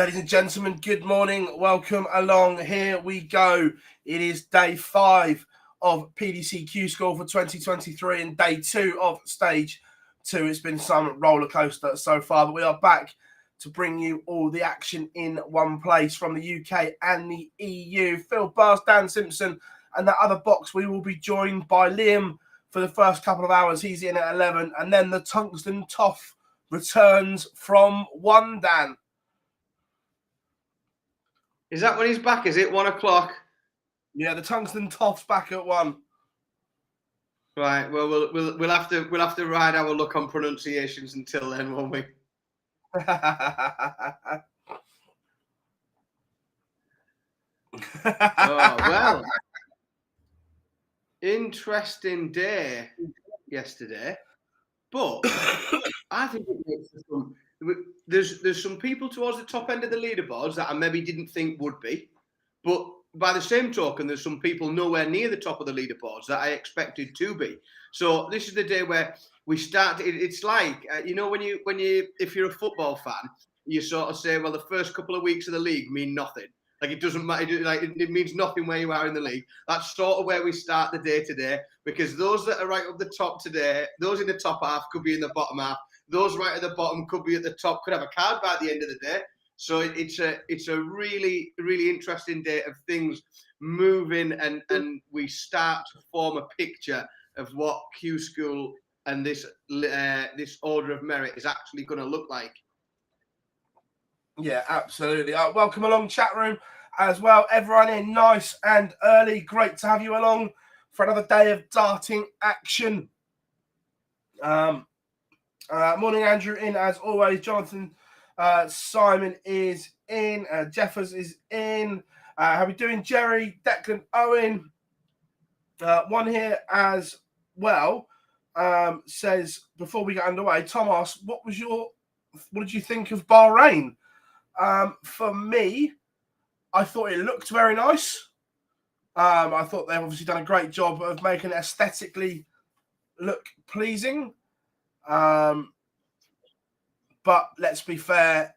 Ladies and gentlemen, good morning. Welcome along. Here we go. It is day 5 of PDC Q-School for 2023 and day 2 of stage 2. It's been some roller coaster so far, but we are back to bring you all the action in one place from the UK and the EU. Phil Bars, Dan Simpson, and that other box. We will be joined by Liam for the first couple of hours. He's in at 11, and then the Tungsten Toff returns from 1, Dan. Is that when he's back? Is it 1 o'clock? Yeah, the Tungsten Toff's back at 1. Right. Well, we'll have to ride our luck on pronunciations until then, won't we? Oh well. Interesting day yesterday, but I think there's some people towards the top end of the leaderboards that I maybe didn't think would be, but by the same token, there's some people nowhere near the top of the leaderboards that I expected to be. So this is the day where we start. It's like when you if you're a football fan, you sort of say, well, the first couple of weeks of the league mean nothing. Like it doesn't matter. It means nothing where you are in the league. That's sort of where we start the day today, because those that are right up the top today, those in the top half could be in the bottom half. Those right at the bottom could be at the top, could have a card by the end of the day. So it's a really, really interesting day of things moving, and we start to form a picture of what Q-School and this order of merit is actually going to look like. Yeah, absolutely. Welcome along, chat room as well. Everyone in nice and early. Great to have you along for another day of darting action. Morning, Andrew, in as always. Jonathan, Simon is in. Jeffers is in. How are we doing, Jerry? Declan, Owen. One here as well says, before we get underway, Tom asks, what did you think of Bahrain? For me, I thought it looked very nice. I thought they've obviously done a great job of making it aesthetically look pleasing. But let's be fair,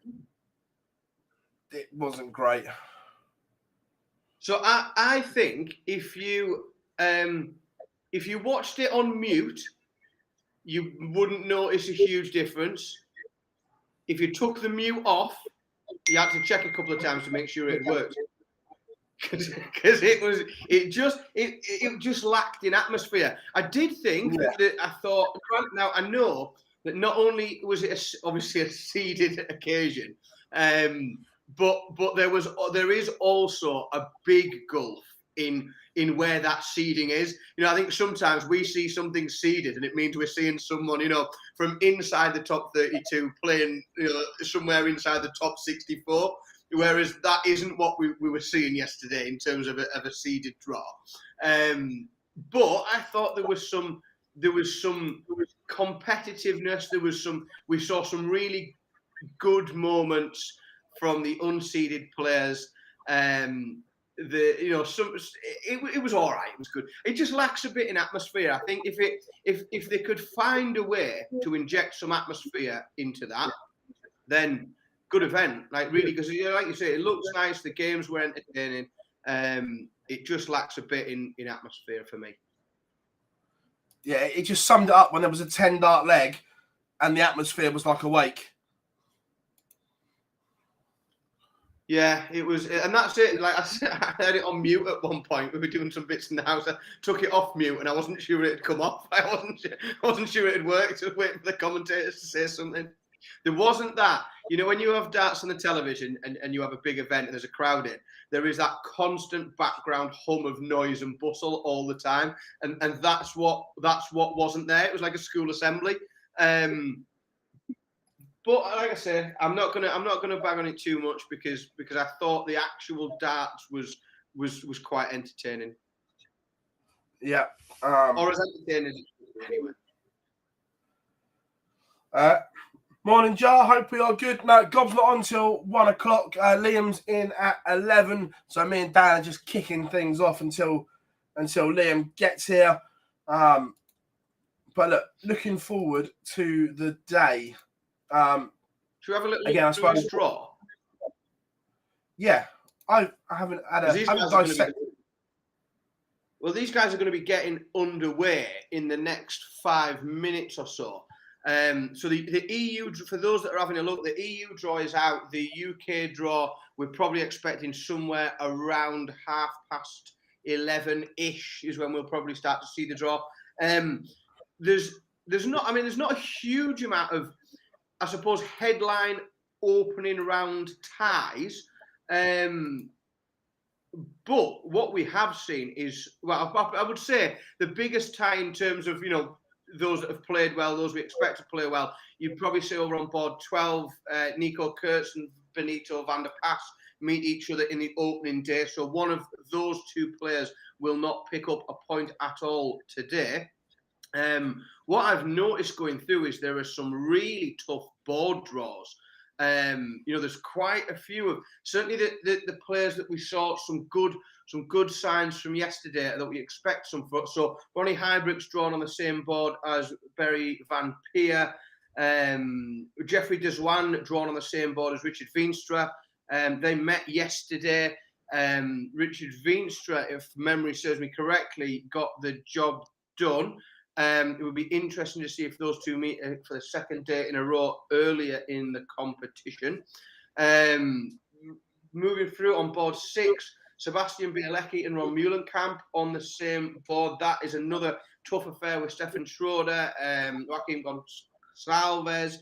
it wasn't great. So I think if you watched it on mute, you wouldn't notice a huge difference. If you took the mute off, you had to check a couple of times to make sure it worked, because it just lacked in atmosphere. I did think that I thought. Now I know that not only was it obviously a seeded occasion, but there is also a big gulf in where that seeding is. I think sometimes we see something seeded and it means we're seeing someone, from inside the top 32 playing, somewhere inside the top 64, whereas that isn't what we were seeing yesterday in terms of a seeded draw. But I thought there was some competitiveness. We saw some really good moments from the unseeded players. It was all right. It was good. It just lacks a bit in atmosphere. I think if they could find a way to inject some atmosphere into that, then good event. Like really, because like you say, it looks nice. The games were entertaining. It just lacks a bit in atmosphere for me. Yeah, it just summed it up when there was a 10 dart leg, and the atmosphere was like a wake. Yeah, it was, and that's it. Like I had it on mute at one point. We were doing some bits in the house. I took it off mute, and I wasn't sure it had come off. I wasn't sure it had worked. I was waiting for the commentators to say something. There wasn't that. When you have darts on the television and you have a big event and there's a crowd in, there is that constant background hum of noise and bustle all the time, and that's what wasn't there. It was like a school assembly. But like I said, I'm not gonna bang on it too much because I thought the actual darts was quite entertaining. Yeah. Or as entertaining as it should be anyway. Morning, Jar. Hope we are good. No, Gob's not on till 1 o'clock. Liam's in at 11. So me and Dan are just kicking things off until Liam gets here. But look, looking forward to the day. Should we have a little draw? Yeah, I haven't had a. These I guys haven't are going to dissected. these guys are going to be getting underway in the next 5 minutes or so. So the EU, for those that are having a look, the EU draw is out. The UK draw, we're probably expecting somewhere around 11:30-ish is when we'll probably start to see the draw. There's not a huge amount of, I suppose, headline opening round ties. But what we have seen is, well, I would say the biggest tie in terms of, those that have played well, those we expect to play well. You'd probably see over on board 12, Nico Kurtz and Benito van der Pas meet each other in the opening day. So one of those two players will not pick up a point at all today. What I've noticed going through is there are some really tough board draws. There's quite a few of certainly the players that we saw some good signs from yesterday that we expect some for. So Ronnie Hybrook's drawn on the same board as Barry Van Peer. Jeffrey Deswan drawn on the same board as Richard Veenstra. They met yesterday. Richard Veenstra, if memory serves me correctly, got the job done. It would be interesting to see if those two meet for the second day in a row earlier in the competition. Moving through on board 6, Sebastian Bielecki and Ron Muhlenkamp on the same board. That is another tough affair with Stefan Schroeder, Joaquim Gonçalves.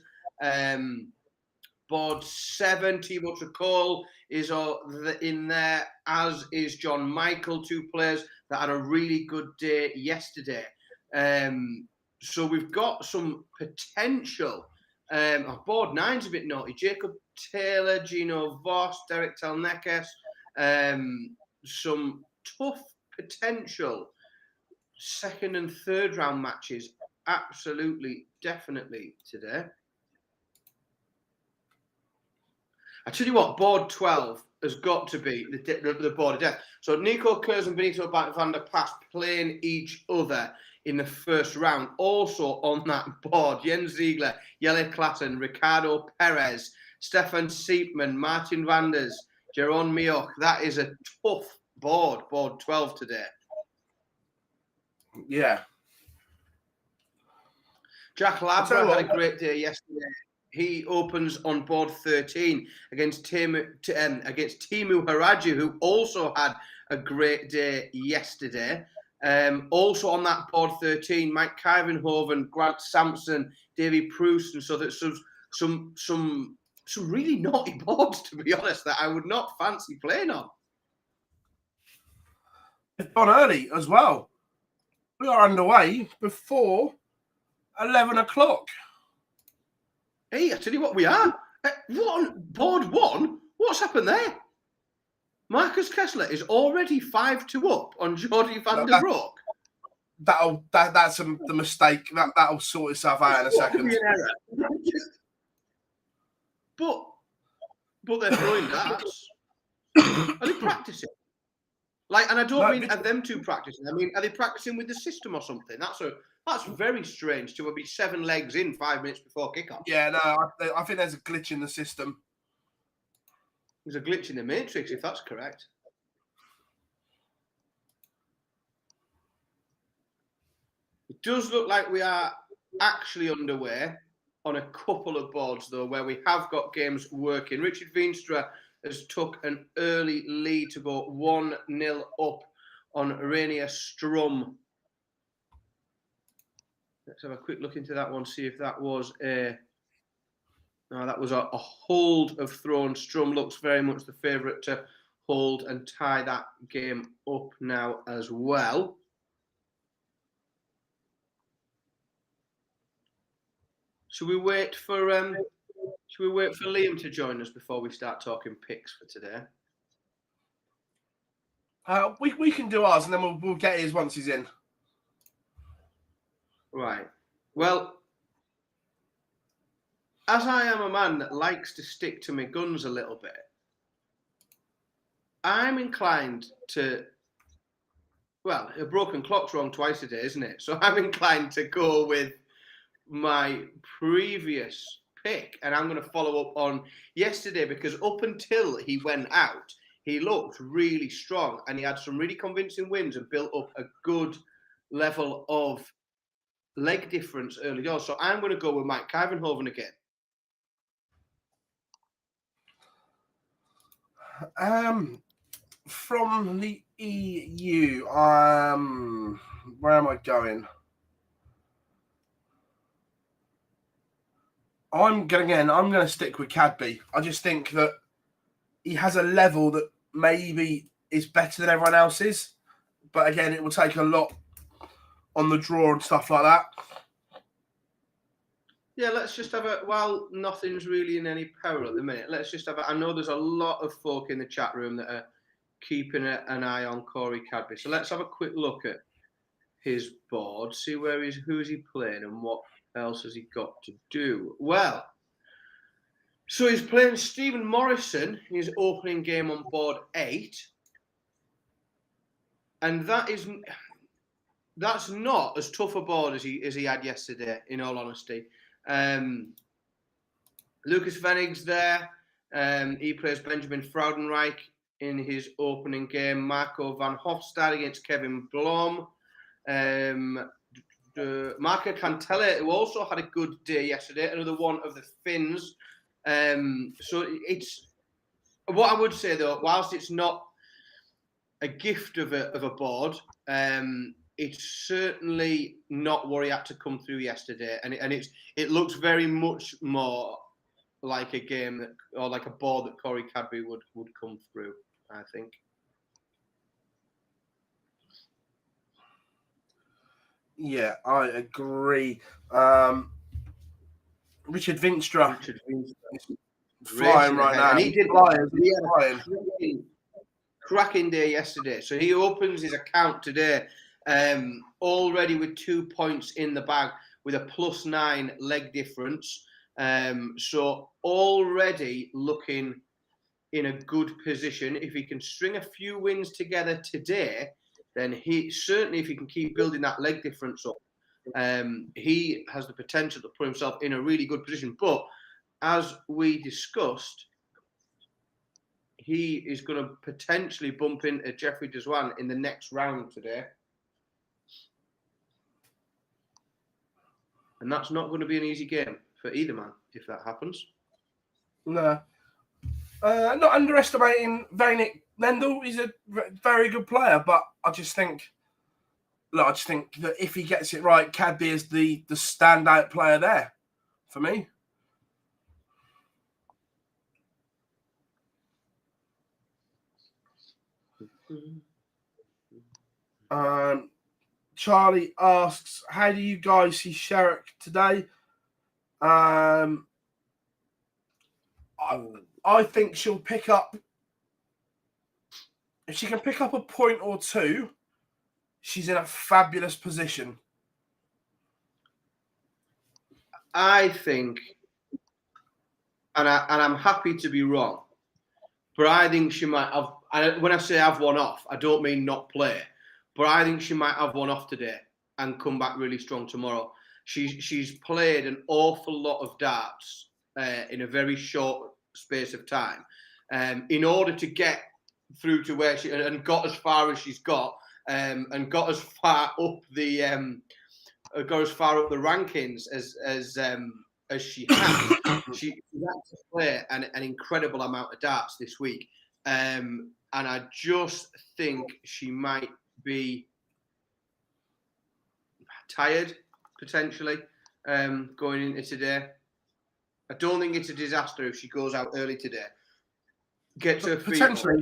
Board 7, Thibaut Tricol is in there, as is John Michael, two players that had a really good day yesterday. So we've got some potential. Board 9's a bit naughty. Jacob Taylor, Gino Voss, Derek Telnekes. Some tough potential second and third round matches. Absolutely, definitely today. I tell you what, board 12 has got to be the board of death. So Nico Kurz and Benito van der Pas playing each other in the first round. Also on that board, Jens Ziegler, Jelle Klatten, Ricardo Perez, Stefan Siepman, Martin Vanders, Jeroen Mioch. That is a tough board 12 today. Yeah. Jack Labra had a great day yesterday. He opens on board 13 against Timu Haraju, who also had a great day yesterday. Also on that board 13, Mike Kyvenhoven, Grant Sampson, Davy Proust, and so there's some really naughty boards, to be honest, that I would not fancy playing on. It's gone early as well. We are underway before 11 o'clock. Hey, I tell you what, we are. What on board 1? What's happened there? Marcus Kessler is already 5-2 up on Jordi van der Broek. That's the mistake. That'll sort itself out in a second. But they're throwing darts. Are they practicing? And I don't mean are them two practicing. I mean, are they practicing with the system or something? That's very strange to be 7 legs in 5 minutes before kickoff. Yeah, no, I think there's a glitch in the system. There's a glitch in the matrix, if that's correct. It does look like we are actually underway on a couple of boards, though, where we have got games working. Richard Veenstra has took an early lead to go 1-0 up on Rainier Strum. Let's have a quick look into that one, see if that was a hold of thrown. Strum looks very much the favourite to hold and tie that game up now as well. Should we wait for Liam to join us before we start talking picks for today? We can do ours and then we'll get his once he's in. Right. Well, as I am a man that likes to stick to my guns a little bit, I'm inclined to, well, a broken clock's wrong twice a day, isn't it? So I'm inclined to go with my previous pick, and I'm going to follow up on yesterday, because up until he went out, he looked really strong and he had some really convincing wins and built up a good level of leg difference early on. So I'm going to go with Mike Kyvenhoven again. From the EU, where am I going? I'm going to stick with Cadby. I just think that he has a level that maybe is better than everyone else's, but again, it will take a lot on the draw and stuff like that. Yeah, let's just have while nothing's really in any peril at the minute, let's just have I know there's a lot of folk in the chat room that are keeping an eye on Corey Cadby. So let's have a quick look at his board, see who's he playing and what else has he got to do. Well, so he's playing Stephen Morrison in his opening game on board 8. And that's not as tough a board as he had yesterday, in all honesty. Lucas Venig's there. He plays Benjamin Fraudenreich in his opening game. Marco van Hofstad against Kevin Blom. Marco Cantele, who also had a good day yesterday, another one of the Finns. So it's what I would say, though, whilst it's not a gift of a board, it's certainly not what he had to come through yesterday, and it looks very much more like a game or like a board that Corey Cadby would come through, I think. Yeah, I agree. Richard Vinstra flying right now. And he had a cracking day yesterday. So he opens his account today already with 2 points in the bag with a +9 leg difference. So already looking in a good position. If he can string a few wins together today, then he certainly, if he can keep building that leg difference up, he has the potential to put himself in a really good position. But as we discussed, he is going to potentially bump into Jeffrey Deswan in the next round today. And that's not going to be an easy game for either man if that happens. No. Not underestimating Vainik Lendl. He's a very good player, but I just think that if he gets it right, Cadby is the standout player there for me. Charlie asks, how do you guys see Sherrick today? I think she'll pick up, if she can pick up a point or two, she's in a fabulous position. I think, and I'm happy to be wrong, but I think she might have, when I say have one off, I don't mean not play, but I think she might have one off today and come back really strong tomorrow. She's played an awful lot of darts in a very short space of time in order to get through to where she, and got as far as she's got, and got as far up the rankings as she has. She had to play an incredible amount of darts this week, and I just think she might be tired potentially going into today. I don't think it's a disaster if she goes out early today. Gets her feet potentially.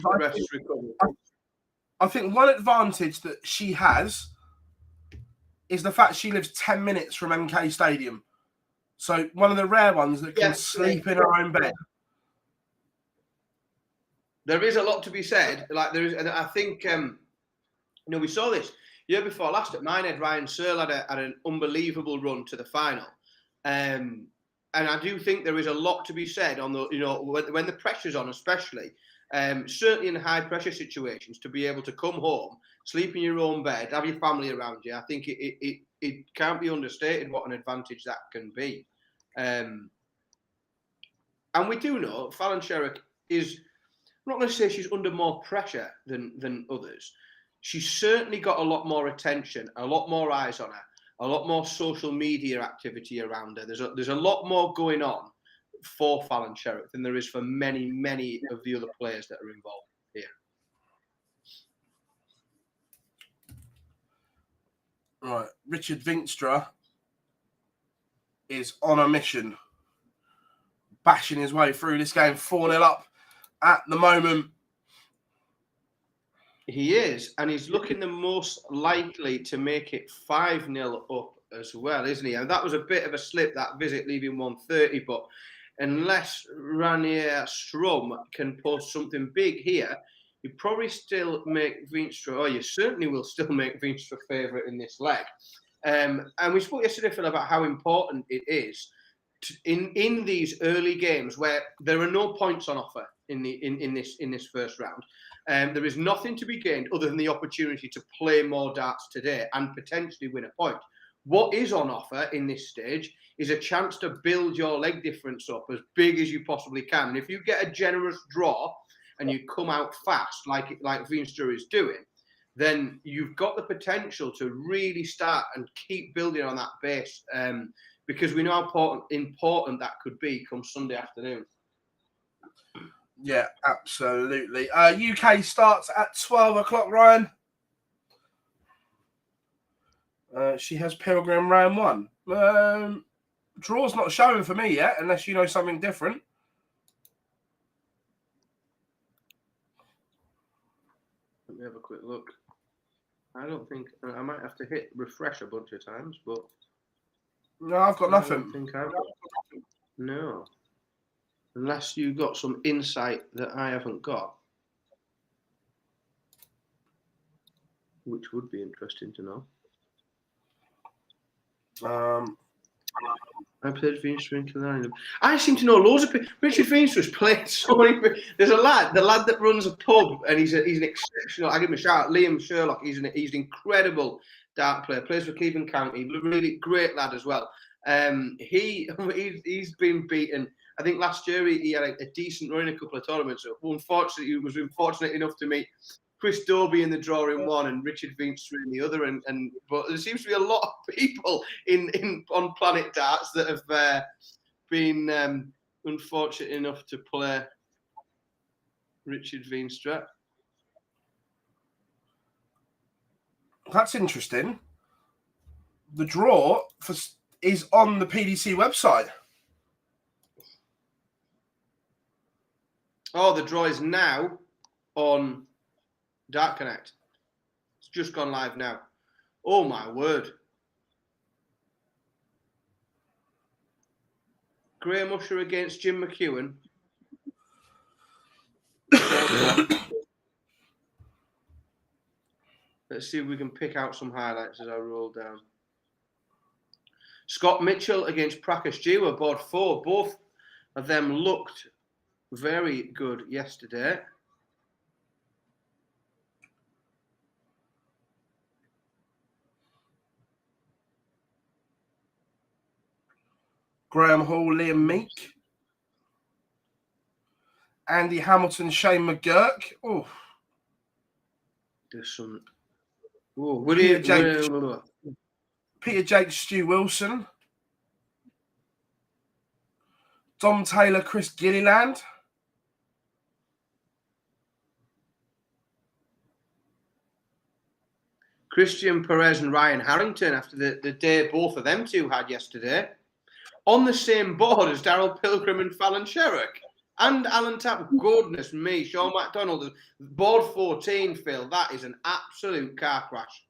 I think one advantage that she has is the fact she lives 10 minutes from MK Stadium. So one of the rare ones that can sleep in her own bed. There is a lot to be said. Like there is, and I think we saw this year before last at Minehead. Ryan Searle had an unbelievable run to the final, and I do think there is a lot to be said on the when the pressure's on, especially certainly in high pressure situations, to be able to come home, sleep in your own bed, have your family around you. I think it can't be understated what an advantage that can be. And we do know Fallon Sherrock is, I'm not going to say she's under more pressure than others. She's certainly got a lot more attention, a lot more eyes on her, a lot more social media activity around her. There's a lot more going on for Fallon Sherrock than there is for many, many of the other players that are involved here. Right, Richard Vinstra is on a mission, bashing his way through this game, 4-0 up at the moment. He is, and he's looking the most likely to make it 5-0 up as well, isn't he? And that was a bit of a slip, that visit, leaving 130, but unless Ranier Strum can post something big here, you probably still make Veenstra, or you certainly will still make Veenstra favourite in this leg. And we spoke yesterday, Phil, about how important it is in these early games where there are no points on offer in this first round. There is nothing to be gained other than the opportunity to play more darts today and potentially win a point. What is on offer in this stage is a chance to build your leg difference up as big as you possibly can. And if you get a generous draw and you come out fast, like Veenstra is doing, then you've got the potential to really start and keep building on that base, because we know how important that could be come Sunday afternoon. Yeah, absolutely. UK starts at 12 o'clock, Ryan. She has Pilgrim round 1. Draw's not showing for me yet, unless you know something different. Let me have a quick look. I don't think I might have to hit refresh a bunch of times, but no, I've got nothing. I don't think I've got no, unless you got some insight that I haven't got, which would be interesting to know. I played Veenstra in Canary. I seem to know loads of people. Richard Veenstra's played so many. There's the lad that runs a pub, and he's an exceptional. I give him a shout out, Liam Sherlock. He's an incredible dart player. Plays for Cleveland County. Really great lad as well. He's been beaten. I think last year he had a decent run in a couple of tournaments. Unfortunately, he was fortunate enough to meet Chris Dobie in the draw in one and Richard Veenstra in the other, but there seems to be a lot of people on Planet Darts that have been unfortunate enough to play Richard Veenstra. That's interesting. The draw is on the PDC website. Oh, the draw is now on Dart Connect. It's just gone live now. Oh my word. Graham Usher against Jim McEwen. Let's see if we can pick out some highlights as I roll down. Scott Mitchell against Prakash Jiwa, board 4. Both of them looked very good yesterday. Graham Hall, Liam Meek. Andy Hamilton, Shane McGurk. Oh, There's some. Peter Jake, Stu Wilson. Dom Taylor, Chris Gilliland. Christian Perez and Ryan Harrington after the day both of them two had yesterday. On the same board as Daryl Pilgrim and Fallon Sherrock. And Alan Tapp. Goodness me. Sean McDonald. Board 14, Phil. That is an absolute car crash.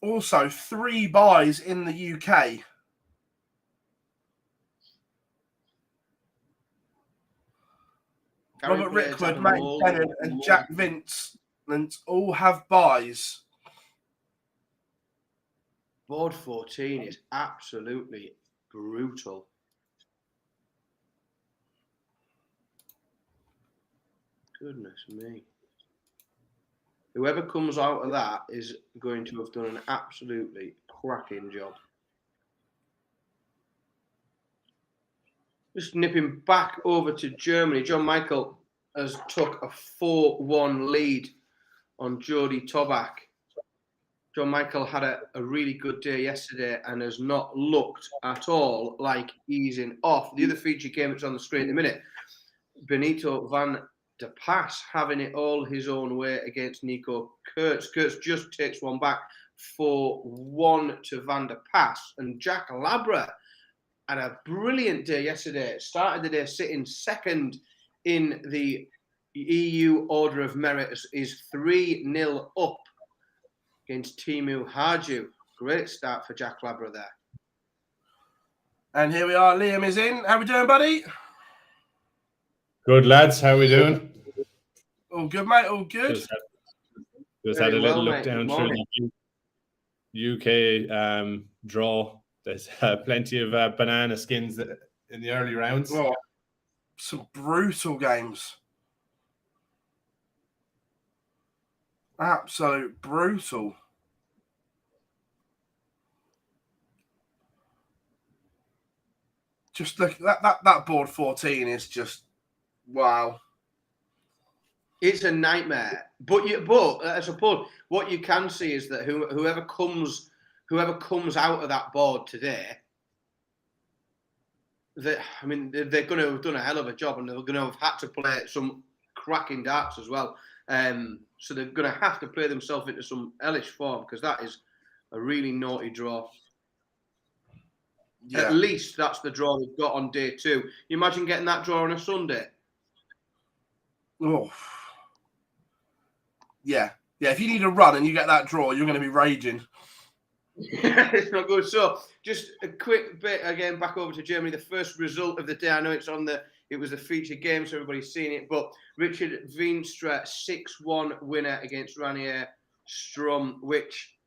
Also, 3 buys in the UK. Robert Rickwood, Matt Bennett, and Jack Vince all have buys. Board 14 is absolutely brutal. Goodness me. Whoever comes out of that is going to have done an absolutely cracking job. Just nipping back over to Germany. John Michael has took a 4-1 lead on Jody Tobak. John Michael had a really good day yesterday and has not looked at all like easing off. The other feature game that's on the screen in a minute, Benito van der Pas having it all his own way against Nico Kurtz. Kurtz just takes one back 4-1 to van der Pas. And Jack Labra had a brilliant day yesterday. Started the day sitting second in the EU Order of Merit, is 3-0 up against Timu Harju. Great start for Jack Labra there. And here we are. Liam is in. How we doing, buddy? Good, lads. How we doing? All good, mate. All good. Just had a little look down through the UK draw. There's plenty of banana skins in the early rounds. Oh, some brutal games. Absolute brutal. Just look, that board 14 is just wow. It's a nightmare. But I suppose what you can see is that whoever comes out of that board today, they're going to have done a hell of a job, and they're going to have had to play some cracking darts as well. So they're going to have to play themselves into some hellish form, because that is a really naughty draw. Yeah. At least that's the draw we've got on day 2. You imagine getting that draw on a Sunday? Oh. Yeah. Yeah, if you need a run and you get that draw, you're going to be raging. It's not good. So just a quick bit again, back over to Germany. The first result of the day, I know it was a featured game, so everybody's seen it, but Richard Veenstra 6-1 winner against Ranier Strum, which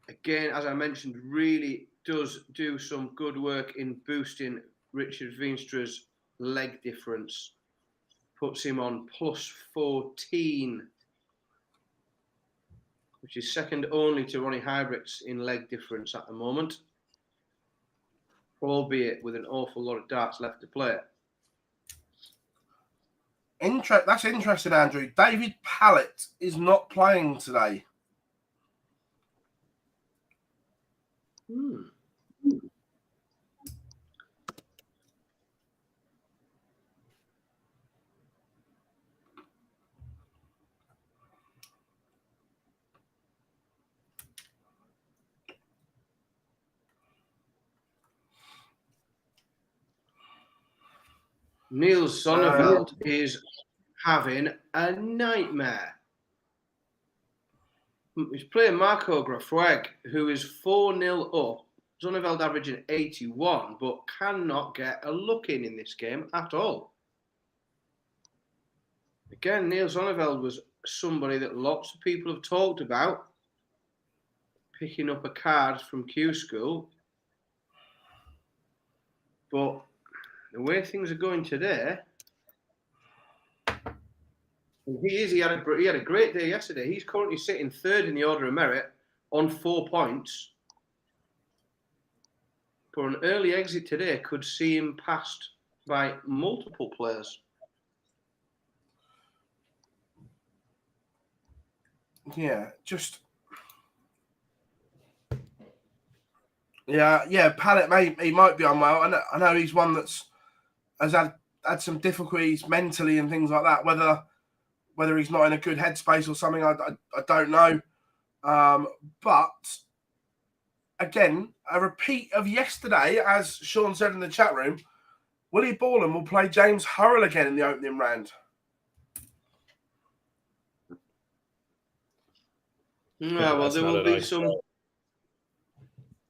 again, as I mentioned, really does do some good work in boosting Richard Veenstra's leg difference. Puts him on plus 14, which is second only to Ronnie Hybrids in leg difference at the moment, albeit with an awful lot of darts left to play. That's interesting, Andrew. David Pallett is not playing today. Niels Sonneveld is having a nightmare. He's playing Marco Grafweg, who is 4-0 up. Sonneveld averaging 81, but cannot get a look in this game at all. Again, Niels Sonneveld was somebody that lots of people have talked about, picking up a card from Q-School. But the way things are going today, he had a great day yesterday. He's currently sitting third in the Order of Merit on 4 points. But an early exit today could see him passed by multiple players. Yeah, Yeah, Pallett, he might be unwell. I know he's one has had some difficulties mentally and things like that. Whether he's not in a good headspace or something, I don't know. But again, a repeat of yesterday, as Sean said in the chat room, Willie Borland will play James Hurrell again in the opening round. No, well, there will be some.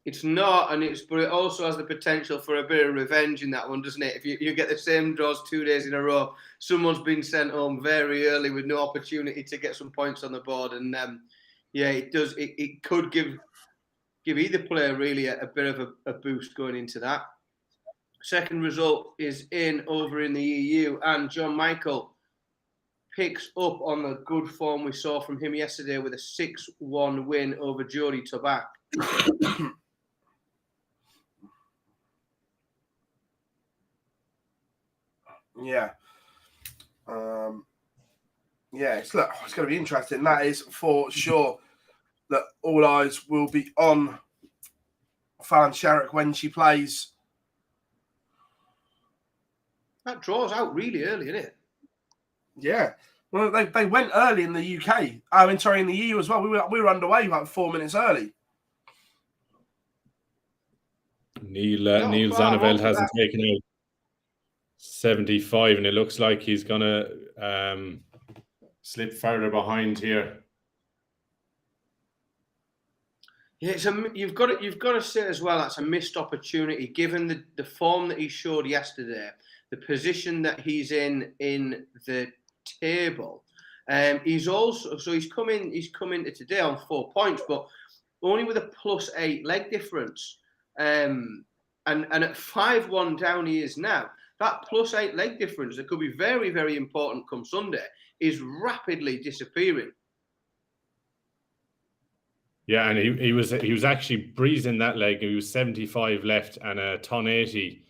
It's not, but it also has the potential for a bit of revenge in that one, doesn't it? If you get the same draws 2 days in a row, someone's been sent home very early with no opportunity to get some points on the board, and it does. It could give either player really a bit of a boost going into that. Second result is over in the EU, and John Michael picks up on the good form we saw from him yesterday with a 6-1 win over Jody Tobak. Yeah. Yeah, it's going to be interesting. That is for sure. That all eyes will be on Fallon Sherrock when she plays. That draws out really early, isn't it? Yeah. Well, they went early in the UK. In the EU as well. We were underway like 4 minutes early. Neil Zonneveld hasn't taken out 75, and it looks like he's gonna slip further behind here. Yeah, you've got to say as well that's a missed opportunity given the form that he showed yesterday, the position that he's in the table. He's come into today on 4 points, but only with a +8 leg difference. And at 5-1 down he is now. That +8 leg difference that could be very, very important come Sunday is rapidly disappearing. Yeah, and he was actually breezing that leg. He was 75 left and a ton 80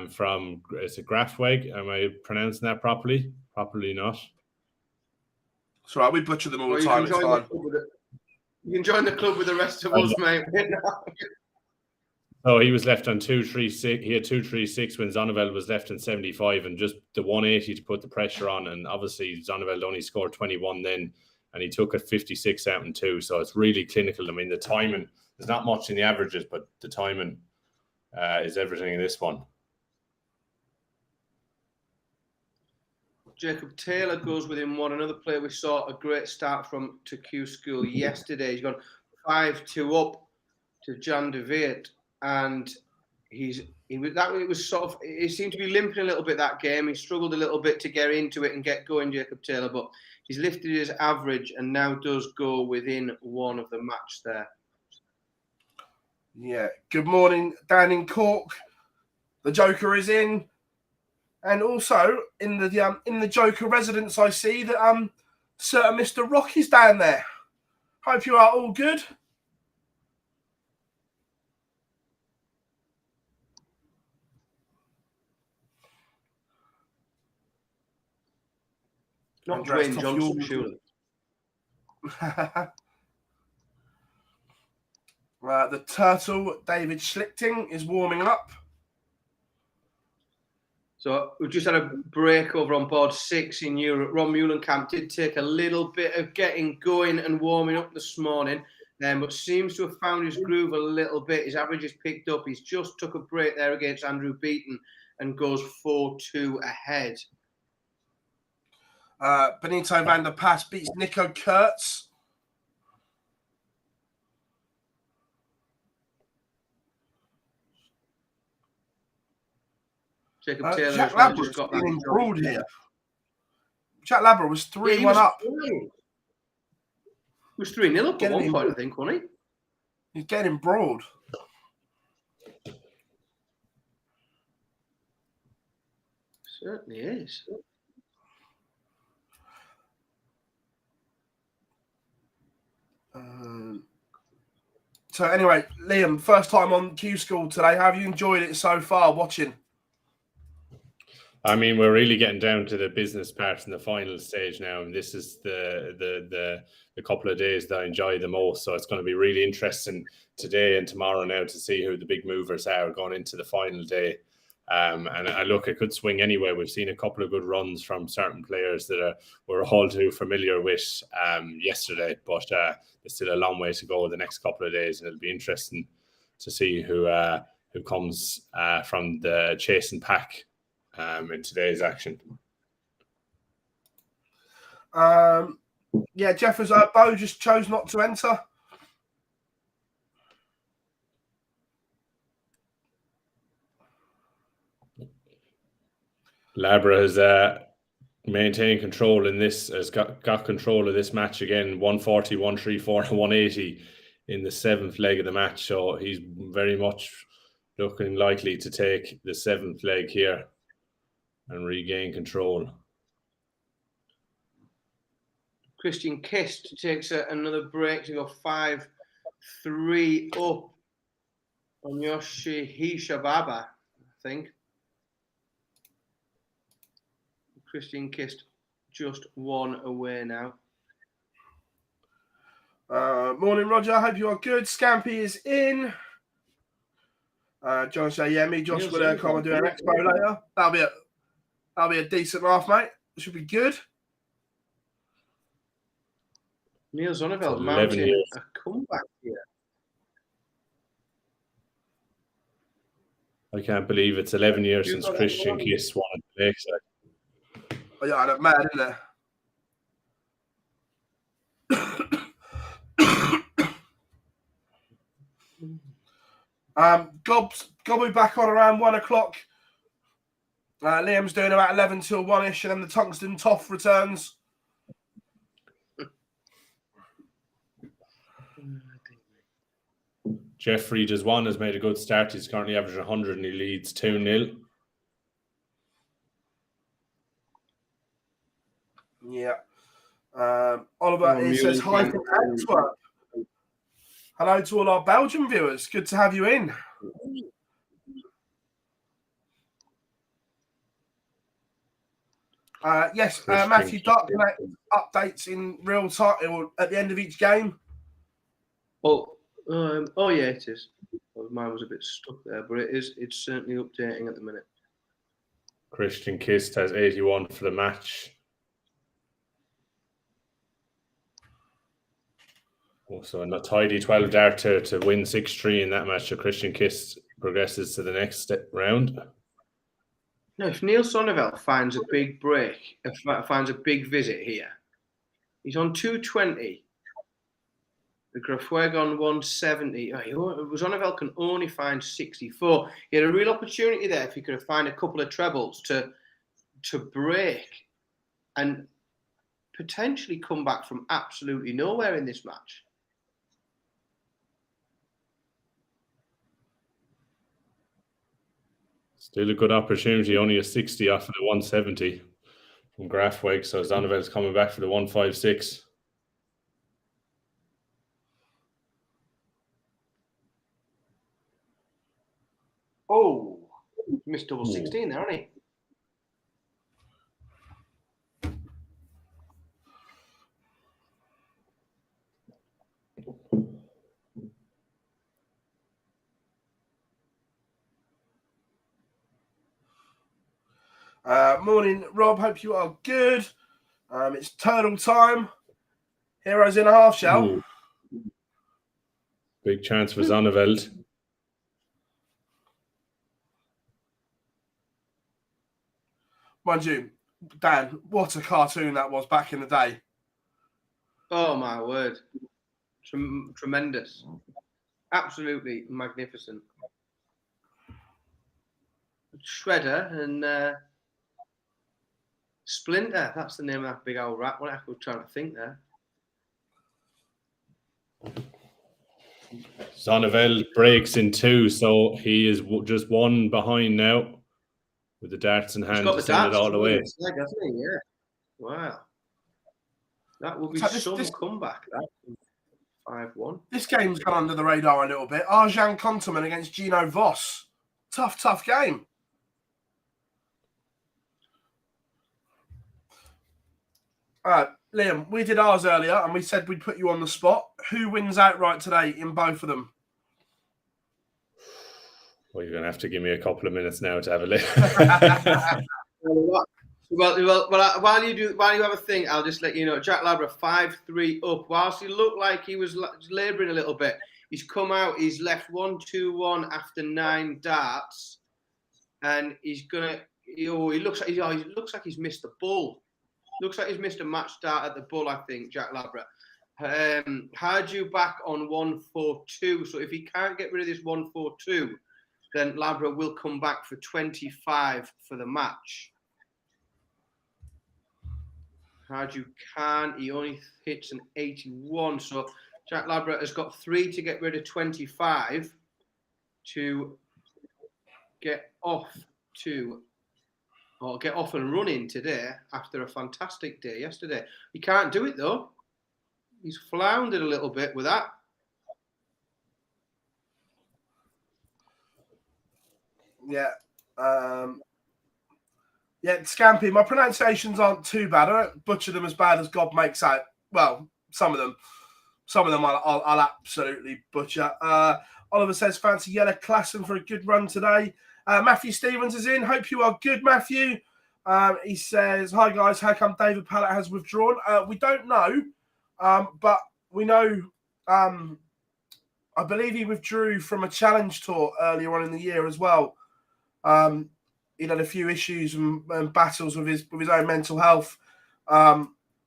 from, is it Grafweg? Am I pronouncing that properly? Probably not. It's all right. We butcher them all the time. It's fine. You can join the club with the rest of us, mate. So he was left on 236. He had 236 when Zonneveld was left on 75, and just the 180 to put the pressure on. And obviously Zonneveld only scored 21 then, and he took it 56 out and 2. So it's really clinical. I mean, the timing, there's not much in the averages, but the timing is everything in this one. Jacob Taylor goes within 1. Another player we saw a great start from to Q-School yesterday. He's gone 5-2 up to Jan de Weert, and he seemed to be limping a little bit that game. He struggled a little bit to get into it and get going, Jacob Taylor, but he's lifted his average and now does go within 1 of the match there. Yeah. Good morning, Dan in Cork. The Joker is in. And also in the Joker residence, I see that certain Mr. Rocky's down there. Hope you are all good. Not Dwayne Johnson, surely. The Turtle, David Schlichting, is warming up. So we just had a break over on board 6 in Europe. Ron Muhlenkamp did take a little bit of getting going and warming up this morning, but seems to have found his groove a little bit. His average is picked up. He's just took a break there against Andrew Beaton and goes 4-2 ahead. Benito van der Pas beats Nico Kurtz. Jacob Taylor Jack Labra's got that embroiled here. Jack Labra was 3-1 up. He was 3-0 up at one point, I think, wasn't he? He's getting embroiled. Certainly is. So anyway, Liam, first time on Q-School today. How have you enjoyed it so far watching? I mean, we're really getting down to the business part in the final stage now, and this is the couple of days that I enjoy the most. So it's going to be really interesting today and tomorrow now to see who the big movers are going into the final day. And it could swing anyway. We've seen a couple of good runs from certain players that we're all too familiar with yesterday, but there's still a long way to go the next couple of days, and it'll be interesting to see who comes from the chasing pack in today's action. Yeah, Jeffers, Bo just chose not to enter. Labra has maintained control in this, has got control of this match again, 140, 134, 180 in the 7th leg of the match. So he's very much looking likely to take the 7th leg here and regain control. Christian Kist takes another break to go 5-3 up on Yoshi Hishababa, I think. Christian Kist just one away now. Morning, Roger. I hope you are good. Scampy is in. John say, yeah, me, Josh, will come and do an expo later. That'll be a decent laugh, mate. It should be good. Neil Zonneveld mounting a comeback here. I can't believe it's 11 years since Christian Kist won at the Lakeside. Oh, yeah, that's mad, isn't it? Gob will be back on around 1 o'clock. Liam's doing about 11 till 1-ish, and then the Tungsten Toff returns. Jeffrey Deswan has made a good start. He's currently averaging 100 and he leads 2-0. Yeah. Oliver says hi from Antwerp. Hello to all our Belgian viewers. Good to have you in. Yes, Matthew Duck updates in real time at the end of each game. Oh yeah, it is. Well, mine was a bit stuck there, but it's certainly updating at the minute. Christian Kist has 81 for the match. Also, a tidy 12 dart to win 6-3 in that match. So Christian Kist progresses to the next round. No, if Neil Zonneveld finds a big break, finds a big visit here, he's on 220. The Grafweg on 170. Zonneveld can only find 64. He had a real opportunity there if he could have found a couple of trebles to break and potentially come back from absolutely nowhere in this match. Still a good opportunity. Only a 60 off of the 170 from Grafweg. So Zonneveld's coming back for the 156. Oh, missed double 16 there, hasn't he? Morning, Rob. Hope you are good. It's turtle time. Heroes in a half shell. Ooh. Big chance for Zonneveld. Mind you, Dan, what a cartoon that was back in the day. Oh, my word. Tremendous. Absolutely magnificent. Shredder and Splinter. That's the name of that big old rat. What I was trying to think there. Zonneveld breaks in 2, so he is just 1 behind now with the darts in hand to send it all the way. Yeah. Wow. That will be some comeback. 5-1. This game's gone under the radar a little bit. Arjan Konterman against Gino Voss. Tough game. Liam, we did ours earlier and we said we'd put you on the spot. Who wins outright today in both of them? Well, you're going to have to give me a couple of minutes now to have a look. Well, while you have a think, I'll just let you know. Jack Labra 5-3 up. Whilst he looked like he was labouring a little bit, he's come out. He's left 1-2-1 after 9 darts, and he's gonna. He looks like he's missed the bull. Looks like he's missed a match start at the bull. I think Jack Labra. Had you back on 1-4-2. So if he can't get rid of this 1-4-2, then Labra will come back for 25 for the match. Hardew can't. He only hits an 81. So Jack Labra has got 3 to get rid of 25 to get off and running today after a fantastic day yesterday. He can't do it though. He's floundered a little bit with that. Yeah. Yeah, Scampy, my pronunciations aren't too bad. I don't butcher them as bad as God makes out. Well, some of them. Some of them I'll absolutely butcher. Oliver says, fancy Yellow Klassen for a good run today. Matthew Stevens is in. Hope you are good, Matthew. He says, hi, guys. How come David Pallett has withdrawn? We don't know, but we know, I believe he withdrew from a challenge tour earlier on in the year as well. He'd had a few issues and battles with his own mental health.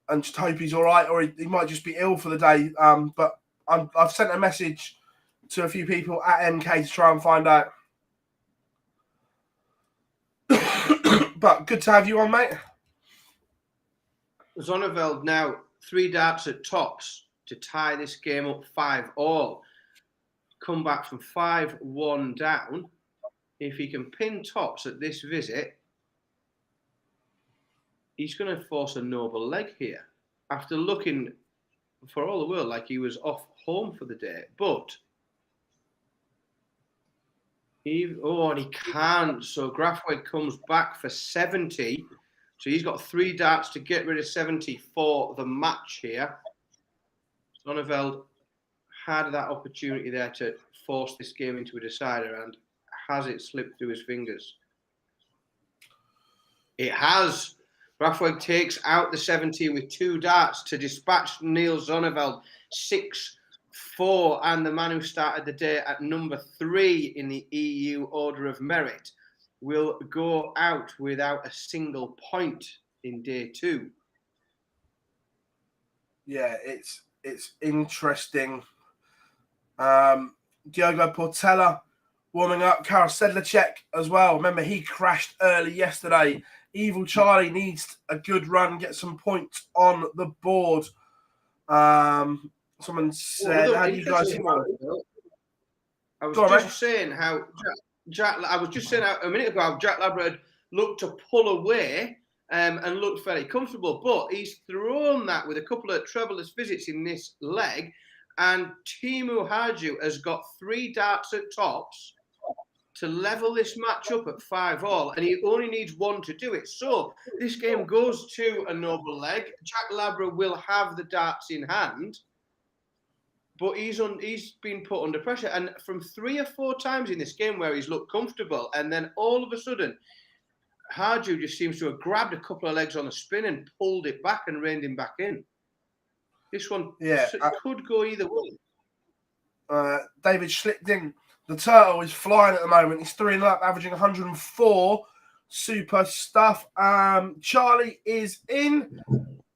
And just hope he's all right, or he might just be ill for the day. But I've sent a message to a few people at MK to try and find out. But good to have you on, mate. Zonneveld now 3 darts at tops to tie this game up 5-all. Come back from 5-1 down. If he can pin tops at this visit, he's going to force a noble leg here after looking for all the world like he was off home for the day. But and he can't. So Grafweg comes back for 70. So he's got 3 darts to get rid of 70 for the match here. Zonneveld had that opportunity there to force this game into a decider, and has it slipped through his fingers? It has. Grafweg takes out the 70 with 2 darts to dispatch Neil Zonneveld 6-4, and the man who started the day at number 3 in the EU Order of Merit will go out without a single point in day 2. Yeah, it's interesting. Diogo Portela warming up. Karol Sedlacek as well. Remember, he crashed early yesterday. Evil Charlie needs a good run, get some points on the board. Someone said, how do you guys think about it? I was saying how a minute ago how Jack Labrador looked to pull away and looked fairly comfortable, but he's thrown that with a couple of troublous visits in this leg, and Teemu Harju has got 3 darts at tops to level this match up at 5-all, and he only needs 1 to do it. So this game goes to a noble leg. Jack Labrador will have the darts in hand, but he's been put under pressure. And from 3 or 4 times in this game where he's looked comfortable, and then all of a sudden, Harju just seems to have grabbed a couple of legs on the spin and pulled it back and reined him back in. This one could go either way. David Schlichting, the turtle, is flying at the moment. He's 3 and up, averaging 104. Super stuff. Charlie is in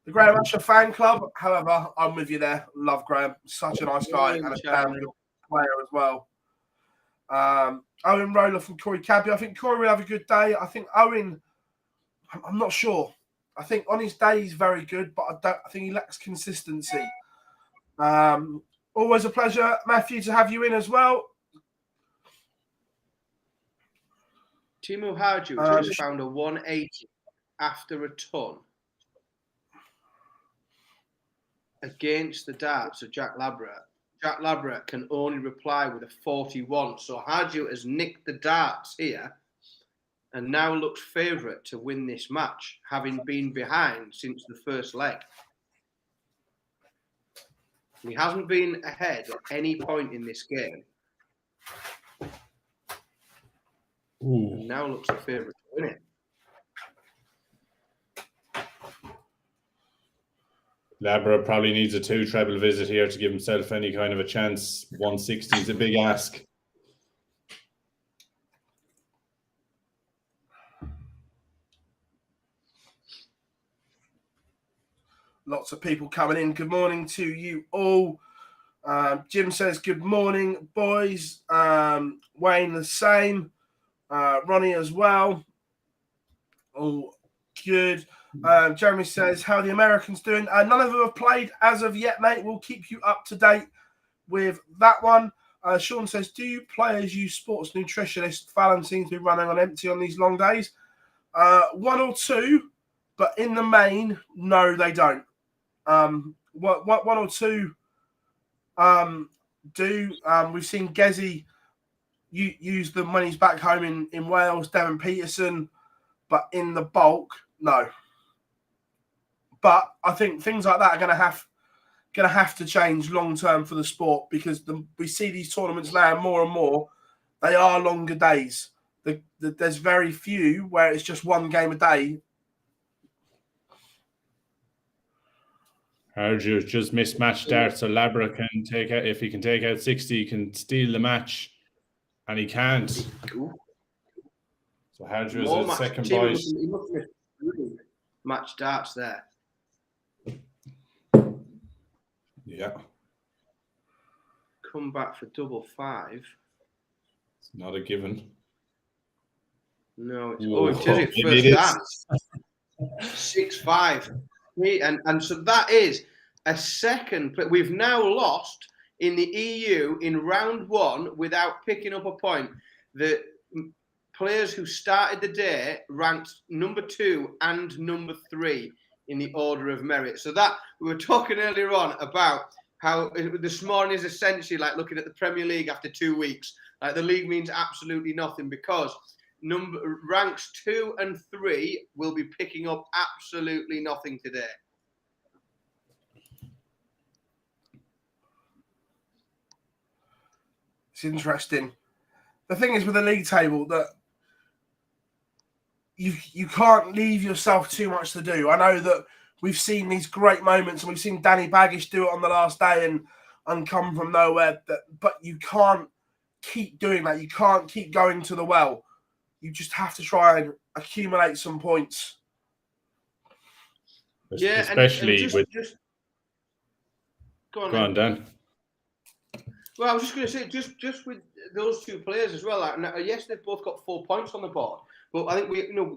the Graham Asher fan club. However, I'm with you there. Love Graham. Such a nice guy and a damn good player as well. Owen Roller from Corey Cadby. I think Corey will have a good day. I think Owen, I'm not sure. I think on his day he's very good, but I think he lacks consistency. Always a pleasure, Matthew, to have you in as well. Teemu Harju just found a 180 after a ton against the darts of Jack Labrador. Jack Labrador can only reply with a 41. So Harju has nicked the darts here and now looks favourite to win this match, having been behind since the first leg. He hasn't been ahead at any point in this game. And now looks a favourite to win it. Labrador probably needs a 2 treble visit here to give himself any kind of a chance. 160 is a big ask. Lots of people coming in. Good morning to you all. Jim says, good morning, boys. Wayne, the same. Ronnie as well. All good. Jeremy says, how are the Americans doing? None of them have played as of yet, mate. We'll keep you up to date with that one. Sean says, do you players use sports nutritionists? Fallon seems to be running on empty on these long days. 1 or 2, but in the main, no, they don't. 1 or 2 do. We've seen Gezi use them when he's back home in Wales. Devon Peterson but in the bulk, no. But I think things like that are going to have to change long term for the sport, because we see these tournaments now more and more. They are longer days. There's very few where it's just one game a day. Harju just mismatched darts, so Labra can take out, if he can take out 60, he can steal the match, and he can't. So Harju is his second point. He must have missed match darts there. Yeah. Come back for double 5. It's not a given. No, it's it first dance. 6-5. And so that is a second. We've now lost in the EU in round 1 without picking up a point. The players who started the day ranked number 2 and number 3 in the order of merit. So that we were talking earlier on about how this morning is essentially like looking at the Premier League after 2 weeks. Like the league means absolutely nothing, because ranks 2 and 3 will be picking up absolutely nothing today. It's interesting. The thing is with the league table that you can't leave yourself too much to do. I know that we've seen these great moments, and we've seen Danny Baggish do it on the last day and come from nowhere. But you can't keep doing that. You can't keep going to the well. You just have to try and accumulate some points. Yeah, especially and just go on, Dan. Well, I was just going to say, just with those two players as well. Like, yes, they've both got 4 points on the board, but I think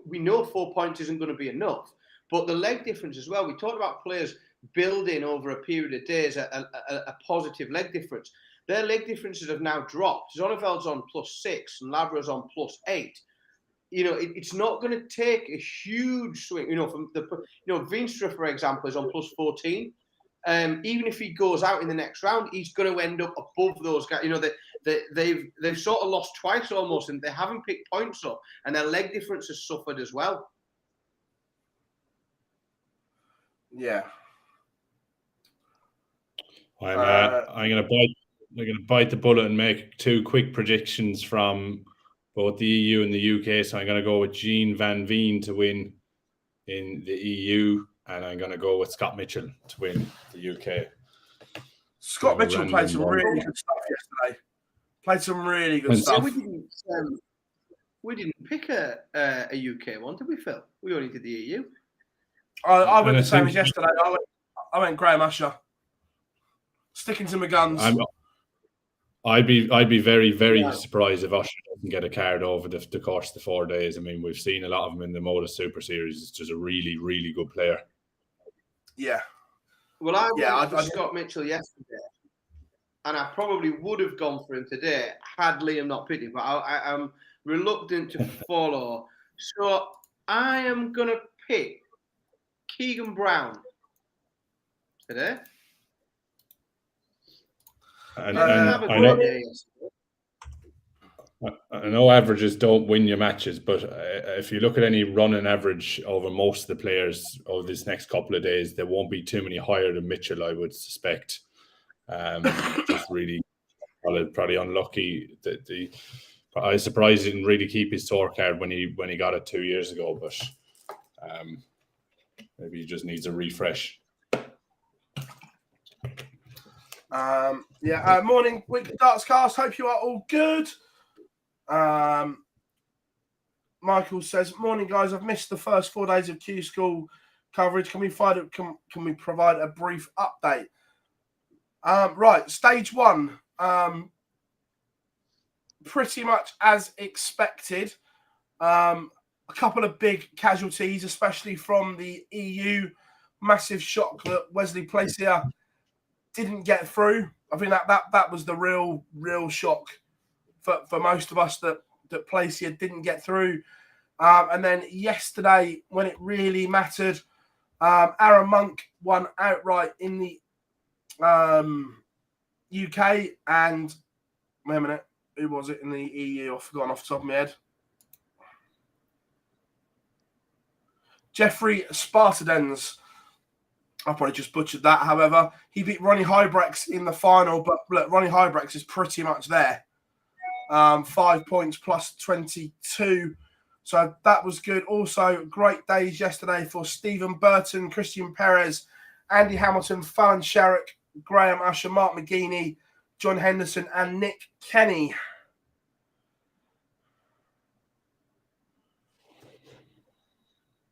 we know 4 points isn't going to be enough. But the leg difference as well. We talked about players building over a period of days a positive leg difference. Their leg differences have now dropped. Zonneveld's on +6 and Labra's on +8. It's not going to take a huge swing. From Veenstra, for example, is on +14. Even if he goes out in the next round, he's going to end up above those guys. They've sort of lost twice almost, and they haven't picked points up, and their leg difference has suffered as well. Yeah. I'm gonna bite the bullet and make 2 quick predictions from both the EU and the UK. So I'm gonna go with Jean Van Veen to win in the EU, and I'm gonna go with Scott Mitchell to win the UK. Scott Mitchell played some really good stuff yesterday. Played some really good stuff. We didn't pick a UK one, did we, Phil? We only did the EU. I went the same as yesterday. I went Graham Usher. Sticking to my guns. I'd be very, very surprised if Usher doesn't get a card over the course of the 4 days. I mean, we've seen a lot of them in the MODUS Super Series. It's just a really, really good player. Yeah. Well, I went for Scott Mitchell yesterday, and I probably would have gone for him today had Liam not picked him, but I'm reluctant to follow. So I am going to pick Keegan Brown today. I know averages don't win your matches, but if you look at any running average over most of the players over this next couple of days, there won't be too many higher than Mitchell, I would suspect. Just really probably unlucky that I was surprised he didn't really keep his tour card when he got it 2 years ago, but maybe he just needs a refresh. Morning, Weekly Darts Cast. Hope you are all good. Michael says, "Morning, guys. I've missed the first 4 days of Q-School coverage. Can we provide a brief update?" Right, stage 1, pretty much as expected. A couple of big casualties, especially from the EU. Massive shock that Wesley Placier didn't get through. I think that was the real shock for most of us that Placier didn't get through. And then yesterday, when it really mattered, Aaron Monk won outright in the UK. And wait a minute, who was it in the EU? I've forgotten off the top of my head. Jeffrey Spartadens. I probably just butchered that. However, he beat Ronnie Hybrex in the final, but look, Ronnie Hybrex is pretty much there. 5 points plus 22. So that was good. Also, great days yesterday for Stephen Burton, Christian Perez, Andy Hamilton, Fallon Sherrick, Graham Usher, Mark McGeaney, John Henderson, and Nick Kenny.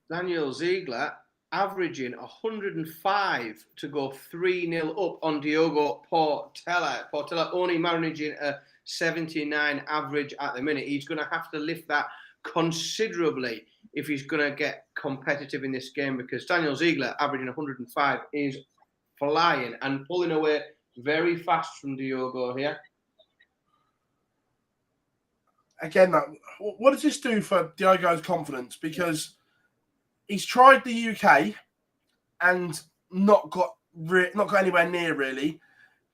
Daniel Ziegler averaging 105 to go 3-0 up on Diogo Portela. Portela only managing a 79 average at the minute. He's going to have to lift that considerably if he's going to get competitive in this game, because Daniel Ziegler averaging 105 is flying and pulling away very fast from Diogo here. Again, what does this do for Diogo's confidence? Because he's tried the UK and not got anywhere near really.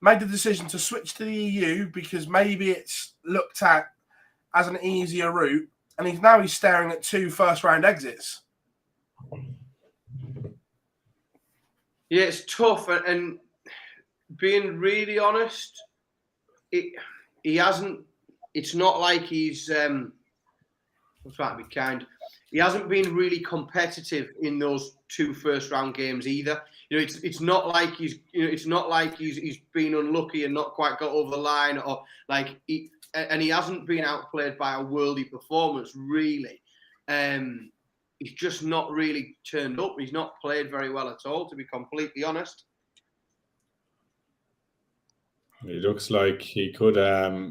Made the decision to switch to the EU because maybe it's looked at as an easier route, and he's staring at 2 first-round exits. Yeah, it's tough, and being really honest, he hasn't. It's not like he's. I'm trying to be kind. He hasn't been really competitive in those 2 first-round games either. You know, it's not like he's. You know, it's not like he's been unlucky and not quite got over the line, or like he hasn't been outplayed by a worldy performance really. He's just not really turned up. He's not played very well at all, to be completely honest. It looks like he could.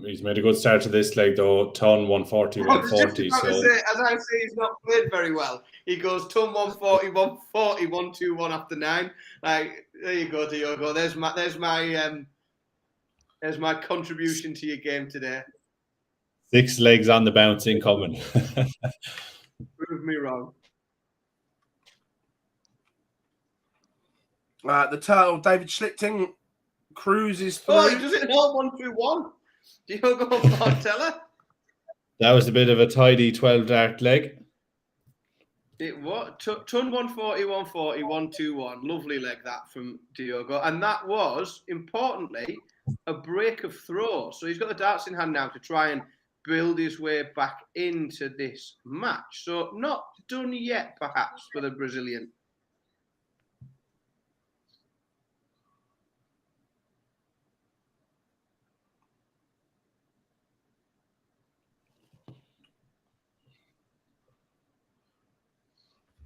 He's made a good start to this leg, though. Ton 140, 140. So as I say, he's not played very well. He goes ton 140, 140, 121 after 9. Like, there you go, Diogo. There's my contribution to your game today. 6 legs on the bounce incoming. Prove me wrong. The turtle, David Schlichting, cruises through. Oh, he does it all 1-2-1. Diogo Portela. That was a bit of a tidy 12-dart leg. It what? Ton 140, 140, 121. Lovely leg that from Diogo. And that was, importantly, a break of throw. So he's got the darts in hand now to try and build his way back into this match. So not done yet, perhaps, for the Brazilian.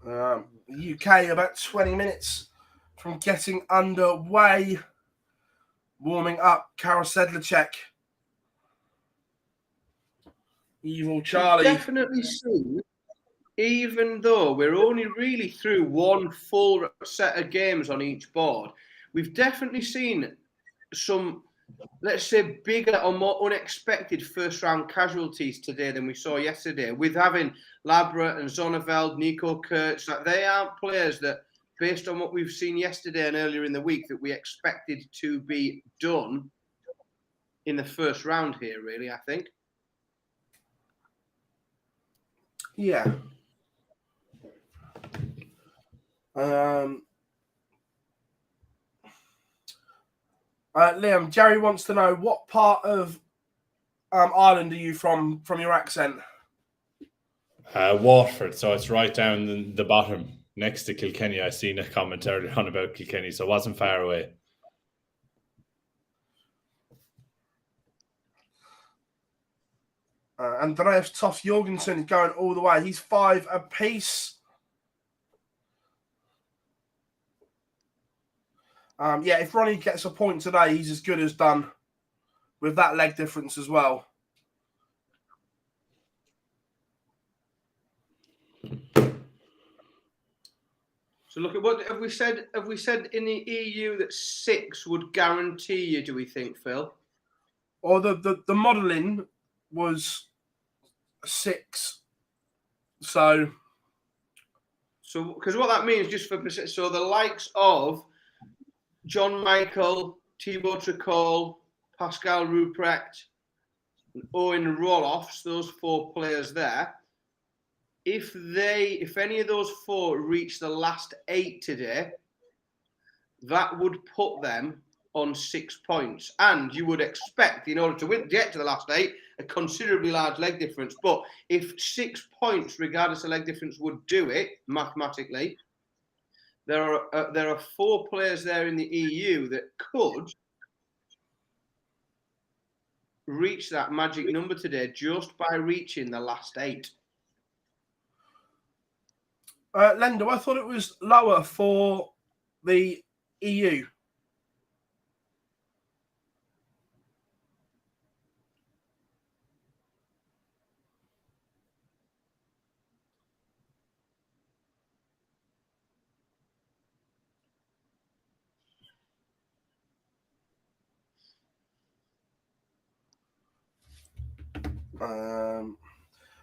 UK about 20 minutes from getting underway. Warming up, Karol Sedlacek. Evil Charlie. Definitely see, even though we're only really through 1 full set of games on each board, we've definitely seen some, let's say, bigger or more unexpected first-round casualties today than we saw yesterday. With having Labra and Zonneveld, Nico Kurtz, like they aren't players that, based on what we've seen yesterday and earlier in the week, that we expected to be done in the first round here, really, I think. Yeah. Liam, Jerry wants to know, what part of Ireland are you from your accent? Waterford, so it's right down the bottom next to Kilkenny. I seen a comment earlier on about Kilkenny, so it wasn't far away. Andreas Toff Jorgensen is going all the way. He's 5 apiece. Yeah, if Ronnie gets a point today, he's as good as done with that leg difference as well. So look at what have we said? Have we said in the EU that 6 would guarantee you? Do we think, Phil? Or the modelling was 6. So because what that means, just for so the likes of John Michael, Thibaut Tricol, Pascal Ruprecht, and Owen Roloffs, those 4 players there, if any of those 4 reach the last 8 today, that would put them on 6 points. And you would expect, in order to get to the last 8, a considerably large leg difference. But if 6 points, regardless of leg difference, would do it mathematically, there are 4 players there in the EU that could reach that magic number today just by reaching the last 8. Lendo, I thought it was lower for the EU.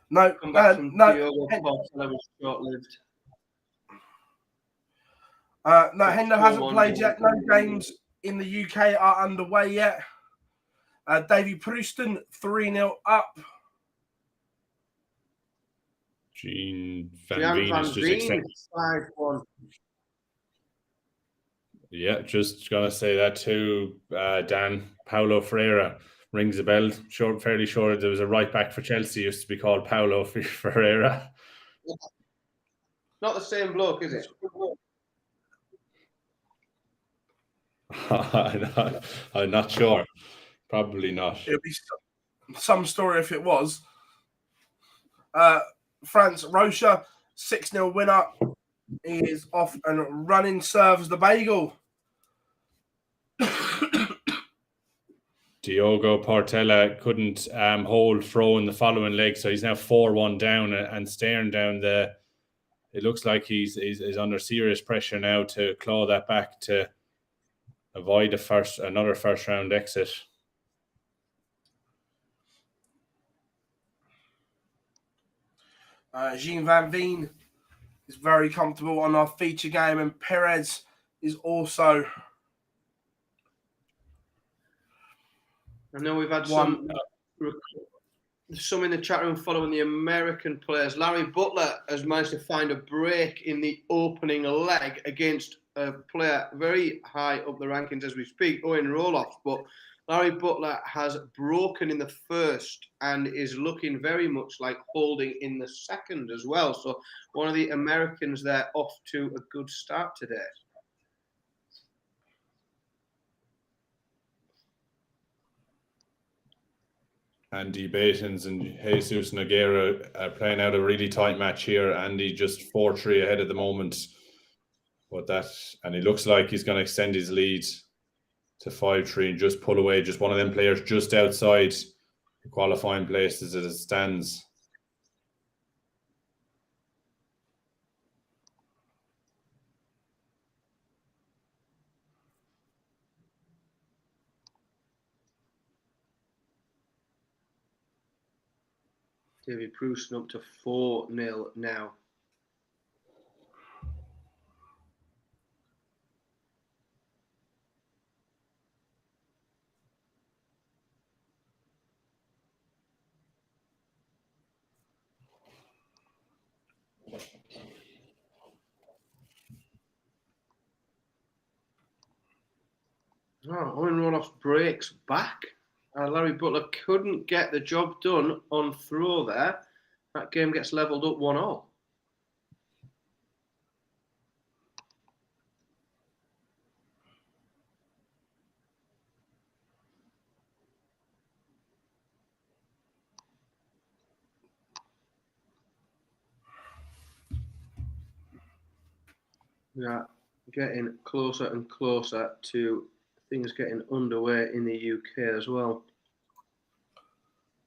No, was short-lived. No, Hendo hasn't played yet. No games in the UK are underway yet. Davy Prouston 3-0 up. Jean Van Veen is just accepted. 5-1. Yeah, just gonna say that too. Dan Paulo Ferreira rings a bell. Fairly sure there was a right back for Chelsea used to be called Paulo Ferreira. Not the same bloke, is it? I'm not sure. Probably not. It'll be some story if it was. France Rocha 6-0 winner. He is off and running. Serves the bagel. Diogo Portela couldn't hold throw in the following leg, so he's now 4-1 down and staring down the. It looks like he's under serious pressure now to claw that back to avoid another first round exit. Jean Van Veen is very comfortable on our feature game, and Perez is also. I know we've had some in the chat room following the American players. Larry Butler has managed to find a break in the opening leg against a player very high up the rankings as we speak, Owen Roloff. But Larry Butler has broken in the first and is looking very much like holding in the second as well. So one of the Americans there off to a good start today. Andy Batens and Jesus Nogueira are playing out a really tight match here. Andy just 4-3 ahead at the moment. And it looks like he's going to extend his lead to 5-3 and just pull away just one of them players just outside the qualifying places as it stands. David Prouston up to 4-0 now. Owen Roloff breaks back. Larry Butler couldn't get the job done on throw there. That game gets levelled up 1-1. Yeah, getting closer and closer to things getting underway in the UK as well.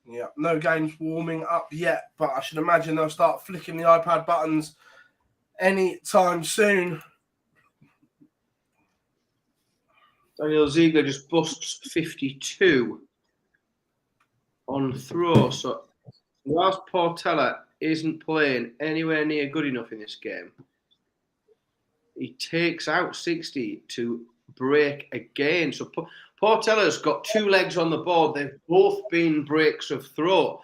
Yeah, no games warming up yet, but I should imagine they'll start flicking the iPad buttons any time soon. Daniel Ziegler just busts 52 on throw. So whilst Portela isn't playing anywhere near good enough in this game, he takes out 60 to break again. So Portela's got 2 legs on the board. They've both been breaks of throw.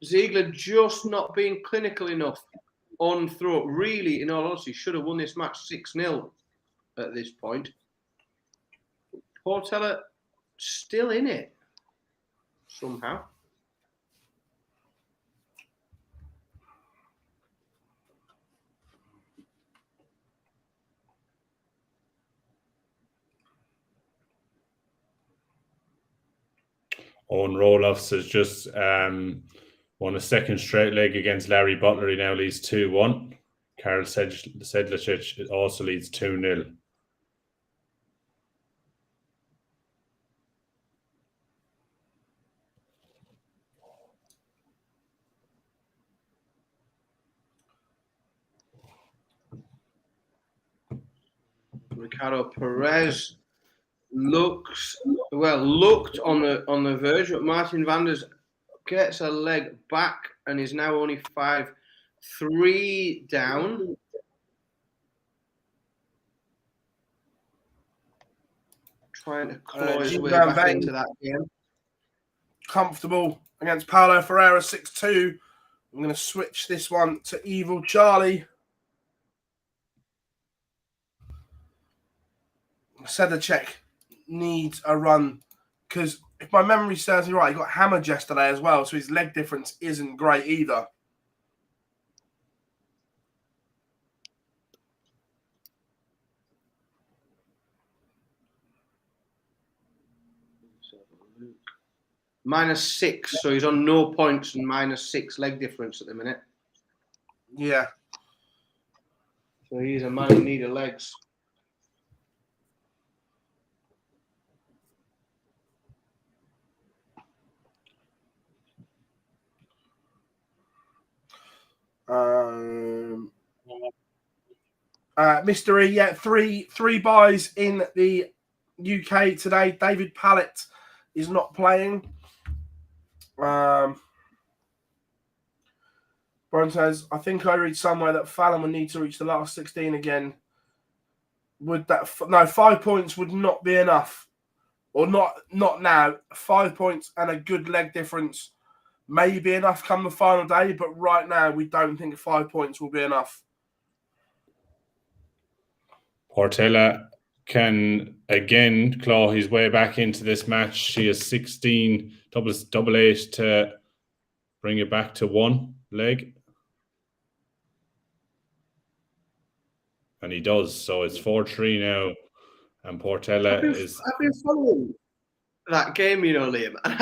Ziegler just not being clinical enough on throw. Really, in all honesty, should have won this match 6-0 at this point. Portela still in it somehow. Owen Roloffs has just won a second straight leg against Larry Butler. He now leads 2-1. Karol Sedlacek also leads 2-0. Ricardo Perez looked on the verge, but Martin Vanders gets a leg back and is now only 5-3 down. Trying to claw his way back into that game. Comfortable against Paulo Ferreira 6-2. I'm going to switch this one to Evil Charlie. Sedlacek needs a run because if my memory serves me right, he got hammered yesterday as well, so his leg difference isn't great either. -6, so he's on no points and -6 leg difference at the minute. Yeah. So he's a man in need of legs. Mystery, yeah, three buys in the UK today. David Pallett is not playing. Brian says, I think I read somewhere that Fallon would need to reach the last 16 again. Would that 5 points would not be enough, or not now. 5 points and a good leg difference may be enough come the final day, but right now we don't think 5 points will be enough. Portela can again claw his way back into this match. She has 16, double eight to bring it back to one leg. And he does. So it's 4-3 now. And Portela is... I've been following that game, you know, Liam. And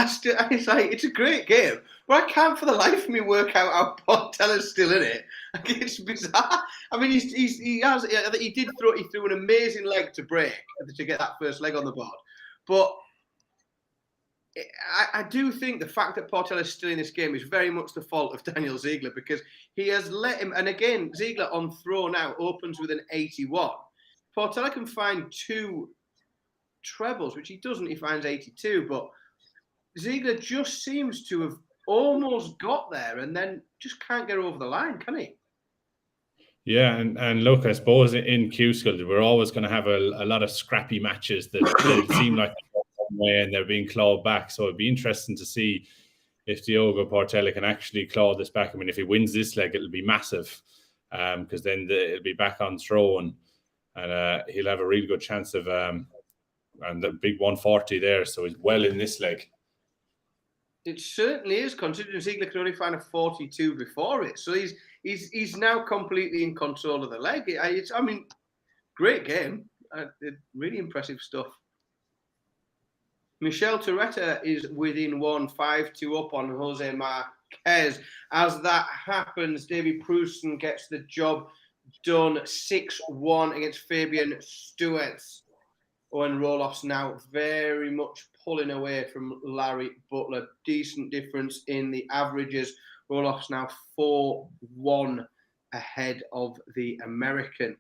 it's a great game. But I can't for the life of me work out how Portela's still in it. Like, it's bizarre. I mean, he threw an amazing leg to break to get that first leg on the board. But I do think the fact that Portela is still in this game is very much the fault of Daniel Ziegler, because he has let him. And again, Ziegler on throw now opens with an 81. Portela can find 2 trebles, which he doesn't. He finds 82, but Ziegler just seems to have almost got there and then just can't get over the line, can he? Yeah, and look, I suppose in Q-School, we're always going to have a lot of scrappy matches that seem like they're one way and they're being clawed back. So it'd be interesting to see if Diogo Portela can actually claw this back. I mean, if he wins this leg, it'll be massive, because then it'll be back on throw and he'll have a really good chance of and the big 140 there. So he's well in this leg. It certainly is, considering Ziegler could only find a 42 before it. So he's now completely in control of the leg. I mean, great game. Really impressive stuff. Michel Torretta is within 5-2 up on Jose Marquez. As that happens, Davy Prouston gets the job done 6-1 against Fabian Stewart. Owen Roloff's now very much pulling away from Larry Butler. Decent difference in the averages. Roloff's now 4-1 ahead of the American.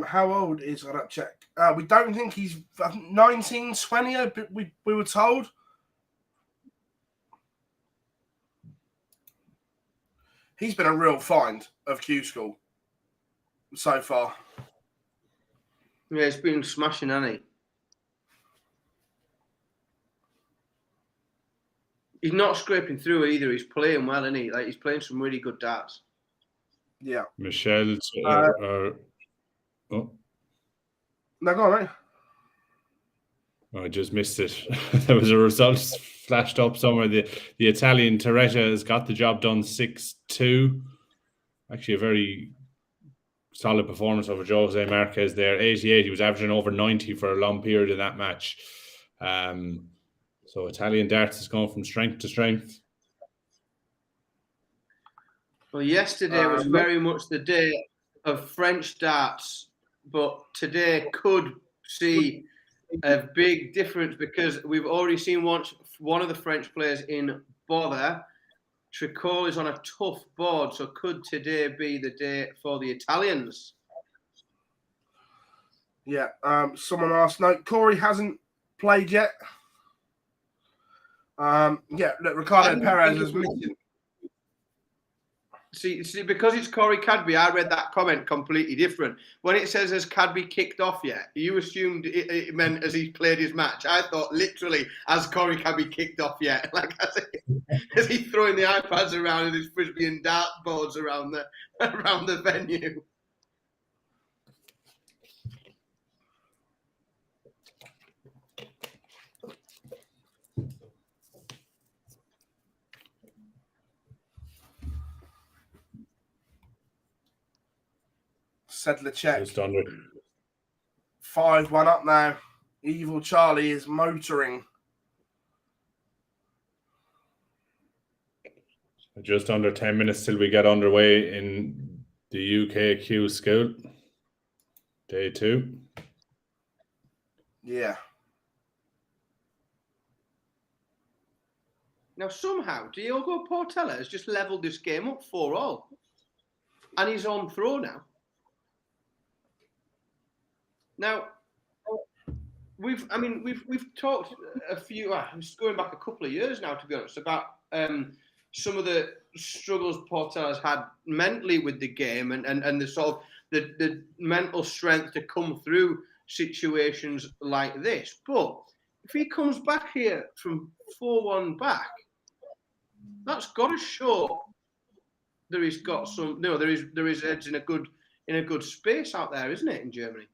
How old is that check? We don't think he's 19, 20, we were told. He's been a real find of Q-School so far. Yeah, he's been smashing, hasn't he? He's not scraping through either. He's playing well, isn't he? Like, he's playing some really good darts. Yeah. Michelle. No, go on, mate. I just missed it. There was a result flashed up somewhere. The Italian Teresa has got the job done 6-2. Actually, a very solid performance over Jose Marquez there. 88. He was averaging over 90 for a long period in that match. So Italian darts is going from strength to strength. Well, yesterday was very much the day of French darts, but today could see a big difference because we've already seen one of the French players in bother. Tricol is on a tough board, so could today be the day for the Italians? Yeah. Someone asked, no, Corey hasn't played yet. Yeah, look, Ricardo Perez is missing. See, because it's Corey Cadby, I read that comment completely different. When it says, has Cadby kicked off yet? You assumed it meant as he played his match. I thought literally, has Corey Cadby kicked off yet? Like, as he throwing the iPads around and his frisbee and dart boards around the venue. Sedlacek. Just under. 5-1 up now. Evil Charlie is motoring. Just under 10 minutes till we get underway in the UK Q-School. Day 2. Yeah. Now, somehow, Diogo Portela has just levelled this game up 4-all. And he's on throw now. Now, we've talked a few, it's going back a couple of years now, to be honest, about some of the struggles Portela has had mentally with the game and the sort of the mental strength to come through situations like this. But if he comes back here from 4-1 back, that's got to show that he's got some. No, there is heads in a good space out there, isn't it, in Germany?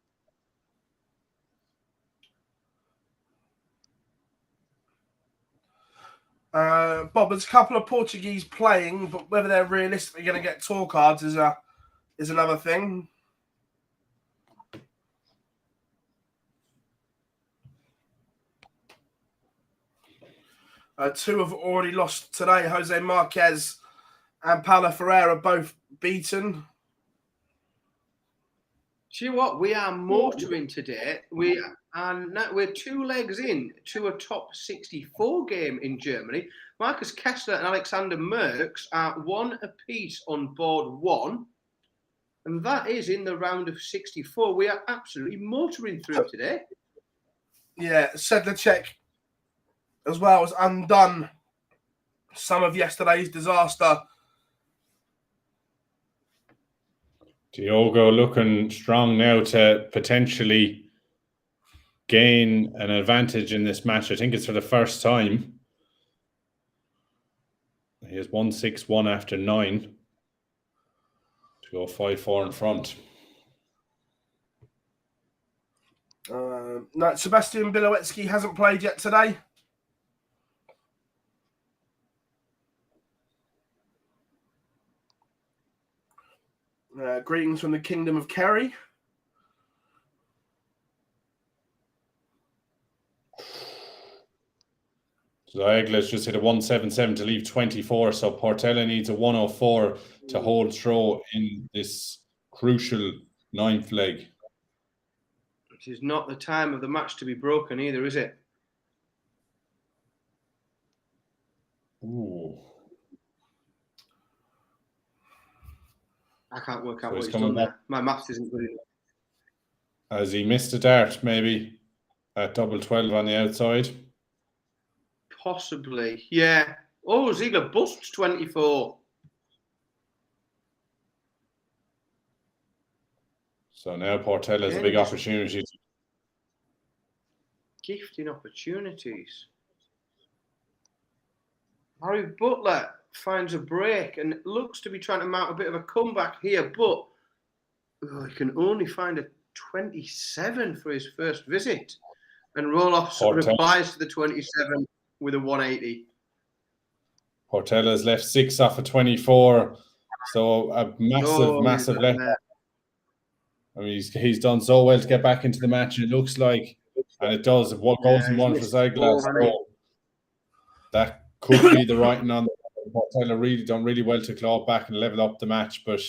Bob, there's a couple of Portuguese playing, but whether they're realistically going to get tour cards is another thing. Two have already lost today. Jose Marquez and Paulo Ferreira both beaten. See what? We are motoring today. We're 2 legs in to a top 64 game in Germany. Marcus Kessler and Alexander Merckx are 1 apiece on board 1. And that is in the round of 64. We are absolutely motoring through today. Yeah, Sedlacek as well has undone some of yesterday's disaster. Diogo looking strong now to potentially gain an advantage in this match. I think it's for the first time. He has 1-6-1 after 9 to go 5-4 in front. No, Sebastian Bilowetsky hasn't played yet today. Greetings from the Kingdom of Kerry. Ziegler's just hit a 177 to leave 24, so Portela needs a 104 to hold throw in this crucial 9th leg. This is not the time of the match to be broken either, is it? Ooh. I can't work out what he's done there. My maths isn't good enough. Has he missed a dart, maybe, at double 12 on the outside? Possibly, yeah. Oh, Ziegler busts 24. So now Portela has a big opportunity. Gifting opportunities. Harry Butler finds a break and looks to be trying to mount a bit of a comeback here, but he can only find a 27 for his first visit. And Roloffs replies to the 27 with a 180. Portela's left 6 off of 24. So a massive left. I mean, he's done so well to get back into the match, it looks like. And it does. What goes in one for Zyglas. So that could be the writing on Portela. Really done really well to claw back and level up the match, but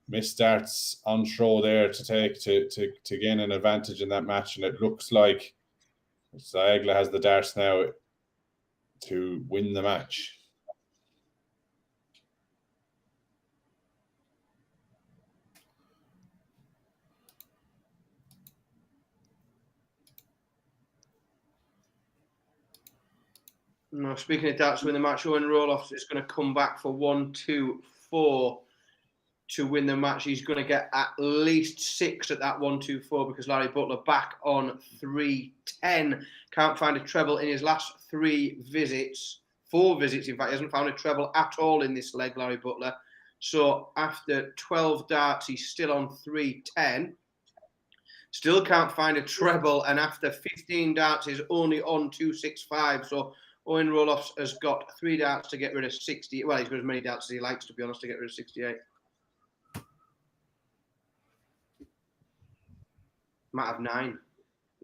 missed starts on throw there to take to gain an advantage in that match. And it looks like Zyglas has the darts now to win the match. No, speaking of darts to win the match, Owen Roloffs is going to come back for 1-2-4 to win the match. He's going to get at least 6 at that 1-2-4 because Larry Butler back on 3-10. Can't find a treble in his last 4 visits. In fact, he hasn't found a treble at all in this leg, Larry Butler. So after 12 darts, he's still on 3-10. Still can't find a treble. And after 15 darts, he's only on 2-6-5. So Owen Roloffs has got 3 darts to get rid of 60. Well, he's got as many darts as he likes, to be honest, to get rid of 68. Might have 9 at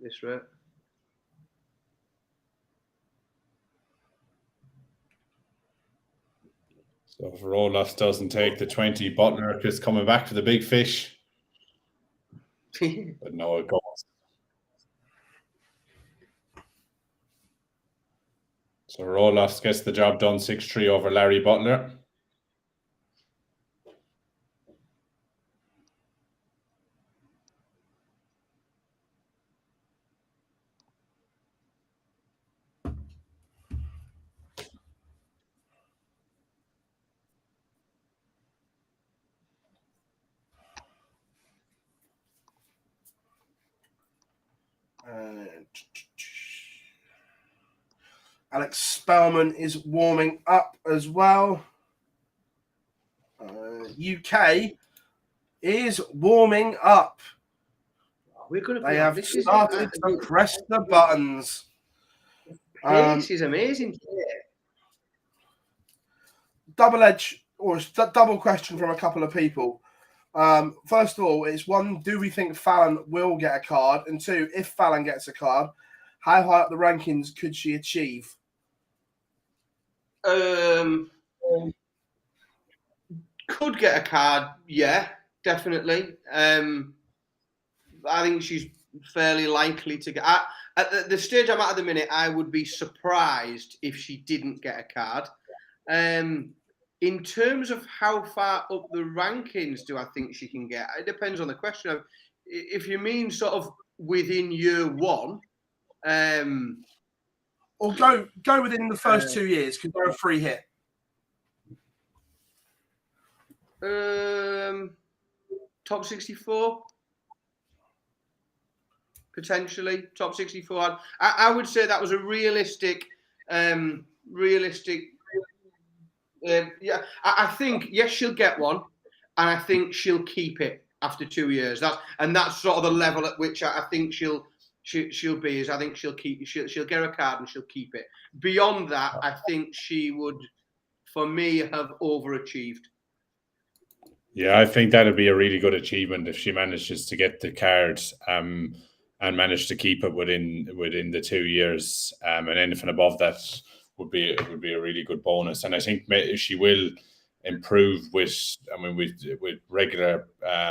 this rate. So if Roloffs doesn't take the 20, Butler is coming back for the big fish. But no, it goes. So Roloffs gets the job done 6-3 over Larry Butler. Alex Spellman is warming up as well. UK is warming up. They have started to press the buttons. Pace is amazing. Double question from a couple of people. First of all, it's 1, do we think Fallon will get a card? And 2, if Fallon gets a card, how high up the rankings could she achieve? Could get a card, yeah, definitely. I think she's fairly likely to get. At the stage I'm at the minute, I would be surprised if she didn't get a card. In terms of how far up the rankings do I think she can get, it depends on the question. If you mean sort of within year 1, or go within the first 2 years because they're a free hit. Top 64, potentially top 64. I would say that was a realistic. Yeah, I think yes, she'll get one, and I think she'll keep it after 2 years. That's sort of the level at which I think she'll be. Is I think she'll get a card and she'll keep it. Beyond that, I think she would, for me, have overachieved. Yeah, I think that'd be a really good achievement if she manages to get the card and manage to keep it within the 2 years. And anything above that would be a really good bonus. And I think she will improve with regular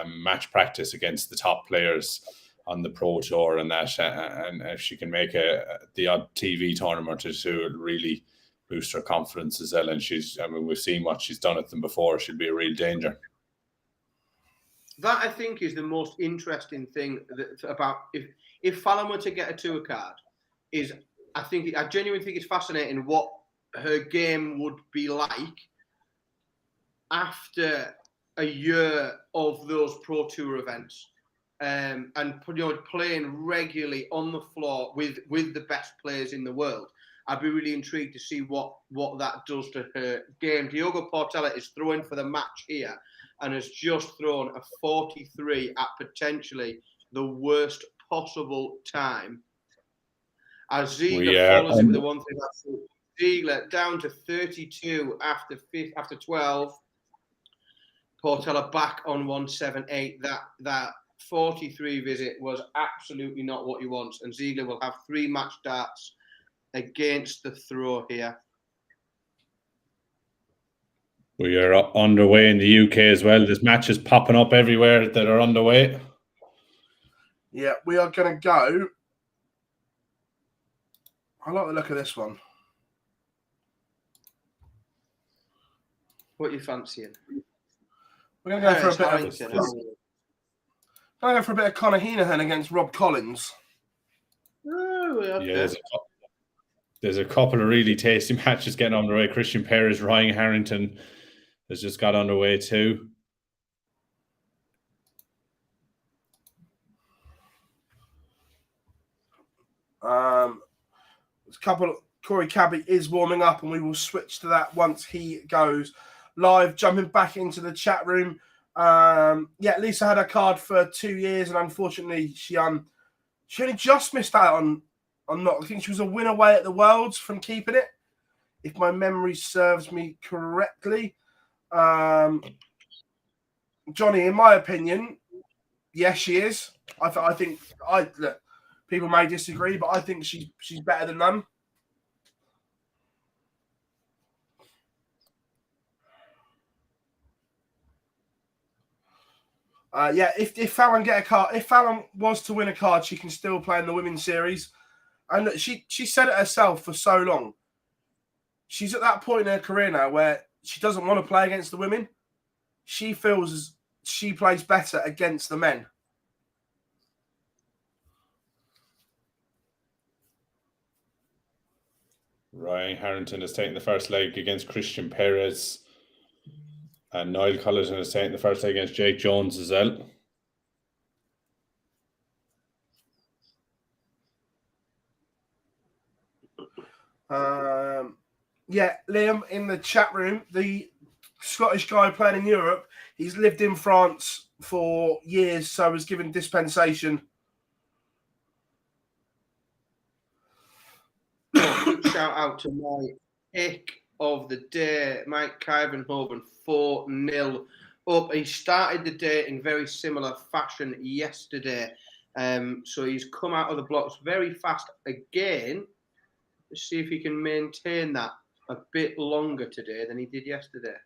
match practice against the top players on the Pro Tour and that. And if she can make the odd TV tournament or two, it'll really boost her confidence as well. And we've seen what she's done at them before. She'll be a real danger. That, I think, is the most interesting thing about if Fallon were to get a tour card, is I genuinely think it's fascinating what her game would be like after a year of those Pro Tour events. and playing regularly on the floor with the best players in the world. I'd be really intrigued to see what that does to her game. Diogo Portela is throwing for the match here and has just thrown a 43 at potentially the worst possible time. As Ziegler follows it with a 1-3. Ziegler down to 32 after 12. Portela back on 178. That 43 visit was absolutely not what he wants, and Ziegler will have 3 match darts against the throw here. We are underway in the UK as well. There's matches popping up everywhere that are underway. Yeah, we are going to go. I like the look of this one. What are you fancying? We're going to go for a bit of Conor Heenahan against Rob Collins. Oh, okay. Yeah, there's a couple of really tasty matches getting underway. Christian Perez, Ryan Harrington has just got underway too. Corey Cadby is warming up, and we will switch to that once he goes live. Jumping back into the chat room. Lisa had her card for 2 years, and unfortunately, she only just missed out on not. I think she was a win away at the Worlds from keeping it, if my memory serves me correctly. Johnny, in my opinion, yes, she is. I think look, people may disagree, but I think she's better than none. If Fallon was to win a card, she can still play in the women's series. And look, she said it herself for so long. She's at that point in her career now where she doesn't want to play against the women. She feels she plays better against the men. Ryan Harrington is taking the first leg against Christian Perez. And Niall Cullerton is taking the first leg against Jake Jones as well. Liam in the chat room, the Scottish guy playing in Europe, he's lived in France for years, so was given dispensation. Quick shout out to my pick of the day, Mike Kyvenhoven, 4-0 up. He started the day in very similar fashion yesterday. So he's come out of the blocks very fast again. Let's see if he can maintain that a bit longer today than he did yesterday.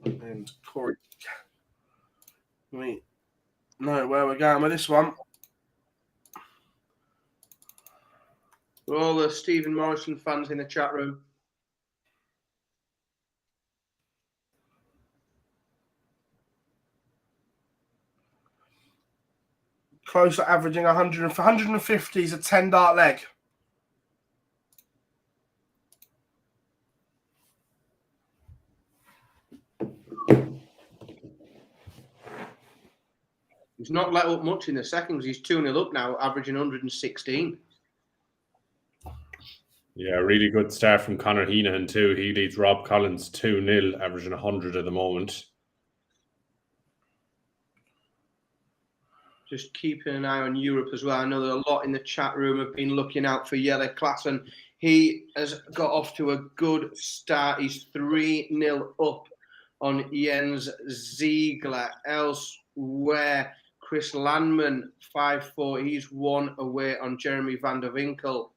And Corey, we know where we're going with this one. For all the Stephen Morrison fans in the chat room. Close to averaging 150 is a 10 dart leg. He's not let up much in the seconds. He's 2-0 up now, averaging 116. Yeah, really good start from Conor Heenahan too. He leads Rob Collins 2-0, averaging 100 at the moment. Just keeping an eye on Europe as well. I know that a lot in the chat room have been looking out for Jelle Klassen. He has got off to a good start. He's 3-0 up on Jens Ziegler. Elsewhere, Chris Landman, 5-4. He's 1 away on Jeremy van der Winkel.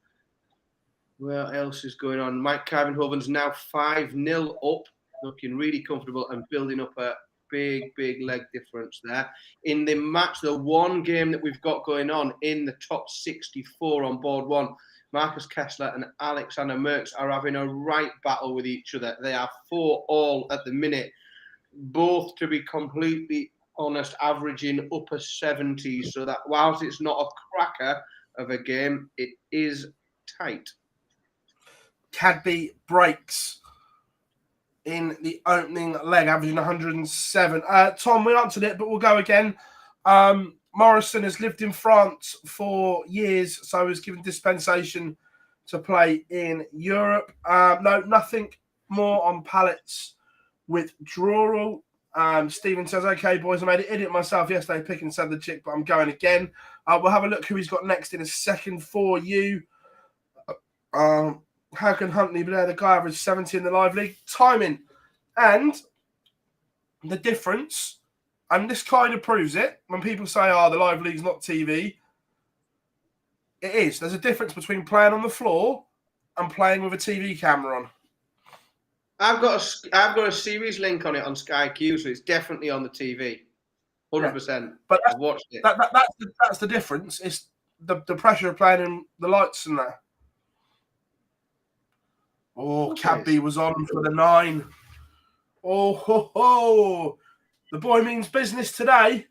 Where else is going on? Mike Kyvenhoven's now 5-0 up, looking really comfortable and building up a big leg difference there. In the match, the one game that we've got going on in the top 64 on board one, Marcus Kessler and Alexander Merckx are having a right battle with each other. They are 4-all at the minute. Both, to be completely honest, averaging upper 70s. So that whilst it's not a cracker, of a game. It is tight. Cadby breaks in the opening leg, averaging 107. Tom, we answered it, but we'll go again. Morrison has lived in France for years, so is given dispensation to play in Europe. No, nothing more on Pallett's withdrawal. Stephen says, okay, boys, I made an idiot myself yesterday picking Sadler Chick, but I'm going again. We'll have a look who he's got next in a second for you. How can Huntley be there? The guy averaged 70 in the live league. Timing and the difference, and this kind of proves it, when people say, the live league's not TV, it is. There's a difference between playing on the floor and playing with a TV camera on. I've got a series link on it on Sky Q, so it's definitely on the TV. 100%. Yeah. But I've watched it. That's the difference. It's the pressure of playing in the lights and that. Oh, Cadby was on for the 9. Oh, ho, ho. The boy means business today.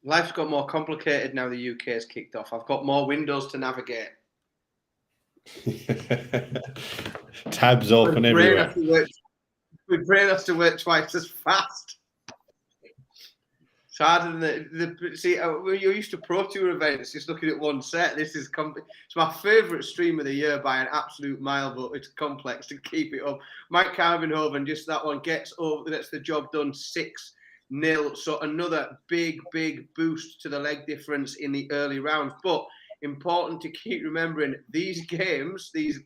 Life's got more complicated now the UK has kicked off. I've got more windows to navigate. Tabs open everywhere. My brain has to work twice as fast. It's harder than you're used to Pro Tour events, just looking at one set. This is it's my favourite stream of the year by an absolute mile, but it's complex to keep it up. Mike Carvenhoven, just that one gets the job done 6-0. So another big boost to the leg difference in the early rounds. But important to keep remembering, these games, these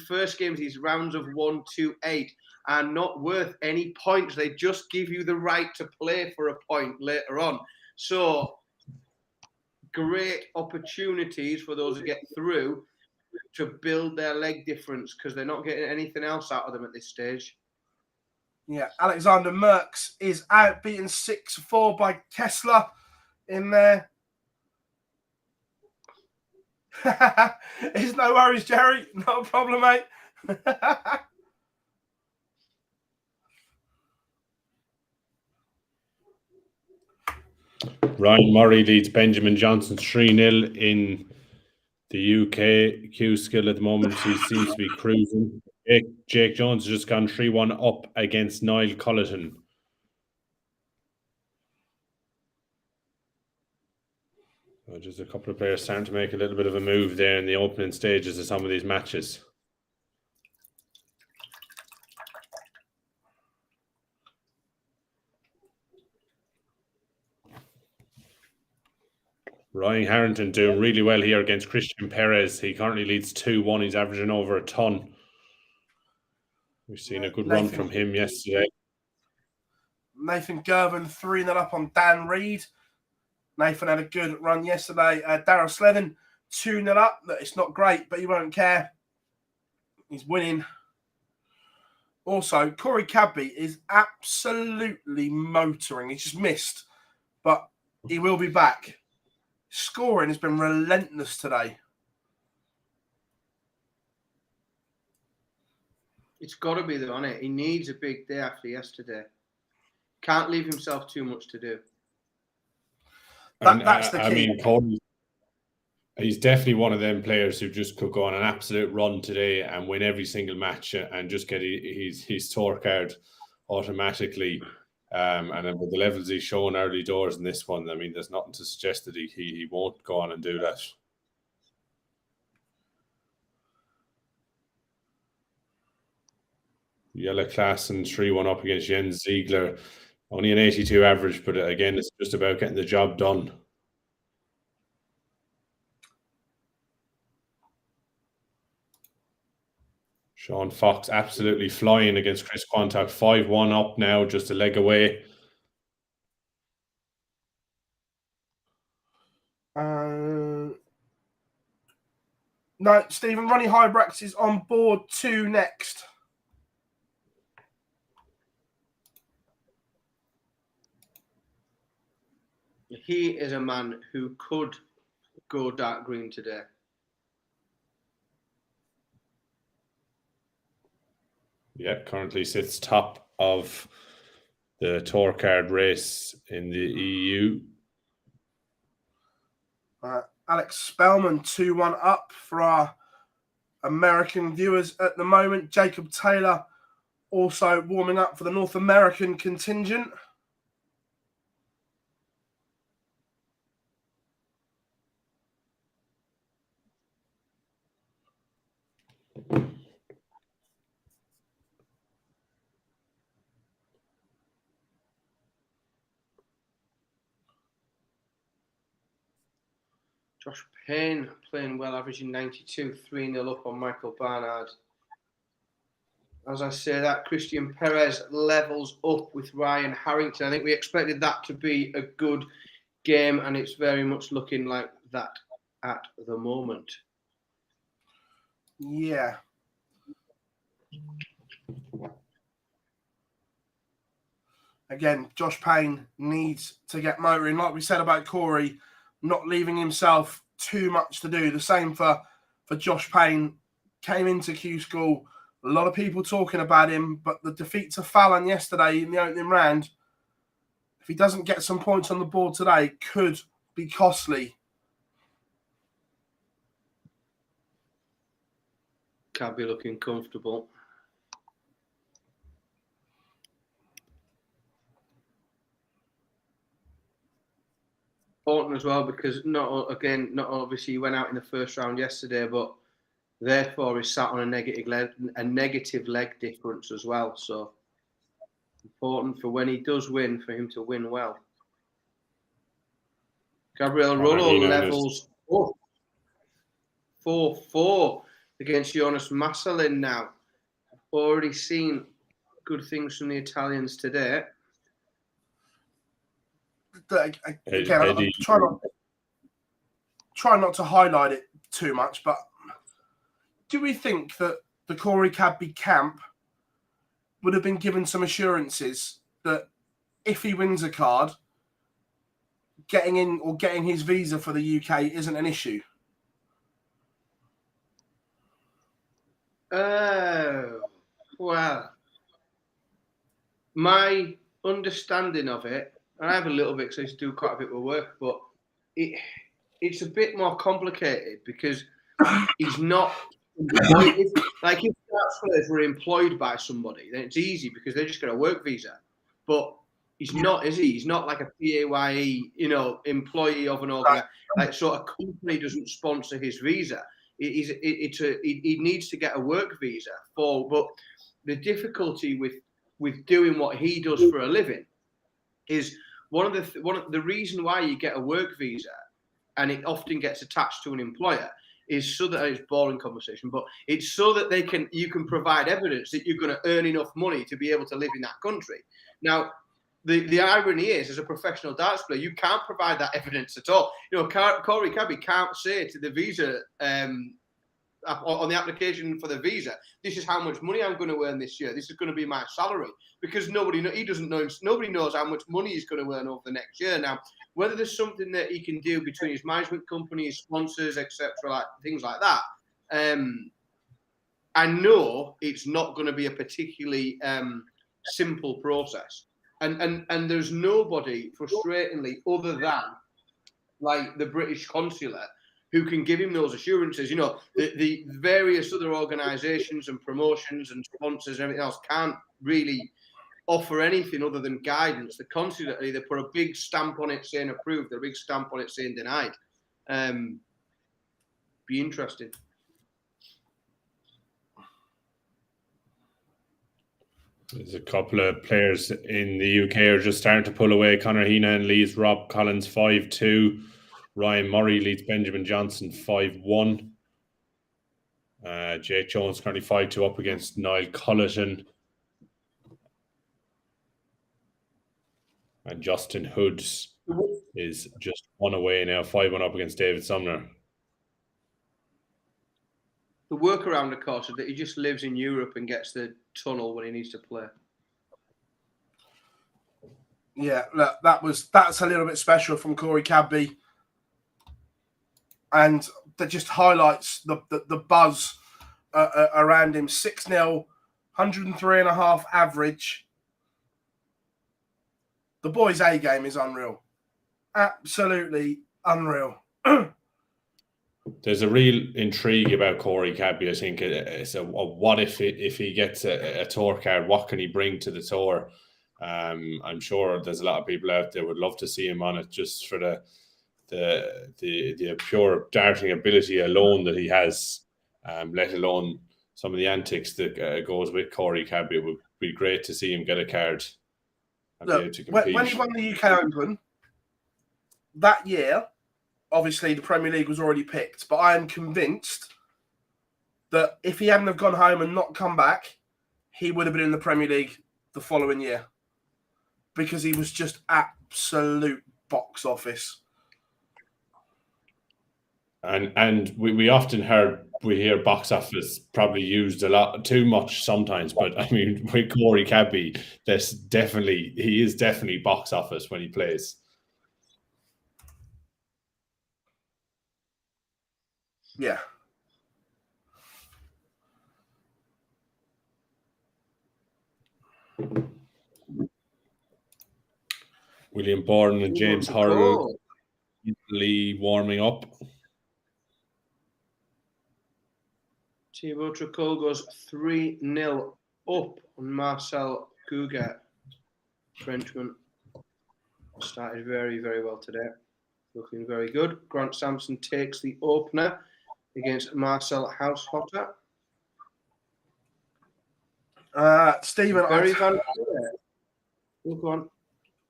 first games, these rounds of 1 to 8 are not worth any points. They just give you the right to play for a point later on. So great opportunities for those who get through to build their leg difference, because they're not getting anything else out of them at this stage. Yeah, Alexander Merckx is out, beaten 6-4 by Kessler in there. It's no worries, Jerry. Not a problem, mate. Ryan Murray leads Benjamin Johnson 3-0 in the UK Q-School at the moment. He seems to be cruising. Jake Jones has just gone 3-1 up against Niall Culleton. So just a couple of players starting to make a little bit of a move there in the opening stages of some of these matches. Ryan Harrington doing really well here against Christian Perez. He currently leads 2-1. He's averaging over a ton. We've seen a good run from him yesterday. Nathan Gervin 3-0 up on Dan Reed. Nathan had a good run yesterday. Darryl Sledden 2-0 up. It's not great, but he won't care. He's winning. Also, Corey Cadby is absolutely motoring. He's just missed, but he will be back. Scoring has been relentless today. It's got to be though, hasn't it? He needs a big day after yesterday. Can't leave himself too much to do. That's the key. I mean, Corey, he's definitely one of them players who just could go on an absolute run today and win every single match and just get his torque out automatically. And with the levels he's shown early doors in this one, I mean, there's nothing to suggest that he won't go on and do that. Jelle Klaassen 3-1 up against Jens Ziegler. Only an 82 average, but again, it's just about getting the job done. Sean Fox absolutely flying against Chris Quantock. 5-1 up now, just a leg away. No, Stephen, Ronnie Hybrax is on board 2 next. He is a man who could go dark green today. Yeah, currently sits top of the tour card race in the EU. Alex Spellman 2-1 up for our American viewers at the moment. Jacob Taylor also warming up for the North American contingent. Josh Payne playing well, averaging 92, 3-0 up on Michael Barnard. As I say that, Christian Perez levels up with Ryan Harrington. I think we expected that to be a good game, and it's very much looking like that at the moment. Yeah. Again, Josh Payne needs to get motoring. Like we said about Corey, not leaving himself too much to do. The same for Josh Payne. Came into Q-School. A lot of people talking about him, but the defeat to Fallon yesterday in the opening round, if he doesn't get some points on the board today, could be costly. Cadby looking comfortable. Important as well, because not obviously he went out in the first round yesterday, but therefore he's sat on a negative leg difference as well. So important for when he does win, for him to win well. Gabriel Rollo levels up 4-4 against Jonas Masselin now. Already seen good things from the Italians today. Again, I'm try not to highlight it too much, but do we think that the Corey Cadby camp would have been given some assurances that if he wins a card, getting in or getting his visa for the UK isn't an issue? Well, my understanding of it, and I have a little bit because I used to do quite a bit of work, but it's a bit more complicated because he's not employed. If darts players were employed by somebody, then it's easy because they're just going to work visa. But he's not, is he? He's not like a PAYE, employee of an organization. Like sort of company doesn't sponsor his visa. He needs to get a work visa for. But the difficulty with doing what he does for a living is one of the reason why you get a work visa, and it often gets attached to an employer, is so that it's a boring conversation, but it's so that you can provide evidence that you're going to earn enough money to be able to live in that country. Now, the irony is, as a professional darts player, you can't provide that evidence at all. Corey Cadby can't say to the visa on the application for the visa, this is how much money I'm going to earn this year. This is going to be my salary, because nobody knows how much money he's going to earn over the next year. Now, whether there's something that he can do between his management company, his sponsors, etc., like things like that, I know it's not going to be a particularly simple process. And there's nobody, frustratingly, other than like the British consulate, who can give him those assurances. The various other organisations and promotions and sponsors and everything else can't really offer anything other than guidance. The consulate, they put a big stamp on it saying approved, a big stamp on it saying denied. Be interesting. There's a couple of players in the UK are just starting to pull away. Conor Heenan leads Rob Collins 5-2. Ryan Murray leads Benjamin Johnson 5-1. Jake Jones currently 5-2 up against Niall Cullerton. And Justin Hoods is just one away now, 5-1 up against David Sumner. The workaround, of course, is that he just lives in Europe and gets the tunnel when he needs to play. Yeah, look, that's a little bit special from Corey Cadby. And that just highlights the buzz around him. 6-0, 103.5 average. The boys' A game is unreal. Absolutely unreal. There's a real intrigue about Corey Cadby. I think it's what if he gets a tour card, what can he bring to the tour? I'm sure there's a lot of people out there would love to see him on it just for the pure darting ability alone that he has, let alone some of the antics that goes with Corey Cadby. It would be great to see him get a card and be able to compete. When he won the UK Open that year, obviously the Premier League was already picked, but I am convinced that if he hadn't have gone home and not come back, he would have been in the Premier League the following year, because he was just absolute box office. And we often hear box office probably used a lot too much sometimes, but I mean with Corey Cadby, he is definitely box office when he plays. Yeah. William Bourne and James Hurrell easily warming up. Thibaut Tricol goes 3-0 up on Marcel Cougar. Frenchman started very, very well today. Looking very good. Grant Sampson takes the opener against Marcel Haushotter. Stephen, Look on.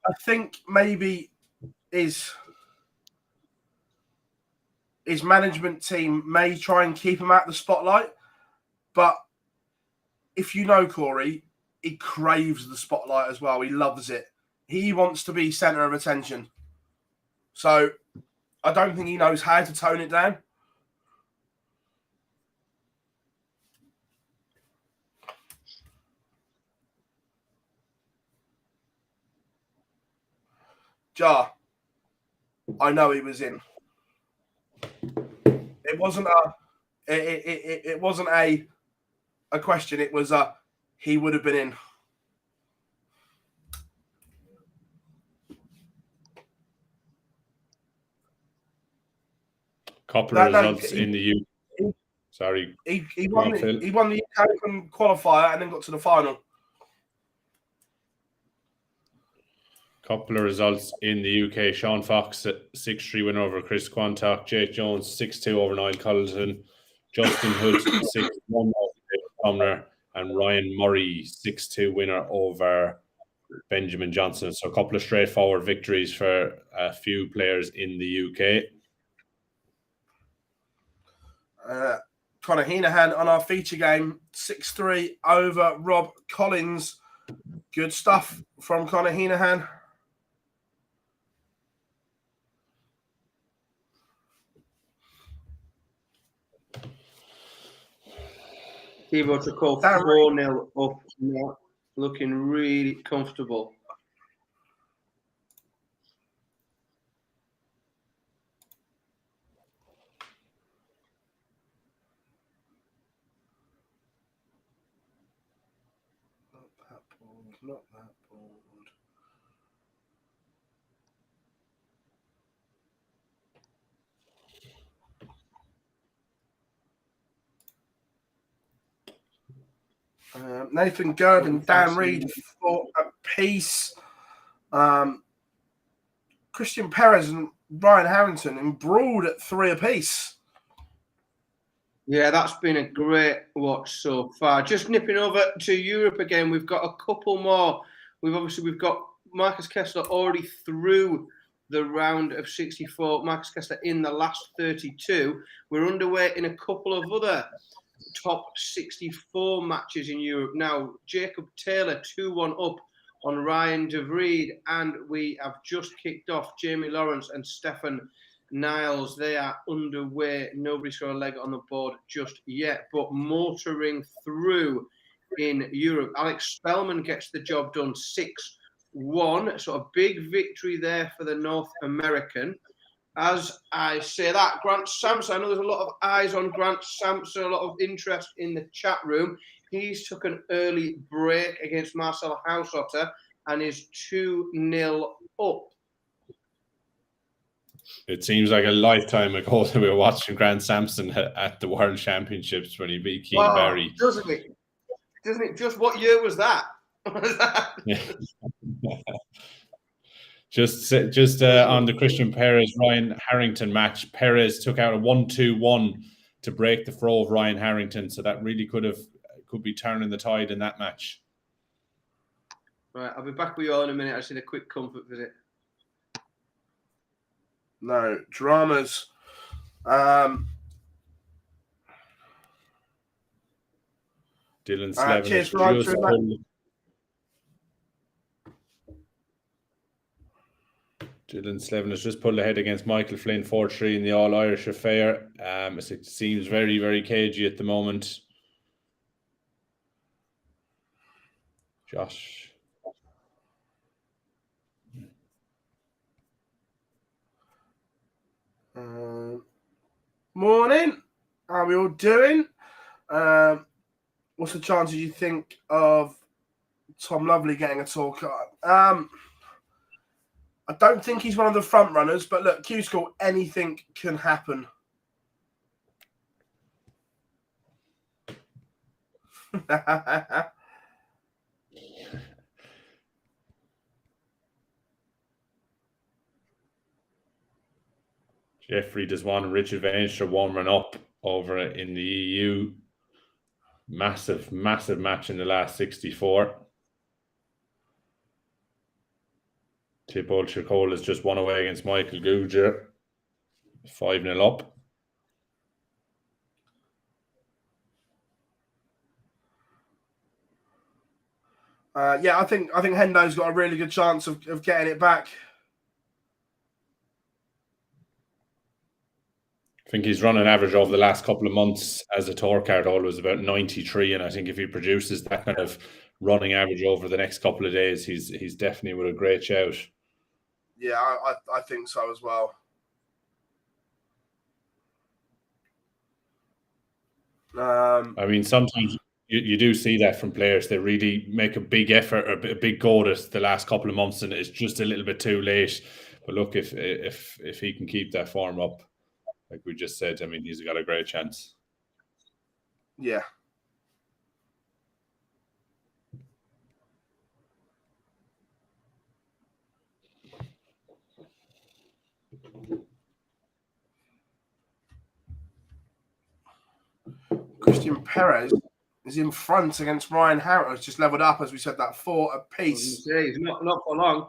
I think maybe his management team may try and keep him out of the spotlight, but if you know Corey, he craves the spotlight as well. He loves it. He wants to be centre of attention. So I don't think he knows how to tone it down. Jar, I know he was in. It wasn't a question. It was he would have been in. Couple of results in the UK. Sorry, he won the UK Open qualifier and then got to the final. Couple of results in the UK. Sean Fox 6-3 win over Chris Quantock. Jake Jones 6-2 over Niall Colleton. Justin Hood 6-1 over David Comner, and Ryan Murray 6-2 winner over Benjamin Johnson. So a couple of straightforward victories for a few players in the UK. Conor Heenahan on our feature game 6-3 over Rob Collins. Good stuff from Conor Heenahan. Thibaut Tricol 4-0 up now, looking really comfortable. Not that board. Nathan Gerb and Dan Reed for a piece. Christian Perez and Ryan Harrington embroiled at 3 apiece. Yeah, that's been a great watch so far. Just nipping over to Europe again, we've got a couple more. We've got Marcus Kessler already through the round of 64. Marcus Kessler in the last 32. We're underway in a couple of other top 64 matches in Europe now. Jacob Taylor 2-1 up on Ryan de Vries, and we have just kicked off Jamie Lawrence and Stefan Niles. They are underway. Nobody's got a leg on the board just yet, but motoring through in Europe. Alex Spellman gets the job done 6-1. So a big victory there for the North American. As I say that, Grant Sampson, I know there's a lot of eyes on Grant Sampson, a lot of interest in the chat room. He's took an early break against Marcel Haushotter and is 2-0 up. It seems like a lifetime ago that we were watching Grant Sampson at the World Championships when he beat Keane Barry. Doesn't it? Doesn't it? Just what year was that? Just on the Christian Perez-Ryan Harrington match, Perez took out a 1-2-1 to break the throw of Ryan Harrington, so that really could be turning the tide in that match. Right, I'll be back with you all in a minute. I just need a quick comfort visit. No dramas. Dylan Slevin cheers, Ryan. Dylan Slevin has just pulled ahead against Michael Flynn 4-3 in the All-Irish affair. It seems very, very cagey at the moment. Josh. Morning. How are we all doing? What's the chances you think of Tom Lovely getting a tour card? I don't think he's one of the front runners, but look, Q-School, anything can happen. Jeffrey does one. Richard Vanstra warming up over in the EU. Massive, massive match in the last 64. Thibault Chacol has just won away against Michael Guger. 5-0 up. Yeah, I think Hendo's got a really good chance of getting it back. I think he's run an average over the last couple of months as a tour card always about 93, and I think if he produces that kind of running average over the next couple of days, he's definitely with a great shout. Yeah, I think so as well. I mean, sometimes you do see that from players. They really make a big effort, or a big go at the last couple of months, and it's just a little bit too late. But look, if he can keep that form up, like we just said, I mean, he's got a great chance. Yeah. Christian Perez is in front against Ryan Harris, just leveled up, as we said, that 4 apiece. Yeah, he's not for long.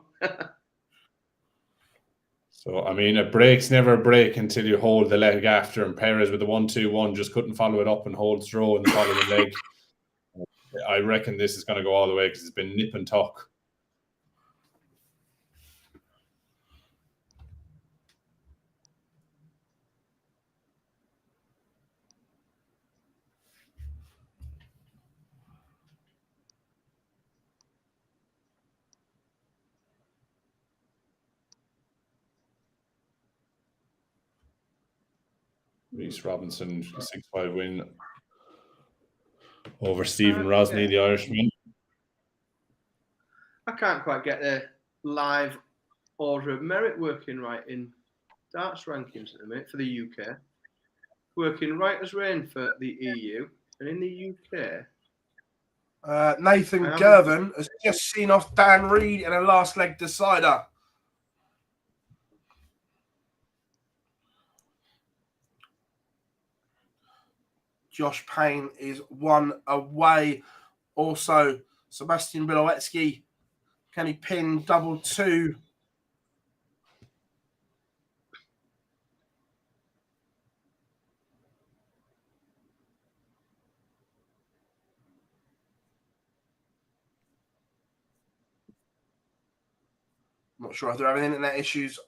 So, I mean, a break's never a break until you hold the leg after, and Perez with the 1-2-1 just couldn't follow it up and hold throw in the following leg. I reckon this is going to go all the way because it's been nip and tuck. Reece Robinson, 6-5 win over Stephen Rosney, the Irishman. I can't quite get the live order of merit working right in darts rankings at the minute for the UK. Working right as rain for the EU, and in the UK, Nathan Girvan has just seen off Dan Reed in a last leg decider. Josh Payne is 1 away. Also, Sebastian Bilowetsky, can he pin 2-2? Not sure if they're having internet issues.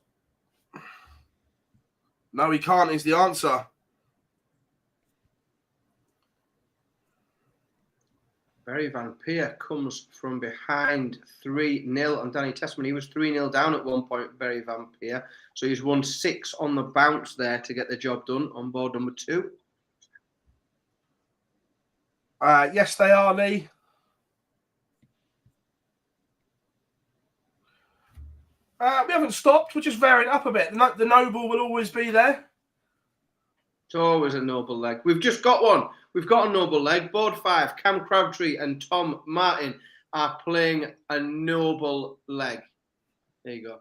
No, he can't is the answer. Barry Van Peer comes from behind 3-0 on Danny Testman. He was 3-0 down at one point, Barry Van Peer. So he's won 6 on the bounce there to get the job done on board number 2. Yes, they are, Lee. We haven't stopped. We're just varying up a bit. The noble will always be there. It's always a noble leg. We've just got one. We've got a noble leg. Board 5, Cam Crabtree and Tom Martin are playing a noble leg. There you go.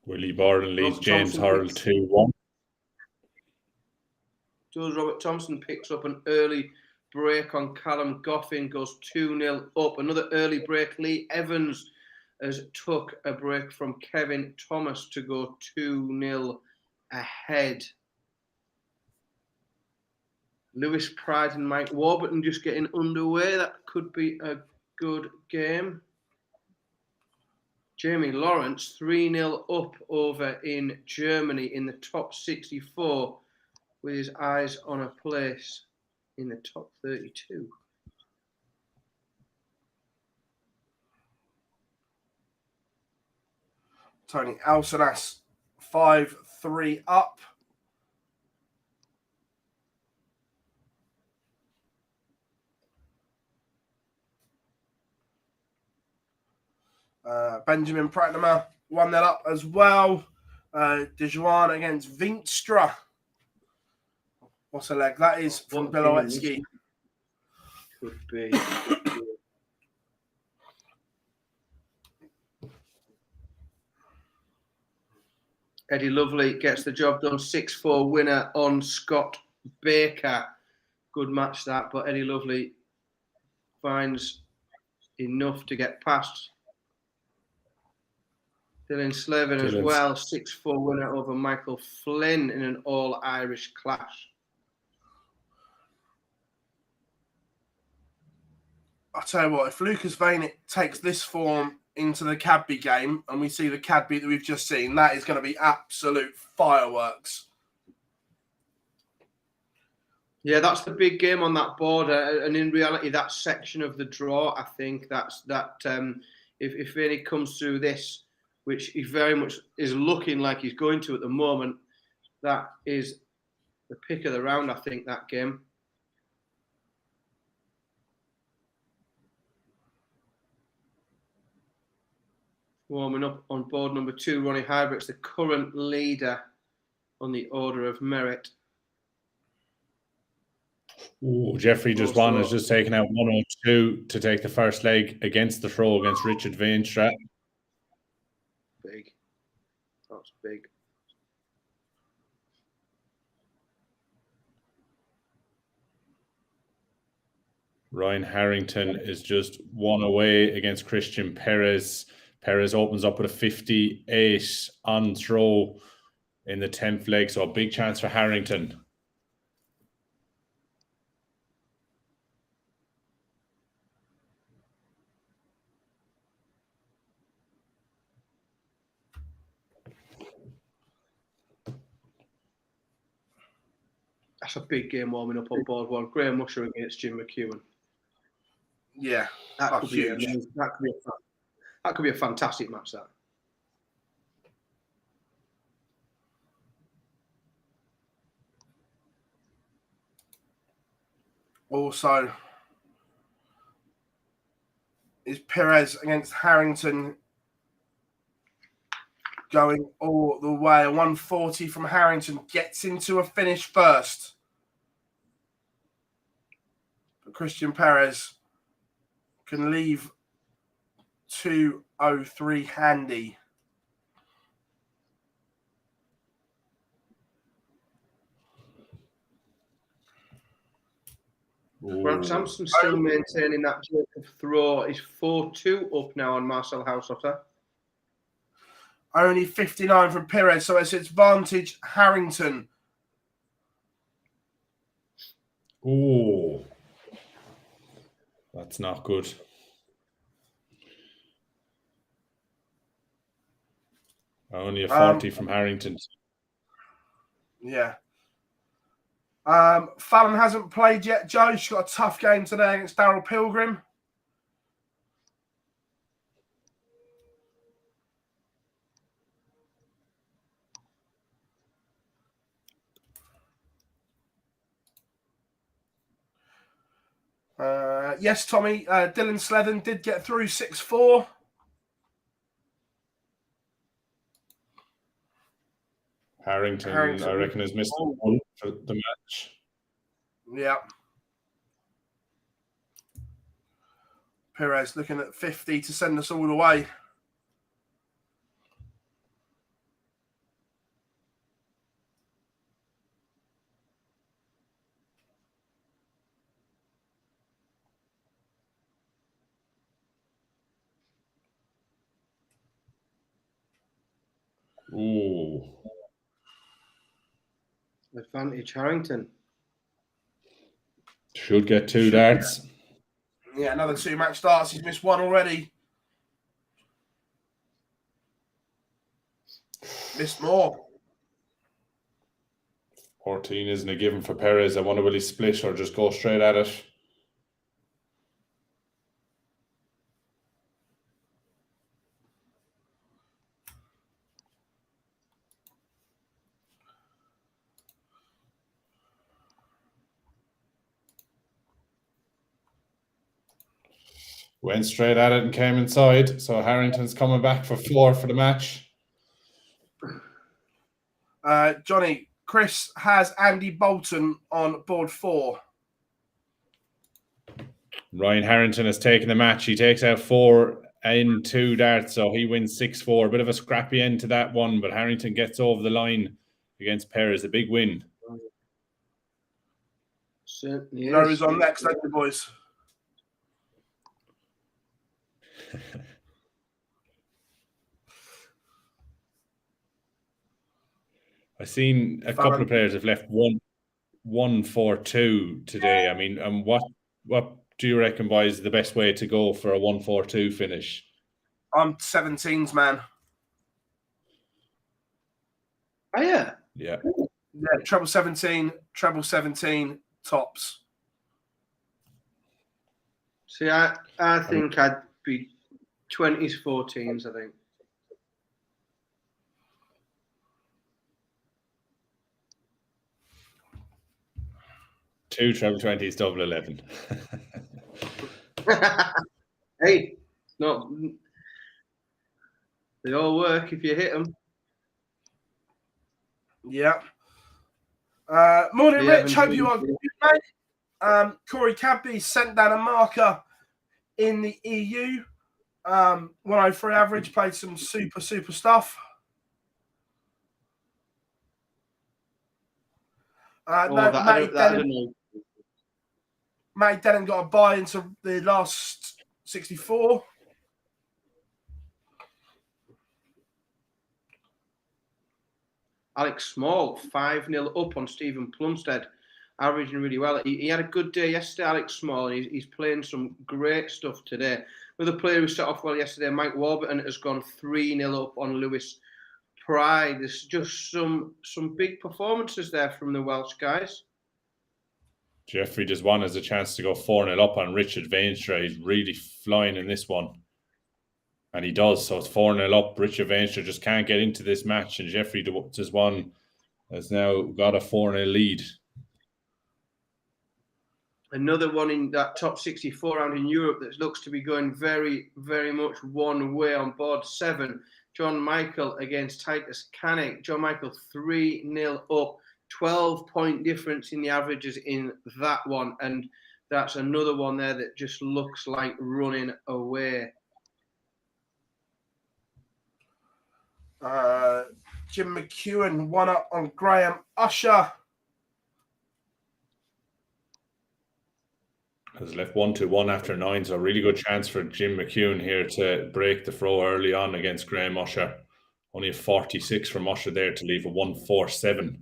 Willie Borden leads James Hurl 2-1. Does Robert Thompson picks up an early break on Callum Goffin, goes 2-0 up. Another early break. Lee Evans has took a break from Kevin Thomas to go 2-0 ahead. Lewis Pride and Mike Warburton just getting underway. That could be a good game. Jamie Lawrence 3-0 up over in Germany in the top 64 with his eyes on a place in the top 32. Tony Alsanas 5-3 up. Benjamin Pratnama 1-0 up as well. Dejuan against Vinstra. What's a leg? That is from Bilowetsky. Could be. Eddie Lovely gets the job done. 6-4 winner on Scott Baker. Good match that, but Eddie Lovely finds enough to get past. Dylan Slavin as well. 6-4 winner over Michael Flynn in an all-Irish clash. I'll tell you what, if Lucas Vainick takes this form into the Cadby game and we see the Cadby that we've just seen, that is going to be absolute fireworks. Yeah, that's the big game on that board, and in reality, that section of the draw, I think that's that. If Vainick comes through this, which he very much is looking like he's going to at the moment, that is the pick of the round. I think that game. Warming up on board number 2, Ronnie Hybrick's the current leader on the order of merit. Ooh, Jeffrey just won. Has just taken out 102 to take the first leg against the throw against Richard Veenstra. Big. That's big. Ryan Harrington is just 1 away against Christian Perez. Perez opens up with a 58 on throw in the 10th leg, so a big chance for Harrington. That's a big game warming up on board 1. Graham Musher against Jim McEwen. Yeah, that could be huge. That could be a fantastic match. That. Also, is Perez against Harrington going all the way. 140 from Harrington gets into a finish first. But Christian Perez can leave 203 handy. Grant Sampson still maintaining that Jacob throw. Is 4-2 up now on Marcel Houseotter. Only 59 from Perez, so it's advantage Harrington. Oh, that's not good. Only a 40 from Harrington. Yeah. Fallon hasn't played yet, Joe. She's got a tough game today against Daryl Pilgrim. Yes, Tommy. Dylan Slethen did get through 6-4. Harrington, I reckon, has missed one for the match. Yeah. Perez looking at 50 to send us all the way. Ooh. Advantage Harrington. Should get 2 darts. Yeah, another 2 match starts. He's missed 1 already. Missed more. 14 isn't a given for Perez. I wonder will he split or just go straight at it? Went straight at it and came inside. So Harrington's coming back for 4 for the match. Johnny, Chris has Andy Bolton on board 4. Ryan Harrington has taken the match. He takes out 4 in 2 darts, so he wins 6-4. A bit of a scrappy end to that one, but Harrington gets over the line against Perez. A big win. Certainly is. Who's on next, thank you, boys. I've seen a couple of players have left 1-4-2 today. I mean, what do you reckon, boys, is the best way to go for a 1-4-2 finish? I'm 17s, man. Oh, yeah. Yeah. Yeah, treble 17, tops. See, I think I'd be 20s, 14s, I think. Two treble 20s, double 11. Hey, no, they all work if you hit them. Yeah. Morning, Rich. Hope you are good, mate. Corey Cadby sent down a marker in the EU. 103 average, played some super stuff. Mate Denham got a buy into the last 64. Alex Small, 5-0 up on Stephen Plumstead, averaging really well. He had a good day yesterday, Alex Small, and he's playing some great stuff today. Another player who started off well yesterday, Mike Warburton, has gone 3-0 up on Lewis Pride. There's just some big performances there from the Welsh guys. Jeffrey just won as a chance to go 4-0 up on Richard Veenstra. He's really flying in this one. And he does. So it's 4-0 up. Richard Veenstra just can't get into this match. And Jeffrey just won. Has now got a 4-0 lead. Another one in that top 64 round in Europe that looks to be going very, very much one way on board 7. John Michael against Titus Canick. John Michael 3-0 up. 12-point difference in the averages in that one. And that's another one there that just looks like running away. Jim McEwen 1 up on Graham Usher. Has left 1-1 after 9, so a really good chance for Jim McEwen here to break the throw early on against Graham Usher. Only a 46 from Usher there to leave a 1-4-7.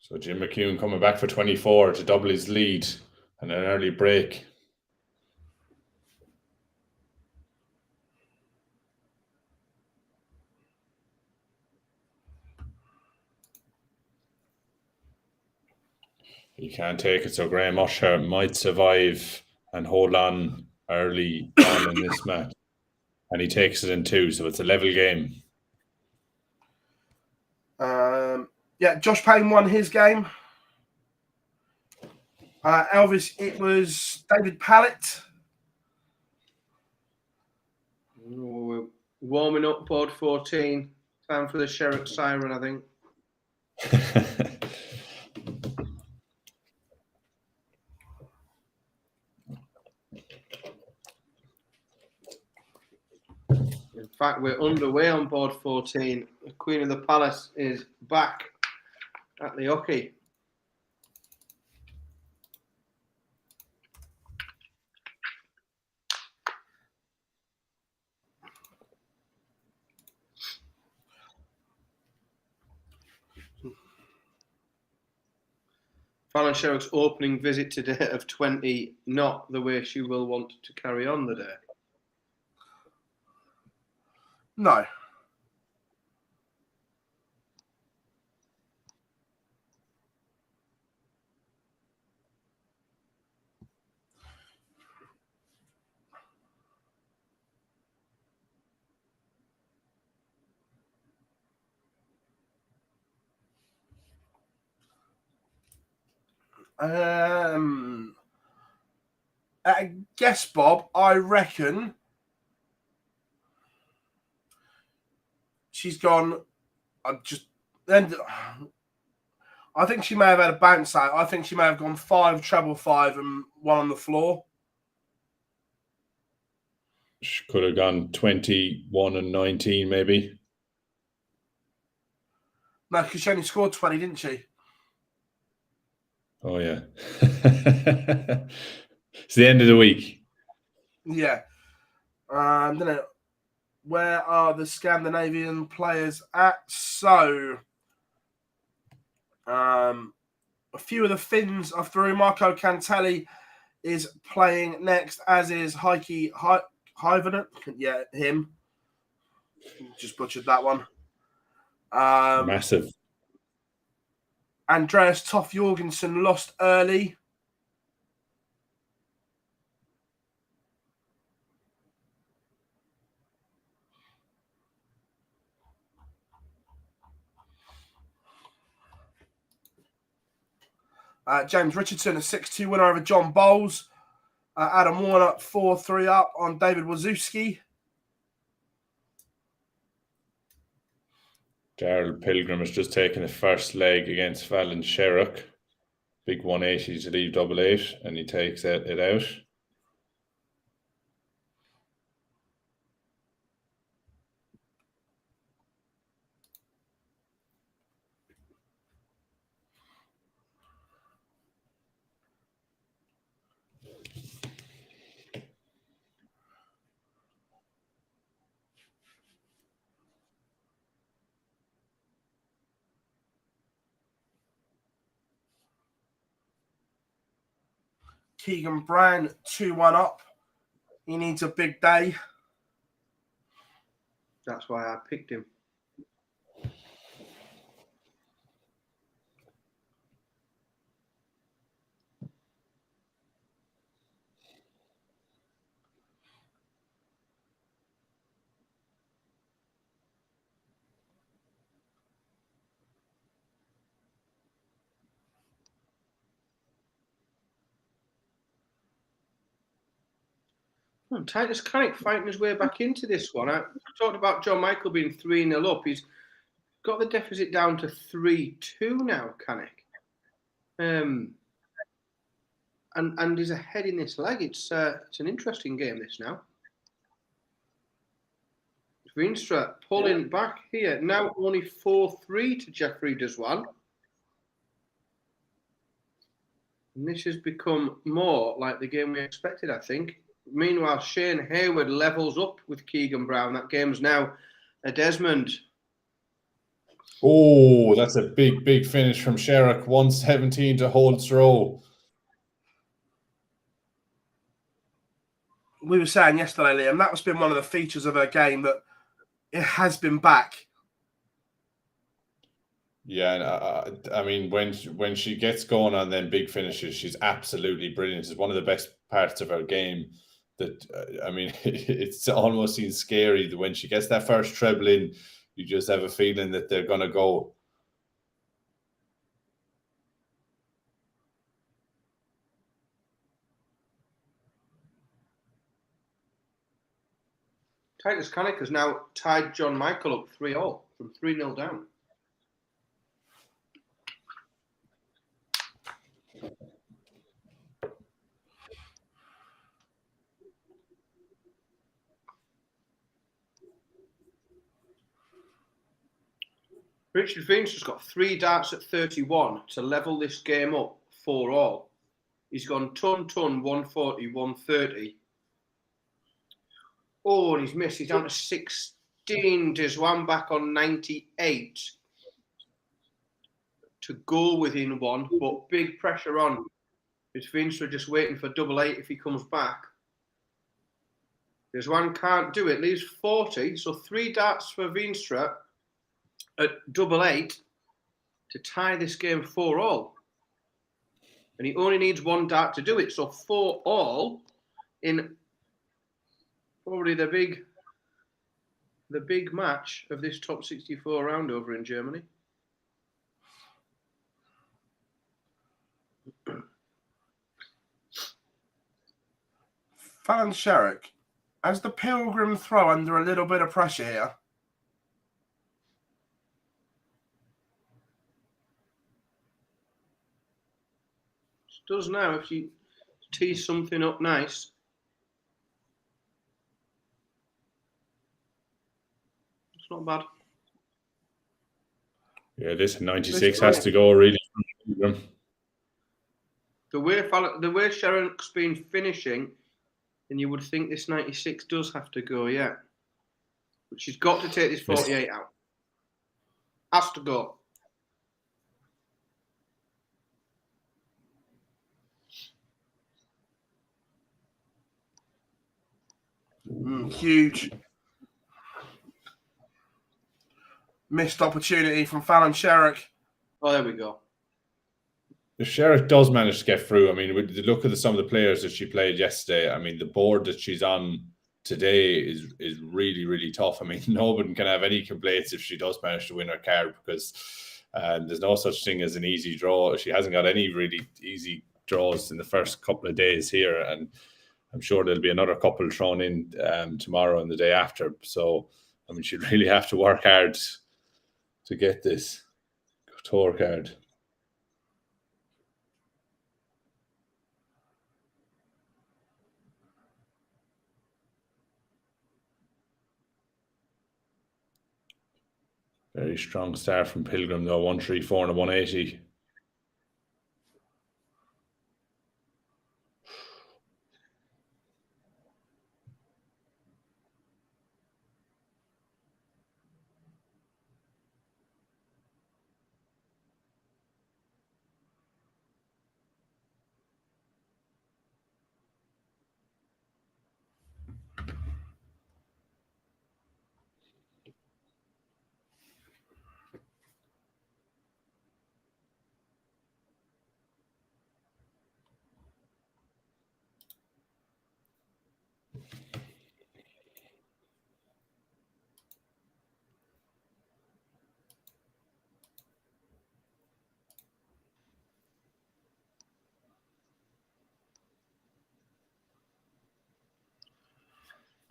So Jim McEwen coming back for 24 to double his lead and an early break. You can't take it. So Graham Usher might survive and hold on early on in this match. And he takes it in 2, so it's a level game. Yeah, Josh Payne won his game. Elvis, it was David Pallett. We're warming up board 14. Time for the Sherrick siren, I think. In fact, we're underway on board 14. The Queen of the Palace is back at the hockey. Fallon Sherrick's opening visit today of 20, not the way she will want to carry on the day. No. I guess, Bob, I reckon she's gone. I think she may have had a bounce out. I think she may have gone 5, treble 5, and 1 on the floor. She could have gone 21 and 19, maybe. No, because she only scored 20, didn't she? Oh, yeah. It's the end of the week. Yeah. Where are the Scandinavian players at? So, a few of the Finns are through. Marco Cantelli is playing next, as is Heikki Hyvönen. Yeah, him. Just butchered that one. Massive. Andreas Toff Jorgensen lost early. James Richardson, a 6-2 winner over John Bowles. Adam Warner, 4-3 up on David Wazowski. Gerald Pilgrim has just taken the first leg against Fallon Sherrick. Big 180 to leave 8-8, and he takes it out. Keegan Brown, 2-1 up. He needs a big day. That's why I picked him. Titus Cannick fighting his way back into this one. I talked about John Michael being 3-0 up. He's got the deficit down to 3-2 now, Cannick. And he's ahead in this leg. It's an interesting game, this now. Veenstra pulling back here. Now only 4-3 to Jeffrey Deswan. And this has become more like the game we expected, I think. Meanwhile, Shane Hayward levels up with Keegan Brown. That game's now a Desmond. Oh, that's a big, big finish from Sherrick. 117 to hold throw. We were saying yesterday, Liam, that's been one of the features of her game, that it has been back. Yeah, and I mean, when she gets going on them big finishes, she's absolutely brilliant. It's one of the best parts of her game. That I mean, it's almost seems scary that when she gets that first treble in, you just have a feeling that they're going to go. Titus Canick has now tied John Michael up 3-all 3-0 down. Richard Venus has got 3 darts at 31 to level this game up 4-all. He's gone ton, 140, 130. Oh, and he's missed. He's down to 16. Deswan back on 98 to go within 1, but big pressure on. It's Vinstra just waiting for double 8 if he comes back. Deswan can't do it. Leaves 40, so 3 darts for Vinstra at double 8 to tie this game 4-all. And he only needs 1 dart to do it, so 4-all in probably the big match of this top 64 round over in Germany. Fallon Sherrick, has the Pilgrim throw under a little bit of pressure here? She does now if she tees something up nice. It's not bad. Yeah, this 96 has to go really. The way Sherrick's been finishing, and you would think this 96 does have to go, yeah. But she's got to take this 48 out. Has to go. Huge missed opportunity from Fallon Sherrick. Oh, there we go. If Sherrick does manage to get through, I mean, with the look at some of the players that she played yesterday, I mean, the board that she's on today is really, really tough. I mean, nobody can have any complaints if she does manage to win her card, because there's no such thing as an easy draw. She hasn't got any really easy draws in the first couple of days here, and I'm sure there'll be another couple thrown in tomorrow and the day after. So, I mean, she'd really have to work hard to get this tour card. Very strong start from Pilgrim, though. 134 and a 180.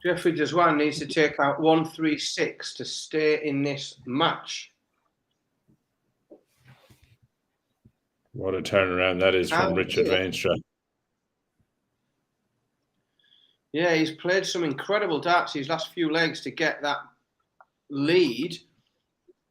Jeffrey Deswan needs to take out 136 to stay in this match. What a turnaround that is from Richard Veenstra. Yeah, he's played some incredible darts these last few legs to get that lead.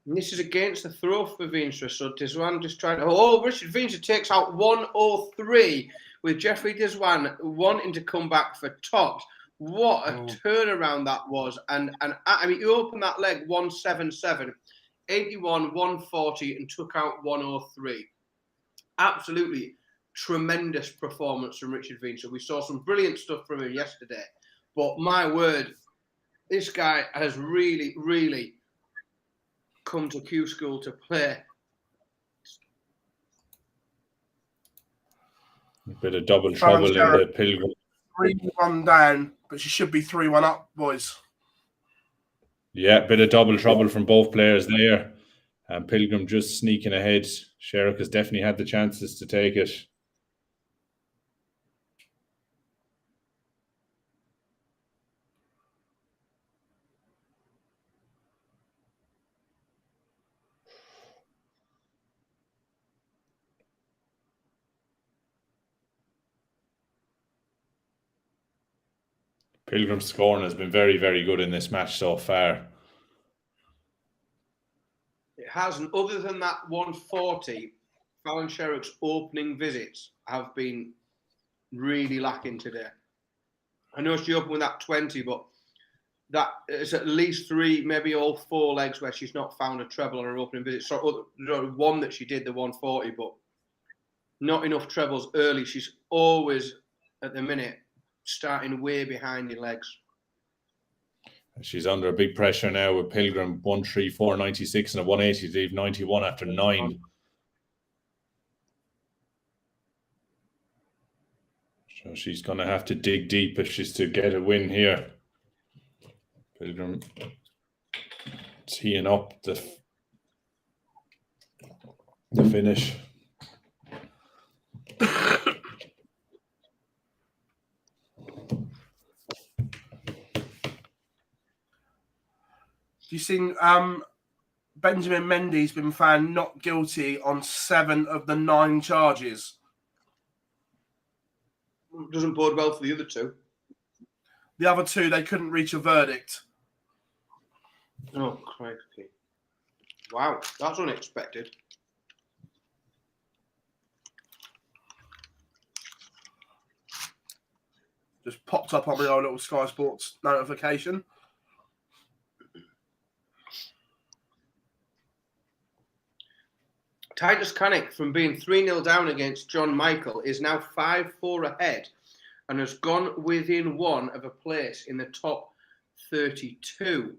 And this is against the throw for Veenstra. So Deswan just trying to... Oh, Richard Veenstra takes out 103 with Jeffrey Deswan wanting to come back for tops. What a turnaround that was. And I mean, he opened that leg 177, 81, 140 and took out 103. Absolutely tremendous performance from Richard Veenstra. We saw some brilliant stuff from him yesterday. But my word, this guy has really, really come to Q-School to play Bit of double trouble in the Pilgrim. 3-1 down, but she should be 3-1 up, boys. Yeah, bit of double trouble from both players there. And Pilgrim just sneaking ahead. Sherrick has definitely had the chances to take it. Pilgrim's scoring has been very, very good in this match so far. It hasn't. Other than that 140, Fallon Sherrick's opening visits have been really lacking today. I know she opened with that 20, but that is at least 3, maybe all 4 legs where she's not found a treble on her opening visit. So one that she did, the 140, but not enough trebles early. She's always, at the minute, starting way behind in legs. She's under a big pressure now with Pilgrim 134.96 and a 180 to leave 91 after 9. So she's going to have to dig deep if she's to get a win here. Pilgrim teeing up the finish. You seen Benjamin Mendy's been found not guilty on 7 of the 9 charges. Doesn't bode well for the other 2. The other 2, they couldn't reach a verdict. Oh, crikey. Wow, that's unexpected. Just popped up on my own little Sky Sports notification. Titus Canick, from being 3-0 down against John Michael, is now 5-4 ahead and has gone within 1 of a place in the top 32.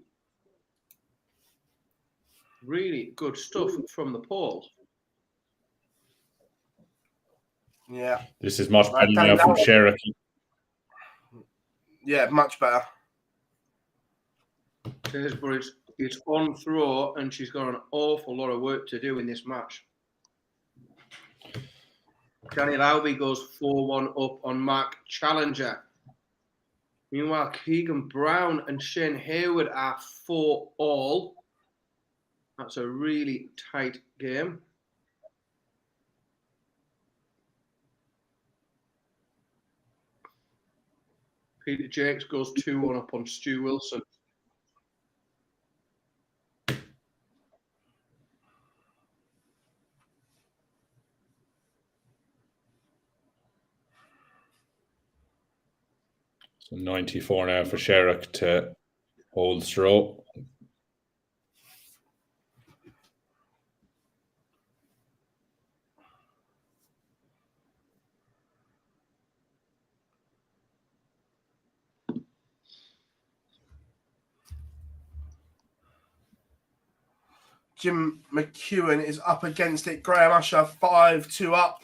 Really good stuff from the poll. Yeah. This is much better now from Sherrick. Yeah, much better. But it's on throw, and she's got an awful lot of work to do in this match. Danny Lowby goes 4-1 up on Mark Challenger. Meanwhile, Keegan Brown and Shane Hayward are 4-all. That's a really tight game. Peter Jakes goes 2-1 up on Stu Wilson. So 94 now for Sherrick to hold throw. Jim McEwen is up against it. Graham Usher 5-2 up.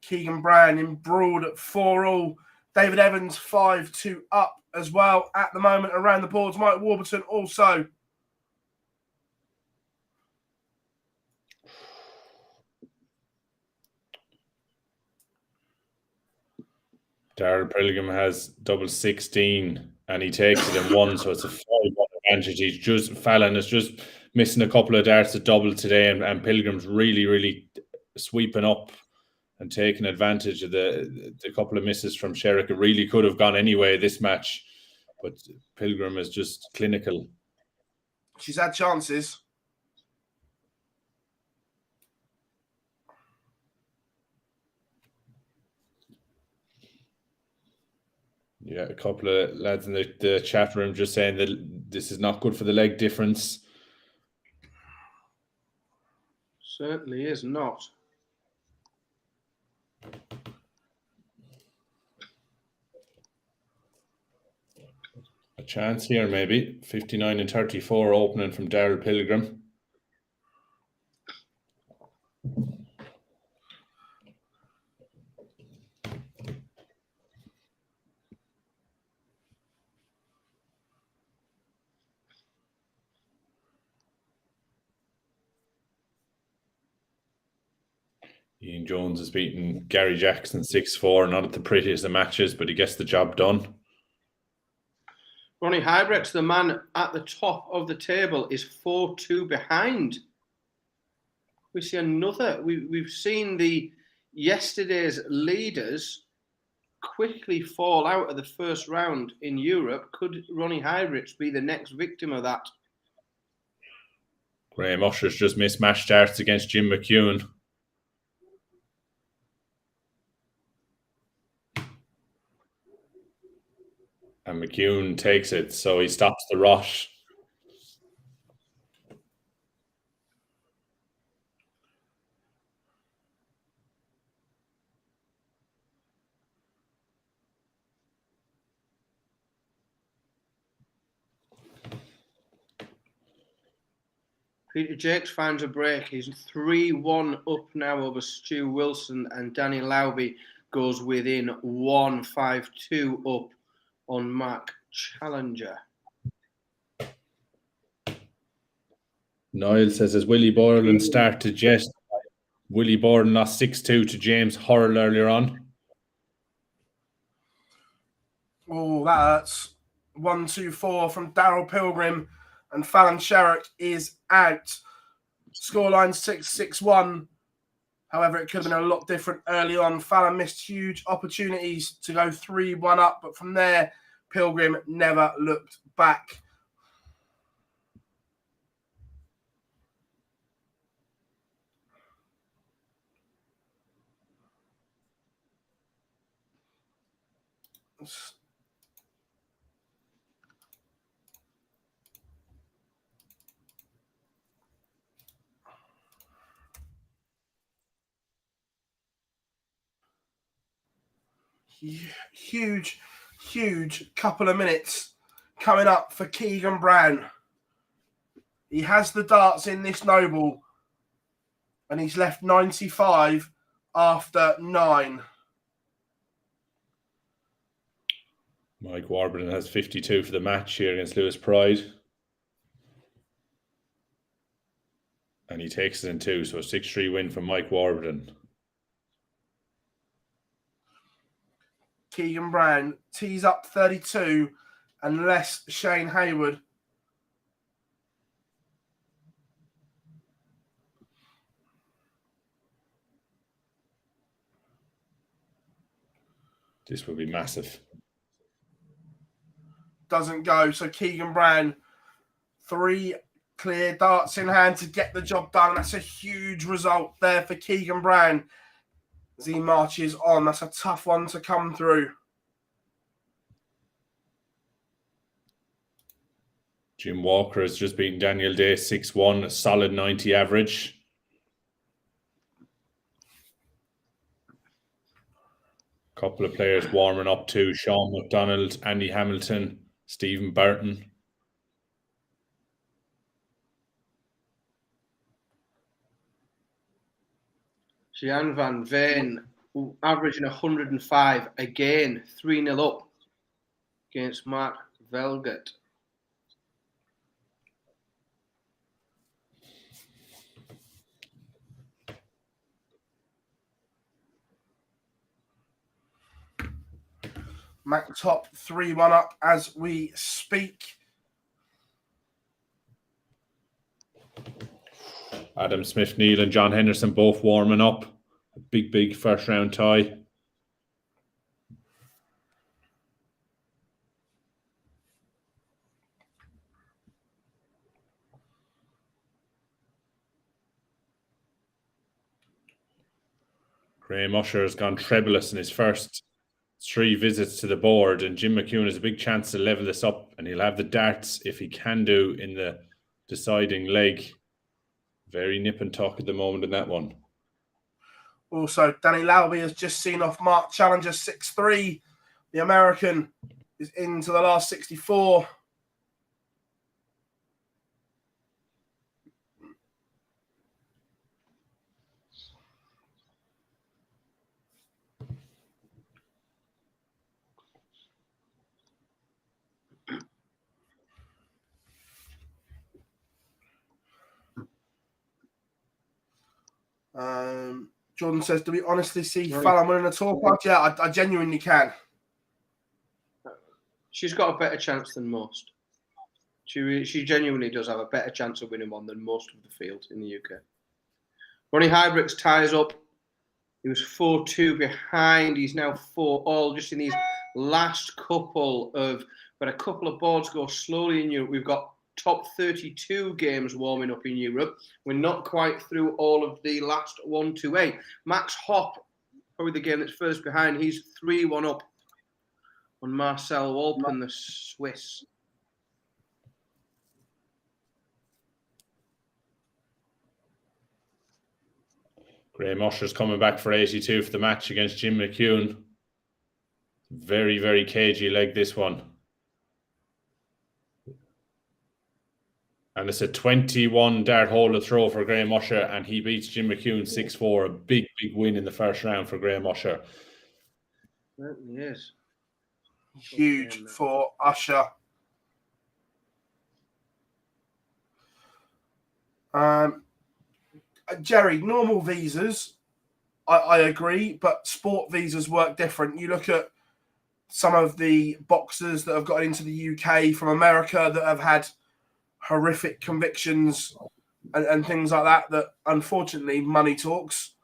Keegan Brown embroiled at 4-all. David Evans 5-2 up as well at the moment around the boards. Mike Warburton also. Darrell Pilgrim has double 16 and he takes it in 1, so it's a 5-1 advantage. Fallon is just missing a couple of darts at double today, and Pilgrim's really, really sweeping up and taking advantage of the couple of misses from Sherrick. It really could have gone anyway this match, but Pilgrim is just clinical. She's had chances. Yeah, a couple of lads in the chat room just saying that this is not good for the leg difference. Certainly is not. A chance here, maybe. 59 and 34 opening from Darrell Pilgrim. Ian Jones has beaten Gary Jackson 6-4. Not at the prettiest of matches, but he gets the job done. Ronnie Hybrex, the man at the top of the table, is 4-2 behind. We see another. We've seen the yesterday's leaders quickly fall out of the first round in Europe. Could Ronnie Hybrex be the next victim of that? Graham Usher's just missed match starts against Jim McEwen. And McEwen takes it, so he stops the rush. Peter Jakes finds a break. He's 3-1 up now over Stu Wilson, and Danny Lauby goes within 1-5-2 up on Mark Challenger. Niall says, as Willie Borland start to jet, Willie Borland lost 6-2 to James Hurrell earlier on. Oh, that hurts. 1-2-4 from Daryl Pilgrim, and Fallon Sherrick is out. Scoreline 6-6-1. However, it could have been a lot different early on. Fallon missed huge opportunities to go 3-1 up, but from there, Pilgrim never looked back. Huge couple of minutes coming up for Keegan Brown. He has the darts in this Noble, and he's left 95 after 9. Mike Warburton has 52 for the match here against Lewis Pride. And he takes it in 2, so a 6-3 win from Mike Warburton. Keegan Brown tees up 32 unless Shane Hayward. This will be massive. Doesn't go. So Keegan Brown, 3 clear darts in hand to get the job done. That's a huge result there for Keegan Brown as he marches on. That's a tough one to come through. Jim Walker has just beaten Daniel Day 6-1, a solid 90 average. Couple of players warming up too. Sean McDonald, Andy Hamilton, Stephen Burton. Jan van Veen averaging 105 again, 3-0 up against Mark Velgert. Mac Top 3-1 up as we speak. Adam Smith-Neal and John Henderson both warming up. A big first round tie. Graham Usher has gone trebleless in his first 3 visits to the board, and Jim McEwen has a big chance to level this up, and he'll have the darts if he can do in the deciding leg. Very nip and tuck at the moment in that one. Also, Danny Lauby has just seen off Mark Challenger 6-3. The American is into the last 64. Jordan says, do we honestly see Fallon winning a tour part? Yeah, I genuinely can. She's got a better chance than most. She genuinely does have a better chance of winning one than most of the field in the UK. Ronnie Hybricks ties up. He was 4-2 behind. He's now 4-all just in these last couple of... But a couple of boards go slowly in Europe. We've got top 32 games warming up in Europe. We're not quite through all of the last 1 to 8. Max Hopp, probably the game that's first behind. He's 3-1 up on Marcel Walpen, the Swiss. Graham Usher's coming back for 82 for the match against Jim McCune. Very, very cagey leg, this one. And it's a 21 dart hole to throw for Graham Usher, and he beats Jim McCune 6-4. A big, big win in the first round for Graham Usher. Certainly is. Huge for Usher. Jerry, normal visas, I agree, but sport visas work different. You look at some of the boxers that have got into the UK from America that have had horrific convictions and things like that, that unfortunately money talks,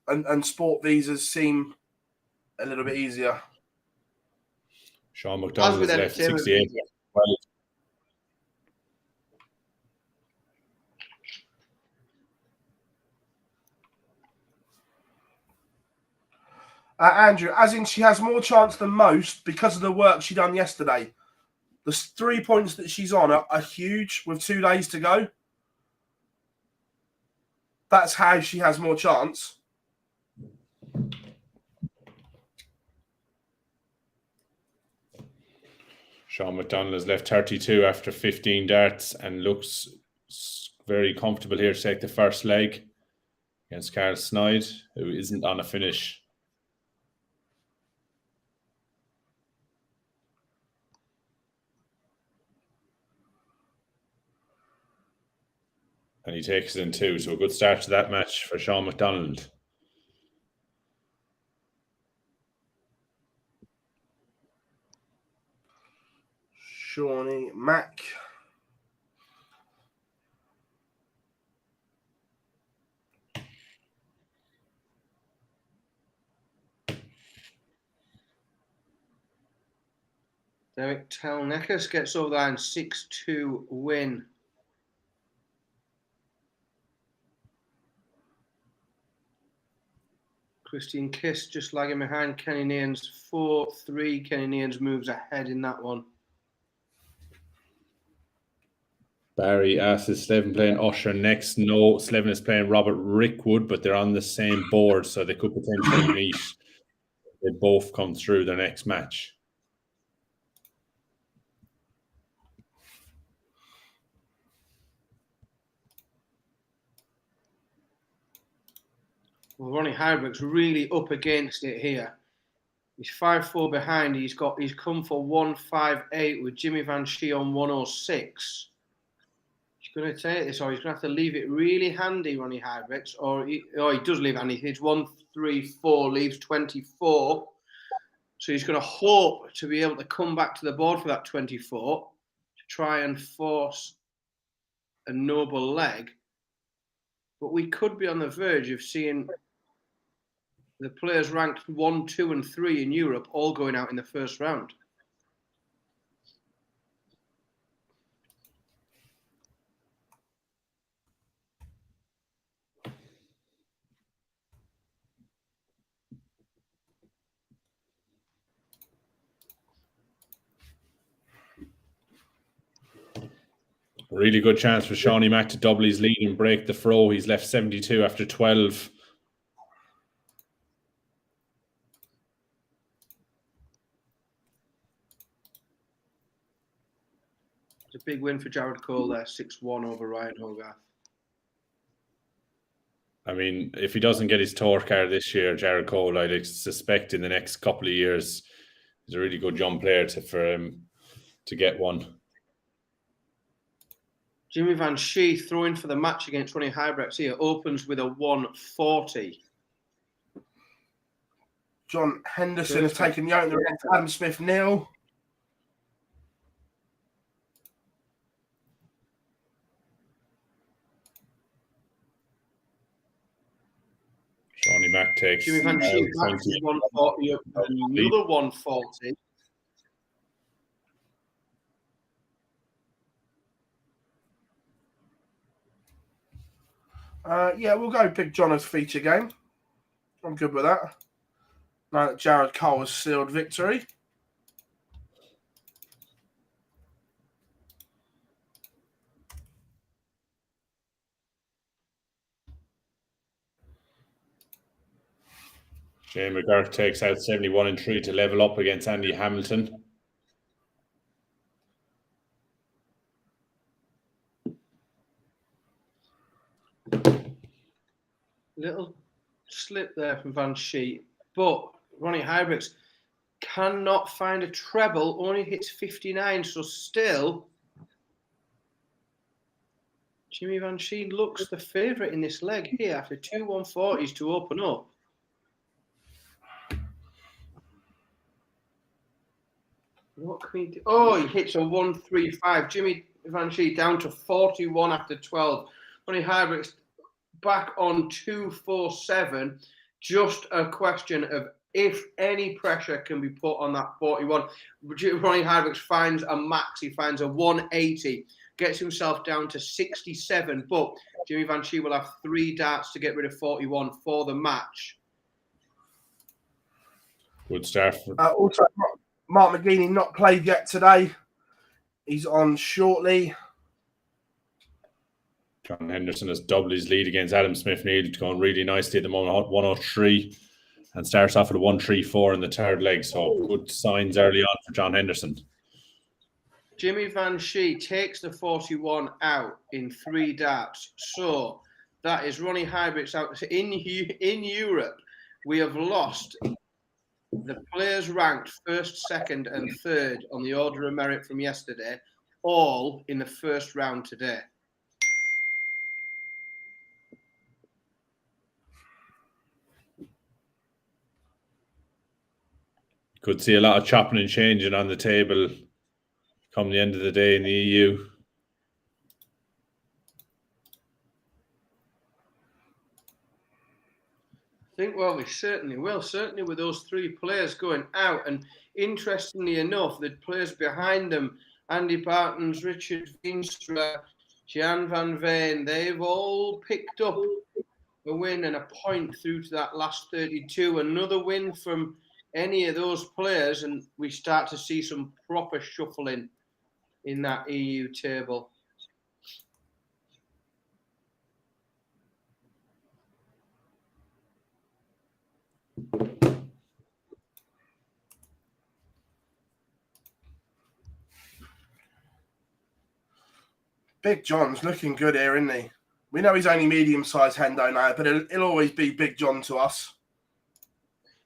and sport visas seem a little bit easier. Sean McDonald has left 68. Andrew, as in she has more chance than most because of the work she done yesterday. The 3 points that she's on are huge with 2 days to go. That's how she has more chance. Sean McDonald has left 32 after 15 darts and looks very comfortable here to take the first leg against Carl Snyde, who isn't on a finish. And he takes it in 2. So a good start to that match for Sean McDonald. Shawnee Mack. Derek Telnekas gets over the line, 6-2 win. Christine Kiss just lagging behind Kenny Nairns, 4-3. Kenny Nairns moves ahead in that one. Barry asks, is Slevin playing Usher next? No, Slevin is playing Robert Rickwood, but they're on the same board, so they could potentially meet. They both come through their next match. Well, Ronnie Hybrick's really up against it here. He's 5-4 behind. He's come for 158 with Jimmy Van Schie on 106. He's going to take this, or he's going to have to leave it really handy, Ronnie Hybricks, or he does leave handy. It's 1-3-4, leaves 24. So he's going to hope to be able to come back to the board for that 24 to try and force a noble leg. But we could be on the verge of seeing the players ranked 1, 2, and 3 in Europe all going out in the first round. Really good chance for Shawnee Mack to double his lead and break the throw. He's left 72 after 12. It's a big win for Jared Cole there, 6-1 over Ryan Hogarth. I mean, if he doesn't get his tour card this year, Jared Cole, I'd suspect in the next couple of years, he's a really good young player for him to get one. Jimmy Van Schie throwing for the match against Ronnie Hybricks here opens with a 140. John Henderson has taken the opener against Adam Smith nil. Johnny Mack takes Jimmy Van Scheen back to 140 up another 140. Yeah, we'll go Big John as feature game. I'm good with that. Now that Jared Cole has sealed victory. Shane McGurk takes out 71-3 to level up against Andy Hamilton. Little slip there from Van Scheen, but Ronnie Hybricks cannot find a treble, only hits 59, so still Jimmy Van Scheen looks the favourite in this leg here after two 140s to open up. What can he do? Oh, he hits a 135. Jimmy Van Scheen down to 41 after 12. Ronnie Hybricks back on 247. Just a question of if any pressure can be put on that 41. Ronnie Hybricks finds a max. He finds a 180. Gets himself down to 67. But Jimmy Van Scheen will have 3 darts to get rid of 41 for the match. Good start. Also, Mark McGeaney not played yet today. He's on shortly. John Henderson has doubled his lead against Adam Smith. Needed going really nicely at the moment, 103, and starts off at a 134 in the third leg. So good signs early on for John Henderson. Jimmy Van Scheen takes the 41 out in 3 darts. So that is Ronnie Hybricks out. In Europe, we have lost the players ranked 1st, 2nd, and 3rd on the order of merit from yesterday, all in the first round today. Could see a lot of chopping and changing on the table come the end of the day in the EU. I think, well, we certainly will. Certainly with those 3 players going out. And interestingly enough, the players behind them, Andy Bartons, Richard Veenstra, Jan van Veen, they've all picked up a win and a point through to that last 32. Another win from any of those players, and we start to see some proper shuffling in that EU table. Big John's looking good here, isn't he? We know he's only medium-sized Hendo now, but he'll always be Big John to us.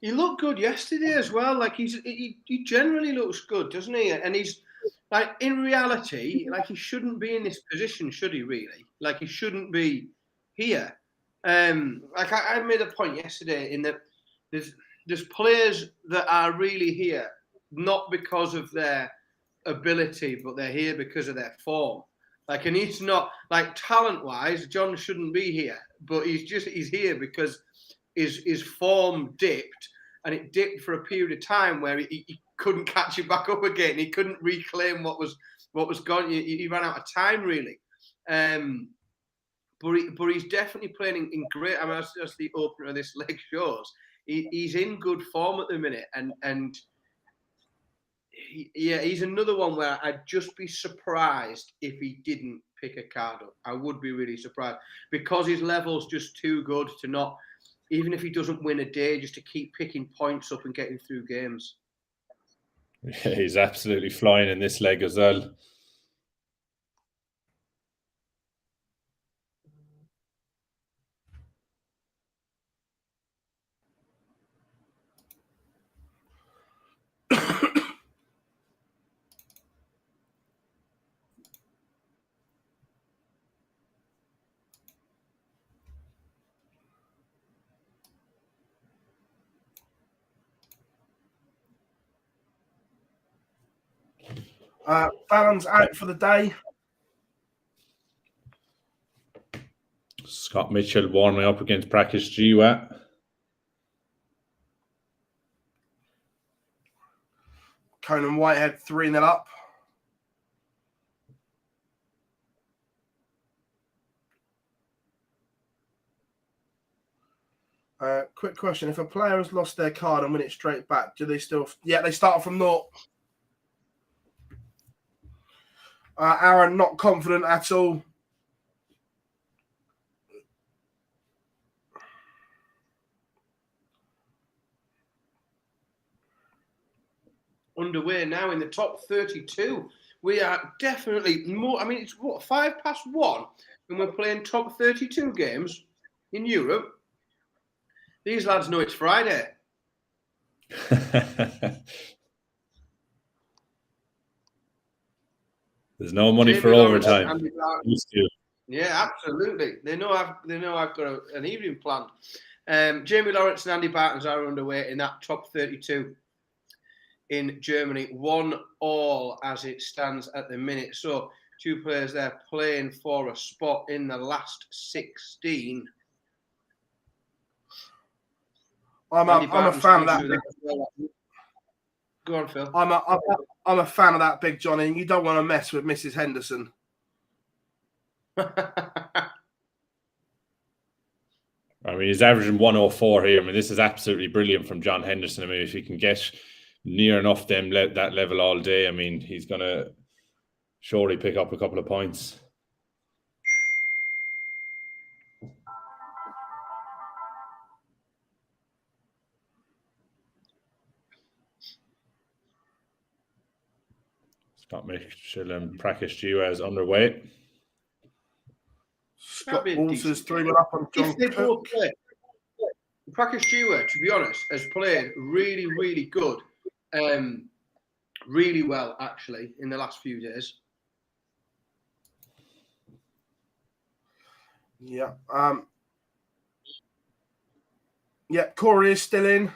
He looked good yesterday as well. Like he generally looks good, doesn't he? And he's like, in reality, like he shouldn't be in this position, should he? Really? Like he shouldn't be here. Like I made a point yesterday in that there's players that are really here not because of their ability, but they're here because of their form. Like, and he's not, like, talent-wise, John shouldn't be here, but he's here because his form dipped, and it dipped for a period of time where he couldn't catch it back up again. He couldn't reclaim what was gone. He ran out of time, really. But he's definitely playing in great. I mean, as the opener of this leg shows, he's in good form at the minute, and he's another one where I'd just be surprised if he didn't pick a card up. I would be really surprised because his level's just too good to not, even if he doesn't win a day, just to keep picking points up and getting through games. Yeah, he's absolutely flying in this leg as well. Fallon's out for the day. Scott Mitchell warming up against Prakash Jiwa. Conan Whitehead 3-0 up. Quick question. If a player has lost their card and win it straight back, do they still... Yeah, they start from 0. Aaron, not confident at all. Underway now in the top 32. We are definitely more... I mean, it's what, 1:05, and we're playing top 32 games in Europe. These lads know it's Friday. There's no money for overtime. Yeah, absolutely. They know I've got an evening planned. Jamie Lawrence and Andy Bartons are underway in that top 32 in Germany. 1-1 as it stands at the minute. So 2 players there playing for a spot in the last 16. I'm a fan of that. Go on, Phil. I'm a fan of that, Big Johnny. And you don't want to mess with Mrs. Henderson. I mean, he's averaging 104 here. I mean, this is absolutely brilliant from John Henderson. I mean, if he can get near enough that level all day, I mean, he's going to surely pick up a couple of points. Scott Mitchell and Prakash Jiwa is underway. Scott Walters 3-1 up on John Cook. Prakash Jiwa, to be honest, has played really, really good. Really well, actually, in the last few days. Yeah. Yeah, Corey is still in.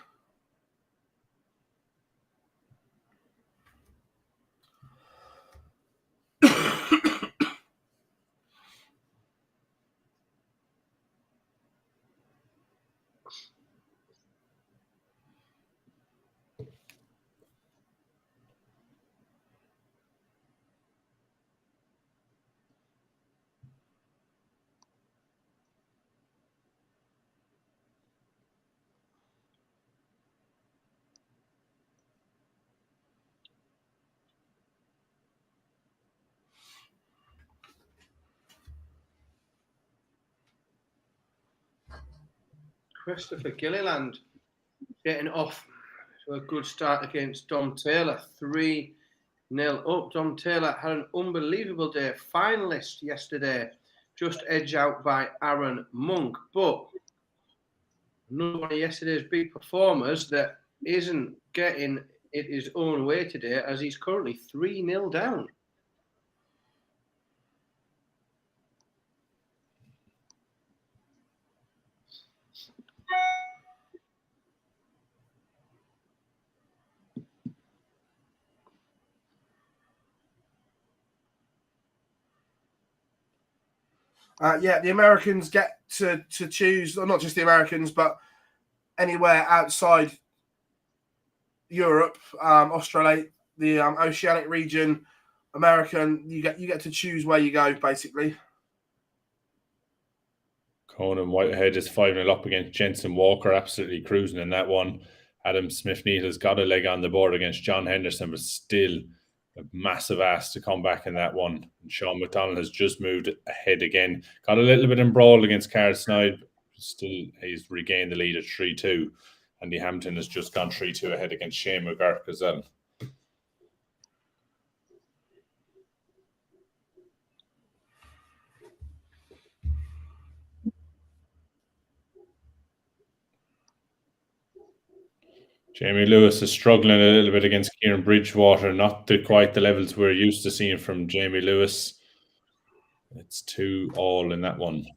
Christopher Gilliland getting off to a good start against Dom Taylor. 3-0 up. Dom Taylor had an unbelievable day. Finalist yesterday. Just edged out by Aaron Monk. But another one of yesterday's big performers that isn't getting it his own way today, as he's currently 3-0 down. Yeah, the Americans get to choose, or not just the Americans, but anywhere outside Europe, Australia, the Oceanic region, American. You get to choose where you go, basically. Conan Whitehead is 5-0 up against Jensen Walker, absolutely cruising in that one. Adam Smith-Needle's got a leg on the board against John Henderson, but still a massive ass to come back in that one. And Sean McDonald has just moved ahead again. Got a little bit embroiled against Carl Snyde. Still, he's regained the lead at 3-2. Andy Hampton has just gone 3-2 ahead against Shane McGurk as well. Jamie Lewis is struggling a little bit against Kieran Bridgewater, not to quite the levels we're used to seeing from Jamie Lewis. It's 2-2 in that one.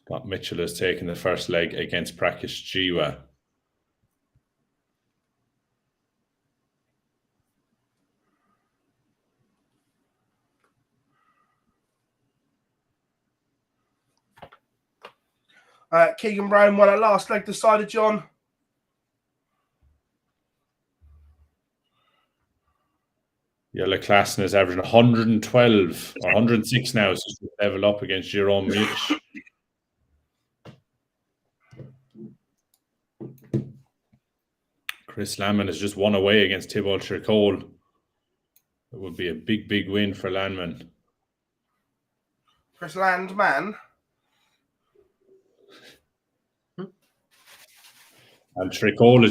Scott Mitchell has taken the first leg against Prakash Jiwa. Keegan Brown won at last leg decided, John. Jelle Klassen is averaging 112 or 106 now, so he's level up against Jerome Mitch. Chris Landman has just won away against Thibault Tricol. It would be a big, big win for Landman. Chris Landman. And Tricol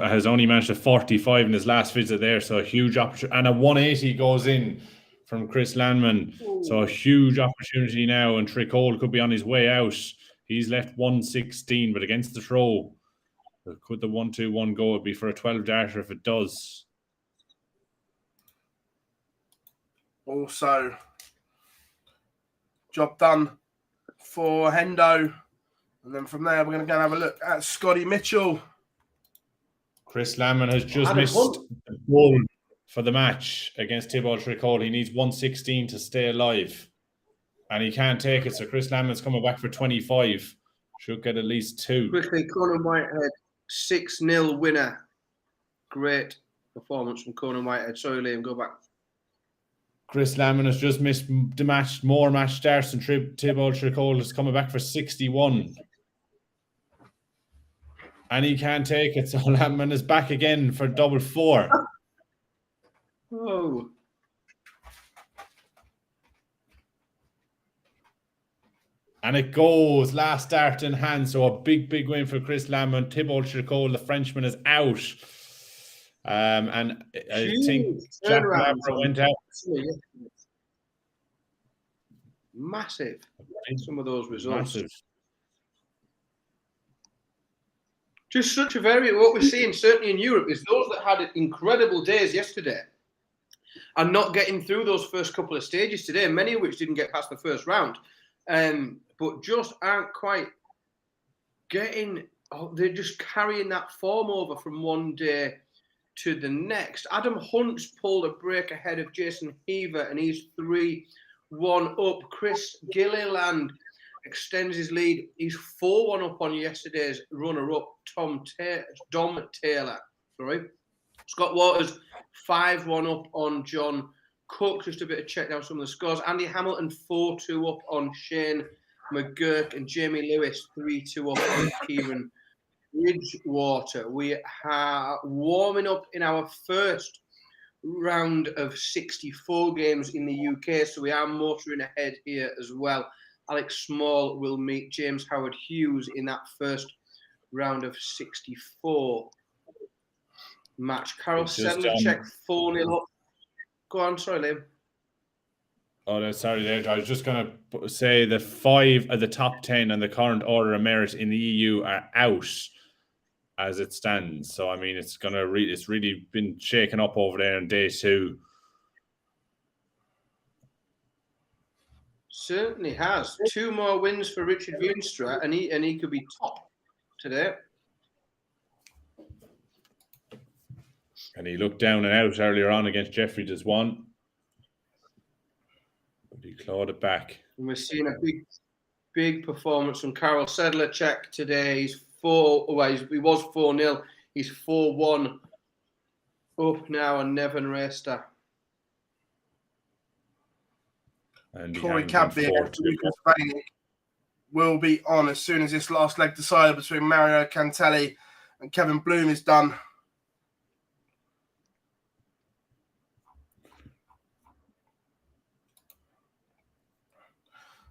has only managed a 45 in his last visit there, so a huge opportunity. And a 180 goes in from Chris Landman. So a huge opportunity now, and Tricol could be on his way out. He's left 116, but against the throw, could the 1-2-1 go? It'd be for a 12-darter if it does. Also, job done for Hendo. And then from there, we're going to go and have a look at Scotty Mitchell. Chris Landman has just missed the goal for the match against Thibault Tricol. He needs 116 to stay alive. And he can't take it. So Chris Landman's coming back for 25. Should get at least 2. Quickly, Conan Whitehead, 6-0 winner. Great performance from Conan Whitehead. Sorry, Liam, go back. Chris Landman has just missed the match, more match starts, and Thibault Tricol is coming back for 61. And he can't take it, so Landman is back again for double 4. Oh. And it goes, last start in hand, so a big, big win for Chris Landman. Thibault Tricol, the Frenchman, is out. And I think Jack Labra went out. Massive. Some of those results. Massive. Just such a variant. What we're seeing, certainly in Europe, is those that had incredible days yesterday are not getting through those first couple of stages today, many of which didn't get past the first round, but just aren't quite getting, they're just carrying that form over from one day to the next. Adam Hunt's pulled a break ahead of Jason Heaver, and he's 3-1 up. Chris Gilliland extends his lead. He's 4-1 up on yesterday's runner-up, Dom Taylor. Sorry. Scott Waters, 5-1 up on John Cook. Just a bit of check down some of the scores. Andy Hamilton, 4-2 up on Shane McGurk, and Jamie Lewis, 3-2 up on Kieran Bridgewater. We are warming up in our first round of 64 games in the UK, so we are motoring ahead here as well. Alex Small will meet James Howard Hughes in that first round of 64 match. Carol Sedlacek, 4-0 up. Go on, sorry, Liam. Oh, no, sorry there. I was just going to say the 5 of the top 10 and the current order of merit in the EU are out as it stands. So, I mean, it's it's really been shaken up over there on day 2. Certainly has. 2 more wins for Richard Veenstra, and he could be top today. And he looked down and out earlier on against Jeffrey Deswan. But he clawed it back. And we're seeing a big performance from Karol Sedlacek today. He was 4-0. He's 4-1 up now on Nevin Raster. And Corey Cadby will be on as soon as this last leg decided between Mario Cantelli and Kevin Bloom is done.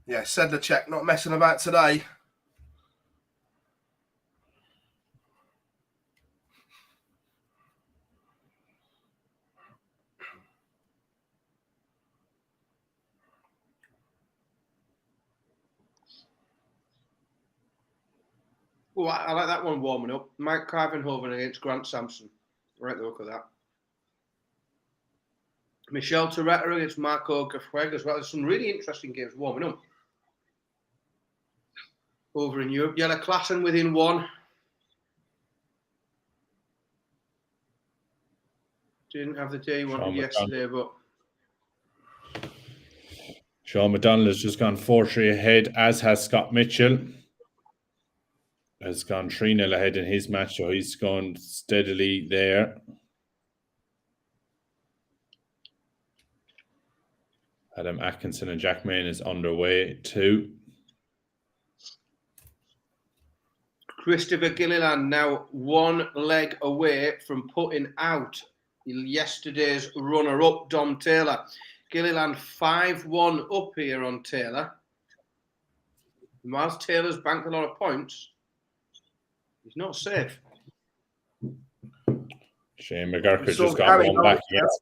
Yeah, Sedlacek not messing about today. Oh, I like that one warming up. Mike Carvenhoven against Grant Sampson. I like the look of that. Michel Toretta against Marco Gaffreg as well. There's some really interesting games warming up. over in Europe. Yellow Klassen within 1. Didn't have the day he wanted yesterday, but Sean McDonald has just gone 4-3 ahead, as has Scott Mitchell. Has gone 3-0 ahead in his match, so he's gone steadily there. Adam Atkinson and Jack Main is underway too. Christopher Gilliland now 1 leg away from putting out yesterday's runner-up, Dom Taylor. Gilliland 5-1 up here on Taylor. And whilst Taylor's banked a lot of points, he's not safe. Shane McGurk's just got one back against.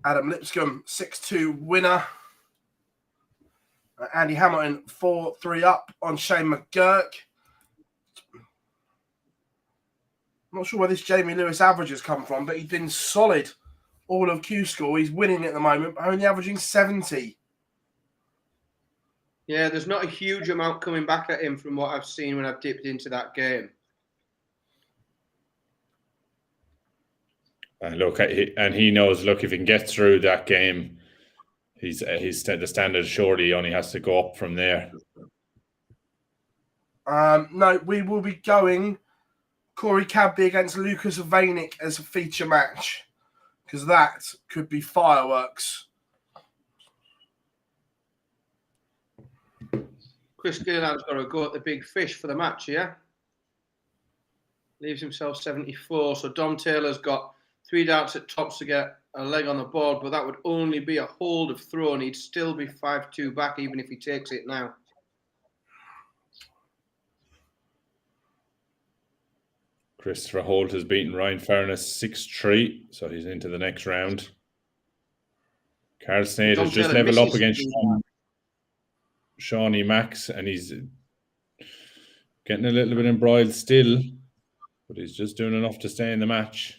Adam Lipscomb, 6-2 winner. Andy Hamilton, 4-3 up on Shane McGurk. I'm not sure where this Jamie Lewis average has come from, but he's been solid all of Q-School. He's winning at the moment, but only averaging 70. Yeah, there's not a huge amount coming back at him from what I've seen when I've dipped into that game. And look, and he knows, look, if he can get through that game, he's the standard surely only has to go up from there. No, we will be going Corey Cadby against Lucas Vainick as a feature match, because that could be fireworks. Chris Gilliland's got to go at the big fish for the match, yeah? Leaves himself 74. So Dom Taylor's got 3 darts at tops to get a leg on the board, but that would only be a hold of throw, and he'd still be 5-2 back even if he takes it now. Christopher Holt has beaten Ryan Furness 6-3, so he's into the next round. Carl Sneyd has just leveled up against Shawnee Max, and he's getting a little bit embroiled still, but he's just doing enough to stay in the match.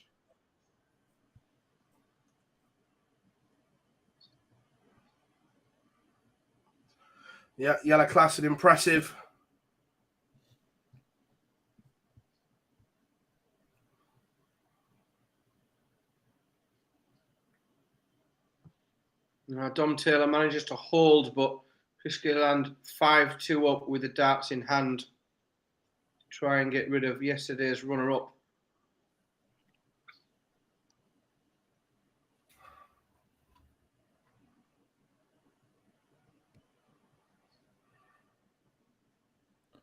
Yeah, Yellow Klassen, impressive. Dom Taylor manages to hold, but Chris Gilliland 5-2 up with the darts in hand to try and get rid of yesterday's runner-up.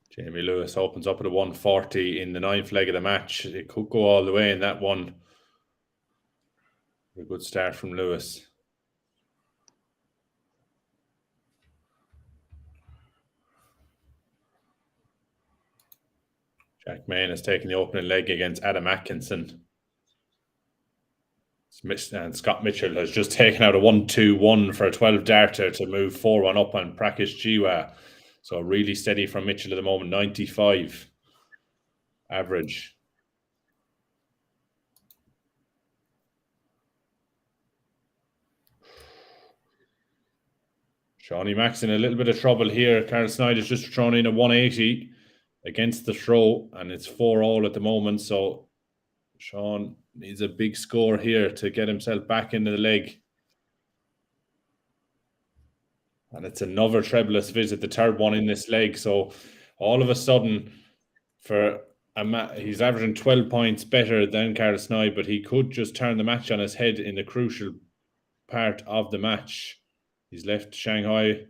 Jamie Lewis opens up at a 140 in the 9th leg of the match. It could go all the way in that one. A good start from Lewis. Jack Main has taken the opening leg against Adam Atkinson. And Scott Mitchell has just taken out a 1-2-1 for a 12-darter to move 4-1 up on Prakash Jiwa. So really steady from Mitchell at the moment, 95 average. Shawnee Max in a little bit of trouble here. Carl Sneyd has just thrown in a 180 against the throw, and it's 4-all at the moment. So Sean needs a big score here to get himself back into the leg. And it's another trebleless visit, the 3rd one in this leg. So all of a sudden, he's averaging 12 points better than Carl Sneyd, but he could just turn the match on his head in the crucial part of the match. He's left Shanghai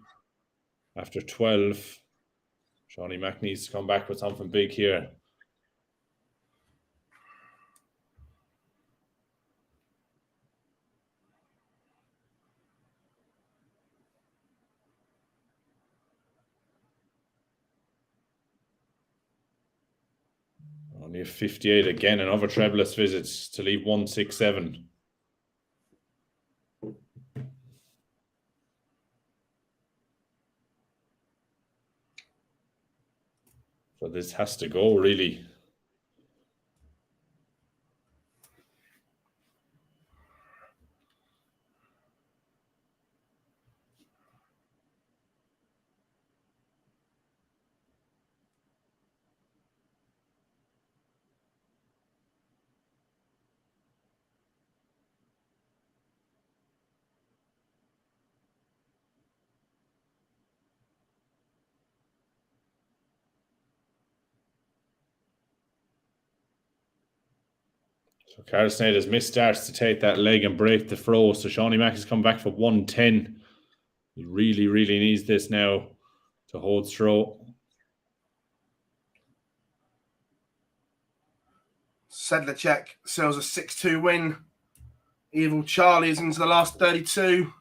after 12. Shawnee Mac needs to come back with something big here. Only a 58 again, another trebleless visits to leave 167. So this has to go, really. So Carlsnade has missed starts to take that leg and break the throw. So Shawnee Mack has come back for 110. He really, really needs this now to hold throw. Sedlacek sells a 6-2 win. Evil Charlie is into the last 32.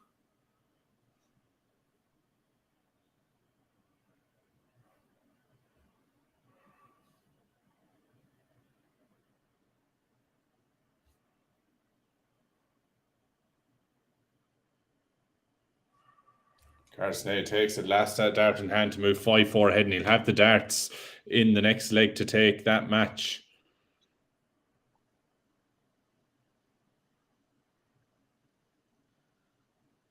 Carlsnade takes it, last dart in hand to move 5-4 ahead, and he'll have the darts in the next leg to take that match.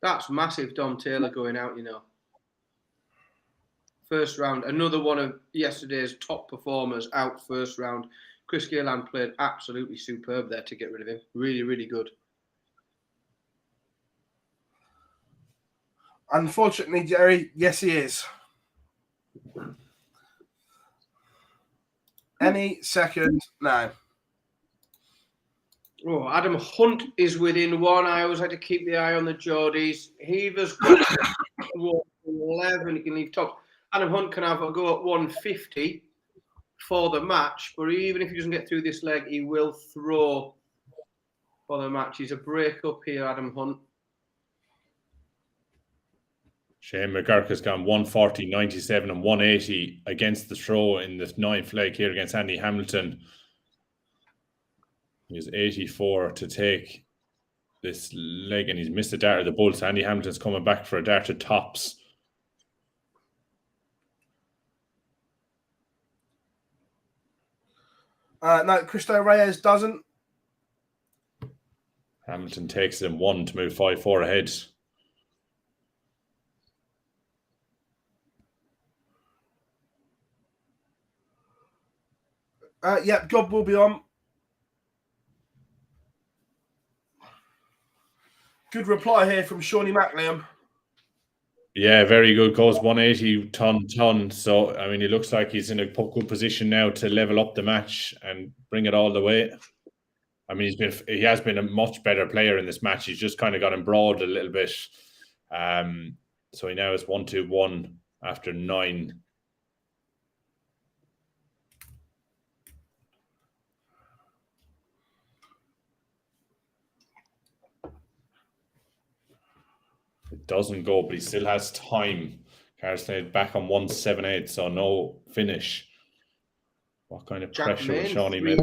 That's massive, Dom Taylor going out, you know. First round, another one of yesterday's top performers out first round. Chris Gilland played absolutely superb there to get rid of him. Really, really good. Unfortunately, Jerry, yes, he is. Any second now. Oh, Adam Hunt is within one. I always had to keep the eye on the Geordies. Heaver's got 11. He can leave top. Adam Hunt can have a go at 150 for the match, but even if he doesn't get through this leg, he will throw for the match. He's a break up here, Adam Hunt. Shane McGurk has gone 140, 97 and 180 against the throw in the 9th leg here against Andy Hamilton. He's 84 to take this leg, and he's missed a dart of the bull. So Andy Hamilton's coming back for a dart of tops. No, Cristo Reyes doesn't. Hamilton takes it in 1 to move 5-4 ahead. Yep, God will be on. Good reply here from Shawnee Mack, Liam. Yeah, very good. Goes 180 ton. So, I mean, he looks like he's in a good position now to level up the match and bring it all the way. I mean, he has been a much better player in this match. He's just kind of got embroiled a little bit. So he now is 1-2-1 after 9. It doesn't go, but he still has time. Carlsnade back on 178, so no finish. What kind of pressure was Shawnee made?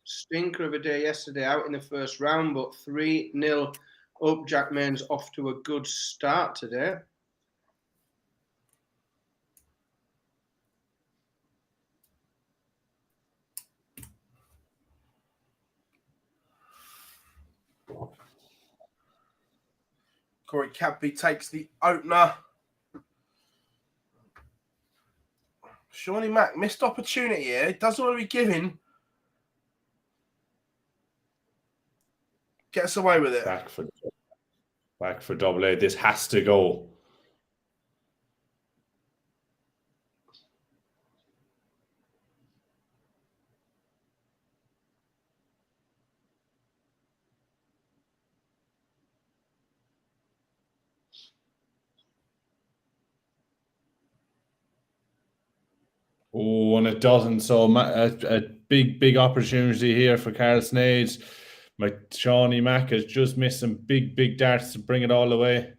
Stinker of a day yesterday out in the first round, but 3-0 up. Jack Main's off to a good start today. Corey Cadby takes the opener. Shawnee Mack, missed opportunity here. It doesn't want to be given. Gets away with it. Back for double A. This has to go. Oh, and it doesn't. So a big opportunity here for Carlsnade. Shawnee Mack has just missed some big darts to bring it all the way.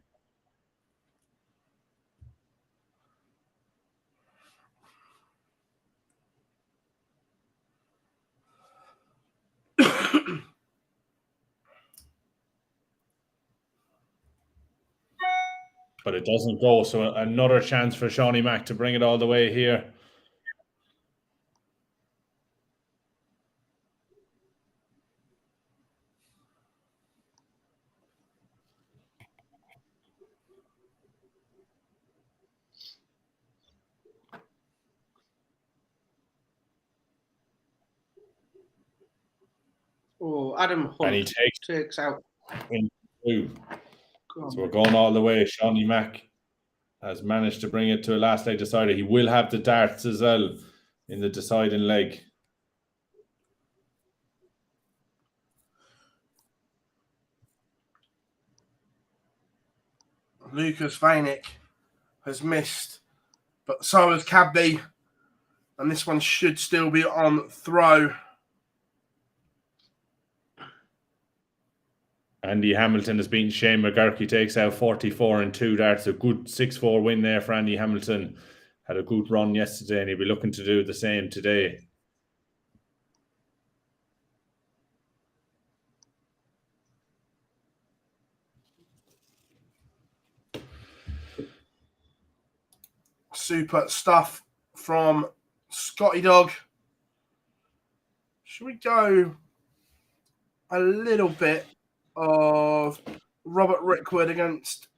But it doesn't go. So another chance for Shawnee Mack to bring it all the way here. Oh, Adam Hunt, and he takes out. So we're going all the way. Shawnee Mack has managed to bring it to a last leg decider. He will have the darts as well in the deciding leg. Lucas Vainick has missed, but so has Cadby. And this one should still be on throw. Andy Hamilton has beaten Shane McGurk. Takes out 44 and 2 darts. A good 6-4 win there for Andy Hamilton. Had a good run yesterday and he'll be looking to do the same today. Super stuff from Scotty Dog. Should we go a little bit of Robert Rickwood against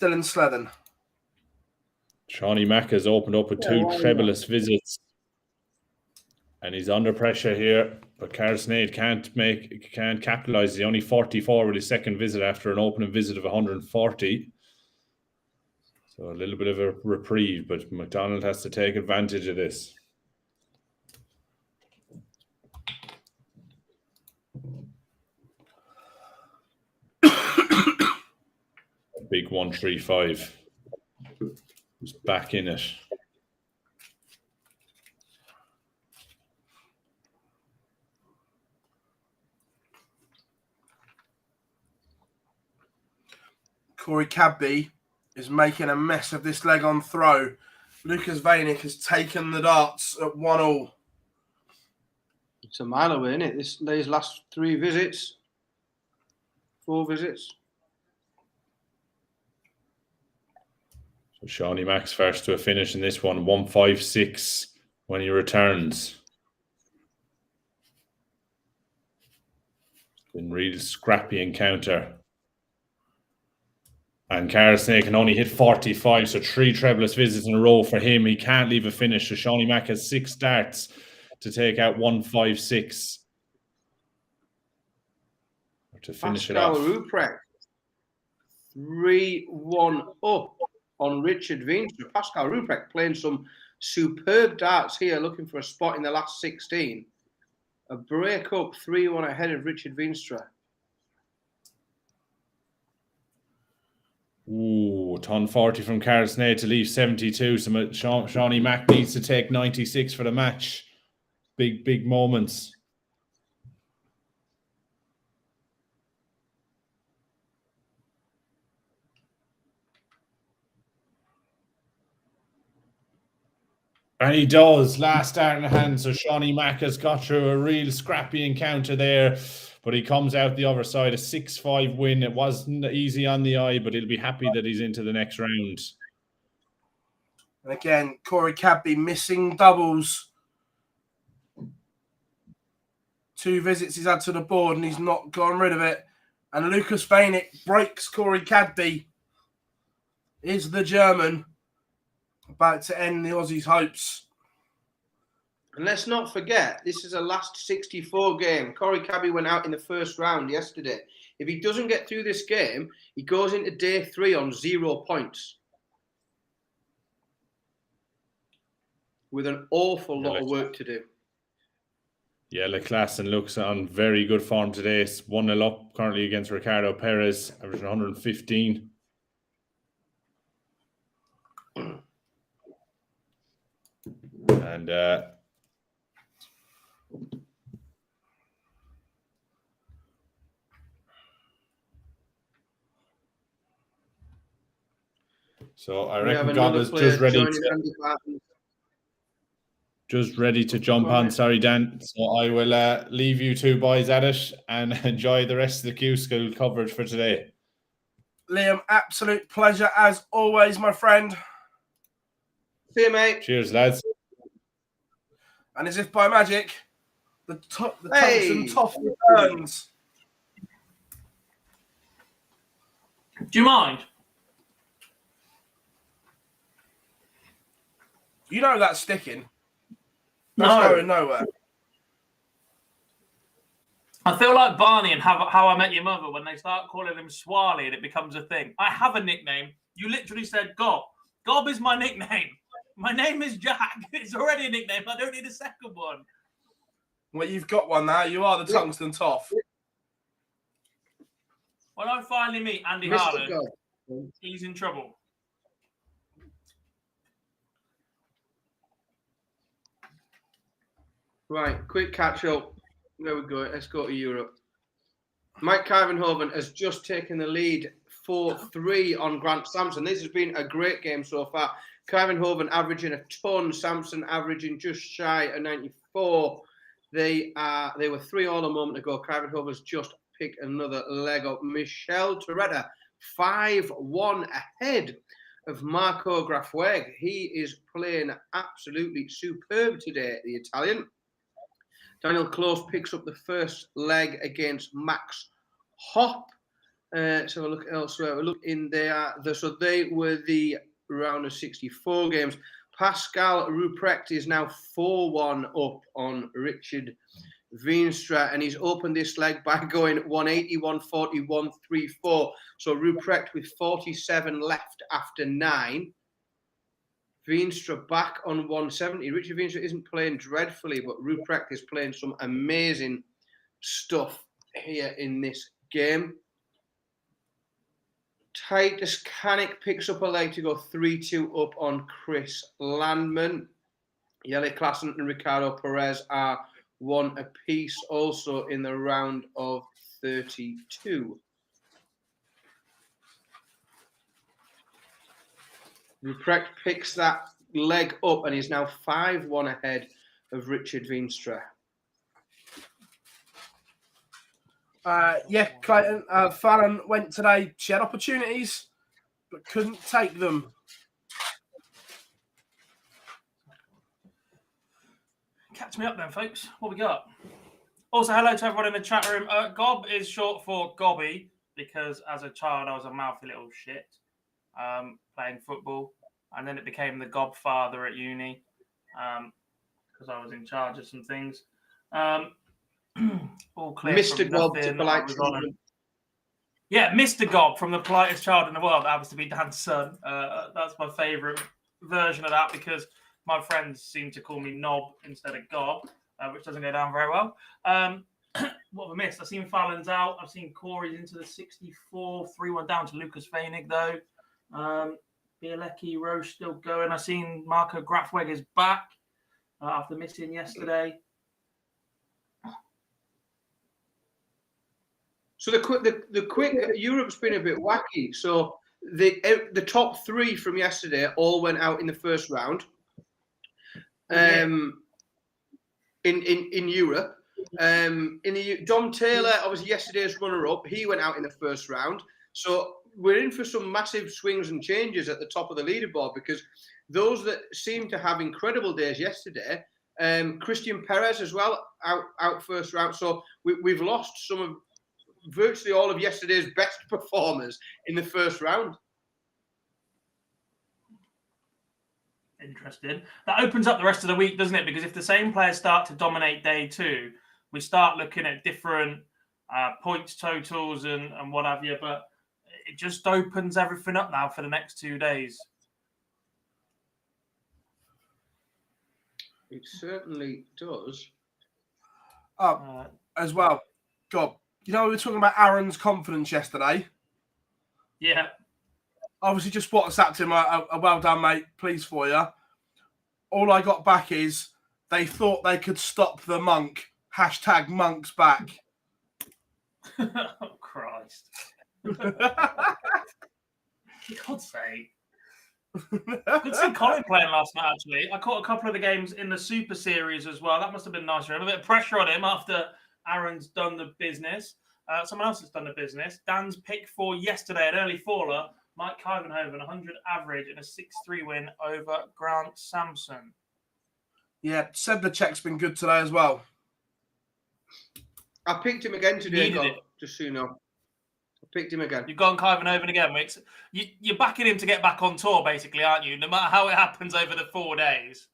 Dylan Slethen? Shawnee Mack has opened up with 2 trebleless visits. And he's under pressure here. But Carsnade can't capitalise. He's only 44 with his second visit after an opening visit of 140. So a little bit of a reprieve, but McDonald has to take advantage of this. Big 135. He's back in it. Corey Cadby is making a mess of this leg on throw. Lucas Vainick has taken the darts at 1-1. It's a mile away, isn't it? These last 3 visits, 4 visits. So Shawnee Mack's first to a finish in this one, 156 when he returns. Been really scrappy encounter. And Carsnade can only hit 45, so 3 trebleless visits in a row for him. He can't leave a finish. So Shawnee Mack has 6 darts to take out 156. To finish Pascal it off. Ruprecht, 3-1 up on Richard Veenstra. Pascal Ruprecht playing some superb darts here, looking for a spot in the last 16. A break up 3-1 ahead of Richard Veenstra. Ooh, ton 40 from Carsnade to leave 72. So Shawnee Mack needs to take 96 for the match. Big moments. And he does. Last start in the hand. So Shawnee Mack has got through a real scrappy encounter there. But he comes out the other side, a 6-5 win. It wasn't easy on the eye, but he'll be happy that he's into the next round. And again, Corey Cadby missing doubles. 2 visits he's had to the board and he's not gone rid of it. And Lucas Vainick breaks Corey Cadby. Is the German about to end the Aussies' hopes? And let's not forget, this is a last 64 game. Corey Cadby went out in the first round yesterday. If he doesn't get through this game, he goes into day 3 on 0 points. With an awful lot of work to do. Yeah, Leclassen looks on very good form today. It's 1-0 up currently against Ricardo Perez, averaging 115. And so I reckon God is just ready to jump on. Sorry, Dan. So I will leave you 2 boys at it and enjoy the rest of the Q-School coverage for today. Liam, absolute pleasure as always, my friend. See you, mate. Cheers, lads. And as if by magic, the tungsten toff returns. Do you mind? You know that's sticking. That's going nowhere. I feel like Barney and How I Met Your Mother when they start calling him Swally and it becomes a thing. I have a nickname. You literally said Gob. Gob is my nickname. My name is Jack. It's already a nickname. I don't need a second one. Well, you've got one now. You are the tungsten toff. When I finally meet Andy Harlan, he's in trouble. Right, quick catch up. There we go. Let's go to Europe. Mike Kyvenhoven has just taken the lead 4-3 on Grant Sampson. This has been a great game so far. Kyvenhoven averaging a ton, Sampson averaging just shy of 94. They were 3-all a moment ago. Kyvenhoven's just picked another leg up. Michel Toretta 5-1 ahead of Marco Grafweg. He is playing absolutely superb today, the Italian. Daniel Close picks up the first leg against Max Hopp. So we'll look elsewhere. We'll look in there. So they were the round of 64 games. Pascal Ruprecht is now 4-1 up on Richard Veenstra, and he's opened this leg by going 180, 140, 134. So Ruprecht with 47 left after 9. Veenstra back on 170. Richard Veenstra isn't playing dreadfully, but Ruprecht is playing some amazing stuff here in this game. Titus Kanik picks up a leg to go 3-2 up on Chris Landman. Yele Klassen and Ricardo Perez are 1 apiece, also in the round of 32. Ruprecht picks that leg up and is now 5-1 ahead of Richard Veenstra. Clayton. Fallon went today. She had opportunities, but couldn't take them. Catch me up then, folks. What we got? Also, hello to everyone in the chat room. Gob is short for Gobby because as a child I was a mouthy little shit playing football, and then it became the Gobfather at uni because I was in charge of some things. All clear. Mr. Gob to polite children. Yeah, Mr. Gob from the politest child in the world. That happens to be Dan's son. That's my favourite version of that because my friends seem to call me Knob instead of Gob, which doesn't go down very well. What have I missed? I've seen Fallon's out. I've seen Corey's into the 64. 3-1 down to Lucas Feinig, though. Bielecki, Roche still going. I've seen Marco Grafweg is back after missing yesterday. So the quick Europe's been a bit wacky. So the top 3 from yesterday all went out in the first round. In Europe, Dom Taylor, obviously yesterday's runner-up, he went out in the first round. So we're in for some massive swings and changes at the top of the leaderboard because those that seem to have incredible days yesterday, Christian Perez as well out first round. So we've lost some of virtually all of yesterday's best performers in the first round. Interesting. That opens up the rest of the week, doesn't it? Because if the same players start to dominate day 2, we start looking at different points totals and what have you. But it just opens everything up now for the next 2 days. It certainly does. As well, God, you know we were talking about Aaron's confidence yesterday. Yeah. Obviously, just WhatsApped him a well done, mate. Pleased for you. All I got back is they thought they could stop the monk. # monks back. Oh, Christ. God's sake. Good to see Colin playing last night, actually. I caught a couple of the games in the Super Series as well. That must have been nice for him. A bit of pressure on him after Aaron's done the business. Someone else has done the business. Dan's pick for yesterday, an early faller. Mike Kyvenhoven, 100 average and a 6-3 win over Grant Sampson. Yeah, Sedlacek's been good today as well. I picked him again today, just so you know. I picked him again. You've gone Kyvenhoven again, Mix. You're backing him to get back on tour, basically, aren't you? No matter how it happens over the 4 days.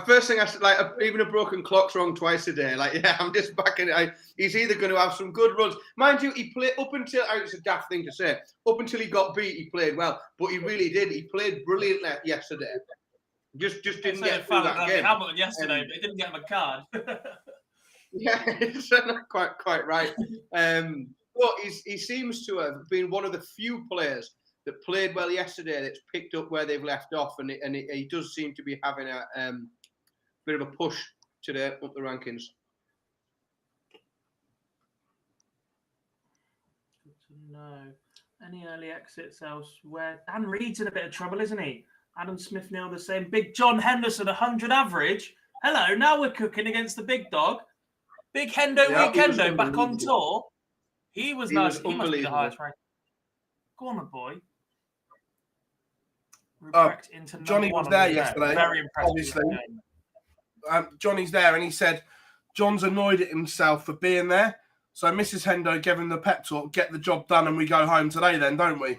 First thing I said, like, even a broken clock's wrong twice a day. Like, yeah, I'm just backing it. He's either going to have some good runs. Mind you, he played up until, it's a daft thing to say, up until he got beat, he played well. But he really did. He played brilliantly yesterday. Just didn't get through that game. Hamilton yesterday, but he didn't get him a card. Yeah, it's not quite right. But he seems to have been one of the few players that played well yesterday that's picked up where they've left off, and he does seem to be having a bit of a push today up the rankings. Good to know. Any early exits elsewhere? Dan Reed's in a bit of trouble, isn't he? Adam Smith nailed the same. Big John Henderson, 100 average. Hello, now we're cooking against the big dog. Big Hendo Weekendo back on tour. He was nice. He must be the highest rank. Go on, my boy. Johnny was there yesterday. Very impressive. Obviously. Johnny's there, and he said John's annoyed at himself for being there. So Mrs. Hendo gave him the pep talk, get the job done, and we go home today then, don't we?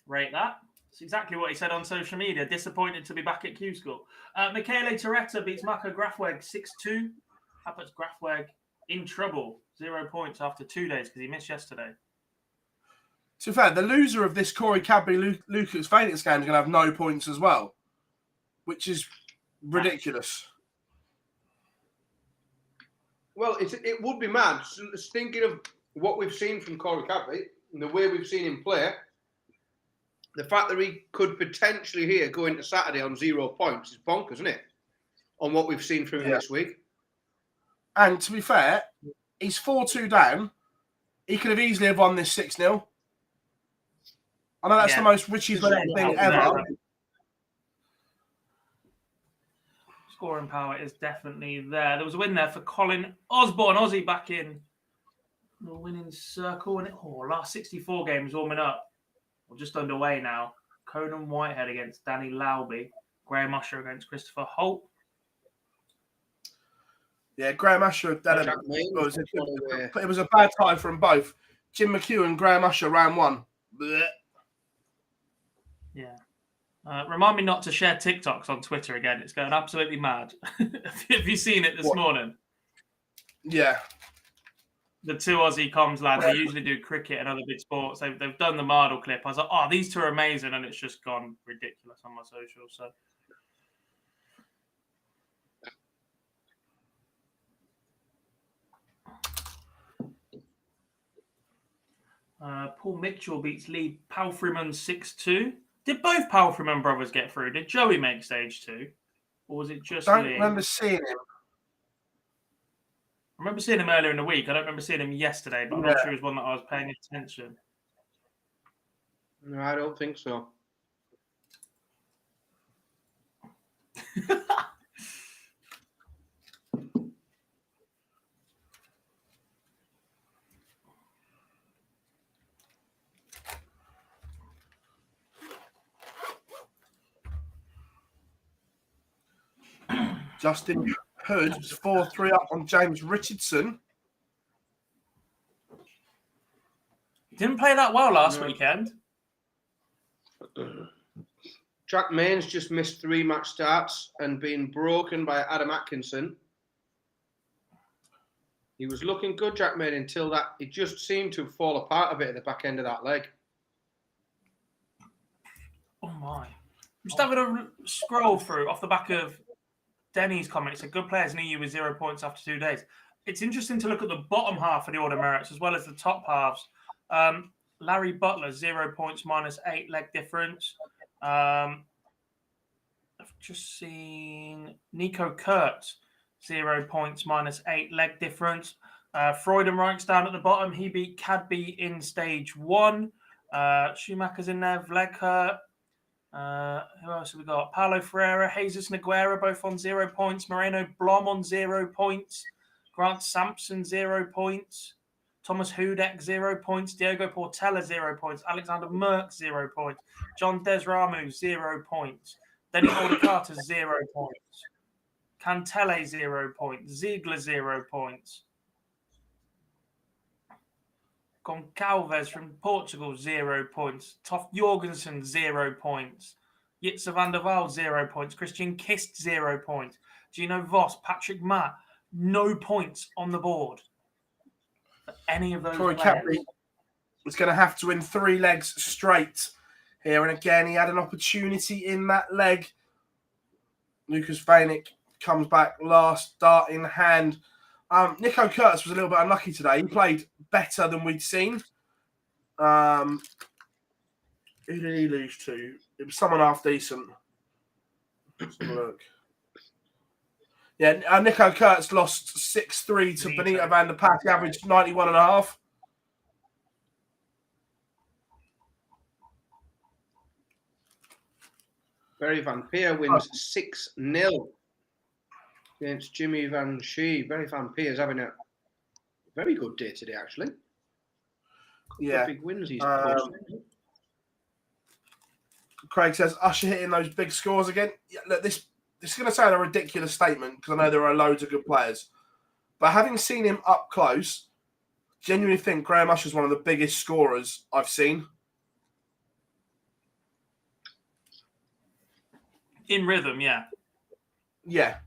Rate that. That's exactly what he said on social media. Disappointed to be back at Q-School. Michele Toretta beats Marco Grafweg 6-2. That puts Grafweg in trouble. 0 points after 2 days because he missed yesterday. To be fair, the loser of this Corey Cadby Lucas Phoenix game is going to have no points as well, which is ridiculous. Well, it would be mad. Just thinking of what we've seen from Corey Cadby and the way we've seen him play, the fact that he could potentially here go into Saturday on 0 points is bonkers, isn't it? On what we've seen from him this week. And to be fair, he's 4-2 down. He could have easily won this 6-0. I know that's the most Richie's thing ever. Scoring power is definitely there. There was a win there for Colin Osborne. Aussie back in the winning circle. And last 64 games warming up. We're just underway now. Conan Whitehead against Danny Lauby. Graham Usher against Christopher Holt. Yeah, Graham Usher. It was a bad tie for them both. Jim McHugh and Graham Usher round one. Blech. Yeah. Remind me not to share TikToks on Twitter again. It's going absolutely mad. Have you seen it this morning? Yeah. The two Aussie comms lads, they usually do cricket and other big sports. They've done the Mardle clip. I was like, oh, these two are amazing. And it's just gone ridiculous on my socials. So. Paul Mitchell beats Lee Palfreyman 6-2. Did both Palfreyman brothers get through? Did Joey make stage 2? Or was it just Lee? I don't remember seeing him. I remember seeing him earlier in the week. I don't remember seeing him yesterday, but I'm not sure it was one that I was paying attention. No, I don't think so. Justin Hood was 4-3 up on James Richardson. Didn't play that well last weekend. Jack Mains just missed 3 match starts and been broken by Adam Atkinson. He was looking good, Jack Main, until that it just seemed to fall apart a bit at the back end of that leg. Oh my. I'm just having a scroll through off the back of Denny's comment. It's a good players in EU with 0 points after 2 days. It's interesting to look at the bottom half of the order merits as well as the top halves. Larry Butler, 0 points, -8 leg difference. I've just seen Nico Kurtz, 0 points, -8 leg difference. Freudenreich's down at the bottom. He beat Cadby in stage 1. Schumacher's in there. Vleghert. Who else have we got? Paulo Ferreira, Jesus Nogueira, both on 0 points. Moreno Blom on 0 points. Grant Sampson, 0 points. Thomas Hudek, 0 points. Diego Portela, 0 points. Alexander Merck, 0 points. John Desramu, 0 points. Denny Carter, 0 points. Cantele, 0 points. Ziegler, 0 points. Goncalves from Portugal, 0 points. Toft Jorgensen, 0 points. Jitse van der Waal, 0 points. Christian Kist, 0 points. Gino Voss, Patrick Matt, no points on the board for any of those Corey players. Cadby was going to have to win 3 legs straight here. And again, he had an opportunity in that leg. Lucas Vainick comes back last, dart in hand. Nico Kurtz was a little bit unlucky today. He played better than we'd seen. Who did he lose to? It was someone half decent. Let's have a look. Yeah, Nico Kurtz lost 6-3 to Benito van der Pack. He averaged 91.5. Barry Van Peer wins 6-0 against Jimmy Van Schie. Barry Van Peer's having a very good day today, actually. Yeah. Big wins he's posted. Craig says, Usher hitting those big scores again. Yeah, look, this is going to sound a ridiculous statement because I know there are loads of good players. But having seen him up close, genuinely think Graham Usher's one of the biggest scorers I've seen. In rhythm, yeah. Yeah.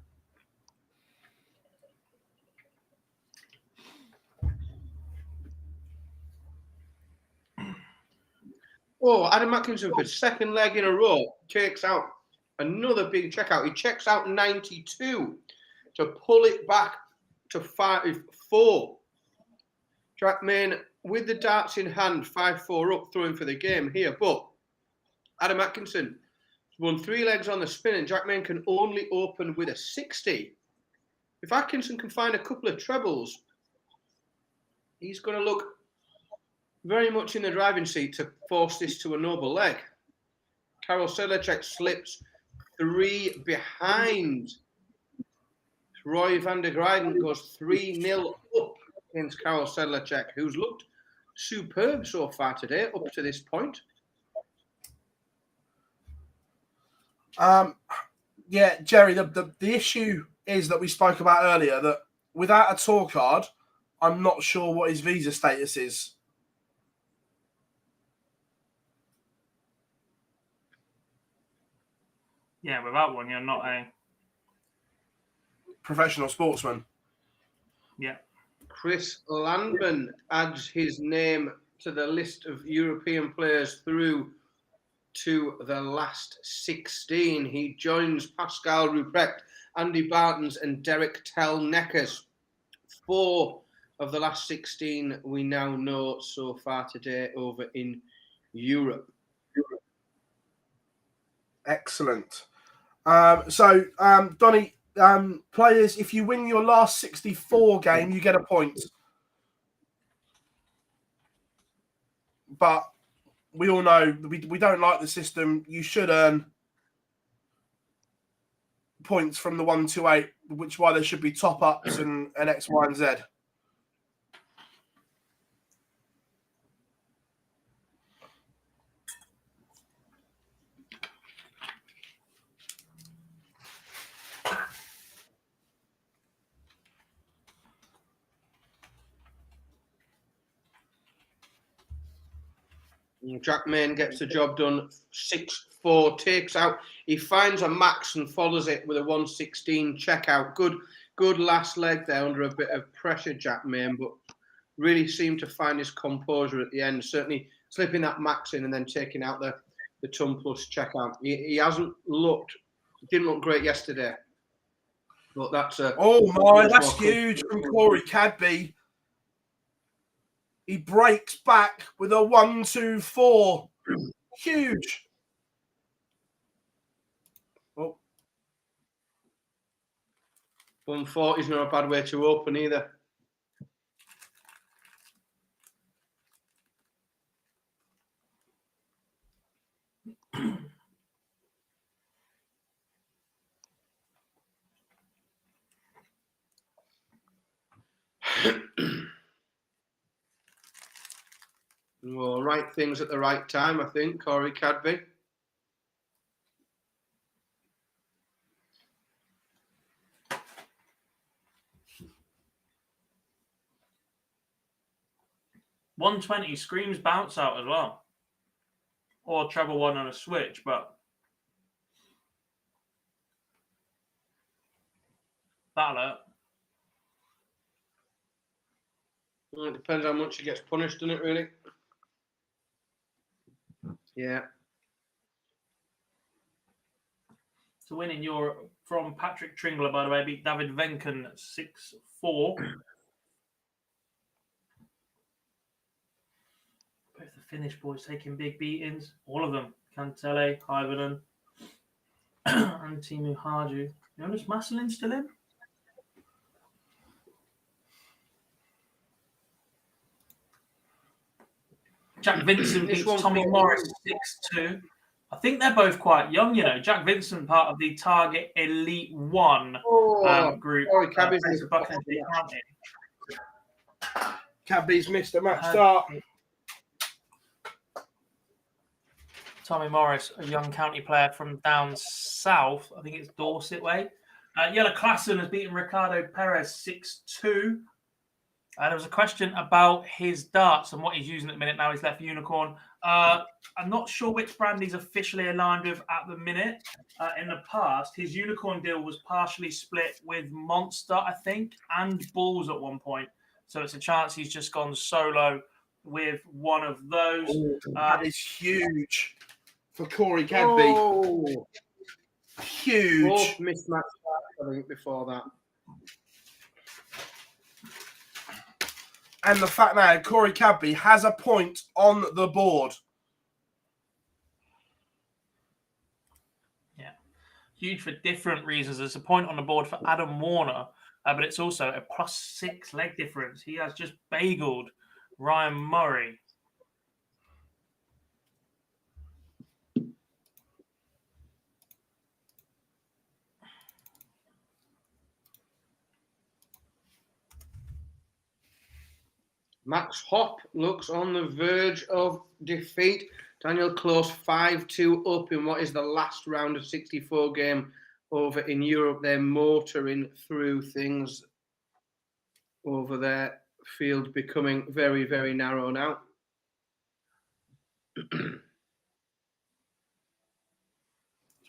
Oh, Adam Atkinson for second leg in a row takes out another big checkout. He checks out 92 to pull it back to 5-4. Jack Main with the darts in hand, 5-4 up, throwing for the game here. But Adam Atkinson won 3 legs on the spin, and Jack Main can only open with a 60. If Atkinson can find a couple of trebles, he's going to look very much in the driving seat to force this to a noble leg. Karol Sedlacek slips 3 behind. Roy van der Grijden goes 3-0 up against Karol Sedlacek, who's looked superb so far today, up to this point. Yeah, Jerry, the issue is that we spoke about earlier that without a tour card, I'm not sure what his visa status is. Yeah, without one, you're not a professional sportsman. Yeah. Chris Landman adds his name to the list of European players through to the last 16. He joins Pascal Ruprecht, Andy Bartons and Derek Tel-Neckers. 4 of the last 16 we now know so far today over in Europe. Excellent. Donny, players, if you win your last 64 game, you get a point. But we all know we don't like the system. You should earn points from the 1 to 8, which is why there should be top ups and X, Y, and Z. Jack Main gets the job done. 6-4 takes out. He finds a max and follows it with a 116 checkout. Good last leg there under a bit of pressure, Jack Main, but really seemed to find his composure at the end. Certainly slipping that max in and then taking out the ton plus checkout. He hasn't looked, didn't look great yesterday. But that's a that's huge from Corey Cadby. He breaks back with a 1-2-4. Huge. Oh. 140 is not a bad way to open either. Well, right things at the right time, I think, Corey Cadby. $120 screams bounce out as well. Or treble 1 on a switch, but that'll hurt. Well, it depends how much he gets punished, doesn't it, really? Yeah. to win in Europe from Patrick Tringler, by the way, beat David Venken 6-4. Both the Finnish boys taking big beatings. All of them. Kantele, Haivanen, and Timu Haju. Jonas Masselin still in? Jack Vincent beats Tommy Morris 6-2. I think they're both quite young, you know. Jack Vincent, part of the Target Elite One group. Cadby's missed a match start. Tommy Morris, a young county player from down south. I think it's Dorset way. Jelle Klassen has beaten Ricardo Perez 6-2. There was a question about his darts and what he's using at the minute. Now he's left Unicorn. I'm not sure which brand he's officially aligned with at the minute. In the past, his Unicorn deal was partially split with Monster, I think, and Bulls at one point. So it's a chance he's just gone solo with one of those. That is huge for Corey Cadby. Oh, huge. Both mismatched, I think, before that. And the fact now Corey Cadby has a point on the board. Yeah. Huge for different reasons. There's a point on the board for Adam Warner, but it's also a +6 leg difference. He has just bageled Ryan Murray. Max Hopp looks on the verge of defeat. Daniel Close 5-2 up in what is the last round of 64 game over in Europe. They're motoring through things over there. Field becoming very, very narrow now.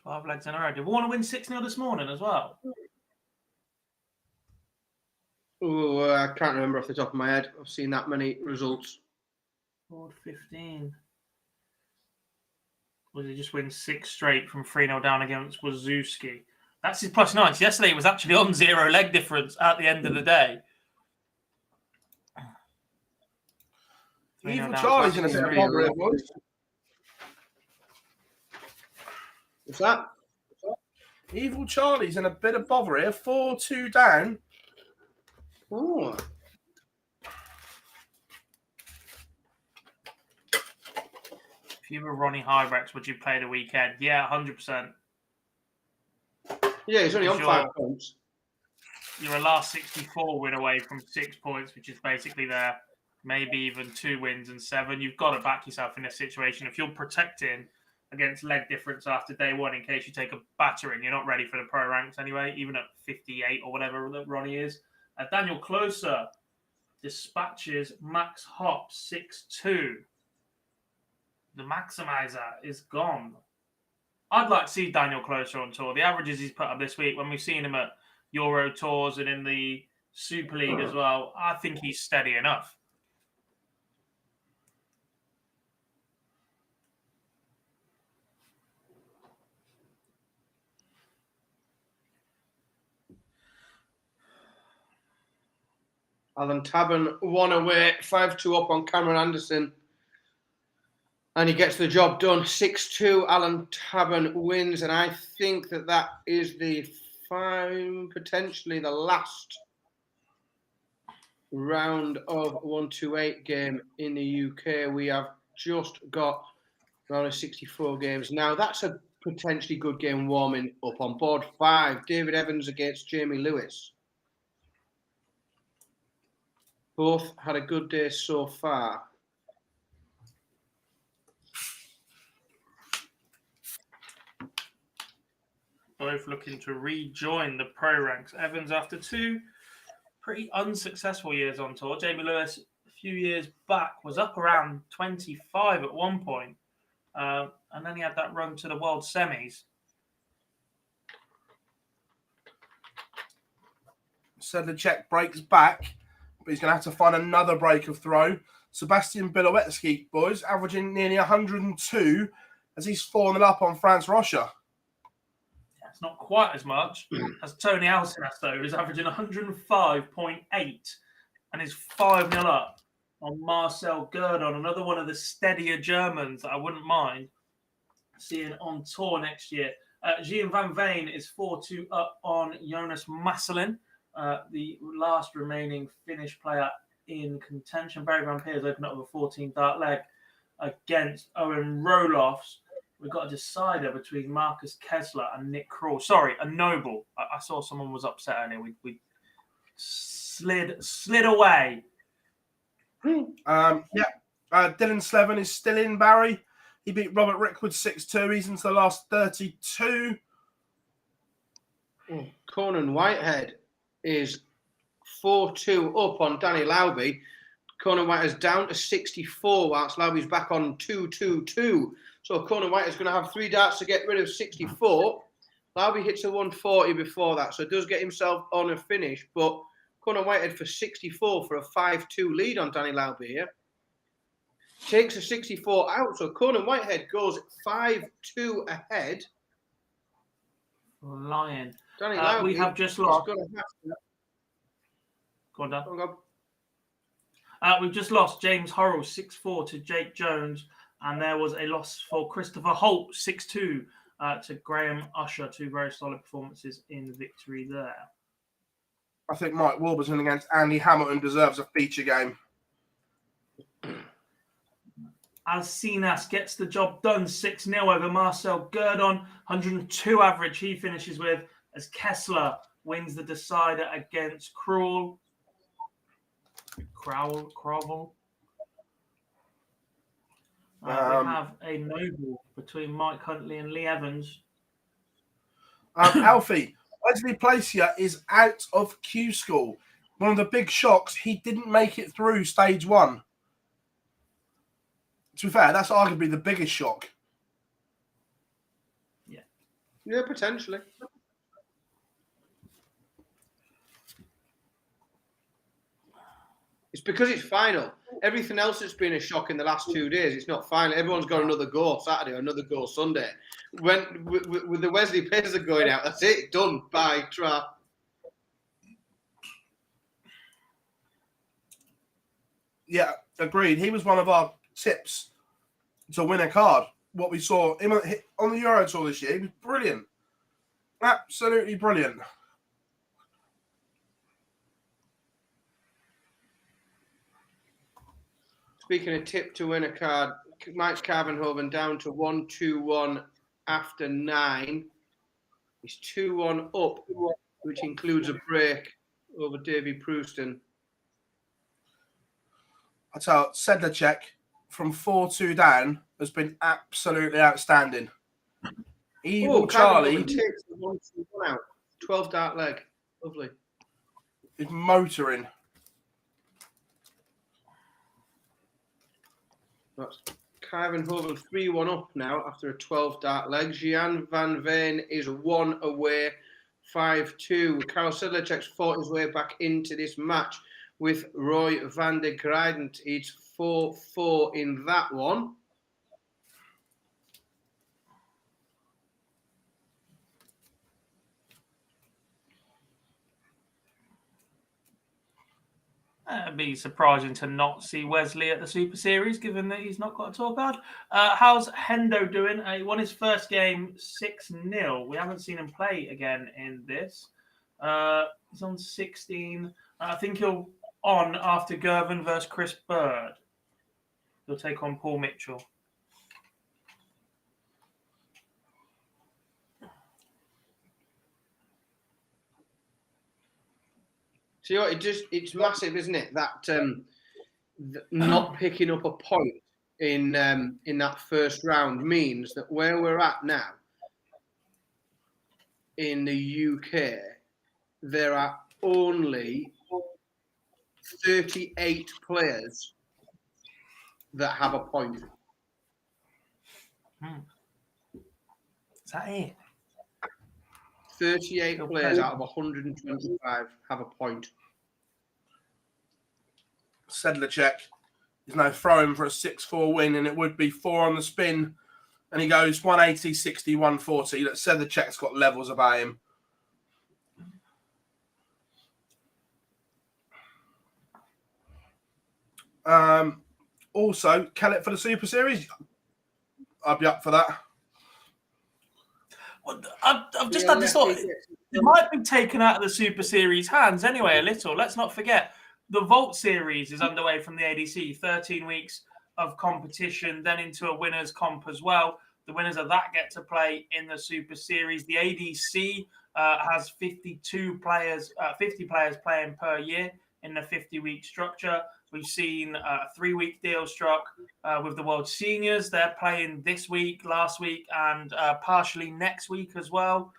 12 legs in a row. Did Warner win 6-0 this morning as well? Oh, I can't remember off the top of my head. I've seen that many results. Board 15. Or did he just win 6 straight from 3-0 down against Wazowski? That's his +9. Yesterday it was actually on 0 leg difference at the end of the day. Evil Charlie's in a bit of bother here, boys. What's that? Evil Charlie's in a bit of bother here. 4-2 down. Oh. If you were Ronnie Hybrex, would you play the weekend? Yeah, 100%. Yeah, he's only on 5 points. You're a last 64 win away from 6 points, which is basically there. Maybe even 2 wins and 7. You've got to back yourself in this situation. If you're protecting against leg difference after day one, in case you take a battering, you're not ready for the pro ranks anyway, even at 58 or whatever that Ronnie is. Daniel Closer dispatches Max Hopp 6-2. The maximizer is gone. I'd like to see Daniel Closer on tour. The averages he's put up this week, when we've seen him at Euro tours and in the Super League as well, I think he's steady enough. Alan Tabben 1 away, 5-2 up on Cameron Anderson. And he gets the job done. 6-2, Alan Tabben wins. And I think that is potentially the last round of 128 game in the UK. We have just got round of 64 games. Now, that's a potentially good game warming up. On board 5, David Evans against Jamie Lewis. Both had a good day so far. Both looking to rejoin the pro ranks. Evans, after 2 pretty unsuccessful years on tour. Jamie Lewis, a few years back, was up around 25 at one point. And then he had that run to the World Semis. Sedlacek breaks back, but he's going to have to find another break of throw. Sebastian Bilowetsky, boys, averaging nearly 102 as he's fallen up on France Rocha. Yes, It's not quite as much as Tony Alcinas, though, who's averaging 105.8 and is 5-0 up on Marcel Gerdon, another one of the steadier Germans that I wouldn't mind seeing on tour next year. Gian van Veen is 4-2 up on Jonas Masselin, the last remaining Finnish player in contention. Barry Van Peers opened up with a 14-dart leg against Owen Rolofs. We've got a decider between Marcus Kessler and Nick Kroll. Sorry, a noble. I saw someone was upset earlier. We slid away. Dylan Slevin is still in, Barry. He beat Robert Rickwood 6-2. He's into the last 32. Conan Whitehead is 4-2 up on Danny Lauby. Conan Whitehead's down to 64, whilst Lauby's back on 2-2-2. So Conan Whitehead's going to have 3 darts to get rid of 64. Lauby hits a 140 before that, so does get himself on a finish. But Conan Whitehead for 64 for a 5-2 lead on Danny Lauby here. Takes a 64 out, so Conan Whitehead goes 5-2 ahead. Lion. Danny Lauby we have just lost. Go on, Dan. We've just lost James Horrell 6-4 to Jake Jones, and there was a loss for Christopher Holt 6-2 to Graham Usher. 2 very solid performances in the victory there. I think Mike Warburton against Andy Hamilton deserves a feature game. Alcinas gets the job done 6-0 over Marcel Gerdon. 102 average he finishes with, as Kessler wins the decider against Crowell. Crowell. We have a noble between Mike Huntley and Lee Evans. Alfie, Wesley Placier is out of Q-School. One of the big shocks, he didn't make it through stage 1. To be fair, that's arguably the biggest shock. Yeah, potentially. It's because it's final. Everything else that's been a shock in the last 2 days, it's not final. Everyone's got another go Saturday or another go Sunday. When with the Wesley Placier going out, that's it. Done. Bye. Tra. Yeah, agreed. He was one of our tips to win a card. What we saw him on the Euro Tour this year, he was brilliant. Absolutely brilliant. Speaking of tip to win a card, Mike Carvenhoven down to 1-2-1 after 9. He's 2-1 up, which includes a break over Davy Prouston. I tell you, Sedlacek from 4-2 down has been absolutely outstanding. Evil Charlie takes the 1-2-1 out. 12 dart leg. Lovely. Is motoring. That's Carvenhoven 3-1 up now after a 12 dart leg. Gian van Veen is 1 away, 5-2. Karel Sedlacek's fought his way back into this match with Roy van der Grijden. It's 4-4 in that one. It'd be surprising to not see Wesley at the Super Series, given that he's not got a tour card. How's Hendo doing? He won his first game 6-0. We haven't seen him play again in this. He's on 16. I think he'll on after Gervin versus Chris Bird. He'll take on Paul Mitchell. See what it's massive, isn't it? That not picking up a point in that first round means that where we're at now in the UK, there are only 38 players that have a point. Is that it? 38 players out of 125 have a point. Sedlacek is now throwing for a 6-4 win, and it would be 4 on the spin And he goes 180, 60, 140. Let's say the check's got levels about him. Also, Kellett for the Super Series. I'd be up for that. Well, I've just had this thought. It might be taken out of the Super Series hands anyway, a little. Let's not forget, the Vault Series is underway from the ADC. 13 weeks of competition, then into a winners' comp as well. The winners of that get to play in the Super Series. The ADC has 50 players playing per year in the 50-week structure. We've seen a 3-week deal struck with the World Seniors. They're playing this week, last week, and partially next week as well.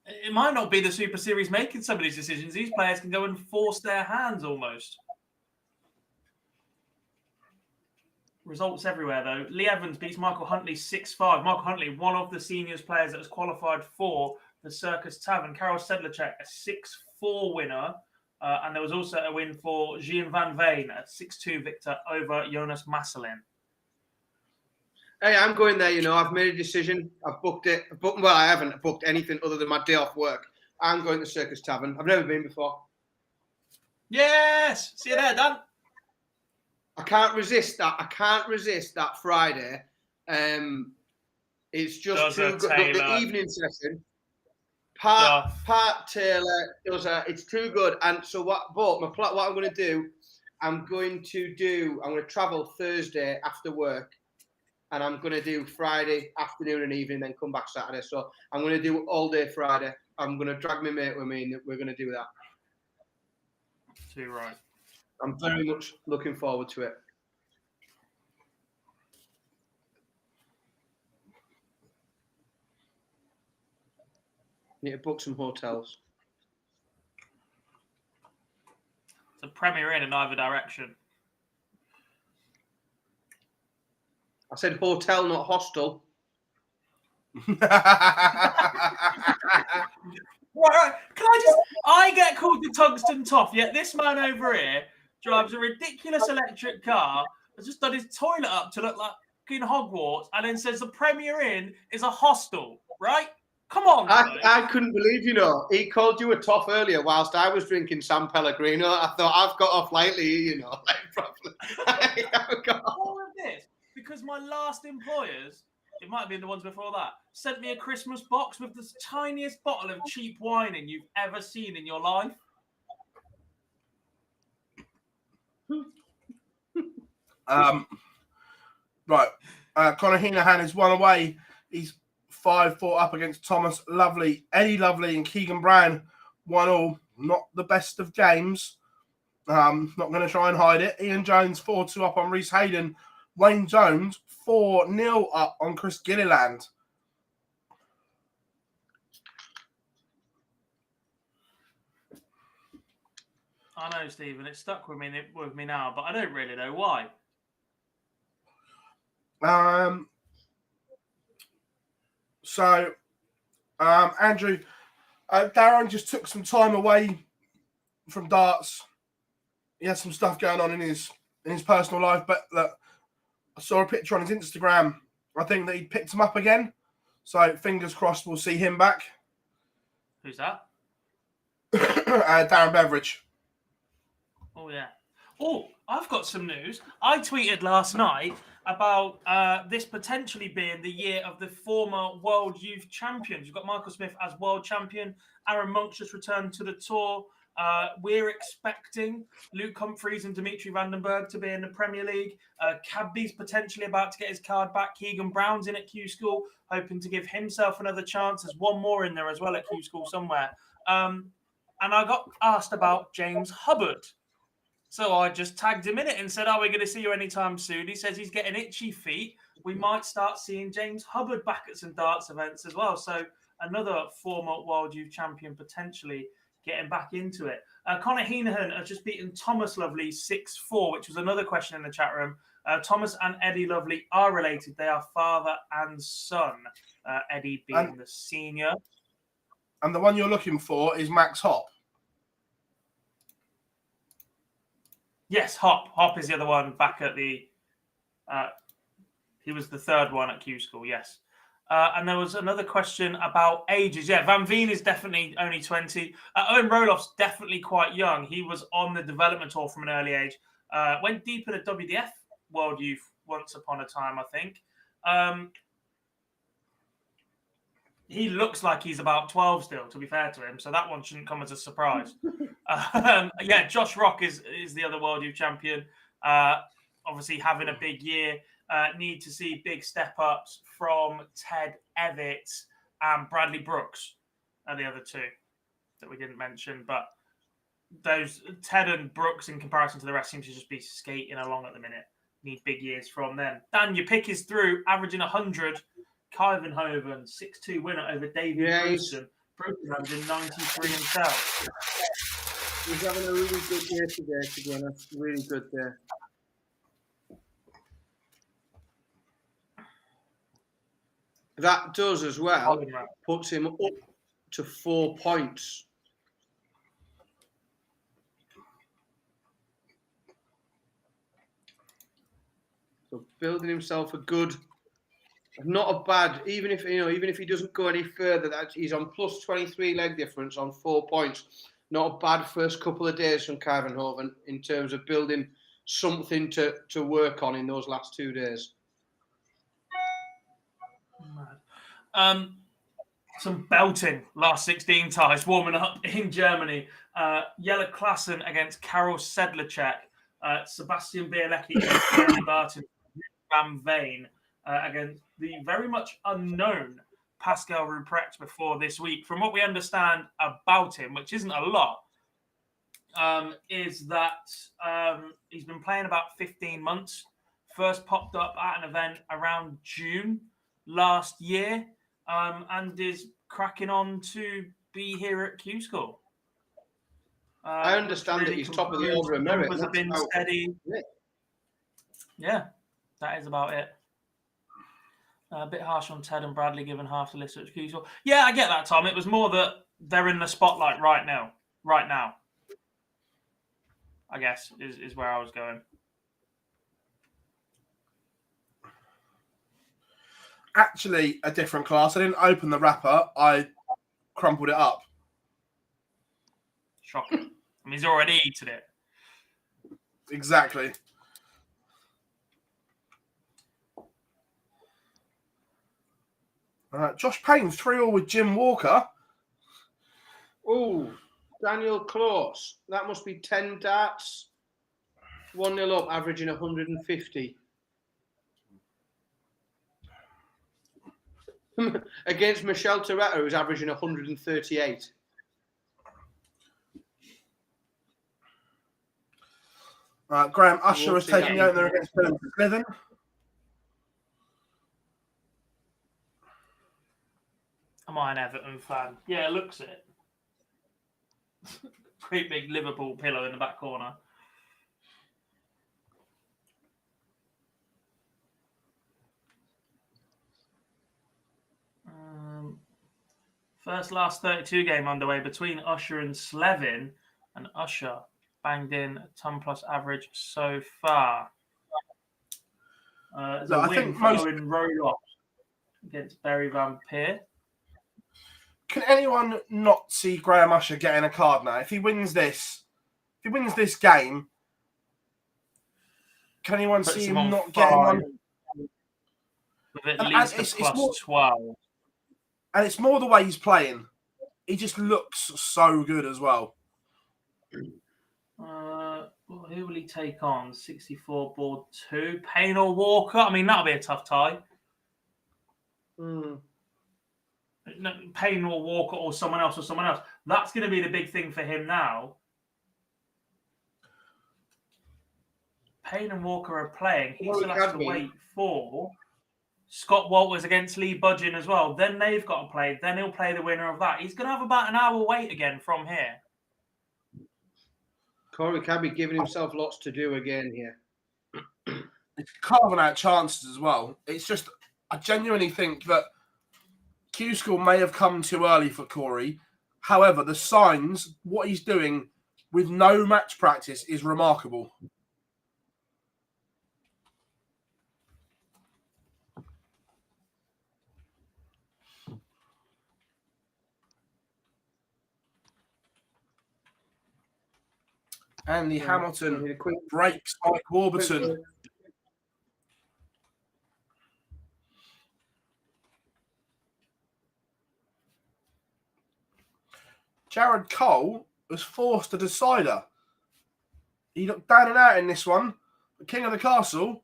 It might not be the Super Series making some of these decisions. These players can go and force their hands almost. Results everywhere, though. Lee Evans beats Michael Huntley 6-5. Michael Huntley, one of the seniors players that has qualified for the Circus Tavern. Karel Sedlacek, a 6-4 winner. And there was also a win for Jean Van Veen, a 6-2 victor over Jonas Masselin. Hey, I'm going there, you know. I've made a decision. I've booked it. Well, I haven't booked anything other than my day off work. I'm going to Circus Tavern. I've never been before. Yes! See you there, Dan. I can't resist that. I can't resist that Friday. It's just too good. The evening session. Pat Taylor does it's too good. And so what I'm going to do, I'm going to travel Thursday after work, and I'm going to do Friday afternoon and evening, then come back Saturday. So I'm going to do all day Friday. I'm going to drag my mate with me, and we're going to do that. Too right. I'm very much looking forward to it. Need to book some hotels. It's a Premier Inn in either direction. I said hotel, not hostel. Right. I get called the tungsten toff, yet this man over here drives a ridiculous electric car, has just done his toilet up to look like in Hogwarts, and then says the Premier Inn is a hostel, right? Come on. I couldn't believe, you know, he called you a toff earlier whilst I was drinking San Pellegrino. I thought, I've got off lightly, you know, like properly. All of this, because my last employers, it might have been the ones before that, sent me a Christmas box with the tiniest bottle of cheap wine you've ever seen in your life. Right. Conor Heenahan is one away. He's 5-4 up against Thomas Lovely. Eddie Lovely and Keegan Brown 1-1. Not the best of games. Not going to try and hide it. Ian Jones 4-2 up on Reese Hayden. Wayne Jones 4-0 up on Chris Gilliland. I know, Stephen. It stuck with me now, but I don't really know why. Andrew, Darren just took some time away from darts. He had some stuff going on in his personal life, but I saw a picture on his Instagram. I think that he picked him up again. So fingers crossed we'll see him back. Who's that? Darren Beveridge. Oh, yeah. Oh, I've got some news. I tweeted last night about this potentially being the year of the former World Youth Champions. You've got Michael Smith as World Champion. Aaron Monk's just returned to the tour. We're expecting Luke Humphreys and Dimitri Vandenberg to be in the Premier League. Cadby's potentially about to get his card back. Keegan Brown's in at Q-School, hoping to give himself another chance. There's one more in there as well at Q-School somewhere. And I got asked about James Hubbard. So I just tagged him in it and said, are we going to see you anytime soon? He says he's getting itchy feet. We might start seeing James Hubbard back at some darts events as well. So another former World Youth Champion potentially getting back into it. Conor Heenahan has just beaten Thomas Lovely 6-4, which was another question in the chat room. Thomas and Eddie Lovely are related. They are father and son, Eddie being the senior. And the one you're looking for is Max Hop. Yes, Hop. Hop is the other one back at the He was the third one at Q-School, yes. And there was another question about ages. Yeah, Van Veen is definitely only 20. Owen Roloff's definitely quite young. He was on the development tour from an early age. Went deep in a WDF World Youth once upon a time, I think. He looks like he's about 12 still, to be fair to him. So that one shouldn't come as a surprise. Yeah, Josh Rock is the other World Youth Champion. Obviously having a big year. Need to see big step-ups from Ted Evett and Bradley Brooks are the other two that we didn't mention. But those Ted and Brooks, in comparison to the rest, seem to just be skating along at the minute. Need big years from them. Dan, your pick is through, averaging 100. Kyvenhoven, 6-2 winner over David Brewston. Brewston averaging 93 himself. He's having a really good year today, to be honest. Really good there. That does as well, puts him up to 4 points. So building himself a good, not a bad, even if he doesn't go any further, that he's on plus 23 leg difference on 4 points. Not a bad first couple of days from Kyvenhoven in terms of building something to work on in those last 2 days. Some belting last 16 ties warming up in Germany. Jelle Klassen against Karol Sedlacek. Sebastian Bielecki against Jeremy Barton. Van Veen against the very much unknown Pascal Ruprecht before this week. From what we understand about him, which isn't a lot, is that he's been playing about 15 months. First popped up at an event around June last year, and is cracking on to be here at Q-School. I understand that he's top of the order of merit. Numbers have been steady. Yeah, that is about it. A bit harsh on Ted and Bradley, given half the list at Q-School. Yeah, I get that, Tom. It was more that they're in the spotlight right now. I guess is where I was going. Actually, a different class. I didn't open the wrapper. I crumpled it up. Shocking. I mean, he's already eaten it. Exactly. Josh Payne, 3-all with Jim Walker. Oh, Daniel Klaus. That must be 10 darts. 1-0 up, averaging 150. Against Michelle Toretta, who's averaging 138. Graham Usher is taking out there against Bill Slithen. Am I an Everton fan? Yeah, looks it. Great big Liverpool pillow in the back corner. Last 32 game underway between Usher and Slevin, and Usher banged in a ton plus average so far. I think following Roloff against Barry Van Peer. Can anyone not see Graham Usher getting a card now? If he wins this game, can anyone see him not getting one? With at least a plus 12. And it's more the way he's playing. He just looks so good as well. Who will he take on? 64 board 2. Payne or Walker? I mean, that'll be a tough tie. Payne or Walker or someone else. That's going to be the big thing for him now. Payne and Walker are playing. He still has to wait for Scott Walters against Lee Budgeon as well. Then they've got to play. Then he'll play the winner of that. He's going to have about an hour wait again from here. Corey Cadby giving himself lots to do again here. It's carving out chances as well. It's just, I genuinely think that Q-School may have come too early for Corey. However, the signs, what he's doing with no match practice is remarkable. Andy Hamilton Need a quick breaks Mike Warburton. Jared Cole was forced a decider. He looked down and out in this one. The King of the Castle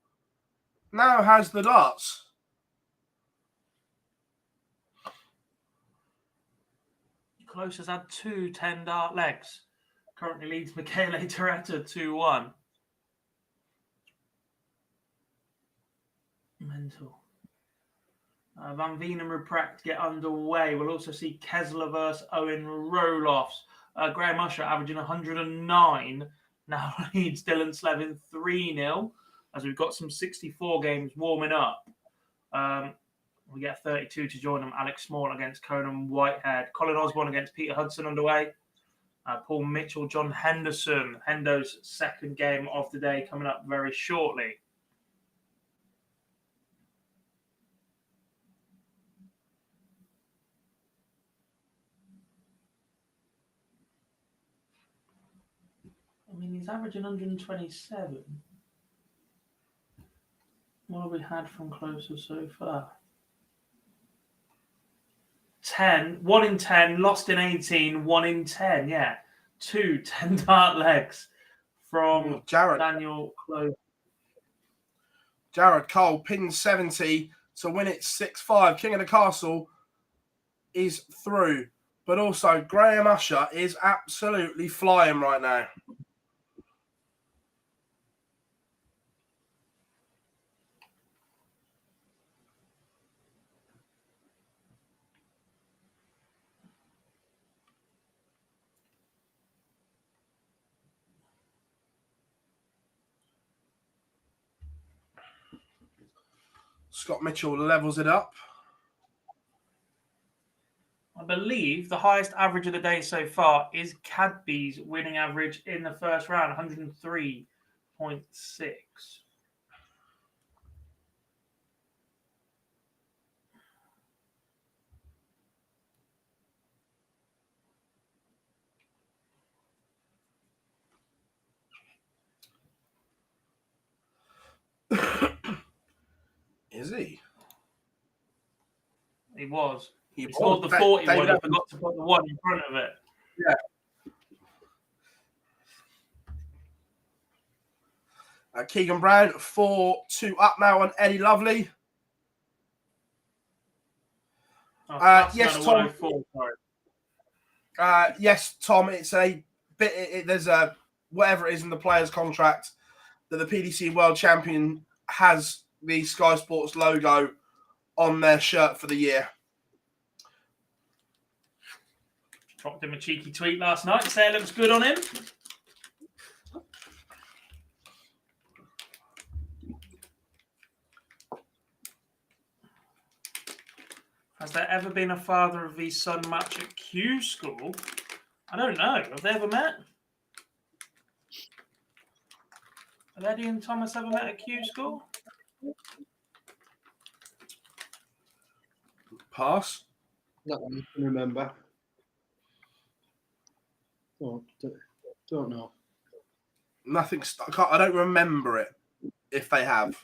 now has the darts. Close has had 2 10-dart legs. Currently leads Michele Toretta 2-1. Mental. Van Veen and Ruprecht get underway. We'll also see Kessler versus Owen Roloffs. Graham Usher averaging 109. Now leads Dylan Slevin 3-0 as we've got some 64 games warming up. We get 32 to join them. Alex Small against Conan Whitehead. Colin Osborne against Peter Hudson underway. Paul Mitchell, John Henderson. Hendo's second game of the day coming up very shortly. I mean, he's averaging 127. What have we had from closer so far? 10, 1 in 10, lost in 18, 1 in 10. Yeah, 2 10-dart legs from Daniel Close. Jared Cole pins 70 to win it 6-5. King of the Castle is through. But also, Graham Usher is absolutely flying right now. Scott Mitchell levels it up. I believe the highest average of the day so far is Cadby's winning average in the first round, 103.6. Is he? He was. He scored the 40 one. He forgot to put the 1 in front of it. Yeah. Keegan Brown 4-2 up now on Eddie Lovely. Yes, Tom. Yes, Tom. It's a bit. There's a whatever it is in the player's contract that the PDC World Champion has the Sky Sports logo on their shirt for the year. Dropped him a cheeky tweet last night. Say it looks good on him. Has there ever been a father of his son match at Q-School? I don't know. Have they ever met? Have Eddie and Thomas ever met at Q-School? Pass. Not that I can remember. Don't know. Nothing. I don't remember it. If they have.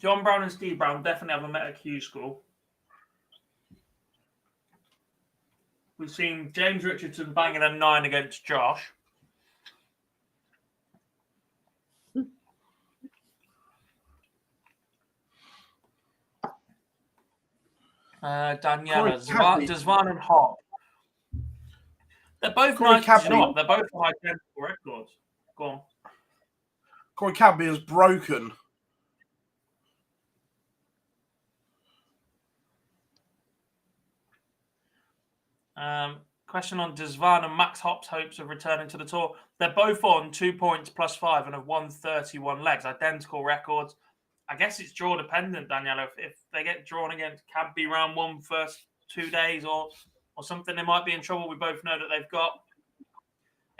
John Brown and Steve Brown definitely haven't met at Q-School. We've seen James Richardson banging a 9 against Josh. Daniela, Dazvan and Hop. They're both nice. You know what? They're both identical records. Go on. Corey Cadby is broken. Question on Dazvan and Max Hop's hopes of returning to the tour. They're both on 2 points plus 5 and have won 31 legs. Identical records. I guess it's draw dependent, Daniela. If they get drawn against Cadby round 1 first 2 days or something, they might be in trouble. We both know that they've got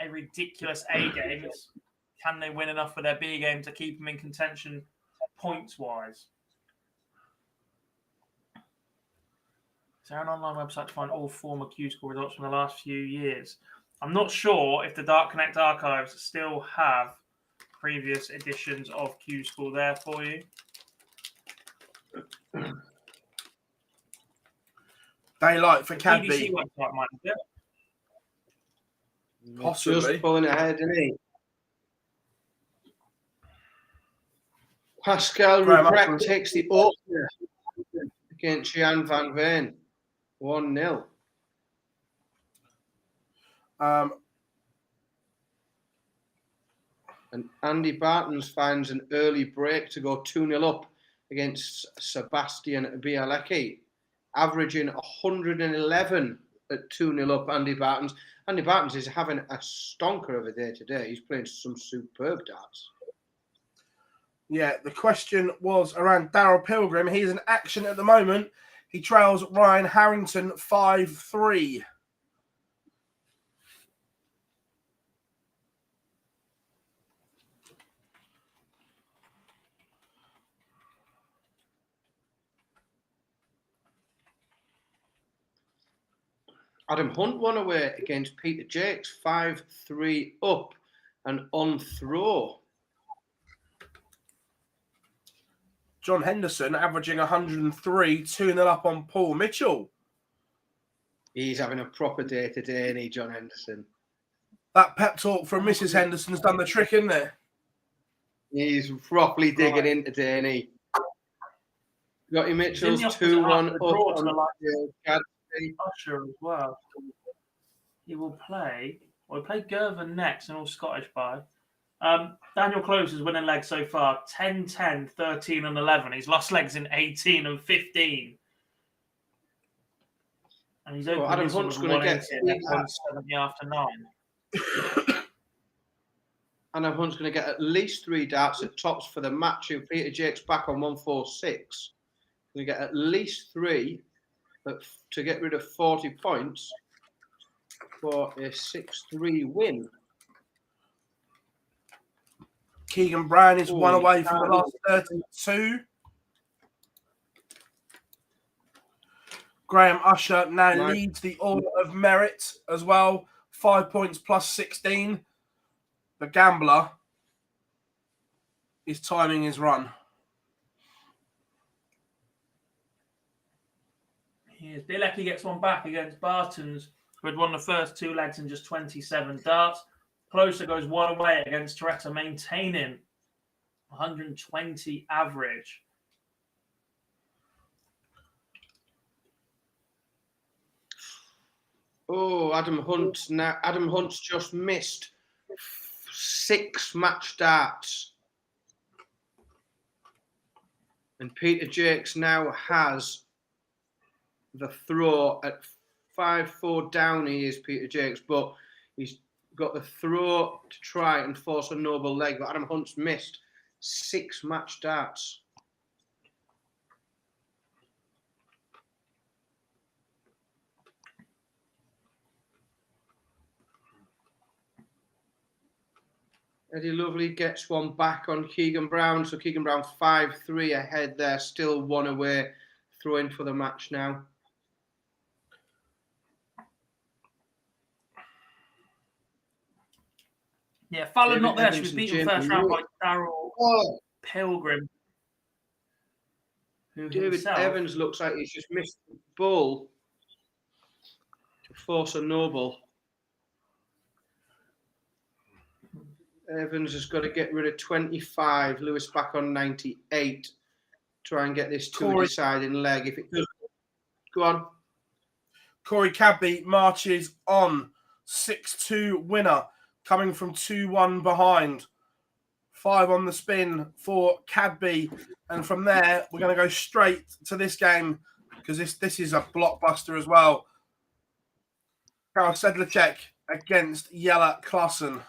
a ridiculous A game. Can they win enough for their B game to keep them in contention points-wise? Is there an online website to find all former Q-School results from the last few years? I'm not sure if the Dark Connect archives still have previous editions of Q-School there for you. Daylight for PDC Cadby. website might be. Possibly. Just pulling ahead, isn't he? Pascal Graham, Ruprecht takes the opener against Jan van Veen. 1-0. And Andy Bartons finds an early break to go 2-0 up against Sebastian Bialecki, averaging 111 at 2-0 up. Andy Bartons. Andy Bartons is having a stonker of a day today. He's playing some superb darts. Yeah, the question was around Daryl Pilgrim. He's in action at the moment. He trails Ryan Harrington 5-3. Adam Hunt won away against Peter Jakes, 5-3 up and on throw. John Henderson averaging 103, 2-0 up on Paul Mitchell. He's having a proper day today, isn't he, John Henderson? That pep talk from Mrs. Henderson's done the trick, isn't it? He's properly digging in today, isn't he? Scotty Mitchell's 2-1 up on Cadby. Usher as well. He will play. Well, he played Gervin next, and all Scottish by. Daniel Close is winning legs so far 10-10, 13 and 11. He's lost legs in 18 and 15. And he's open. Adam Hunt's going to get 170 after 9. Adam Hunt's going to get at least 3 darts at tops for the match. If Peter Jakes back on 146, going to get at least 3 to get rid of 40 points for a 6-3 win. Keegan Brown is one away from the last 32. Graham Usher now leads the order of merit as well. 5 points plus 16. The gambler is timing his run. Bialecki gets one back against Bartons, who had won the first 2 legs in just 27 darts. Closer goes one away against Toretta, maintaining 120 average. Oh, Adam Hunt's just missed 6 match darts. And Peter Jakes now has the throw at 5-4 down. He is Peter Jakes, but he's got the throw to try and force a noble leg. But Adam Hunt's missed 6 match darts. Eddie Lovely gets one back on Keegan Brown. So Keegan Brown 5-3 ahead there, still 1 away, throwing for the match now. Yeah, Fallon not there. She was beaten first round by Daryl Pilgrim. David Evans looks like he's just missed the ball to force a noble. Evans has got to get rid of 25. Lewis back on 98. Try and get this to a deciding leg. If it does, go on. Corey Cadby marches on. 6-2 winner, coming from 2-1 behind. 5 on the spin for Cadby. And from there, we're going to go straight to this game because this is a blockbuster as well. Karel Sedlacek against Jelle Klassen.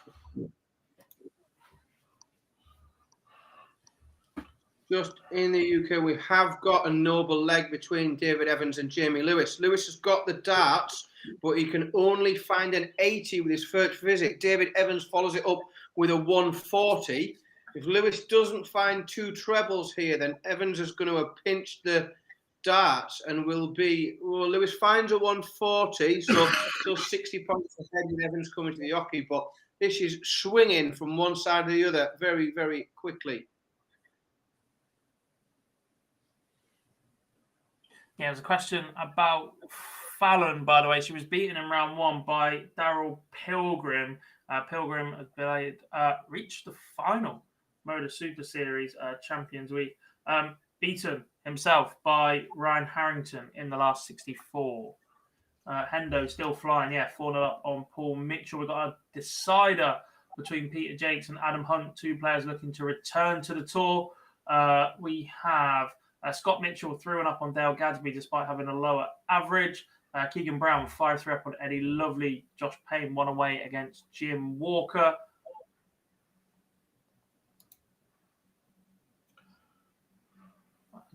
Just in the UK, we have got a noble leg between David Evans and Jamie Lewis. Lewis has got the darts, but he can only find an 80 with his first visit. David Evans follows it up with a 140. If Lewis doesn't find 2 trebles here, then Evans is going to have pinched the darts and will be, well, Lewis finds at 140, so still 60 points ahead with Evans coming to the hockey, but this is swinging from one side to the other very, very quickly. Yeah, there's a question about Fallon, by the way. She was beaten in round 1 by Daryl Pilgrim. Pilgrim reached the final MODUS Super Series Champions Week. Beaten himself by Ryan Harrington in the last 64. Hendo still flying, 4-0 up on Paul Mitchell. We've got a decider between Peter Jakes and Adam Hunt, 2 players looking to return to the tour. We have Scott Mitchell 3-1 up on Dale Cadby despite having a lower average. Keegan Brown 5-3 up on Eddie Lovely. Josh Payne 1 away against Jim Walker.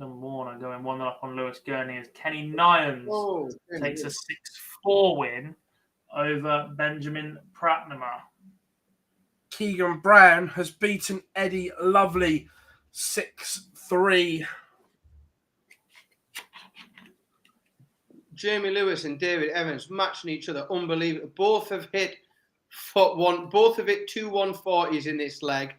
Adam Warner going 1-0 up on Lewis Gurney as Kenny Nyans takes a 6-4 win over Benjamin Pratnama. Keegan Brown has beaten Eddie Lovely 6-3. Jamie Lewis and David Evans matching each other, unbelievable. Both have hit 2 140s in this leg.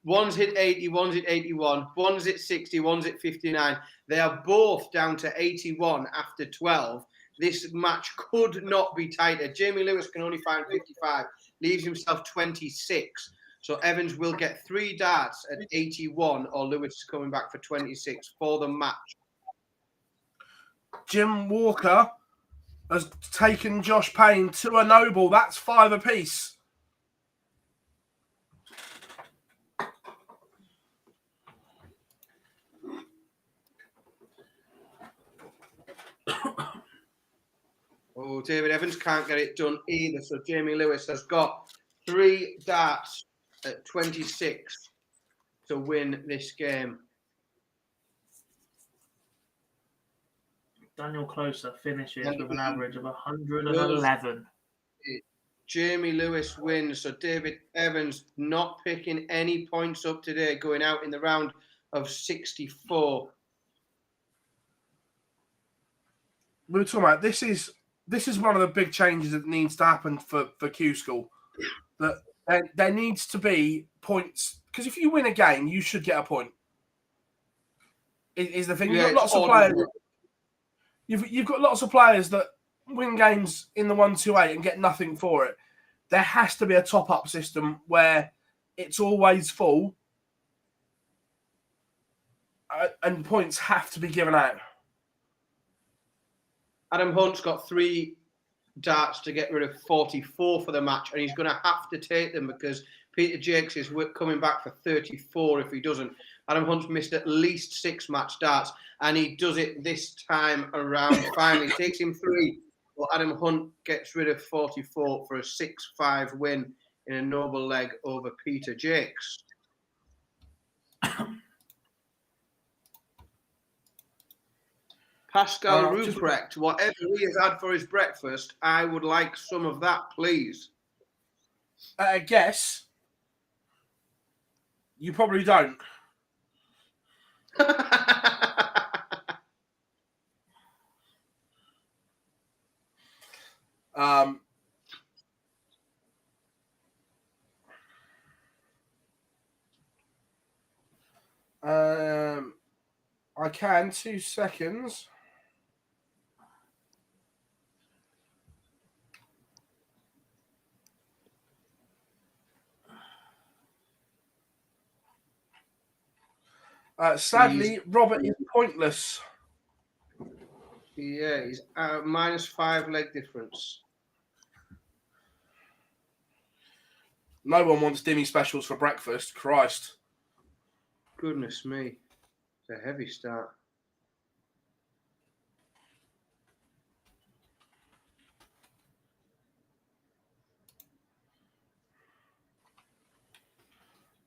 One's hit 80, one's hit 81, one's hit 60, one's hit 59. They are both down to 81 after 12. This match could not be tighter. Jamie Lewis can only find 55, leaves himself 26. So Evans will get 3 darts at 81, or Lewis is coming back for 26 for the match. Jim Walker has taken Josh Payne to a noble. That's 5 apiece. Oh, David Evans can't get it done either. So Jamie Lewis has got 3 darts at 26 to win this game. Daniel Closer finishes with an average of 111. Jamie Lewis wins. So David Evans not picking any points up today, going out in the round of 64. We were talking about this is one of the big changes that needs to happen for Q-School. That there needs to be points, because if you win a game, you should get a point. Is the thing. You've got lots of players. You've got lots of players that win games in the 1-2-8 and get nothing for it. There has to be a top-up system where it's always full and points have to be given out. Adam Hunt's got 3 darts to get rid of 44 for the match, and he's going to have to take them because Peter Jakes is coming back for 34 if he doesn't. Adam Hunt's missed at least 6 match darts, and he does it this time around. Finally, takes him 3. Well, Adam Hunt gets rid of 44 for a 6-5 win in a noble leg over Peter Jakes. Pascal Ruprecht, whatever he has had for his breakfast, I would like some of that, please. Guess. You probably don't. I can. 2 seconds. Sadly, Robert is pointless. Yeah, he's -5 leg difference. No one wants Dimmy specials for breakfast. Christ. Goodness me. It's a heavy start.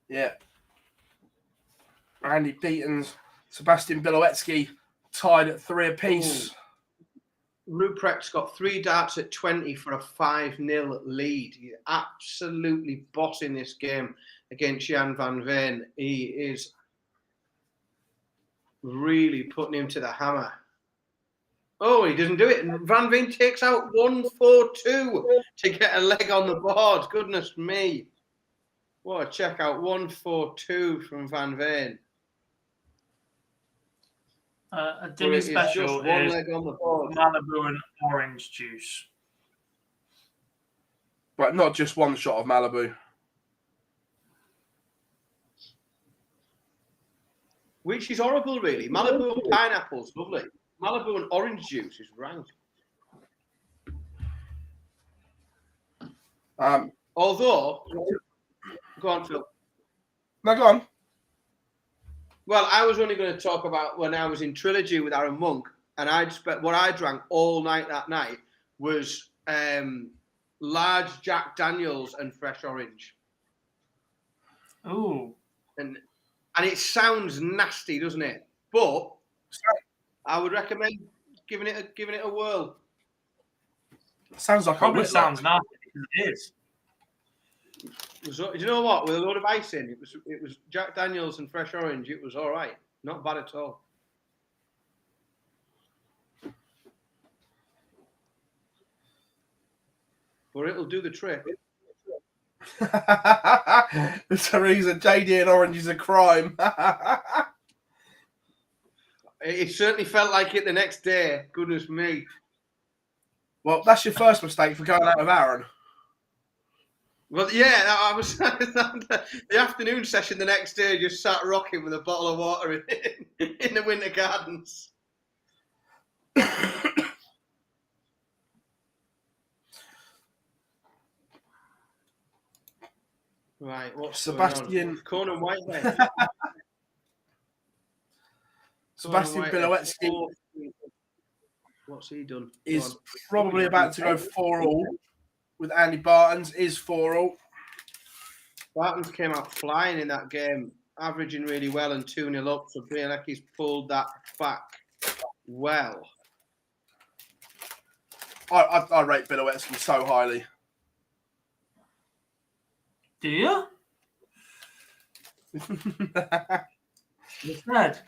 Yeah. Andy Beatons, Sebastian Bilowetsky tied at 3 apiece. Ruprecht's got 3 darts at 20 for a 5-0 lead. He's absolutely bossing this game against Jan van Veen. He is really putting him to the hammer. Oh, he doesn't do it. And Van Veen takes out 1-4-2 to get a leg on the board. Goodness me. What a check out. 1-4-2 from Van Veen. A Dimmy special just one is leg on the board. Malibu and orange juice. But not just one shot of Malibu. Which is horrible, really. Malibu and pineapple's lovely. Malibu and orange juice is rank. Although, go on, Phil. No, go on. Well, I was only going to talk about when I was in Trilogy with Aaron Monk, and what I drank all night that night was large Jack Daniels and fresh orange. Ooh. And it sounds nasty, doesn't it? But I would recommend giving it a whirl. Sounds like Probably sounds nasty. It is. Do you know what? With a load of ice in, it was Jack Daniels and fresh orange. It was all right, not bad at all. But it'll do the trick. There's a reason JD and orange is a crime. It certainly felt like it the next day. Goodness me. Well, that's your first mistake for going out with Aaron. Well, yeah, I was the afternoon session the next day. Just sat rocking with a bottle of water in the Winter Gardens. Right, what's Sebastian Conan Whitehead. Sebastian Bilowetsky What's he done? is probably about to go 4-all with Andy Barton's. Is 4-all. Barton's came out flying in that game, averaging really well and 2-0 up. So Bielecki's pulled that back well. I rate Bilowetsky so highly. Do you? Betfred.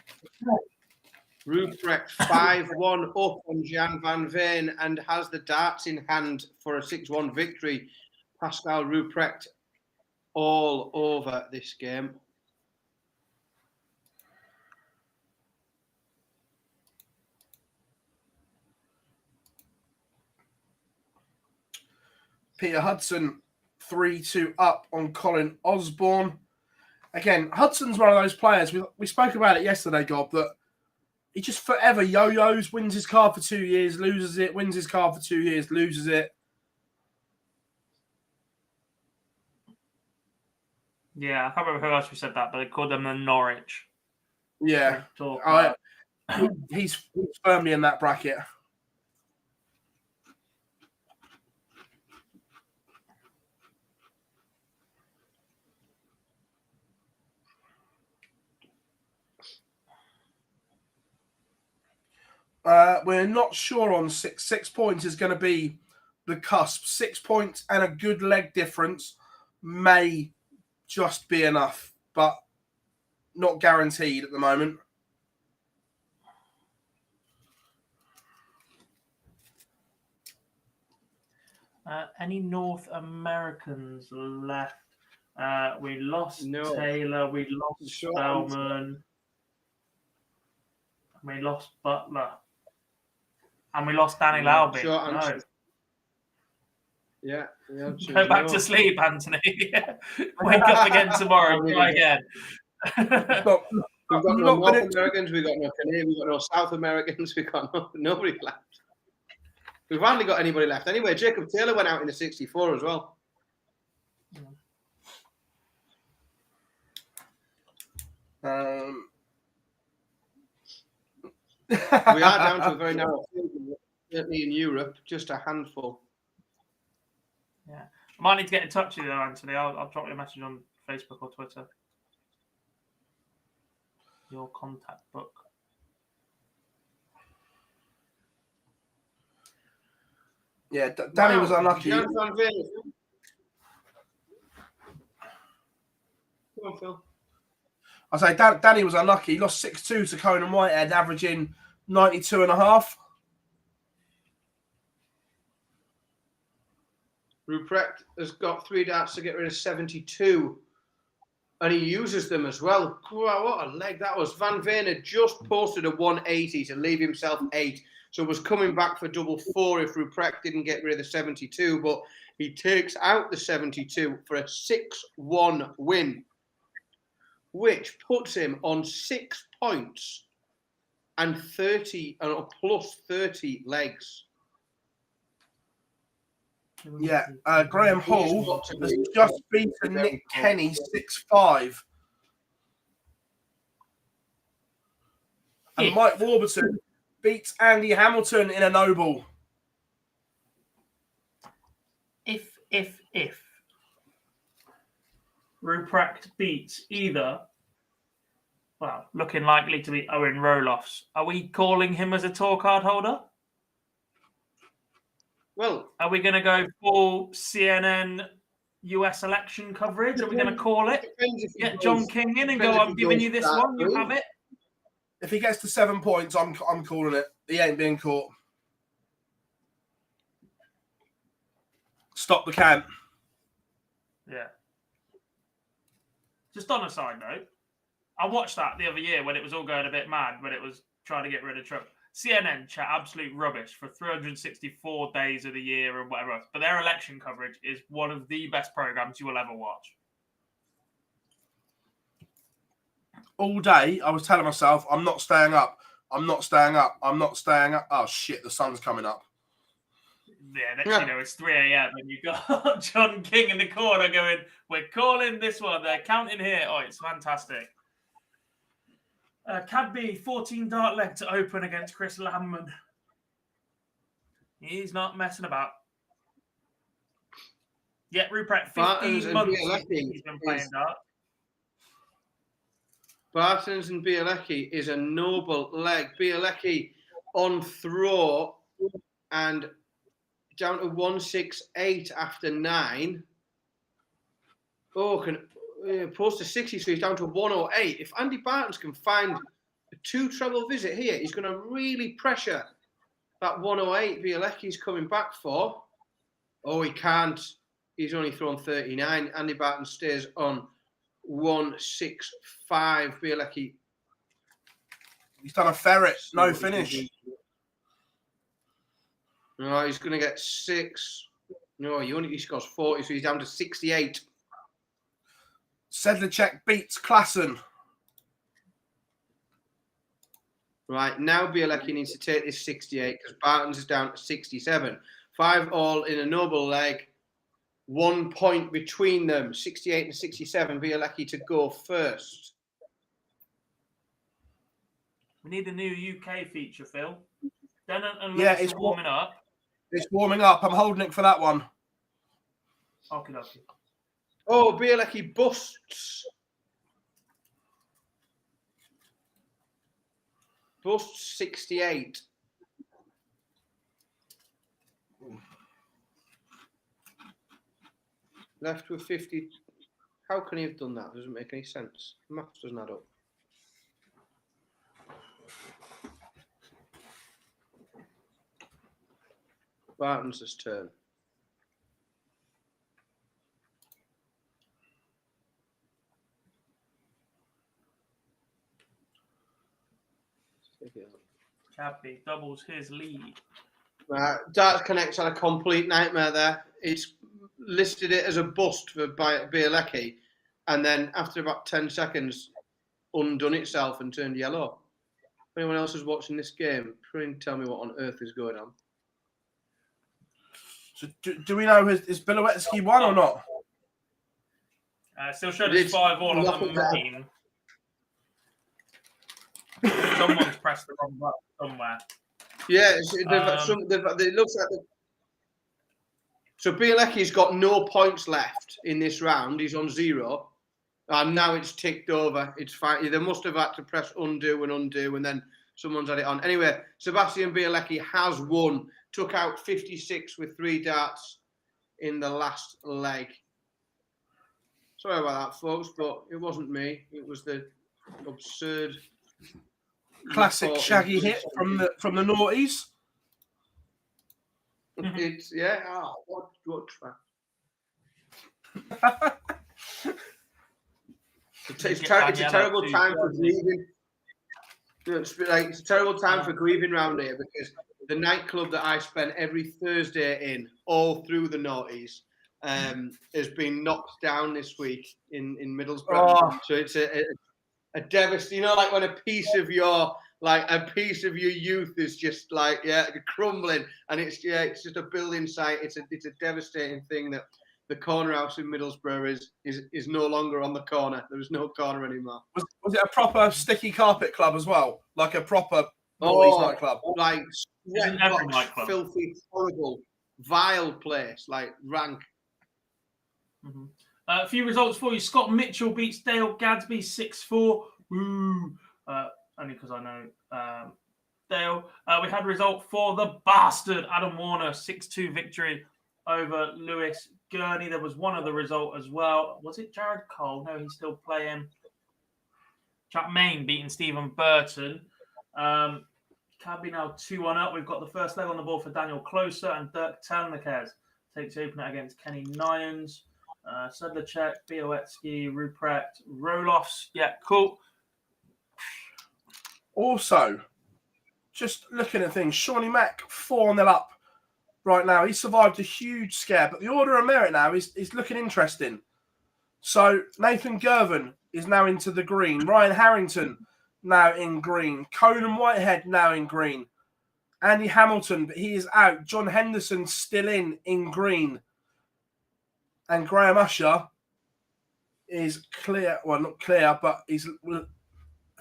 Ruprecht 5-1 up on Jan van Veen and has the darts in hand for a 6-1 victory. Pascal Ruprecht all over this game. Peter Hudson 3-2 up on Colin Osborne. Again, Hudson's one of those players, we spoke about it yesterday, Gob, that he just forever yo-yos, wins his card for 2 years, loses it, wins his card for 2 years, loses it. Yeah, I can't remember who else we said that, but they called them the Norwich. Yeah, he's firmly in that bracket. We're not sure on 6. 6 points is going to be the cusp. 6 points and a good leg difference may just be enough, but not guaranteed at the moment. Any North Americans left? We lost No. Taylor, we lost Spellman, we lost Butler, and we lost Danny Lowby. No. Yeah. Go back to sleep, Anthony. Wake up again tomorrow and try again. We've got no North Americans, we've got no Canadians, we've got no South Americans, we've got nobody left. We've hardly got anybody left. Anyway, Jacob Taylor went out in the 64 as well. We are down to a very narrow field, certainly in Europe, just a handful. Yeah, I might need to get in touch with you, though, Anthony. I'll drop you a message on Facebook or Twitter. Your contact book. Yeah, Danny was unlucky. Jan van Veen. Come on, Phil. I say Danny was unlucky. He lost 6-2 to Conan Whitehead, averaging 92.5. Ruprecht has got 3 darts to get rid of 72. And he uses them as well. Wow, what a leg that was. Van Veen had just posted a 180 to leave himself 8. So was coming back for double 4 if Ruprecht didn't get rid of the 72. But he takes out the 72 for a 6-1 win, which puts him on 6 points and 30 and a plus 30 legs. Yeah, Graham Hall has just beaten Nick Kenny 6-5. And Mike Warburton beats Andy Hamilton in a noble. If Ruprecht beats either, well, looking likely to be Owen Roloffs, are we calling him as a tour card holder? Well, are we going to go full CNN US election coverage? Are we going to call it? Get John King in and go, I'm giving you this one, you have it? If he gets to 7 points, I'm calling it. He ain't being caught. Stop the can. Yeah. Just on a side note, I watched that the other year when it was all going a bit mad, when it was trying to get rid of Trump. CNN chat absolute rubbish for 364 days of the year and whatever else. But their election coverage is one of the best programs you will ever watch. All day, I was telling myself, I'm not staying up. I'm not staying up. I'm not staying up. Oh, shit, the sun's coming up. Yeah, next you know, it's 3 a.m. and you got John King in the corner going, we're calling this one. They're counting here. Oh, it's fantastic. Cadby, 14 dart leg to open against Chris Landman. He's not messing about. Yeah, Ruprecht, 15 months he's been playing dart. Bartons and Bielecki is a noble leg. Bielecki on throw and down to 168 after 9. Oh, can post to 60, so he's down to 108. If Andy Bartons can find a 2 treble visit here, he's going to really pressure that 108 Bielecki's coming back for. Oh, he can't. He's only thrown 39. Andy Bartons stays on 165. Bielecki. He's done a ferret. No finish. No, he's going to get 6. No, he scores 40, so he's down to 68. Sedlacek beats Klassen. Right, now Bielecki needs to take this 68 because Bartons is down to 67. 5 all in a noble leg. 1 point between them, 68 and 67. Bielecki to go first. We need a new UK feature, Phil. Dennett and yeah, it's warming up. It's warming up. I'm holding it for that one. Okay. Oh, Bielecki busts. Busts 68. Left with 50. How can he have done that? Doesn't make any sense. Maths doesn't add up. Bartons' turn. Cadby doubles his lead. Darts Connect's had a complete nightmare there. It's listed it as a bust for Bielecki, and then after about 10 seconds, undone itself and turned yellow. If anyone else is watching this game, please tell me what on earth is going on. So do we know is Bilowetsky won or not? Still showed it's 5 all on the main. Someone's pressed the wrong button somewhere. Yeah, it looks like. So Bielecki's got no points left in this round. He's on 0. And now it's ticked over. It's fine. They must have had to press undo, and then someone's had it on. Anyway, Sebastian Bielecki has won. Took out 56 with 3 darts in the last leg. Sorry about that, folks, but it wasn't me. It was the absurd... Classic shaggy hit from the noughties. It's what trash. It's a terrible time for grieving. It's a terrible time for grieving round here because the nightclub that I spent every Thursday in all through the noughties has been knocked down this week in Middlesbrough. Oh. So it's a devastating. You know, like when a piece of your youth is just like crumbling, and it's just a building site. It's a devastating thing that the corner house in Middlesbrough is no longer on the corner. There is no corner anymore. Was it a proper sticky carpet club as well? Like a proper noughties nightclub? Like Isn't every sweatbox, nightclub? filthy, horrible, vile place, like rank. Mm-hmm. A few results for you. Scott Mitchell beats Dale Gadsby 6-4. Woo! Only because I know Dale. We had a result for the bastard Adam Warner 6-2 victory over Lewis Gurney. There was one other result as well. Was it Jared Cole? No, he's still playing. Jack Main beating Stephen Burton. Cadby now 2-1 up. We've got the first leg on the board for Daniel Closer, and Dirk Telnikez takes opener against Kenny Nyans. Sedlacek, Białecki, Ruprecht, Roloffs. Yeah, cool. Also, just looking at things, Shawnee Mack 4-0 up right now. He survived a huge scare, but the order of merit now is looking interesting. So Nathan Gervin is now into the green. Ryan Harrington now in green. Conan Whitehead now in green. Andy Hamilton, but he is out. John Henderson still in green. And Graham Usher is clear. Well, not clear, but if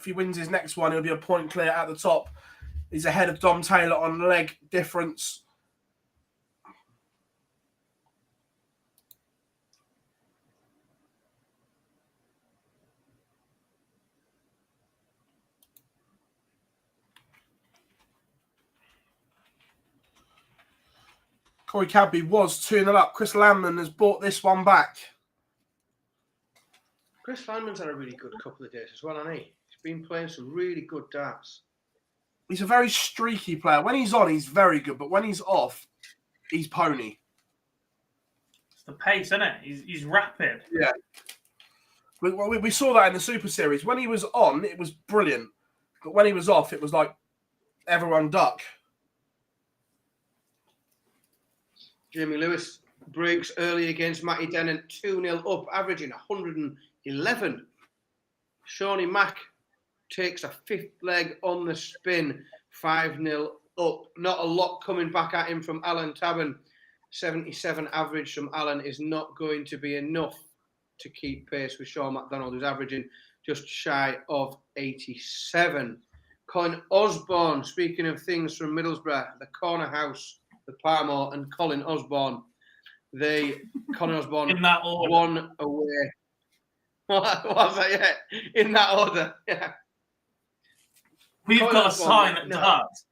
he wins his next one, he'll be a point clear at the top. He's ahead of Dom Taylor on leg difference. Corey Cadby was 2-0 up. Chris Landman has brought this one back. Chris Landman's had a really good couple of days as well, hasn't he? He's been playing some really good darts. He's a very streaky player. When he's on, he's very good, but when he's off, he's pony. It's the pace, isn't it? He's rapid. Yeah. We saw that in the Super Series. When he was on, it was brilliant. But when he was off, it was like everyone duck. Jamie Lewis breaks early against Matty Dennant, 2-0 up, averaging 111. Shawnee Mack takes a fifth leg on the spin, 5-0 up. Not a lot coming back at him from Alan Tabben. 77 average from Alan is not going to be enough to keep pace with Sean McDonald, who's averaging just shy of 87. Colin Osborne, speaking of things from Middlesbrough, the corner house, the Parmore, and Colin Osborne. Colin Osborne In that order. won away. What was that? Yeah, in that order. Yeah. We've Colin got a Osborne, sign at no. darts.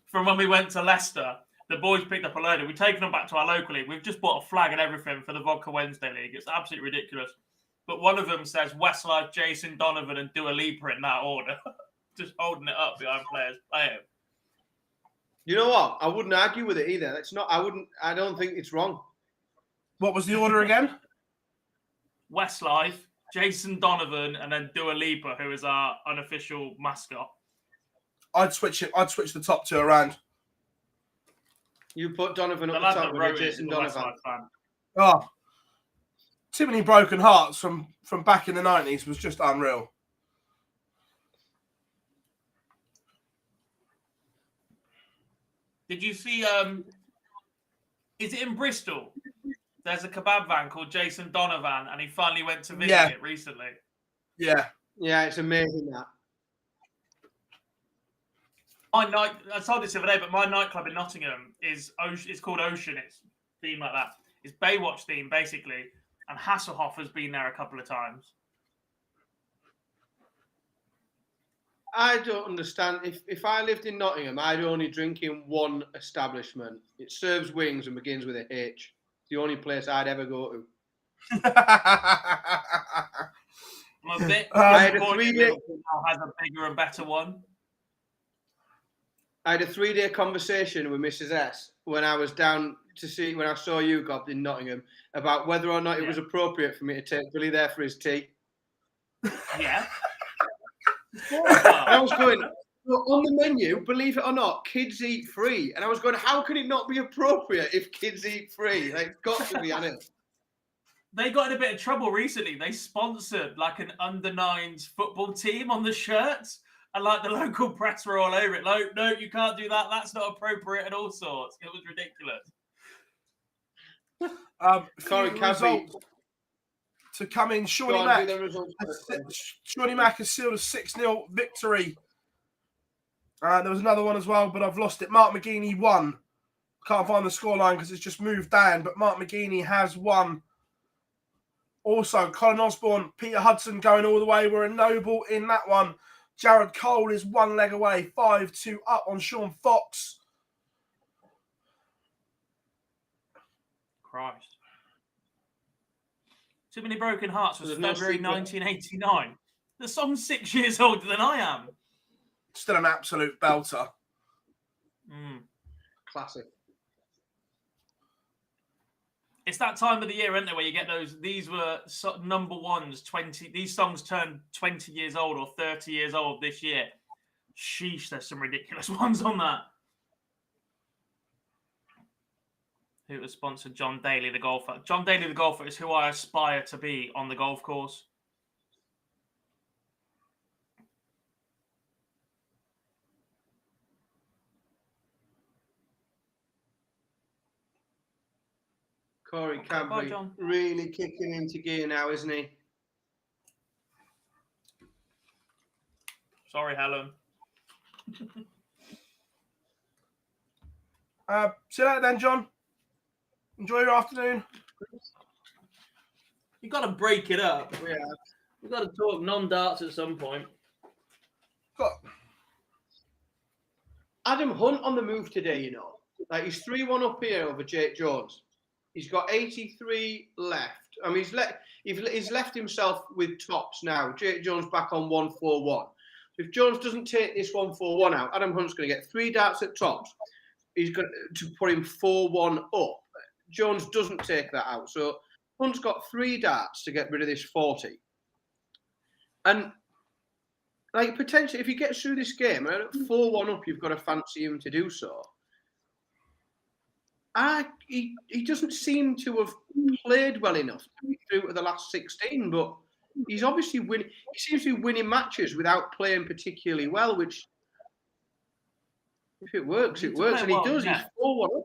From when we went to Leicester, the boys picked up a load. We've taken them back to our local league. We've just bought a flag and everything for the Vodka Wednesday League. It's absolutely ridiculous. But one of them says Westlife, Jason Donovan, and Dua Lipa in that order. Just holding it up behind players playing. You know what? I wouldn't argue with it either. It's not. I don't think it's wrong. What was the order again? Westlife, Jason Donovan, and then Dua Lipa, who is our unofficial mascot. I'd switch it. I'd switch the top two around. You put Donovan The up lad the that top with wrote it Jason is a Donovan. Westlife fan. Oh, too many broken hearts from back in the 90s was just unreal. Did you see? Is it in Bristol? There's a kebab van called Jason Donovan, and he finally went to visit it recently. Yeah. Yeah, it's amazing that. I told this the other day, but my nightclub in Nottingham is called Ocean. It's themed like that. It's Baywatch theme basically, and Hasselhoff has been there a couple of times. I don't understand. If I lived in Nottingham, I'd only drink in one establishment. It serves wings and begins with a H. It's the only place I'd ever go to. I'm a bit I had a disappointed 3-day. Liverpool now has a bigger and better one. I had a 3-day conversation with Mrs. S when I was down to see when I saw you, Gob, in Nottingham, about whether or not it was appropriate for me to take Billy there for his tea. Yeah. And I was going, well, on the menu, believe it or not, kids eat free. And I was going, how can it not be appropriate if kids eat free? Like, it's got to be, I know. They got in a bit of trouble recently. They sponsored like an under-9s football team on the shirts. And like the local press were all over it. Like, no, you can't do that. That's not appropriate and all sorts. It was ridiculous. Corey Cadby to come in. Shawnee Mack has sealed a 6-0 victory. There was another one as well, but I've lost it. Mark McGeeney won. Can't find the scoreline because it's just moved down, but Mark McGeeney has won. Also, Colin Osborne, Peter Hudson going all the way. We're a noble in that one. Jared Cole is 1 leg away, 5-2 up on Sean Fox. Christ. Too Many Broken Hearts was February 1989. The song's 6 years older than I am. Still an absolute belter. Classic. It's that time of the year, isn't it, where you get those. These were number ones. These songs turned 20 years old or 30 years old this year. Sheesh, there's some ridiculous ones on that. Who was sponsored? John Daly, the golfer. John Daly, the golfer, is who I aspire to be on the golf course. Corey Cadby really kicking into gear now, isn't he? Sorry, Helen. See you later then, John. Enjoy your afternoon. You got to break it up. Yeah. We've got to talk non-darts at some point. Adam Hunt on the move today, you know. Like, he's 3-1 up here over Jake Jones. He's got 83 left. I mean, he's left himself with tops now. Jake Jones back on 141. So if Jones doesn't take this 141 out, Adam Hunt's going to get 3 darts at tops. He's going to put him 4-1 up. Jones doesn't take that out. So Hunt's got 3 darts to get rid of this 40. And like, potentially, if he gets through this game, 4-1 up, you've got to fancy him to do so. He doesn't seem to have played well enough to be through to the last 16, but he's obviously winning. He seems to be winning matches without playing particularly well, which, if it works, it works. And he does. He's 4-1 up.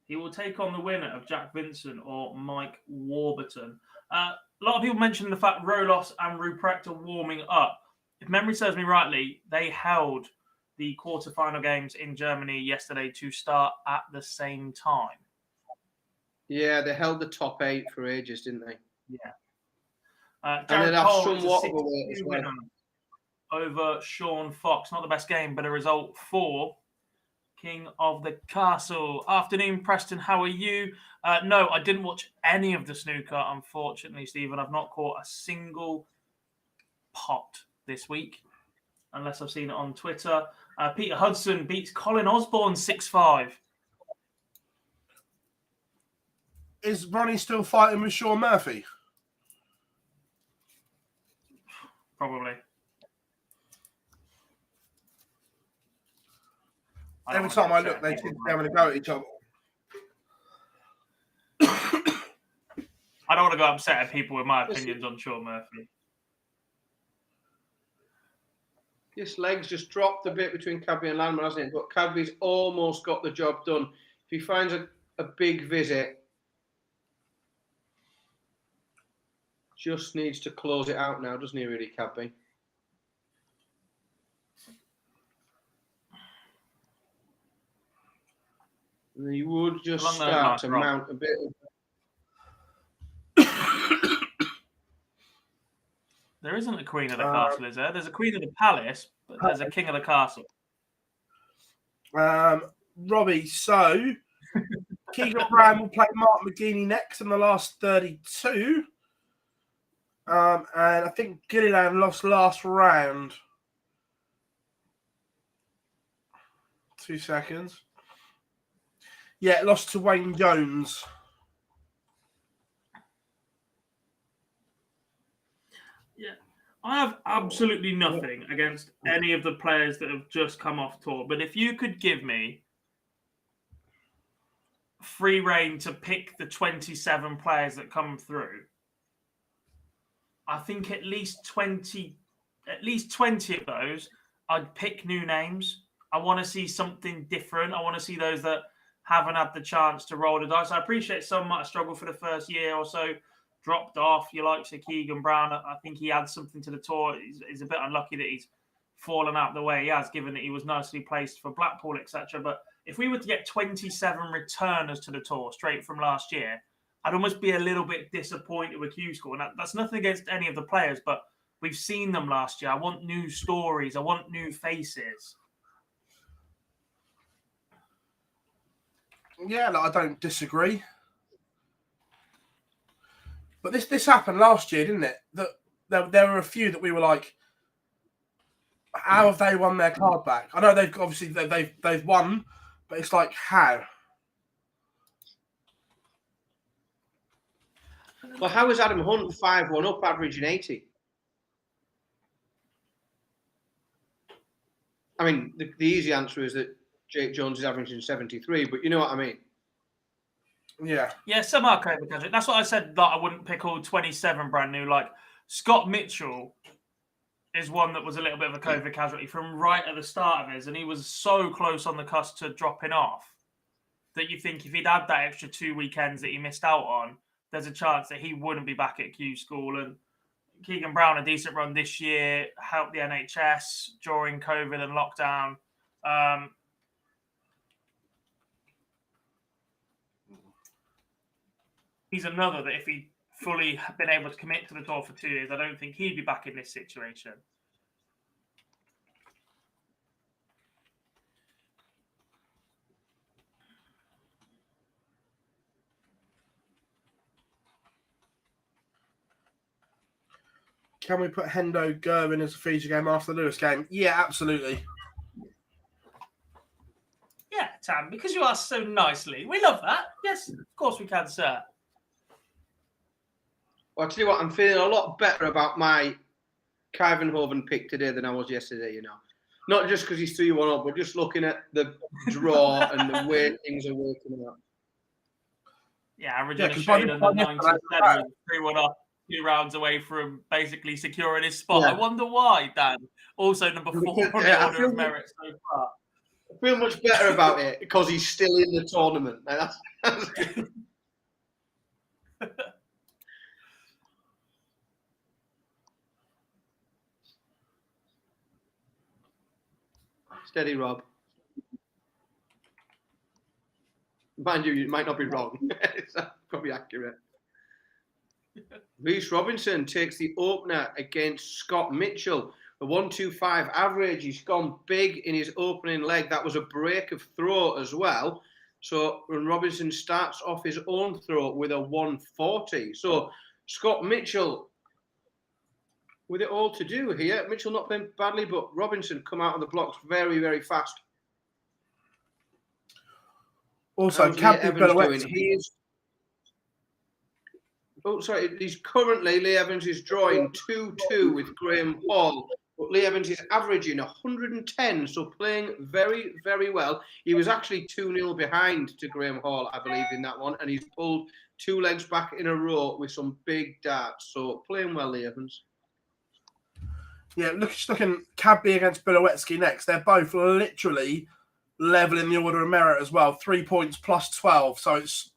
He will take on the winner of Jack Vincent or Mike Warburton. A lot of people mentioned the fact Rolos and Ruprecht are warming up. If memory serves me rightly, they held the quarterfinal games in Germany yesterday to start at the same time. Yeah, they held the top 8 for ages, didn't they? Yeah. And Jared they'd have Cole somewhat of a wait as well. Over Sean Fox. Not the best game, but a result for King of the Castle. Afternoon, Preston. How are you? No, I didn't watch any of the snooker, unfortunately, Stephen. I've not caught a single pot this week, unless I've seen it on Twitter. Peter Hudson beats Colin Osborne 6-5. Is Ronnie still fighting with Sean Murphy? Probably. Every time I look, they seem to be having a go at each other. I don't want to go upset at people with my opinions on Sean Murphy. This leg's just dropped a bit between Cadby and Landman, hasn't it? But Cadby's almost got the job done. If he finds a big visit, just needs to close it out now, doesn't he, really, Cadby? He would just start to mount a bit of... There isn't a Queen of the Castle, is there? There's a Queen of the Palace, but there's a King of the Castle. Robbie, so Keegan Brown will play Mark McGeeney next in the last 32. And I think Gilliland lost last round. 2 seconds. Yeah, lost to Wayne Jones. Yeah, I have absolutely nothing against any of the players that have just come off tour. But if you could give me free reign to pick the 27 players that come through, I think at least 20 of those, I'd pick new names. I want to see something different. I want to see those that haven't had the chance to roll the dice. I appreciate some might struggle for the first year or so, dropped off. You like Keegan Brown. I think he adds something to the tour. He's a bit unlucky that he's fallen out the way he has, given that he was nicely placed for Blackpool, etc. But if we were to get 27 returners to the tour straight from last year, I'd almost be a little bit disappointed with Q-School. And that's nothing against any of the players, but we've seen them last year. I want new stories. I want new faces. Yeah, I don't disagree. But this happened last year, didn't it? That there were a few that we were like, how have they won their card back? I know they've obviously they've won, but it's like how? Well, how was Adam Hunt 5-1 up, averaging 80? I mean, the easy answer is that Jake Jones is averaging 73, but you know what I mean. Yeah. Yeah, some are COVID casualty. That's what I said, that I wouldn't pick all 27 brand new. Like Scott Mitchell is one that was a little bit of a COVID casualty from right at the start of his, and he was so close on the cusp to dropping off that you think if he'd had that extra 2 weekends that he missed out on, there's a chance that he wouldn't be back at Q-School. And Keegan Brown, a decent run this year, helped the NHS during COVID and lockdown. He's another that if he'd fully been able to commit to the tour for 2 years, I don't think he'd be back in this situation. Can we put Hendo Gerwin as a feature game after the Lewis game? Yeah, absolutely. Yeah, Tam, because you asked so nicely. We love that. Yes, of course we can, sir. Well, I'll tell you what, I'm feeling a lot better about my Kyvenhoven pick today than I was yesterday, you know. Not just because he's 3-1 up, but just looking at the draw and the way things are working out. Yeah, averaging a shade under 97, 3-1 up, 2 rounds away from basically securing his spot. Yeah. I wonder why, Dan. Also number 4 on the order of merit so far. I feel much better about it because he's still in the tournament. That's Steady, Rob. Mind you, it might not be wrong. It's probably accurate. Reece Robinson takes the opener against Scott Mitchell. A 125 average. He's gone big in his opening leg. That was a break of throw as well. So when Robinson starts off his own throw with a 140. So Scott Mitchell with it all to do here. Mitchell not playing badly, but Robinson come out of the blocks very, very fast. Also, Cadby doing? He's currently, Lee Evans is drawing 2-2 with Graham Hall. But Lee Evans is averaging 110, so playing very, very well. He was actually 2-0 behind to Graham Hall, I believe, in that one. And he's pulled 2 legs back in a row with some big darts. So playing well, Lee Evans. Yeah, looking Cadby against Bilowetsky next. They're both literally level in the order of merit as well. 3 points plus 12. So it's...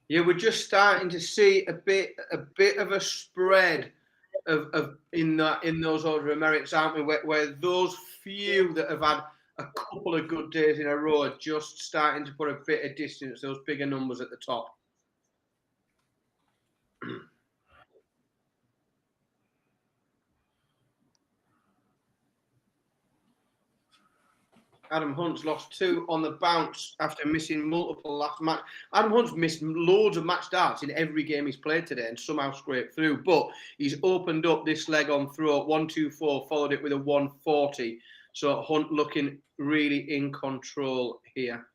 Yeah, we're just starting to see a bit of a spread of in those order of merits, aren't we? Where those few that have had a couple of good days in a row are just starting to put a bit of distance, those bigger numbers at the top. Adam Hunt's lost 2 on the bounce after missing multiple last match. Adam Hunt's missed loads of match darts in every game he's played today and somehow scraped through. But he's opened up this leg on throw, 124, followed it with a 140. So Hunt looking really in control here.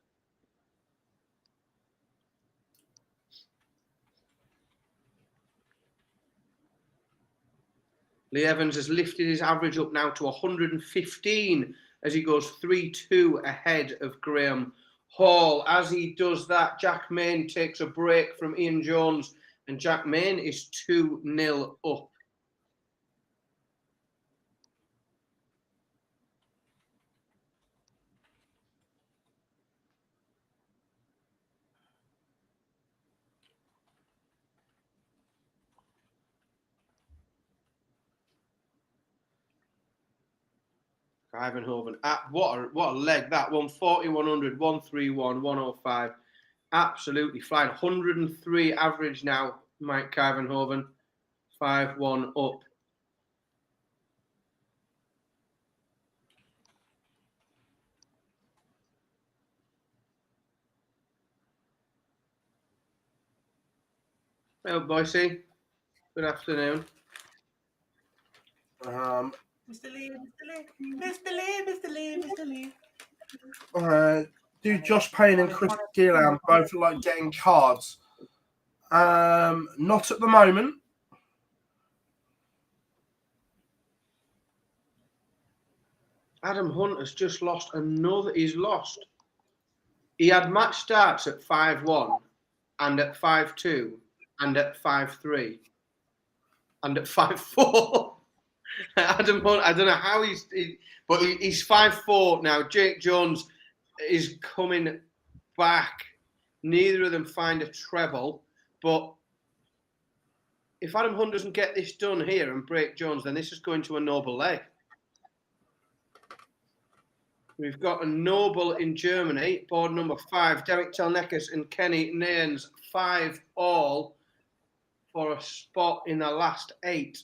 Lee Evans has lifted his average up now to 115 as he goes 3-2 ahead of Graham Hall. As he does that, Jack Main takes a break from Ian Jones, and Jack Main is 2-0 up. Ivanhoven, what a leg that, 140, 100, 131, 105, absolutely flying. 103 average now, Mike Ivanhoven, 5-1 up. Hello, Boise. Good afternoon. Mr. Lee, Mr. Lee, Mr. Lee, Mr. Lee, Mr. Lee. Do Josh Payne and Chris Gillan both look like getting cards? Not at the moment. Adam Hunt has just lost another. He's lost. He had match starts at 5-1 and at 5-2 and at 5-3 and at 5-4. Adam Hunt, I don't know how but he's 5-4 now. Jake Jones is coming back. Neither of them find a treble, but if Adam Hunt doesn't get this done here and break Jones, then this is going to a noble leg. We've got a noble in Germany, board number 5, Derek Telnekas and Kenny Nairns, 5 all for a spot in the last 8.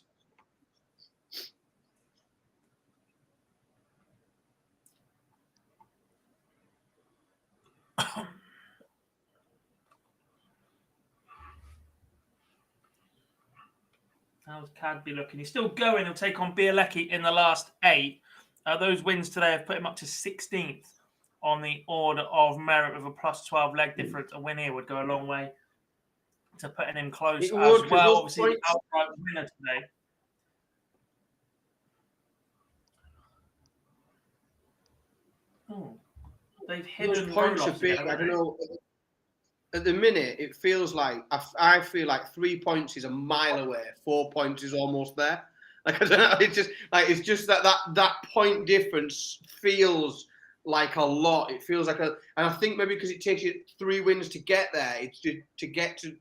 How's Cadby looking? He's still going. He'll take on Bielecki in the last 8. Those wins today have put him up to 16th on the order of merit with a plus 12 leg difference. A win here would go a long way to putting him close as well. Obviously, the outright winner today. Oh, they've hidden those points are big. I don't know. At the minute, it feels like I feel like 3 points is a mile away. 4 points is almost there. Like I don't know. It's just that point difference feels like a lot. It feels like and I think maybe because it takes you 3 wins to get there, it's to get to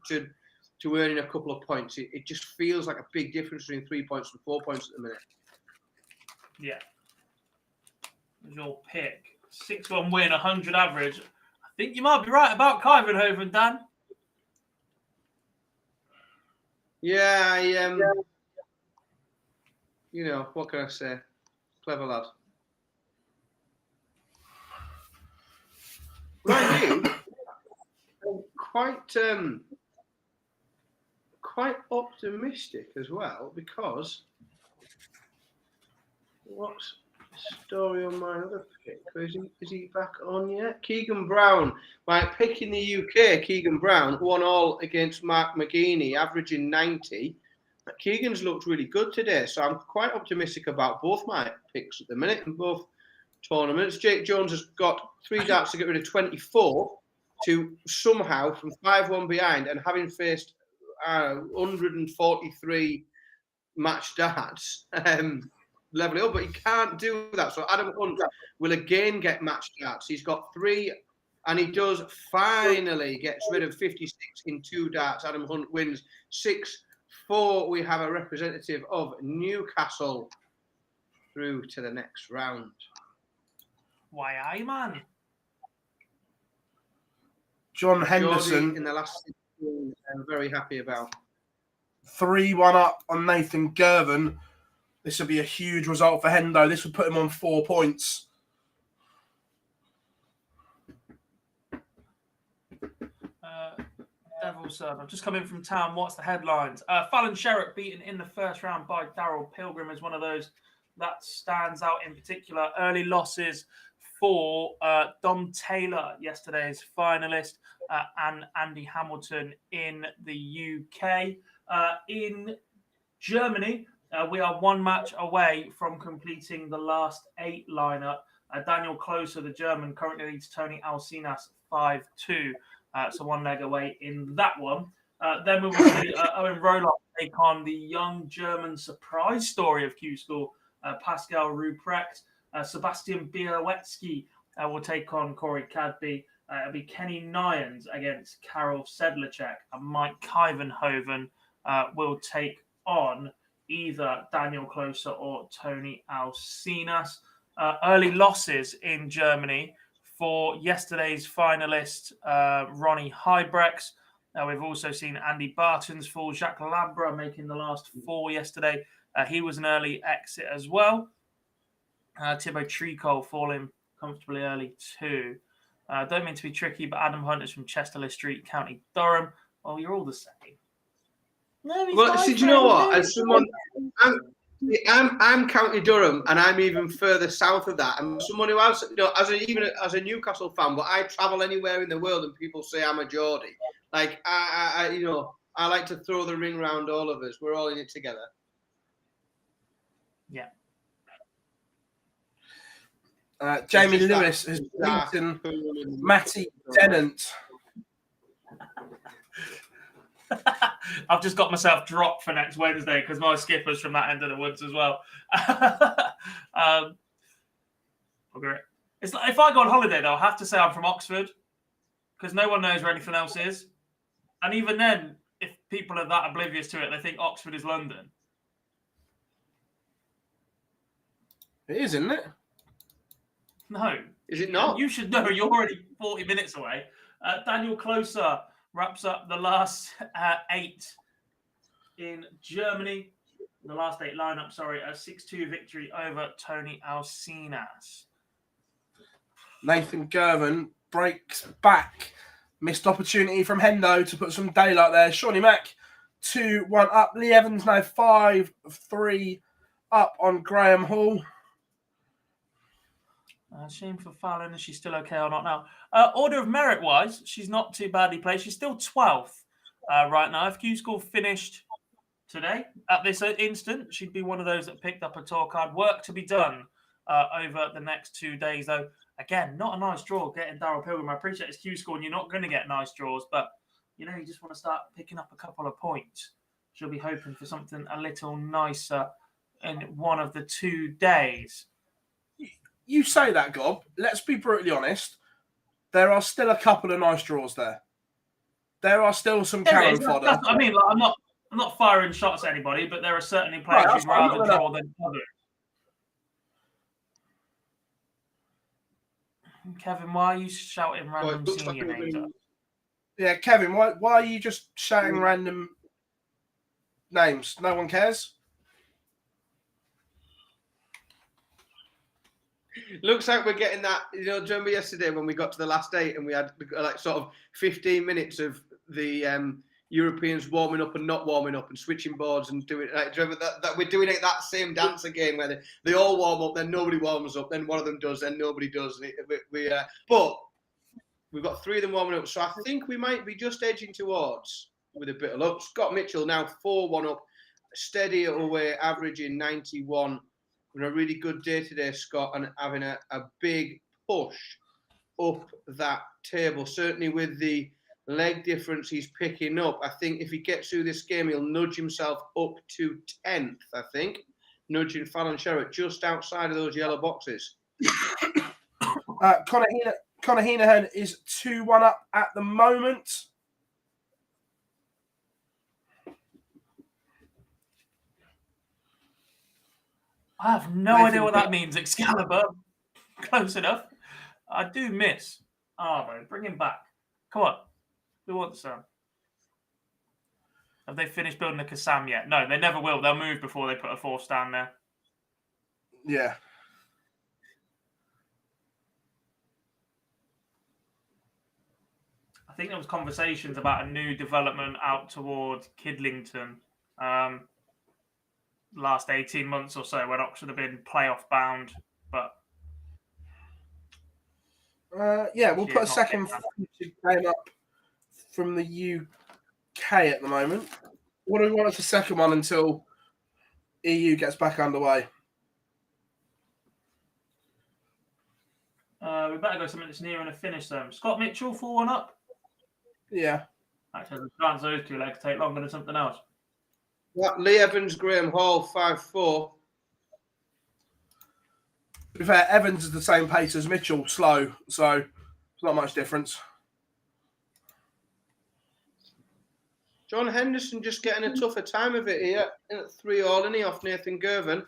earning a couple of points. It just feels like a big difference between 3 points and 4 points at the minute. Yeah. There's your pick. 6-1 win, 100 average. I think you might be right about Kyvenhoven, Dan. Yeah, you know, what can I say? Clever lad. Mind you, I'm quite optimistic as well, because what's the story on my other pick? Is he back on yet? Keegan Brown. My pick in the UK, Keegan Brown, 1-all against Mark McGeaney, averaging 90. Keegan's looked really good today, so I'm quite optimistic about both my picks at the minute in both tournaments. Jake Jones has got 3 darts to get rid of 24 to somehow, from 5-1 behind and having faced 143 match darts, level it up, but he can't do that. So Adam Hunt will again get match darts. He's got 3, and he does finally gets rid of 56 in 2 darts. Adam Hunt wins 6-4. We have a representative of Newcastle through to the next round. Why, aye, man. John Henderson Geordie in the last 6 games, I'm very happy about. 3-1 up on Nathan Girvan. This would be a huge result for Hendo. This would put him on 4 points. Wilson. I've just come in from town. What's the headlines? Fallon Sherritt beaten in the first round by Daryl Pilgrim is one of those that stands out in particular. Early losses for Dom Taylor, yesterday's finalist, and Andy Hamilton in the UK. In Germany, we are one match away from completing the last 8 lineup. Daniel Closer, the German, currently leads Tony Alcinas 5-2. So one leg away in that one. Then we will see Owen Roloff take on the young German surprise story of Q-School, Pascal Ruprecht. Sebastian Białowski will take on Corey Cadby. It'll be Kenny Nyans against Karol Sedlacek. And Mike Kivenhoven will take on either Daniel Closer or Tony Alcinas. Early losses in Germany for yesterday's finalist, Ronnie Hybrex. We've also seen Andy Bartons fall, Jacques Labra making the last 4 yesterday. He was an early exit as well. Thibaut Tricol falling comfortably early too. Don't mean to be tricky, but Adam Hunt is from Chesterley Street, County Durham. Well, you're all the same. No, Well, see, do you know what? As someone, I'm County Durham, and I'm even further south of that. I'm someone who has, even as a Newcastle fan, but I travel anywhere in the world, and people say I'm a Geordie. Like I like to throw the ring round all of us. We're all in it together. Yeah. Jamie Lewis has beaten Matty Tennant. I've just got myself dropped for next Wednesday because my skipper's from that end of the woods as well. It's like, if I go on holiday, though, I'll have to say I'm from Oxford because no one knows where anything else is. And even then, if people are that oblivious to it, they think Oxford is London. It is, isn't it? No. Is it not? You should know. You're already 40 minutes away. Daniel Closer wraps up the last 8 in Germany. The last 8 lineup, sorry. A 6-2 victory over Tony Alcinas. Nathan Girvan breaks back. Missed opportunity from Hendo to put some daylight there. Shawnee Mack 2-1 up. Lee Evans now 5-3 up on Graham Hall. Shame for Fallon. Is she still okay or not now? Order of merit wise, she's not too badly placed. She's still 12th right now. If Q-School finished today at this instant, she'd be one of those that picked up a tour card. Work to be done over the next 2 days, though. Again, not a nice draw getting Daryl Pilgrim. I appreciate it's Q-School and you're not going to get nice draws, but you just want to start picking up a couple of points. She'll be hoping for something a little nicer in one of the 2 days. You say that, Gob. Let's be brutally honest. There are still a couple of nice draws there. There are still some cannon fodder. That's what I mean. Like, I'm not firing shots at anybody, but there are certainly players who'd rather draw than others. Kevin, why are you shouting random senior names up? Yeah, Kevin, why are you just shouting random names? No one cares? Looks like we're getting that. Do you remember yesterday when we got to the last 8 and we had like sort of 15 minutes of the Europeans warming up and not warming up and switching boards and doing like, do you remember that we're doing that same dance again where they all warm up, then nobody warms up, then one of them does, then nobody does. But we've got 3 of them warming up, so I think we might be just edging towards, with a bit of luck. Scott Mitchell now 4-1 up, steady away, averaging 91. A really good day today, Scott, and having a big push up that table. Certainly with the leg difference he's picking up, I think if he gets through this game, he'll nudge himself up to 10th, I think. Nudging Fallon Sherritt just outside of those yellow boxes. Conor Heenahan is 2-1 up at the moment. I have no idea what that means, Excalibur. Close enough. I do miss Arvo. Bring him back. Come on. Who wants some? Have they finished building the Kassam yet? No, they never will. They'll move before they put a 4th stand there. Yeah. I think there was conversations about a new development out towards Kidlington last 18 months or so when Oxford have been playoff bound, but we'll put a second game up from the UK at the moment. What do we want as the second one until EU gets back underway? We better go something that's near and a finish then. Scott Mitchell, 4-1 up. Yeah. Actually, the chance those two legs take longer than something else. Lee Evans, Graham Hall, 5-4. To be fair, Evans is the same pace as Mitchell, slow, so it's not much difference. John Henderson just getting a tougher time of it here. In at 3-all, isn't he, off Nathan Girvan?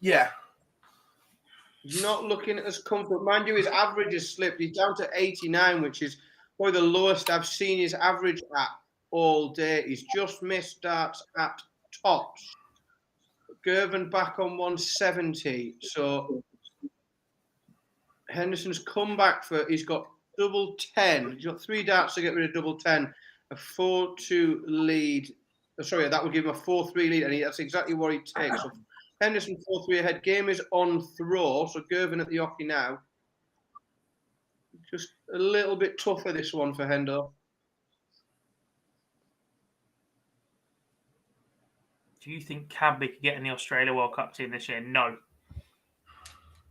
Yeah. He's not looking as comfortable. Mind you, his average has slipped. He's down to 89, which is probably the lowest I've seen his average at all day. He's just missed starts at tops. Girvan back on 170. So Henderson's come back he's got double 10. He's got 3 darts to get rid of double 10. A 4-2 lead. Sorry, that would give him a 4-3 lead, and that's exactly what he takes. So Henderson 4-3 ahead. Game is on throw. So Girvan at the hockey now. Just a little bit tougher, this one for Hendo. Do you think Cadby could get in the Australia World Cup team this year? No.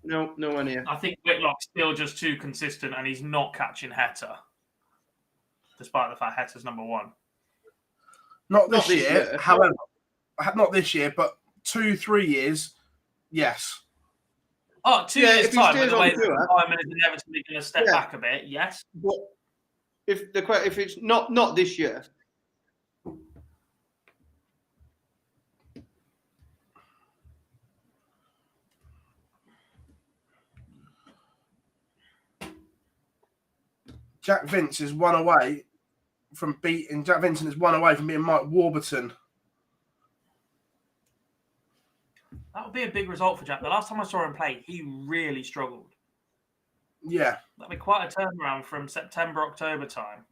No, nowhere near. I think Whitlock's still just too consistent and he's not catching Heta, despite the fact Heta's number 1. Not this year, however. Not this year, but 2-3 years, yes. Oh, 2 years' time, with the way tour, Simon is inevitably going to step back a bit, yes. But if it's not this year, Jack Vincent is one away from being Mike Warburton. That would be a big result for Jack. The last time I saw him play, he really struggled. Yeah. That'd be quite a turnaround from September, October time.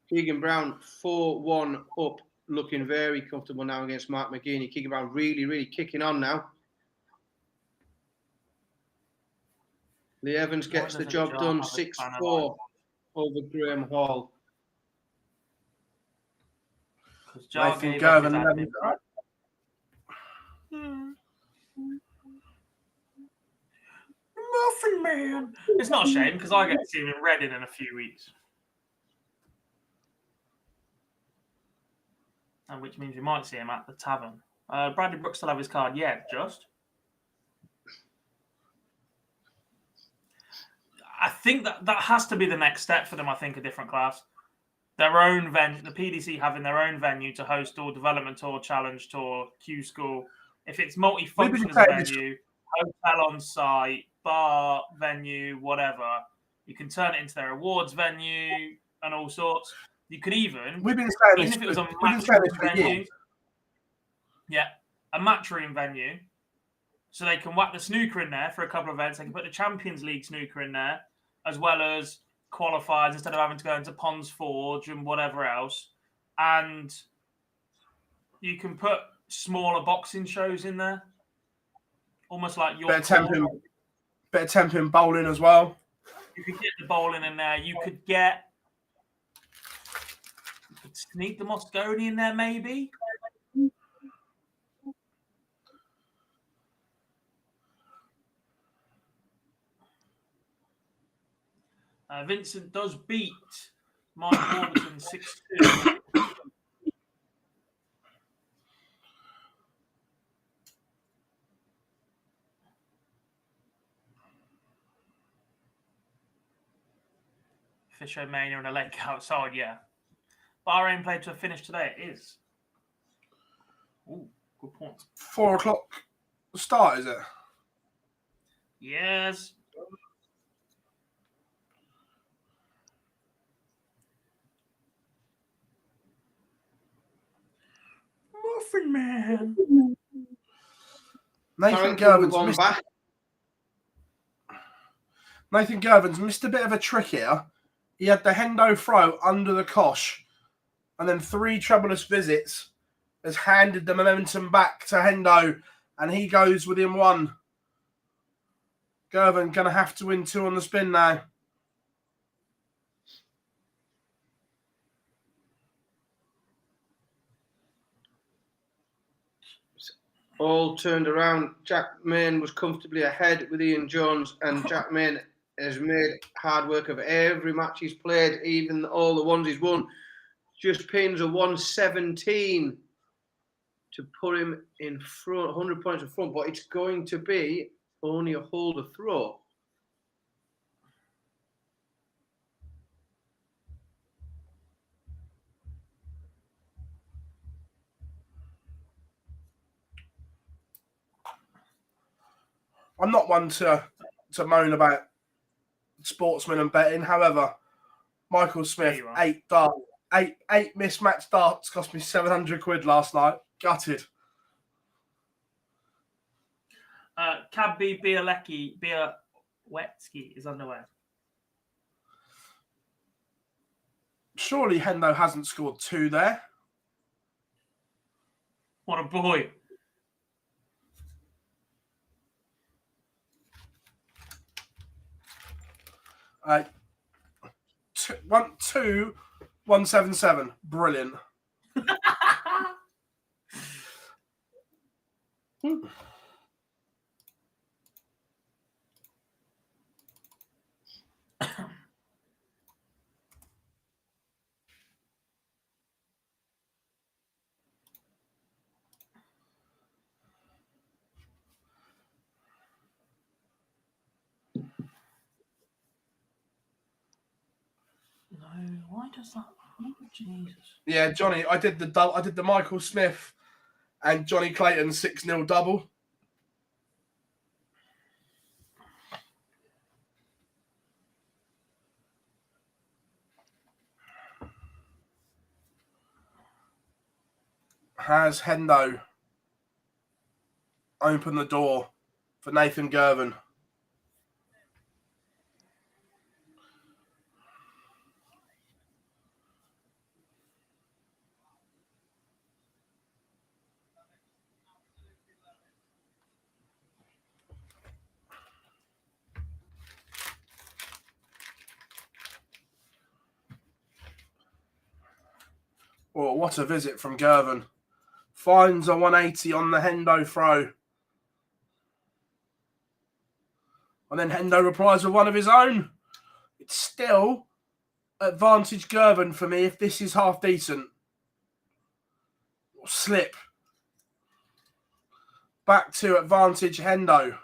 Keegan Brown 4-1 up, looking very comfortable now against Mark McGeaney. Keegan Brown really, really kicking on now. Lee Evans gets the job done, 6-4 over Graham Hall. Nathan Girvan, Muffin Man. It's not a shame because I get to see him in Reading in a few weeks. And which means we might see him at the tavern. Bradley Brooks still have his card. Yeah, just. I think that has to be the next step for them. I think a different class. Their own venue, the PDC having their own venue to host Tour, Development Tour, Challenge Tour, Q-School. If it's multi-function as a venue, hotel on site, bar, venue, whatever, you can turn it into their awards venue and all sorts. You could even if it was a matchroom venue, a matchroom venue, so they can whack the snooker in there for a couple of events. They can put the Champions League snooker in there, as well as qualifiers instead of having to go into Ponds Forge and whatever else. And you can put smaller boxing shows in there, almost like your better temping bowling as well. You could get the bowling in there. You could sneak the Mosconi in there, maybe. Vincent does beat Mike Warburton 6-2. Fishomania and a lake outside, yeah. Bahrain played to a finish today. It is. Ooh, good point. 4 o'clock start, is it? Yes. Muffin Man. Nathan Girvan's missed. Nathan Gervin's missed a bit of a trick here. He had the Hendo throw under the cosh, and then 3 troublous visits has handed the momentum back to Hendo, and he goes within 1. Gervin going to have to win 2 on the spin now. All turned around. Jack Main was comfortably ahead with Ian Jones, and Jack Main has made hard work of every match he's played, even all the ones he's won. Just pins a 117 to put him in front, 100 points in front, but it's going to be only a hold to throw. I'm not one to moan about sportsmen and betting. However, Michael Smith, 8 mismatched darts cost me 700 quid last night. Gutted. Cadby Białecki is underway. Surely Hendo hasn't scored 2 there. What a boy. Uh, 177. Brilliant. No, why does that? Oh, Jesus. Yeah, Johnny, I did the Michael Smith and Johnny Clayton 6-0 double. Has Hendo opened the door for Nathan Gervin? Oh, what a visit from Gervin. Finds a 180 on the Hendo throw. And then Hendo replies with one of his own. It's still advantage Gervin for me if this is half decent. Slip. Back to advantage Hendo.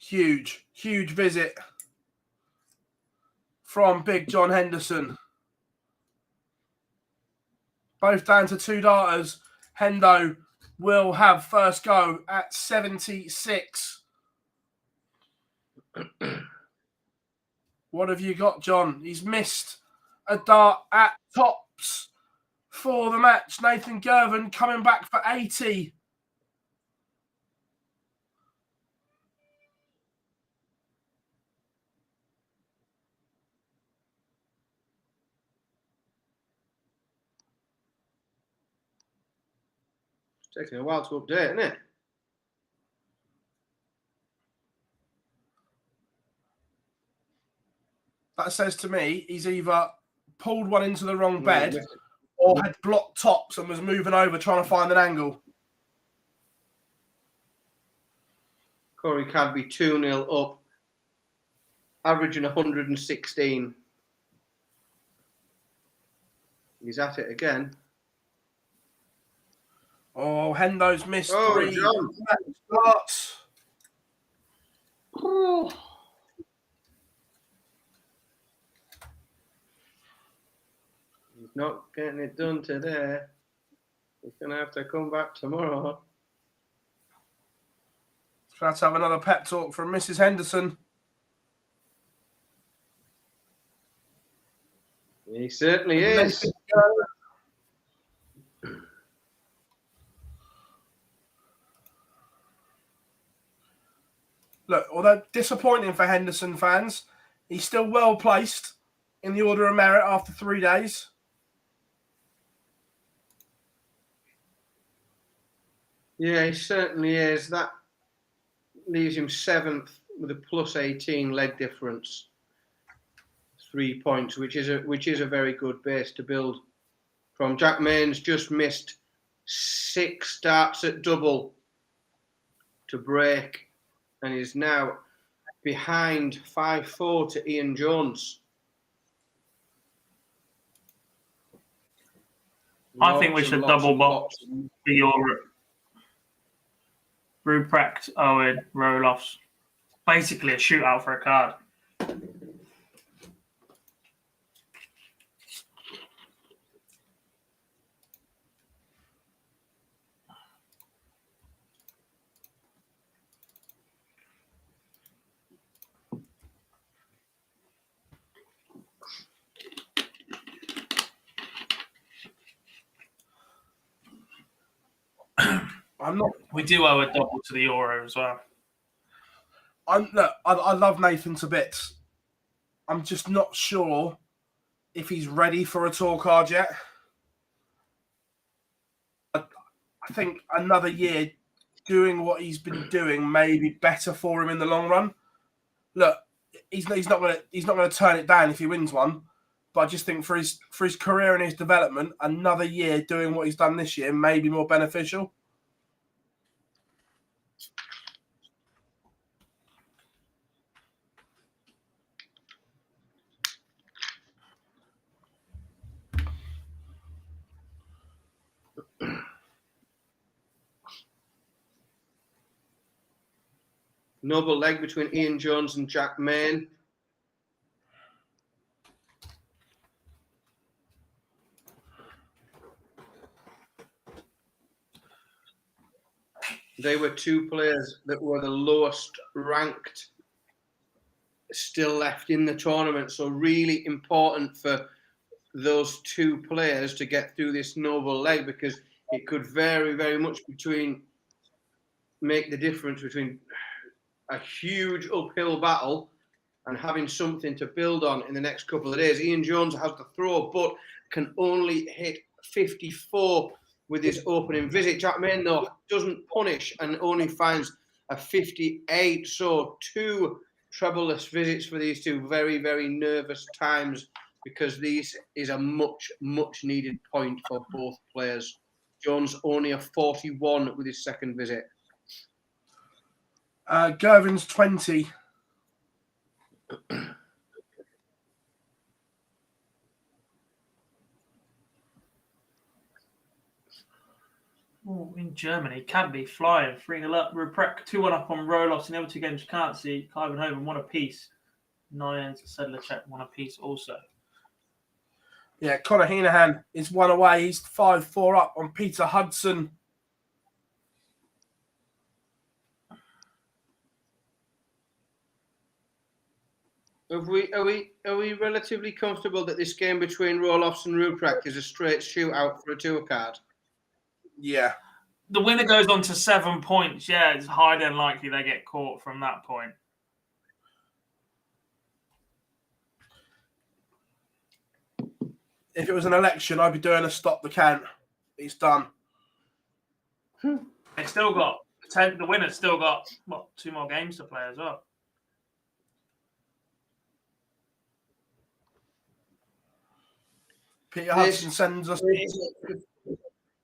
Huge visit from Big John Henderson. Both down to 2 darters. Hendo will have first go at 76. What have you got, John? He's missed a dart at tops for the match. Nathan Gervin coming back for 80. It's taking a while to update, isn't it? That says to me he's either pulled one into the wrong bed or had blocked tops and was moving over trying to find an angle. Corey Cadby 2-0 up, averaging 116. He's at it again. Oh, Hendo's missed 3 darts. Oh. He's not getting it done today. He's going to have to come back tomorrow. Let's have another pep talk from Mrs. Henderson. He certainly is. look, although disappointing for Henderson fans, he's still well placed in the order of merit after 3 days. Yeah, he certainly is. That leaves him 7th with a plus 18 leg difference. 3 points, which is a very good base to build from. Jack Main's just missed 6 starts at double to break, and is now behind 5-4 to Ian Jones. I think we should double box for your Ruprecht, Owen, Roloffs. Basically a shootout for a card. We do owe a double to the Euro as well. I love Nathan to bits. I'm just not sure if he's ready for a tour card yet. I think another year doing what he's been doing may be better for him in the long run. Look, he's not going to turn it down if he wins one, but I just think for his career and his development, another year doing what he's done this year may be more beneficial. Noble leg between Ian Jones and Jack Main. They were 2 players that were the lowest ranked still left in the tournament. So really important for those 2 players to get through this Noble leg, because it could very, very much make the difference between a huge uphill battle and having something to build on in the next couple of days. Ian Jones has the throw, but can only hit 54 with his opening visit. Jack Main, though, doesn't punish and only finds a 58. So 2 treble-less visits for these 2. Very, very nervous times, because this is a much, much needed point for both players. Jones only a 41 with his second visit. Gervin's 20. Oh, in Germany, Cadby flying 3-0 up. Ruprecht 2-1 up on Roloffs. In the other 2 games you can't see. Clive and Hoban 1 apiece. Nyans, Sedlacek 1 apiece also. Yeah, Conor Heenahan is 1 away. He's 5-4 up on Peter Hudson. Are we relatively comfortable that this game between Roloffs and Ruprecht is a straight shootout for a tour card? Yeah. The winner goes on to 7 points. Yeah, it's highly unlikely they get caught from that point. If it was an election, I'd be doing a stop the count. It's done. They still got 10. The winner's still got 2 more games to play as well. Peter Hudson sends us.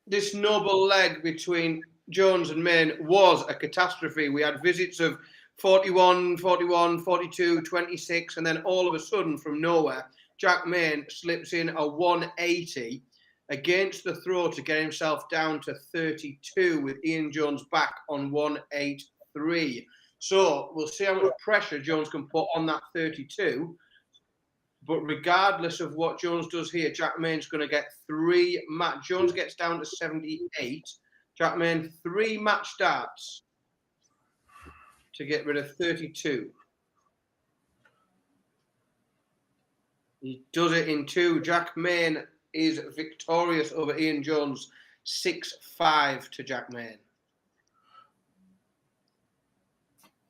This Noble leg between Jones and Main was a catastrophe. We had visits of 41, 41, 42, 26, and then all of a sudden, from nowhere, Jack Main slips in a 180 against the throw to get himself down to 32, with Ian Jones back on 183. So we'll see how much pressure Jones can put on that 32. But regardless of what Jones does here, Jack Main's going to get 3 match. Jones gets down to 78. Jack Main 3 match starts to get rid of 32. He does it in 2. Jack Main is victorious over Ian Jones, 6-5 to Jack Main.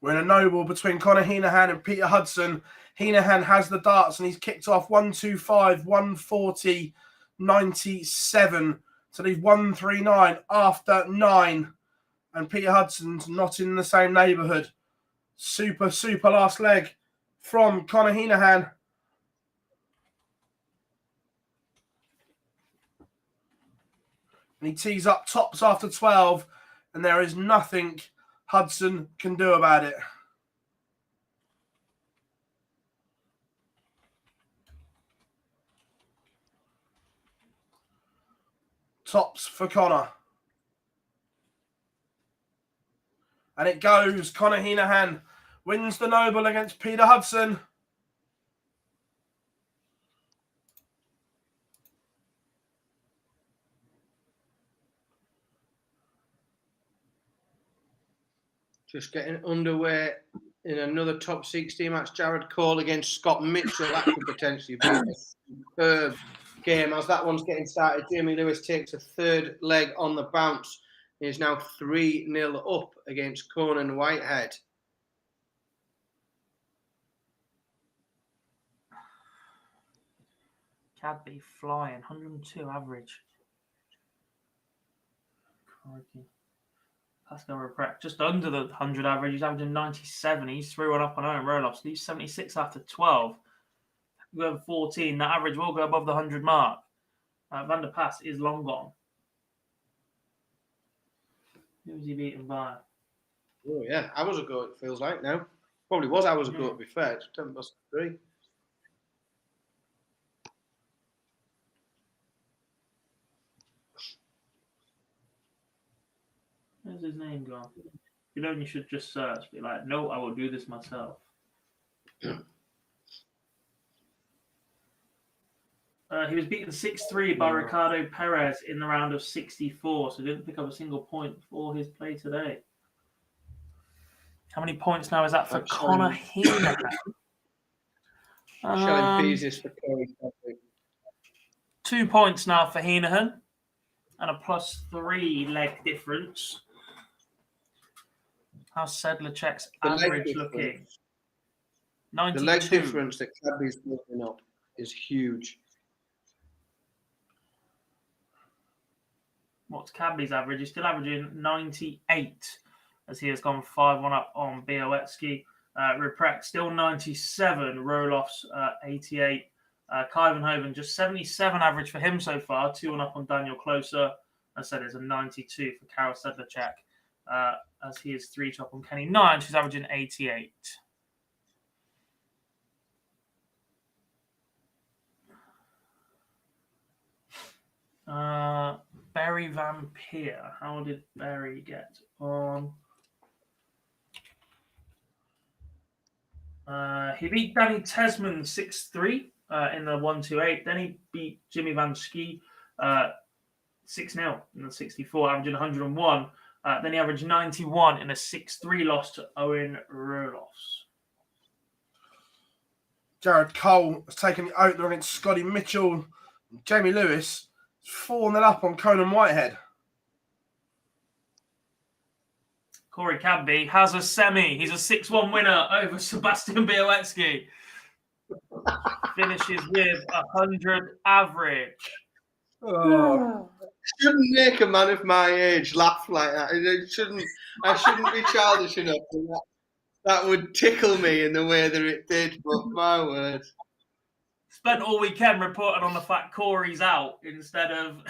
We're in a noble between Conor Heenahan and Peter Hudson. Heenahan has the darts and he's kicked off 125, 140, 97. So he's 139 after 9. And Peter Hudson's not in the same neighbourhood. Super last leg from Conor Heenahan. And he tees up tops after 12. And there is nothing Hudson can do about it. Tops for Conor. And it goes. Conor Heenahan wins the Noble against Peter Hudson. Just getting underway in another top 16 match. Jared Cole against Scott Mitchell. That could potentially be a superb game. As that one's getting started, Jamie Lewis takes a third leg on the bounce. He is now 3-0 up against Conan Whitehead. Cadby flying, 102 average. Crikey. Pascal Reprec just under the 100 average. He's averaging 97. He's 3-1 up on Owen Roloff. He's 76 after 12. Go over 14. That average will go above the 100 mark. Van der Pass is long gone. Who's he beaten by? Oh, yeah. Hours ago, it feels like now. Probably was hours ago, to be fair. It's 10:03. Where's his name gone? You know, you should just search. Be like, no, I will do this myself. He was beaten 6-3 by Ricardo Perez in the round of 64, so didn't pick up a single point for his play today. How many points now is that for Conor Heenahan? Shelling pieces for Corey Cadby. 2 points now for Heenahan and a +3 leg difference. How's Sedlacek's average looking? 92. The leg difference that Cadby's building up is huge. What's Cadby's average? He's still averaging 98 as he has gone 5-1 up on Białecki. Reprec still 97. Roloff's 88. Kyvenhoven just 77 average for him so far. 2-1 up on Daniel Closer. I said it's a 92 for Karel Sedlacek as he is 3-2 up on Kenny Nines, who's averaging 88. Barry Van Peer. How did Barry get on? He beat Danny Tesman 6-3 in the 128. Then he beat Jimmy Van Schie 6-0 in the 64, averaging 101. Then he averaged 91 in a 6-3 loss to Owen Roloffs. Jared Cole has taken the opener against Scotty Mitchell. Jamie Lewis is 4-0 up on Conan Whitehead. Corey Cadby has a semi. He's a 6-1 winner over Sebastian Białecki. Finishes with 100 average. Oh. Shouldn't make a man of my age laugh like that. I shouldn't be childish enough. That would tickle me in the way that it did, but my word. Spent all weekend reporting on the fact Corey's out instead of,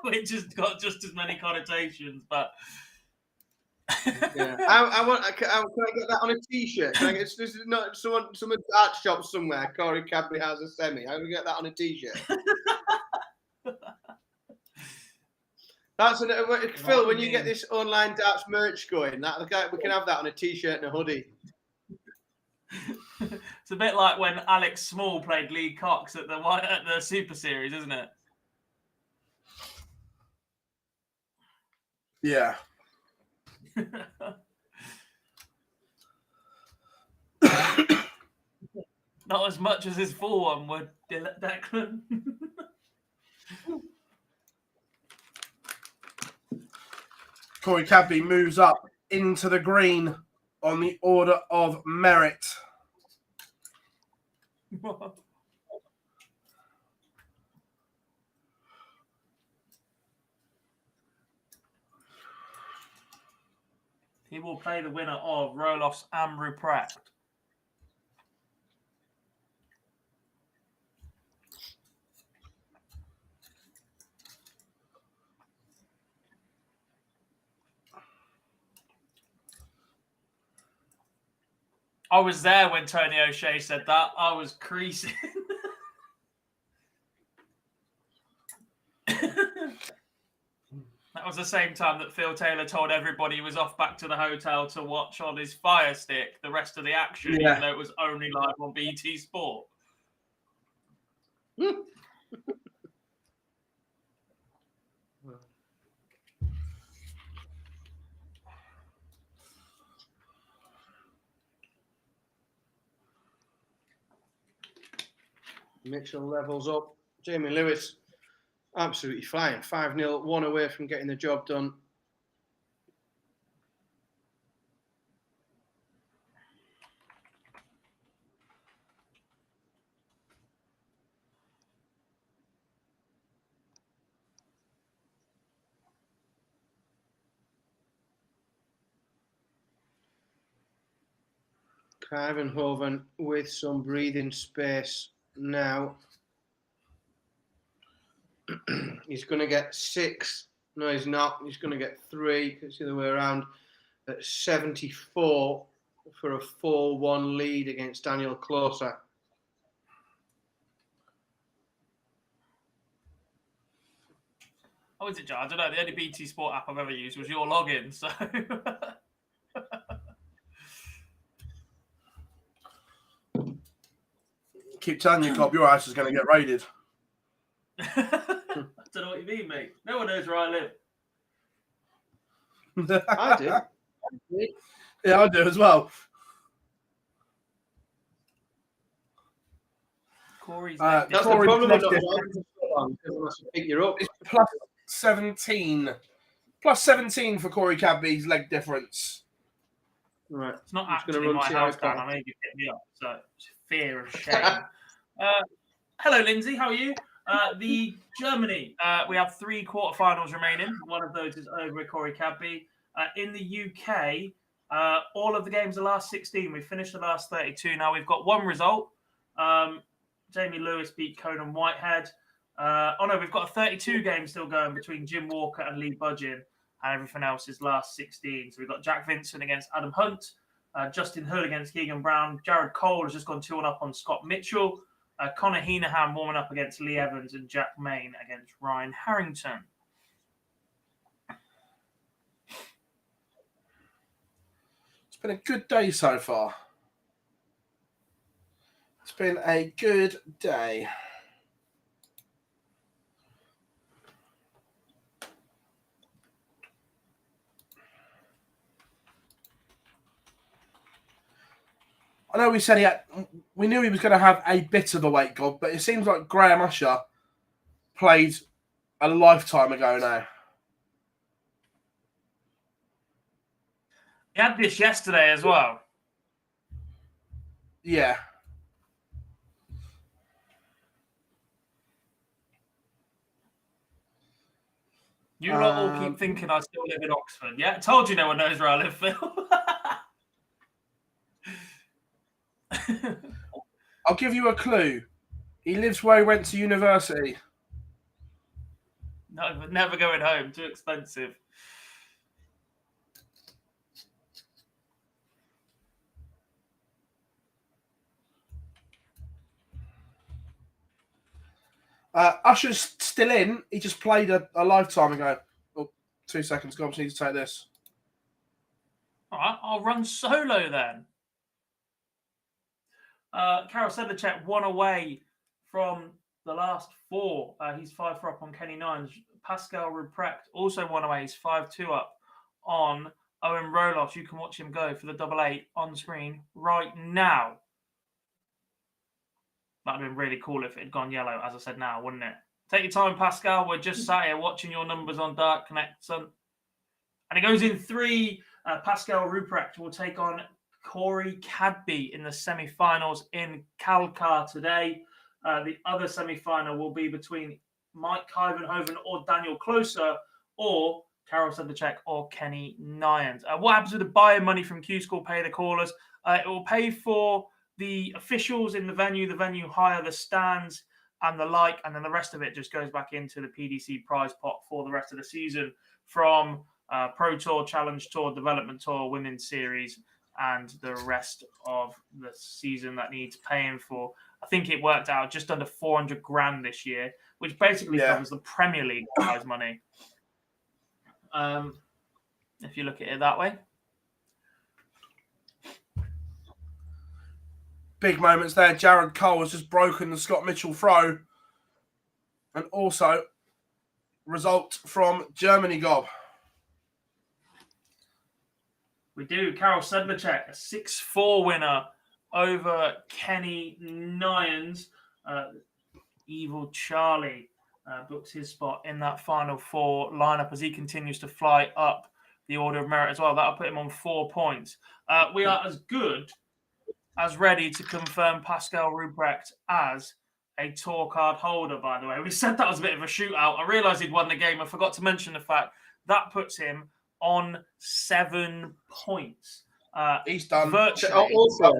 which has got just as many connotations, but. Yeah. Can I get that on a T-shirt? This is not someone's art shop somewhere. Corey Cadby has a semi. How do we get that on a T-shirt? Phil, when you get this online darts merch going, we can have that on a T-shirt and a hoodie. It's a bit like when Alex Small played Lee Cox at the Super Series, isn't it? Yeah. Not as much as his full one would, Declan. Corey Cadby moves up into the green on the order of merit. He will play the winner of Roloff's and Ruprecht. I was there when Tony O'Shea said that. I was creasing. That was the same time that Phil Taylor told everybody he was off back to the hotel to watch on his Fire Stick the rest of the action, even though it was only live on BT Sport. Mitchell levels up. Jamie Lewis, absolutely flying. 5-0, one away from getting the job done. Kuyvenhoven with some breathing space now. He's going to get 6. No, he's not. He's going to get 3. It's the other way around. At 74 for a 4-1 lead against Daniel Closer. Oh, is it, Joe? I don't know. The only BT Sport app I've ever used was your login, so... Keep telling you, Cobb, your house is going to get raided. I don't know what you mean, mate. No one knows where I live. I do. Yeah, I do as well. Corey's That's Corey the problem with plus not pick you up. It's plus 17. Plus 17 for Corey Cadby's leg difference. Right. It's not Just gonna actually run my to house, iPad. Dan. I made you pick me up, so it's fear of shame. Hello, Lindsay. How are you? The Germany, we have 3 quarterfinals remaining. One of those is over with Corey Cadby. In the UK, all of the games are last 16. We've finished the last 32. Now we've got one result. Jamie Lewis beat Conan Whitehead. We've got a 32 game still going between Jim Walker and Lee Budgeon, and everything else is last 16. So we've got Jack Vincent against Adam Hunt, Justin Hood against Keegan Brown. Jared Cole has just gone 2-1 up on Scott Mitchell. Connor Heenahan warming up against Lee Evans, and Jack Main against Ryan Harrington. It's been a good day so far. It's been a good day. I know we said we knew he was going to have a bit of a weight god, but it seems like Graham Usher played a lifetime ago now. He had this yesterday as well. Yeah. You lot all keep thinking I still live in Oxford. Yeah, told you no one knows where I live, Phil. I'll give you a clue. He lives where he went to university. No, but never going home. Too expensive. Usher's still in. He just played a lifetime ago. Oh, 2 seconds. Go on, I need to take this. All right, I'll run solo then. Carol Sedlacek 1 away from the last 4. He's 5-4 up on Kenny Nines. Pascal Ruprecht also 1 away. He's 5-2 up on Owen Roloff. You can watch him go for the 8-8 on screen right now. That'd have been really cool if it had gone yellow, as I said now, wouldn't it? Take your time, Pascal. We're just sat here watching your numbers on Dark Connect, son. And it goes in 3 Pascal Ruprecht will take on Corey Cadby in the semi-finals in Kalkar today. The other semi-final will be between Mike Kyvenhoven or Daniel Closer, or Karol Sedlacek or Kenny Nyans. What happens with the buy-in money from Q-School Pay the Callers? It will pay for the officials in the venue hire, the stands and the like, and then the rest of it just goes back into the PDC prize pot for the rest of the season from Pro Tour, Challenge Tour, Development Tour, Women's Series, and the rest of the season that needs paying for. I think it worked out just under 400 grand this year, which basically covers the Premier League prize money. If you look at it that way. Big moments there. Jared Cole has just broken the Scott Mitchell throw. And also, result from Germany, Gob. We do. Karol Sedlacek, a 6-4 winner over Kenny Nyans. Evil Charlie books his spot in that Final Four lineup as he continues to fly up the order of merit as well. That'll put him on 4 points. We are as good as ready to confirm Pascal Ruprecht as a tour card holder, by the way. We said that was a bit of a shootout. I realised he'd won the game. I forgot to mention the fact that puts him on 7 points. He's done. Virtually Also,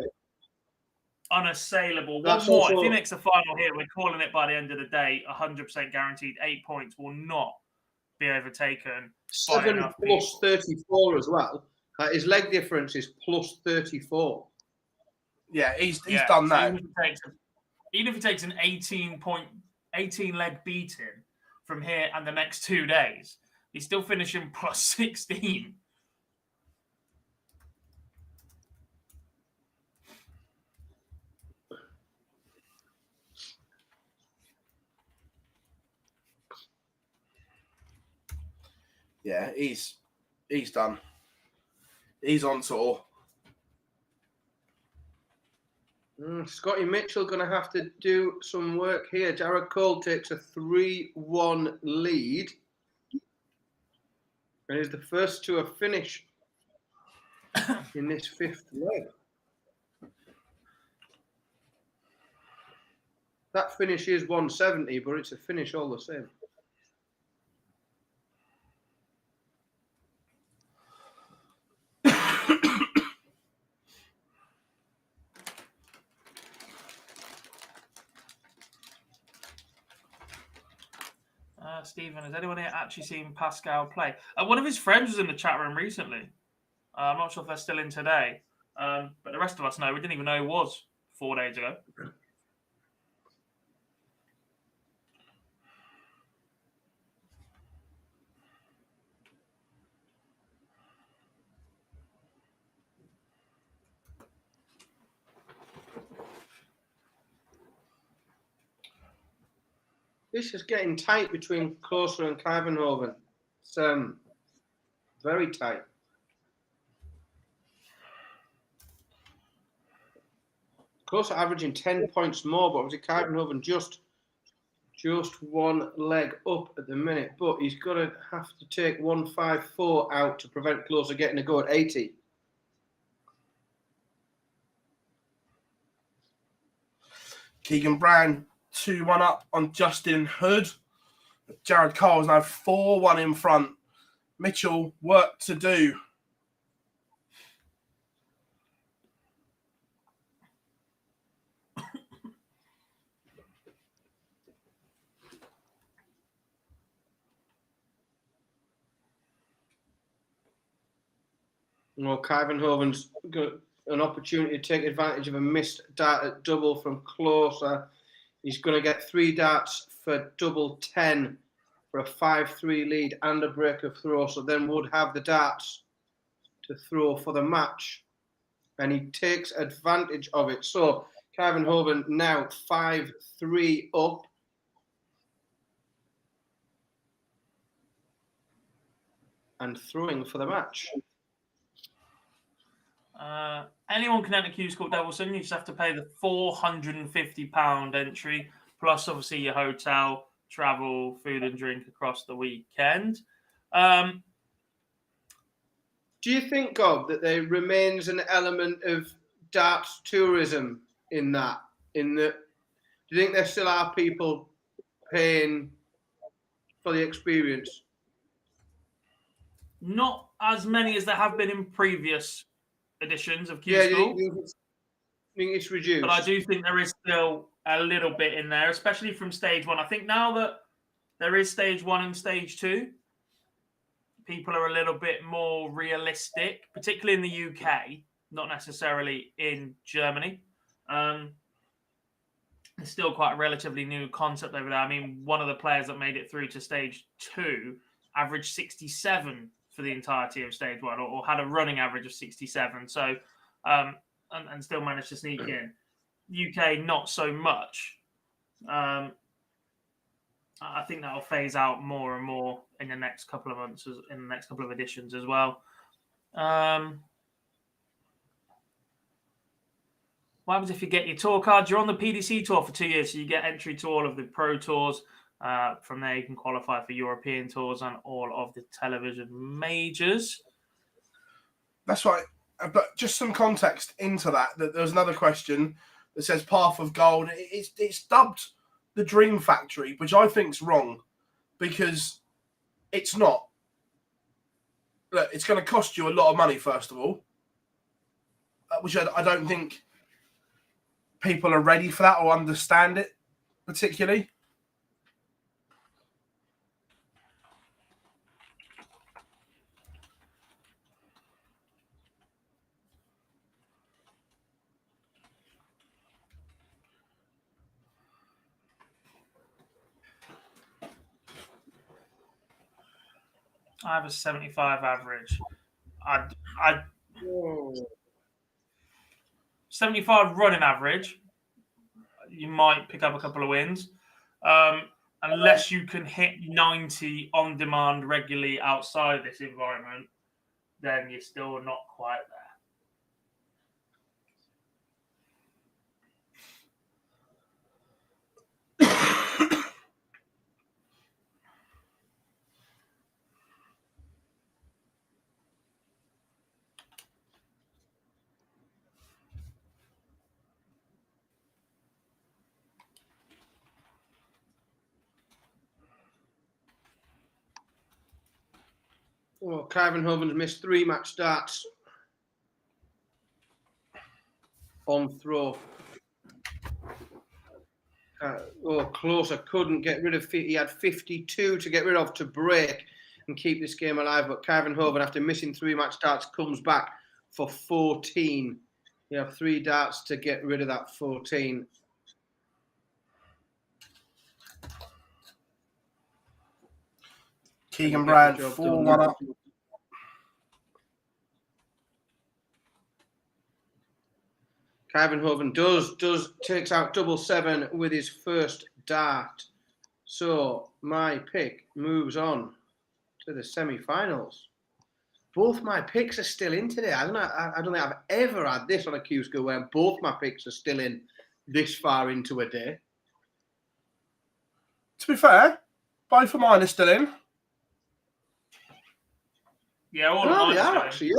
unassailable. That's One more. also- If he makes the final here, we're calling it by the end of the day. 100% guaranteed. 8 points will not be overtaken. 7 plus 34 as well. His leg difference is plus 34. Yeah, he's done that. Even if he takes an 18 leg beating from here and the next 2 days, he's still finishing plus 16. Yeah, he's done. He's on tour. Scotty Mitchell going to have to do some work here. Jared Cole takes a 3-1 lead. And is the first to a finish in this fifth leg. That finish is 170, but it's a finish all the same. Stephen, has anyone here actually seen Pascal play? One of his friends was in the chat room recently. I'm not sure if they're still in today. But the rest of us know. We didn't even know he was 4 days ago. This is getting tight between Closer and Kyvenhoven. It's very tight. Closer averaging 10 points more, but obviously Kyvenhoven just 1 leg up at the minute. But he's going to have to take 154 out to prevent Closer getting a go at 80. Keegan Brown 2-1 up on Justin Hood. Jared Cole is now 4-1 in front. Mitchell, work to do. Well, Kyvenhoven's got an opportunity to take advantage of a missed dart at double from Closer. He's going to get 3 darts for double 10 for a 5-3 lead and a break of throw. So then would have the darts to throw for the match. And he takes advantage of it. So Kyvenhoven now 5-3 up. And throwing for the match. Anyone can enter Q-School Devilson. You just have to pay the £450 entry, plus obviously your hotel, travel, food and drink across the weekend. Do you think, Gob, that there remains an element of darts tourism in that? Do you think there still are people paying for the experience? Not as many as there have been in previous editions of Q-School. Yeah, I think it's reduced. But I do think there is still a little bit in there, especially from stage 1. I think now that there is stage 1 and stage 2, people are a little bit more realistic, particularly in the UK, not necessarily in Germany. It's still quite a relatively new concept over there. I mean, one of the players that made it through to stage 2 averaged 67 for the entirety of stage 1, or had a running average of 67. So, and still managed to sneak in. UK, not so much. I think that'll phase out more and more in the next couple of months, in the next couple of editions as well. What happens if you get your tour card? You're on the PDC tour for 2 years, so you get entry to all of the pro tours. From there, you can qualify for European tours and all of the television majors. That's right. But just some context into that there was another question that says Path of Gold. It's dubbed the Dream Factory, which I think is wrong, because it's not. Look, it's going to cost you a lot of money, first of all, which I don't think people are ready for that or understand it particularly. I have a 75 average. 75 running average. You might pick up a couple of wins. Unless you can hit 90 on demand regularly outside of this environment, then you're still not quite there. Oh, Kyvenhoven's missed 3 match starts on throw. Closer couldn't get rid of. He had 52 to get rid of to break and keep this game alive. But Kyvenhoven, after missing 3 match starts, comes back for 14. You have 3 darts to get rid of that 14. Keegan Brand 4-1 up. Kyvenhoven takes out 7 with his first dart. So my pick moves on to the semi-finals. Both my picks are still in today. I don't think I've ever had this on a Q-School where both my picks are still in this far into a day. To be fair, both of mine are still in. Yeah, all of mine are actually. Yeah.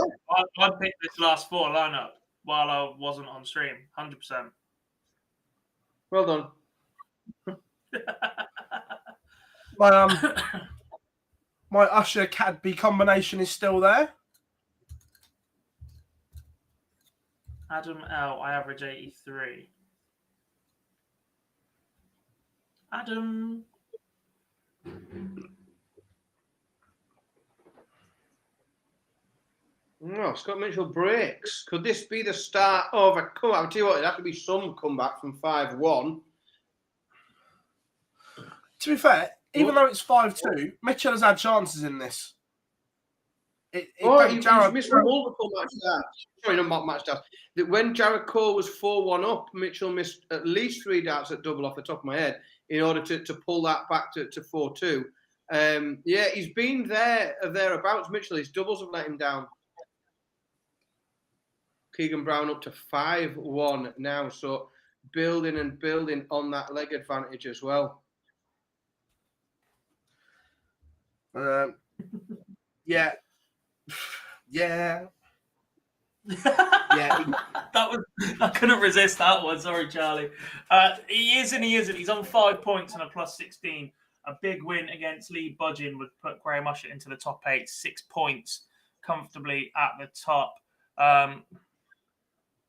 I picked this last 4 lineup while I wasn't on stream, 100%. Well done. My Usher Cadby combination is still there. Adam L, I average 83. Adam. No, Scott Mitchell breaks. Could this be the start of a comeback? I'll tell you what, it'd have to be some comeback from 5-1. To be fair, even though it's 5-2, Mitchell has had chances in this. He's missed multiple match darts. Sorry, not match darts. When Jared Cole was 4-1 up, Mitchell missed at least 3 darts at double off the top of my head in order to pull that back to 4-2. Yeah, he's been there or thereabouts. Mitchell, his doubles have let him down. Keegan Brown up to 5-1 now, so building on that leg advantage as well. Yeah, Yeah. Yeah, I couldn't resist that one. Sorry, Charlie. He is and he isn't. He's on 5 points and a plus 16. A big win against Lee Budgeon would put Graham Usher into the top 8. 6 points comfortably at the top.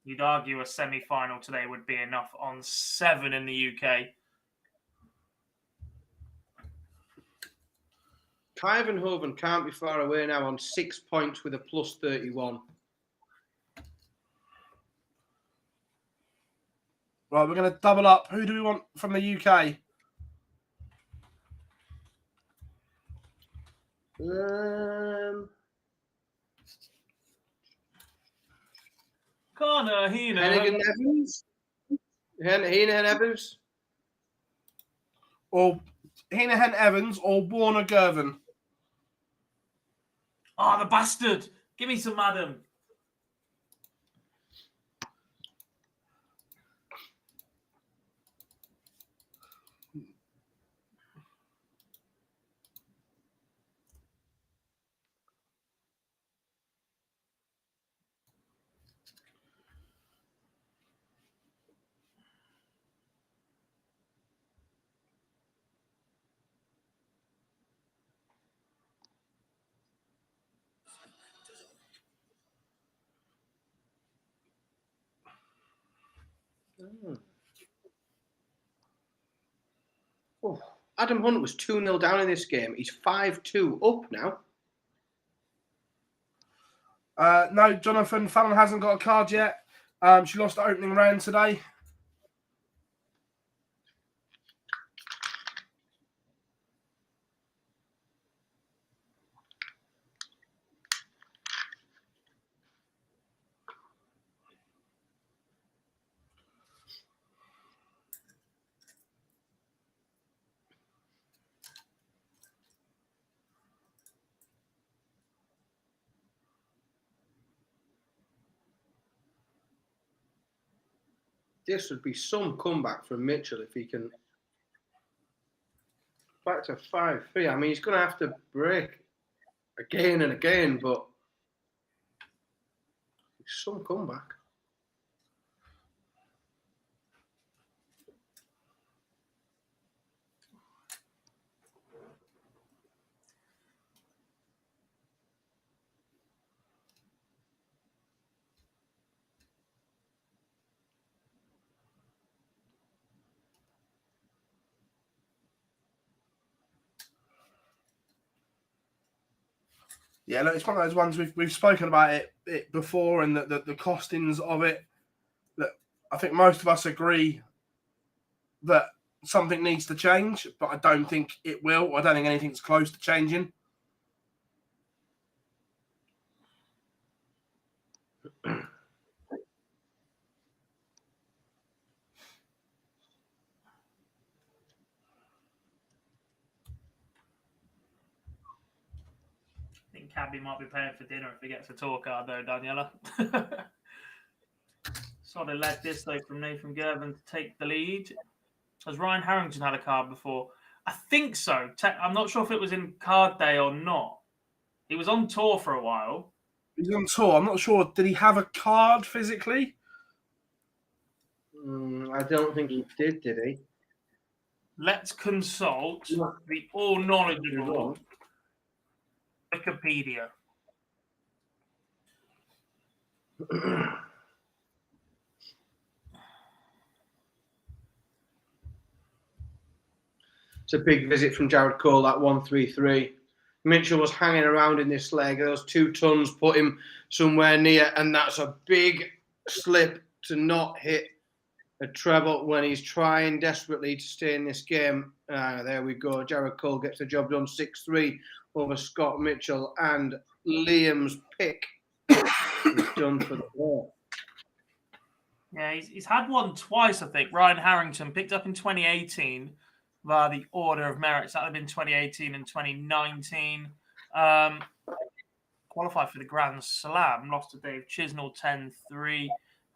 You'd argue a semi-final today would be enough on 7 in the UK. Kyvenhoven can't be far away now on 6 points with a plus 31. Right, we're going to double up. Who do we want from the UK? Connor Hennigan Evans? Heenan Evans? Or Heenan Evans or Warner Gervin? Oh, the bastard. Give me some Madam. Oh, Adam Hunt was 2-0 down in this game. He's 5-2 up now. No, Jonathan Fallon hasn't got a card yet. She lost the opening round today. This would be some comeback from Mitchell if he can. Back to 5-3. I mean, he's going to have to break again and again, but some comeback. Yeah, look, it's one of those ones we've spoken about it before, and the costings of it. That I think most of us agree that something needs to change, but I don't think it will. I don't think anything's close to changing. I think Cadby might be paying for dinner if he gets a tour card, though, Daniela. Solid leg this, though, from Nathan Gervin to take the lead. Has Ryan Harrington had a card before? I think so. I'm not sure if it was in card day or not. He was on tour for a while. He's on tour. I'm not sure. Did he have a card physically? I don't think he did he? Let's consult the all-knowledgeable Wikipedia. It's a big visit from Jared Cole, that 1-3-3. Mitchell was hanging around in this leg. Those 2 tons put him somewhere near, and that's a big slip to not hit a treble when he's trying desperately to stay in this game. There we go. Jared Cole gets the job done 6-3 over Scott Mitchell, and Liam's pick is done for the ball. Yeah, he's had one twice, I think. Ryan Harrington picked up in 2018 via the Order of Merits. That would have been 2018 and 2019. Qualified for the Grand Slam. Lost to Dave Chisnell 10-3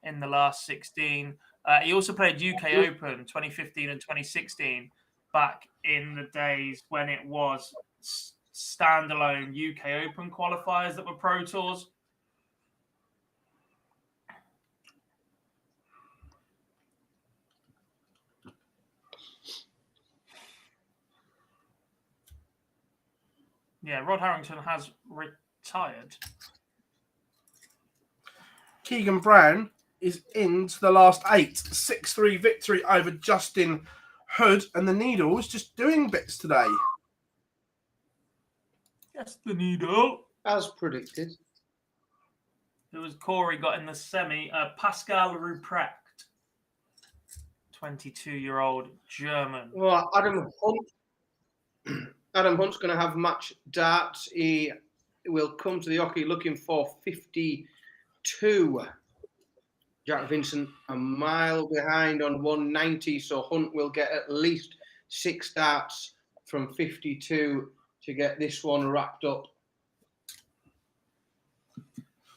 in the last 16. He also played UK Open 2015 and 2016 back in the days when it was standalone UK Open qualifiers that were Pro Tours. Yeah, Rod Harrington has retired. Keegan Brown is into the last 8. 6-3 victory over Justin Hood. And the Needle is just doing bits today. Yes, the Needle. As predicted. It was Corey got in the semi. Pascal Ruprecht, 22-year-old German. Well, Adam Hunt's going to have match darts. He will come to the hockey looking for 52. Jack Vincent a mile behind on 190, so Hunt will get at least 6 darts from 52 to get this one wrapped up.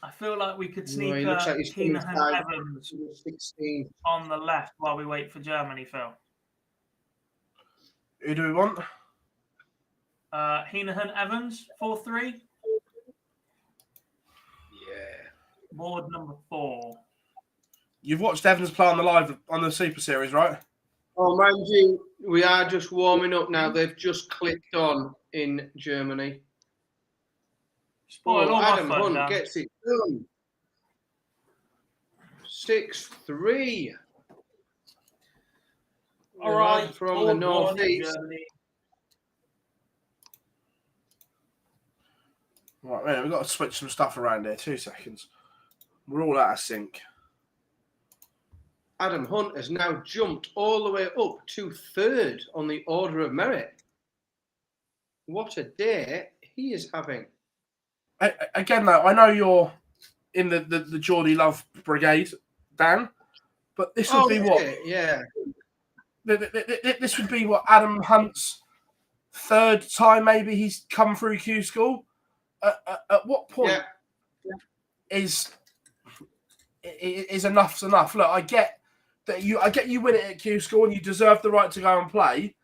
I feel like we could sneak like Heenan Evans 16 on the left while we wait for Germany, Phil. Who do we want? Heenan Evans, 4-3. Yeah. Board number 4. You've watched Evans play on the Super Series, right? Oh, mind you, we are just warming up now. They've just clicked on in Germany. Spoil all my Adam fun, Hunt Dan. gets it done. 6-3. All right, from the northeast. Right, man, we've got to switch some stuff around here. 2 seconds. We're all out of sync. Adam Hunt has now jumped all the way up to 3rd on the order of merit. What a day he is having. Again, though, I know you're in the Geordie Love Brigade, Dan, but this would be what? Yeah. This would be what Adam Hunt's 3rd time maybe he's come through Q-School. At what point is enough's enough? Look, I get you win it at Q-School and you deserve the right to go and play,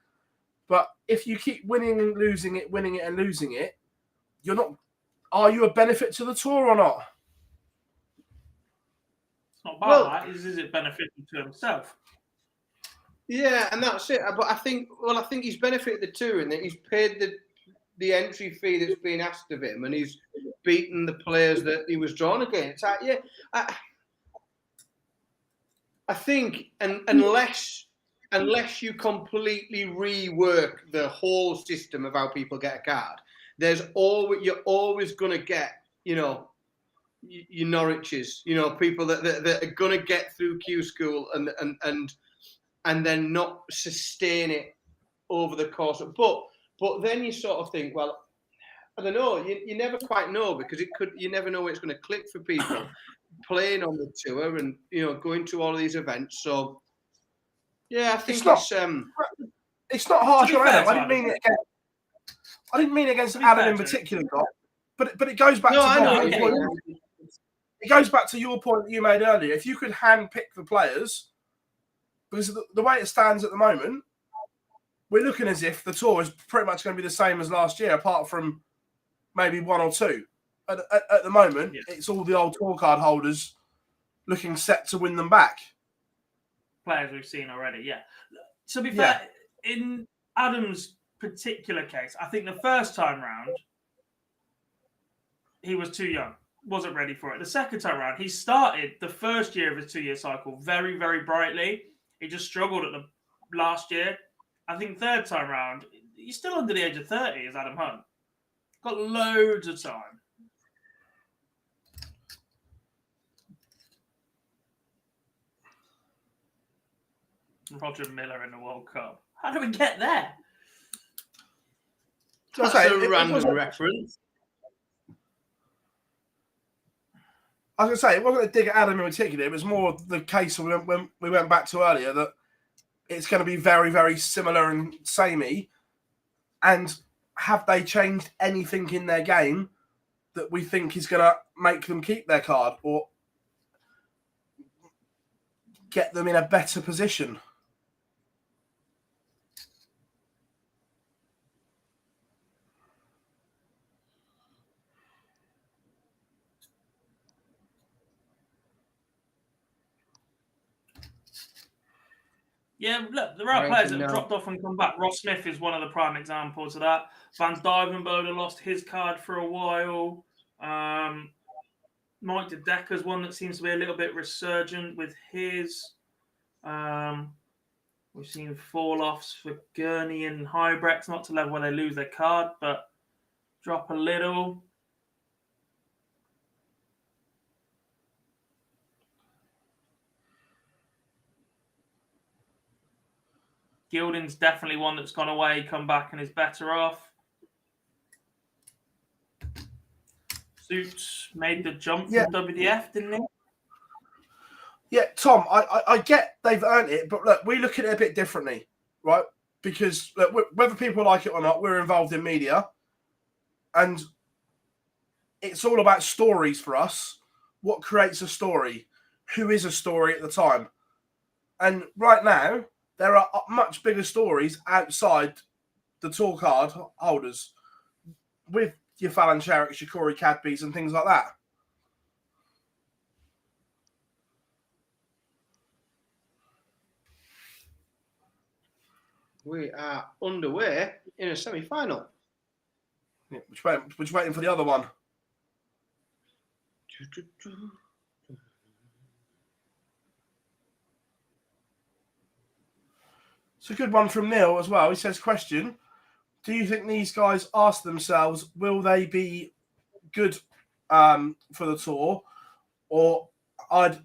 but if you keep winning and losing it, you're not. Are you a benefit to the tour or not? It's not bad, right? Is it beneficial to himself? Yeah, and that's it. But I think he's benefited the tour in that he's paid the entry fee that's been asked of him, and he's beaten the players that he was drawn against. I think unless you completely rework the whole system of how people get a card, you're always going to get, your Norwiches, people that are going to get through Q-School and then not sustain it over the course of. But then you sort of think, well, I don't know. You never quite know because you never know when it's going to click for people playing on the tour and going to all of these events. So yeah, I think it's not harsh on Adam. I didn't mean against Adam in particular, but it goes back it goes back to your point that you made earlier. If you could handpick the players, because the way it stands at the moment, we're looking as if the tour is pretty much going to be the same as last year, apart from maybe 1 or 2. At the moment, It's all the old tour card holders looking set to win them back. Players we've seen already, yeah. To be fair, in Adam's particular case, I think the first time round, he was too young, wasn't ready for it. The second time round, he started the first year of his 2-year cycle very, very brightly. He just struggled at the last year. I think third time round, he's still under the age of 30, is Adam Hunt. Got loads of time. Roger Miller in the World Cup. How do we get there? That's a random reference. I was going to say, it wasn't a dig at Adam in particular. It was more the case when we went back to earlier that it's going to be very, very similar and samey. And have they changed anything in their game that we think is going to make them keep their card or get them in a better position? Yeah, look, there are players that have dropped off and come back. Ross Smith is one of the prime examples of that. Van Dijvenbode lost his card for a while. Mike de Decker's one that seems to be a little bit resurgent with his. We've seen fall-offs for Gurney and Hybrex, not to level where they lose their card, but drop a little. Gilding's definitely one that's gone away, come back, and is better off. Suits made the jump from WDF, didn't he? Yeah, Tom, I get they've earned it, but look, we look at it a bit differently, right? Because look, whether people like it or not, we're involved in media, and it's all about stories for us. What creates a story? Who is a story at the time? And right now, there are much bigger stories outside the tour card holders with your Fallon Sherricks, your Corey Cadbys, and things like that. We are underway in a semi-final. Yeah, we're waiting for the other one. It's a good one from Neil as well. He says, question, do you think these guys ask themselves, will they be good for the tour, or the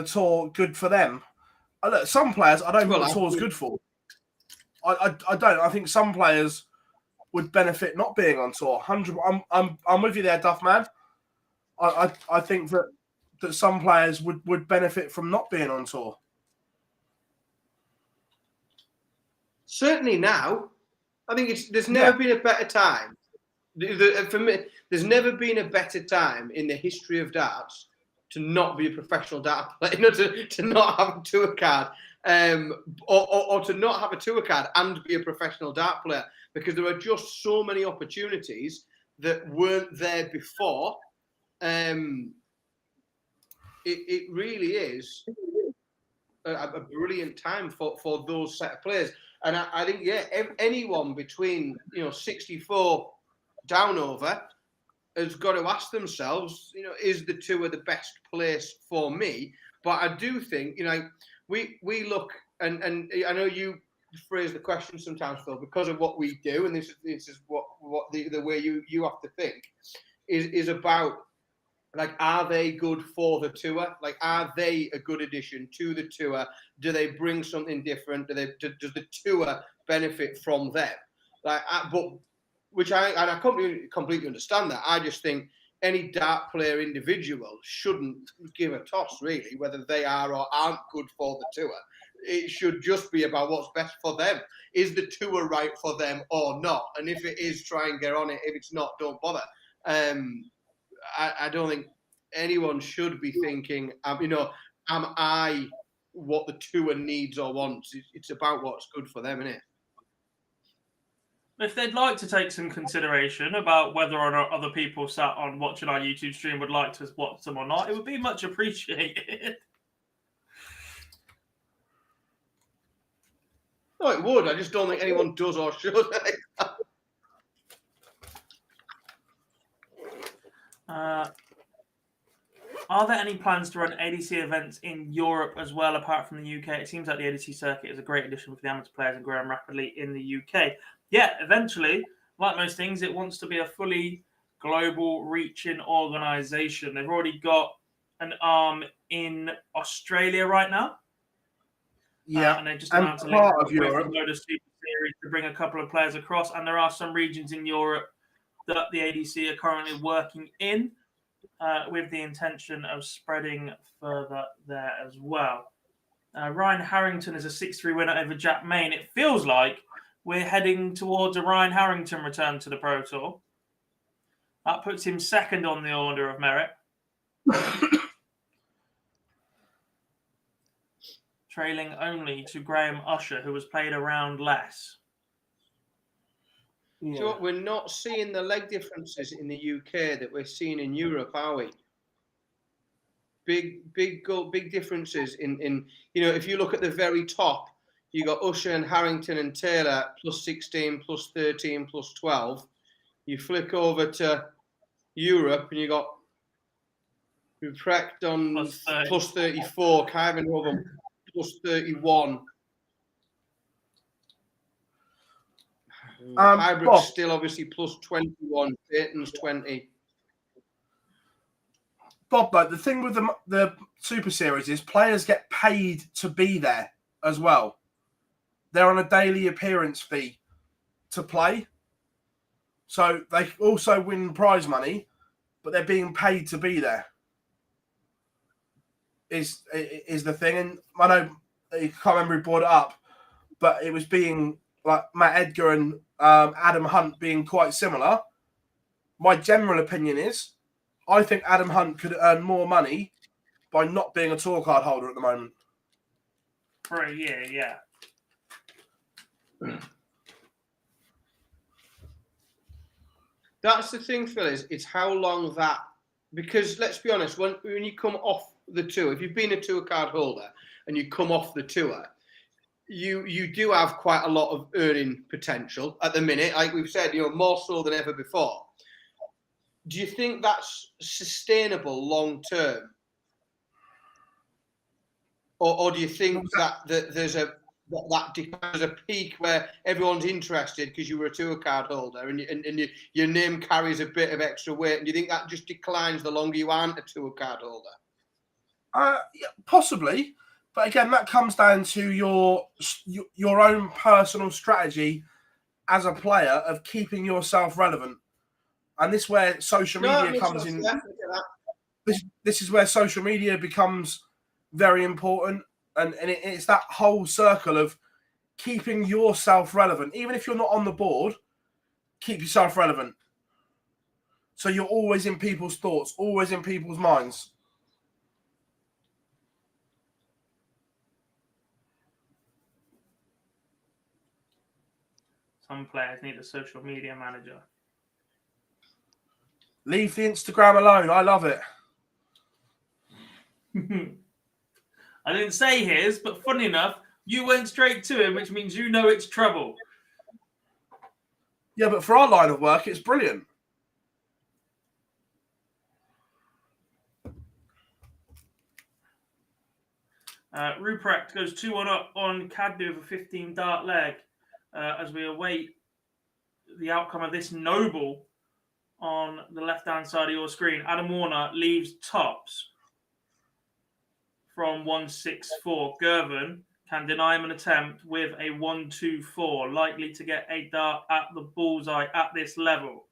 tour good for them? Look, some players I don't think the tour's good for. I don't. I think some players would benefit not being on tour. I'm with you there, Duff Man. I think that some players would benefit from not being on tour. Certainly now, I think there's never been a better time. For me, there's never been a better time in the history of darts to not be a professional dart player, to not have a tour card, or to not have a tour card and be a professional dart player, because there are just so many opportunities that weren't there before. It really is a brilliant time for those set of players. And I think, anyone between 64 down over has got to ask themselves, is the tour the best place for me? But I do think, we look, and I know you phrase the question sometimes, Phil, because of what we do, and this is what the way you have to think is about, like, are they good for the tour? Like, are they a good addition to the tour? Do they bring something different? Does the tour benefit from them? Like, I completely understand that. I just think any dart player individual shouldn't give a toss, really, whether they are or aren't good for the tour. It should just be about what's best for them. Is the tour right for them or not? And if it is, try and get on it. If it's not, don't bother. I don't think anyone should be thinking, am I what the tour needs or wants? It's about what's good for them, isn't it? If they'd like to take some consideration about whether or not other people sat on watching our YouTube stream would like to watch them or not, it would be much appreciated. No, it would. I just don't think anyone does or should. Are there any plans to run ADC events in Europe as well, apart from the UK? It seems like the ADC circuit is a great addition for the amateur players and growing rapidly in the UK. Yeah, eventually, like most things, it wants to be a fully global reaching organisation. They've already got an arm in Australia right now. Yeah, and they just announced a link with the MODUS Super Series to bring a couple of players across. And there are some regions in Europe that the ADC are currently working in with the intention of spreading further there as well. Ryan Harrington is a 6-3 winner over Jack Main. It feels like we're heading towards a Ryan Harrington return to the Pro Tour. That puts him second on the order of merit. Trailing only to Graham Usher, who has played a round less. Yeah. So we're not seeing the leg differences in the UK that we're seeing in Europe, are we? big differences in if you look at the very top, you got Usher and Harrington and Taylor plus 16, plus 13, plus 12. You flick over to Europe and you got Ruprecht on plus 34, Kyvan plus 31. Hybrid's still obviously plus 21, Dayton's 20. Bob, the thing with the Super Series is players get paid to be there as well. They're on a daily appearance fee to play. So they also win prize money, but they're being paid to be there. Is the thing. And I know I can't remember who brought it up, but it was being like Matt Edgar and Adam Hunt being quite similar. My general opinion is I think Adam Hunt could earn more money by not being a tour card holder at the moment. For a year, yeah. That's the thing, Phil, it's how long that... Because let's be honest, when you come off the tour, if you've been a tour card holder and you come off the tour, you do have quite a lot of earning potential at the minute. Like we've said, more so than ever before. Do you think that's sustainable long term? Or do you think that there's a peak where everyone's interested because you were a tour card holder and your name carries a bit of extra weight? And do you think that just declines the longer you aren't a tour card holder? Yeah, possibly. But again, that comes down to your own personal strategy as a player of keeping yourself relevant. And this is where social media comes in. This is where social media becomes very important. And it's that whole circle of keeping yourself relevant. Even if you're not on the board, keep yourself relevant. So you're always in people's thoughts, always in people's minds. Some players need a social media manager. Leave the Instagram alone. I love it. I didn't say his, but funny enough, you went straight to him, which means you know it's trouble. Yeah, but for our line of work, it's brilliant. Ruprecht goes 2-1 up on Cadby with a 15 dart leg as we await the outcome of this noble on the left-hand side of your screen. Adam Warner leaves tops from 164. Gervin can deny him an attempt with a 124, likely to get a dart at the bullseye at this level.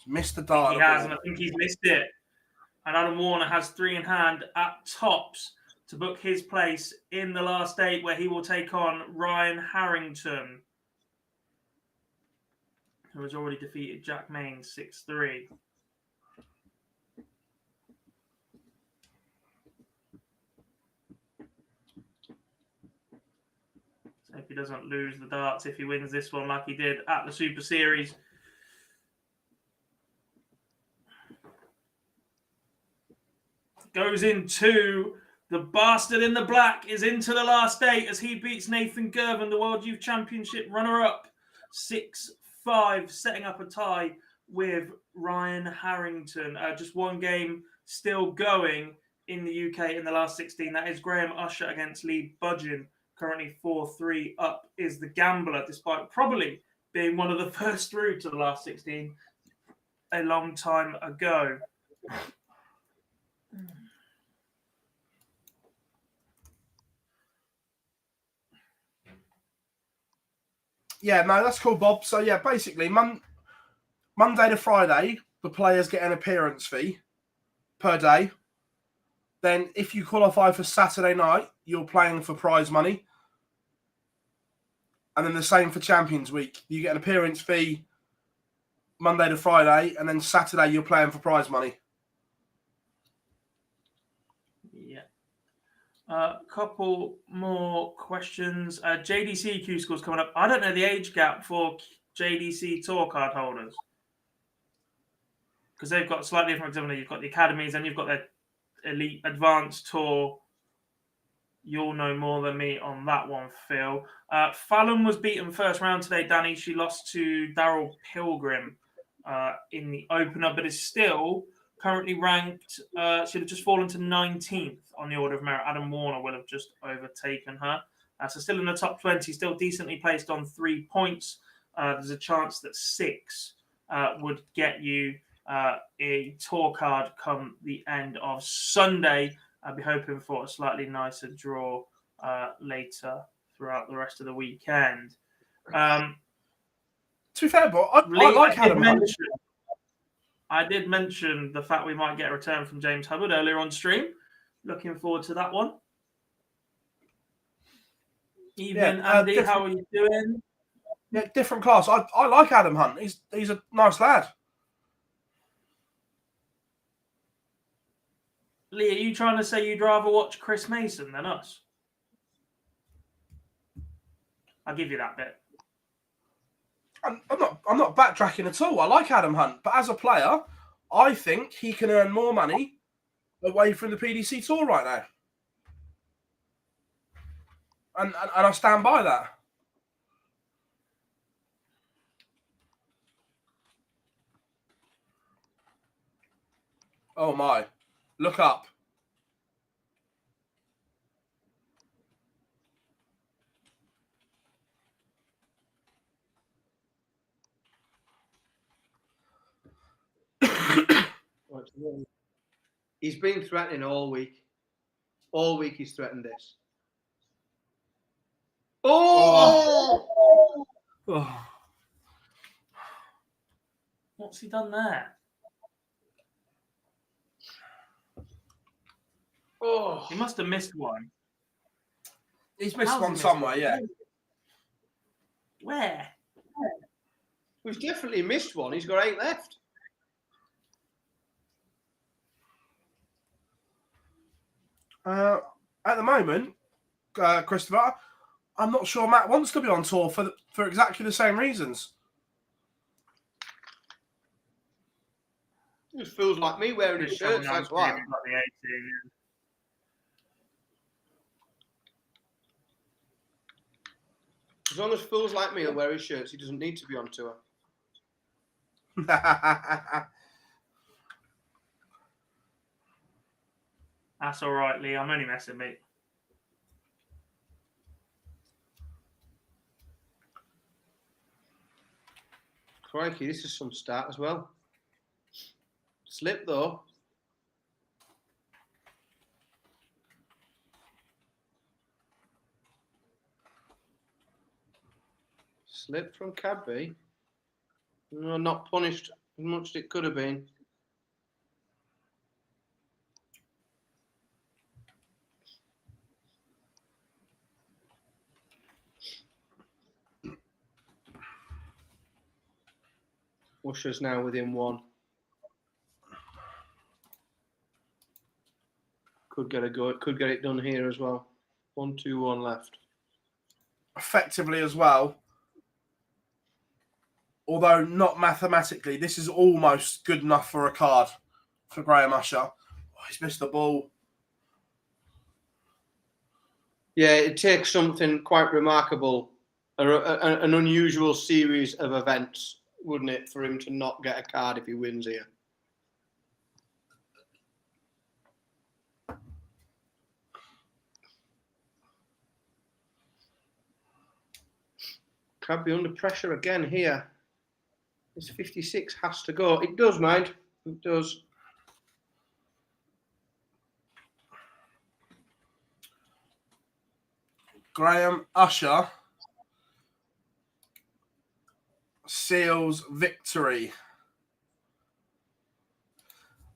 Missed the dart. He has, and I think he's missed it. And Adam Warner has 3 in hand at tops to book his place in the last 8, where he will take on Ryan Harrington, who has already defeated Jack Main 6-3. So if he doesn't lose the darts, if he wins this one like he did at the Super Series. Goes into the bastard in the black, is into the last 8 as he beats Nathan Gervin, the World Youth Championship runner-up, 6-5, setting up a tie with Ryan Harrington. Just one game still going in the UK in the last 16. That is Graham Usher against Lee Budgeon. Currently 4-3 up is the gambler, despite probably being one of the first through to the last 16 a long time ago. Yeah, no, that's cool, Bob. So, yeah, basically, Monday to Friday, the players get an appearance fee per day. Then, if you qualify for Saturday night, you're playing for prize money. And then the same for Champions Week. You get an appearance fee Monday to Friday, and then Saturday, you're playing for prize money. Yeah. A couple more questions. JDC Q-School's coming up. I don't know the age gap for JDC Tour card holders because they've got slightly different. You've got the academies and you've got their Elite Advanced Tour. You'll know more than me on that one, Phil. Fallon was beaten first round today, Danny. She lost to Daryl Pilgrim in the opener, but is still currently ranked. She'd have just fallen to 19th on the order of merit. Adam Warner will have just overtaken her. So still in the top 20, still decently placed on 3 points. There's a chance that 6 would get you a tour card come the end of Sunday. I'll be hoping for a slightly nicer draw later throughout the rest of the weekend. To be fair, but I like Adam Hunt. I did mention the fact we might get a return from James Hubbard earlier on stream. Looking forward to that one. Evening, Andy. How are you doing? Yeah, different class. I like Adam Hunt. He's a nice lad. Lee, are you trying to say you'd rather watch Chris Mason than us? I'll give you that bit. I'm not backtracking at all. I like Adam Hunt, but as a player, I think he can earn more money away from the PDC Tour right now, and I stand by that. Oh my! Look up. He's been threatening all week. All week he's threatened this. Oh! Oh. What's he done there? Oh, he must have missed one. He's missed one somewhere, yeah. Where? He's definitely missed one. He's got 8 left. At the moment, Christopher, I'm not sure Matt wants to be on tour for exactly the same reasons. It just feels like me wearing his shirts, that's why. As long as fools like me will wear his shirts, he doesn't need to be on tour. That's all right, Lee. I'm only messing, mate. Crikey, this is some start as well. Slip, though. Slip from Cadby. No, not punished as much as it could have been. Usher's now within 1. Could get a go. Could get it done here as well. 1, 2, 1 left. Effectively as well. Although not mathematically, this is almost good enough for a card for Graham Usher. Oh, he's missed the ball. Yeah, it takes something quite remarkable, an unusual series of events, wouldn't it, for him to not get a card if he wins here? Cadby under pressure again here. This 56 has to go. It does, mind. It does. Graham Usher seals victory.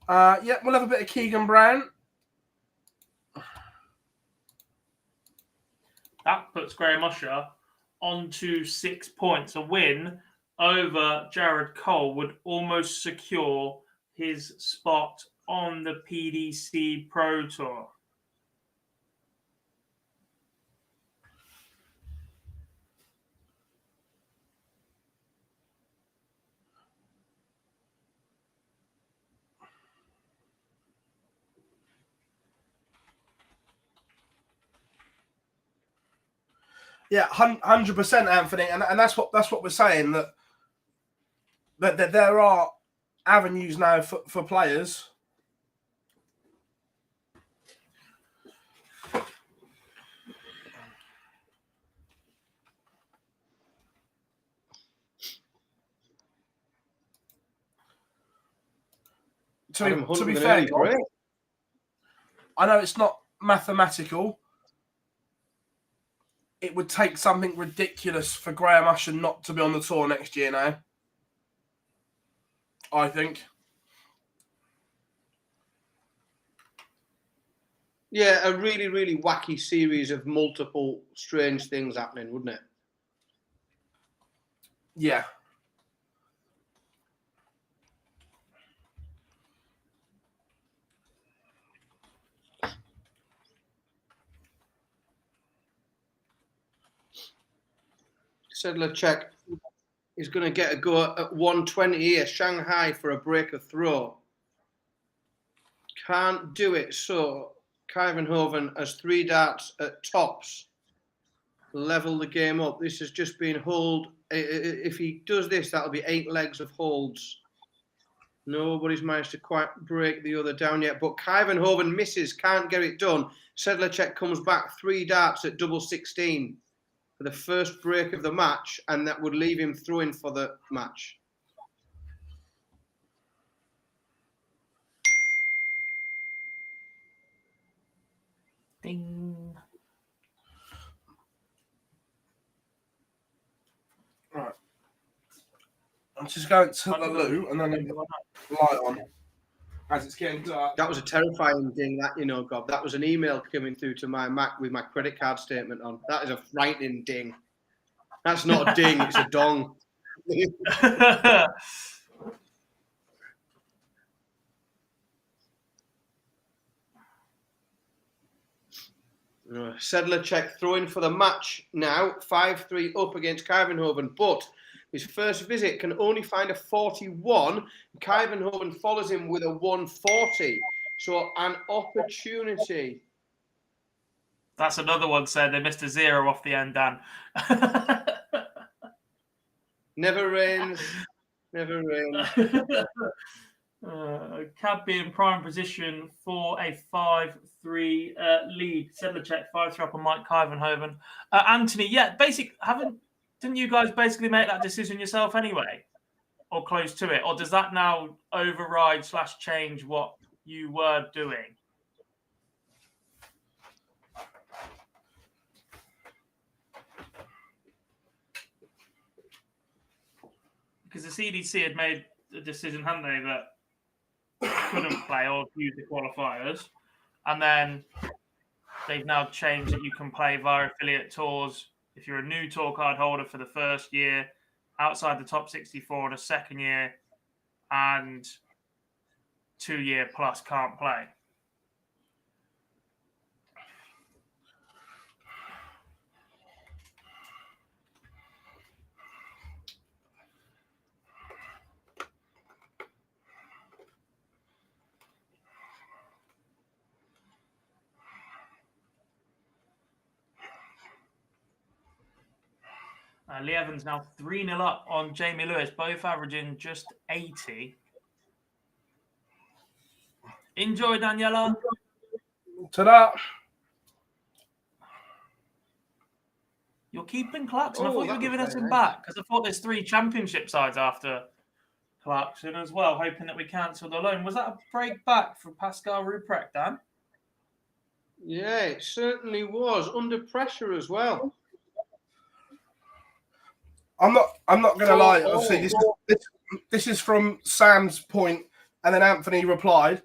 Yeah, we'll have a bit of Keegan Brown. That puts Graham Usher onto 6 points. A win over Jared Cole would almost secure his spot on the PDC Pro Tour. Yeah, 100%, Anthony, and that's what we're saying, that there are avenues now for players. To be fair, I know it's not mathematical. It would take something ridiculous for Graham Usher not to be on the tour next year now. I think. Yeah, a really, really wacky series of multiple strange things happening, wouldn't it? Yeah. Sedlacek is going to get a go at 120 here. Shanghai for a break of throw. Can't do it. So Kyvenhoven has 3 darts at tops. Level the game up. This has just been hold. If he does this, that'll be 8 legs of holds. Nobody's managed to quite break the other down yet. But Kyvenhoven misses. Can't get it done. Sedlacek comes back 3 darts at double 16. For the first break of the match, and that would leave him throwing for the match. Ding. Right. I'm just going to the loo and then light on as it's getting dark. That was a terrifying ding, that, you know, God. That was an email coming through to my Mac with my credit card statement on. That is a frightening ding. That's not a ding, it's a dong. Sedlacek throwing for the match now. 5-3 up against Kyvenhoven, but his first visit can only find a 41. Kyvenhoven follows him with a 140. So an opportunity. That's another one said they missed a 0 off the end, Dan. Never rains. Never rains. Cadby in prime position for a 5-3 lead. Sedlacek 5-3 up on Mike Kyvenhoven. Anthony, yeah, didn't you guys basically make that decision yourself anyway? Or close to it? Or does that now override / change what you were doing? Because the CDC had made a decision, hadn't they, that couldn't play or use the qualifiers. And then they've now changed that you can play via affiliate tours if you're a new tour card holder for the first year, outside the top 64 in the second year, and 2-year plus can't play. Lee Evans now 3-0 up on Jamie Lewis, both averaging just 80. Enjoy, Daniela. Ta-da! You're keeping Clarkson. I thought you were giving us him back because I thought there's 3 championship sides after Clarkson as well, hoping that we cancelled the loan. Was that a break back from Pascal Ruprecht, Dan? Yeah, it certainly was. Under pressure as well. I'm not going to lie. Obviously, this is from Sam's point, and then Anthony replied,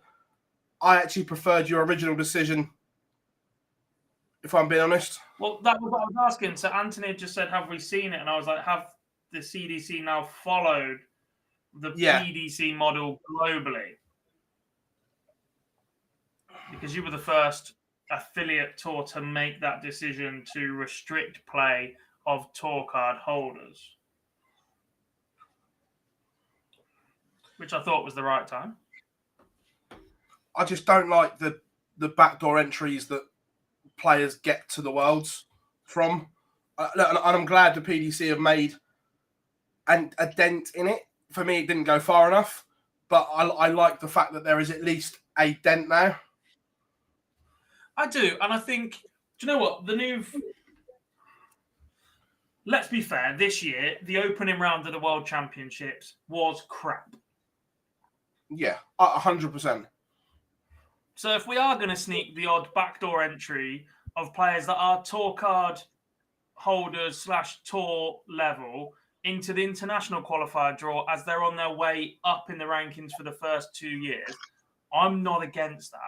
I actually preferred your original decision, if I'm being honest. Well, that was what I was asking. So Anthony just said, have we seen it? And I was like, have the CDC now followed the PDC model globally? Because you were the first affiliate tour to make that decision to restrict play of tour card holders, which I thought was the right time. I just don't like the backdoor entries that players get to the Worlds from. Look, and I'm glad the PDC have made a dent in it. For me, it didn't go far enough, but I like the fact that there is at least a dent now. I do, and I think, do you know what? Let's be fair, this year, the opening round of the World Championships was crap. Yeah, 100%. So if we are going to sneak the odd backdoor entry of players that are tour card holders / tour level into the international qualifier draw as they're on their way up in the rankings for the first 2 years, I'm not against that.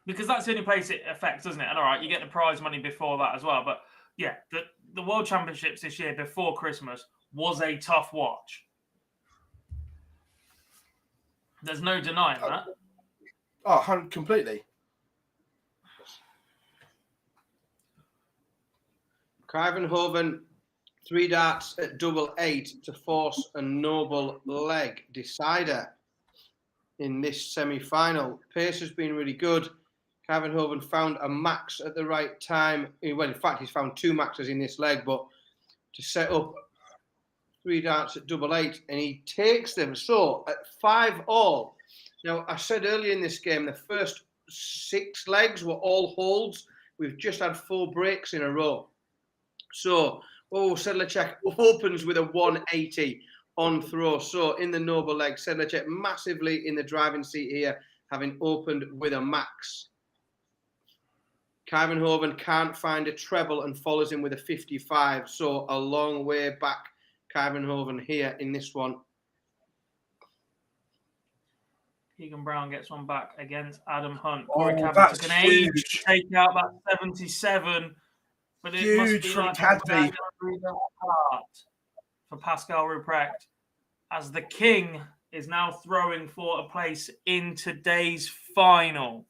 Because that's the only place it affects, doesn't it? And all right, you get the prize money before that as well. But yeah, the World Championships this year before Christmas was a tough watch. There's no denying that. Oh, completely. Kuyvenhoven, 3 darts at double 8 to force a noble leg decider in this semi-final. Pace has been really good. Kuyvenhoven found a max at the right time. Well, in fact, he's found 2 maxes in this leg, but to set up 3 darts at double 8, and he takes them. So at 5-all. Now, I said earlier in this game, the first 6 legs were all holds. We've just had 4 breaks in a row. So, Sedlacek opens with a 180 on throw. So in the noble leg, Sedlacek massively in the driving seat here, having opened with a max. Kuyvenhoven can't find a treble and follows him with a 55. So a long way back, Kuyvenhoven here in this one. Keegan Brown gets one back against Adam Hunt. Corey Cadby took an age to take out that 77. But it huge must be from like Cadby for Pascal Ruprecht, as the king is now throwing for a place in today's final.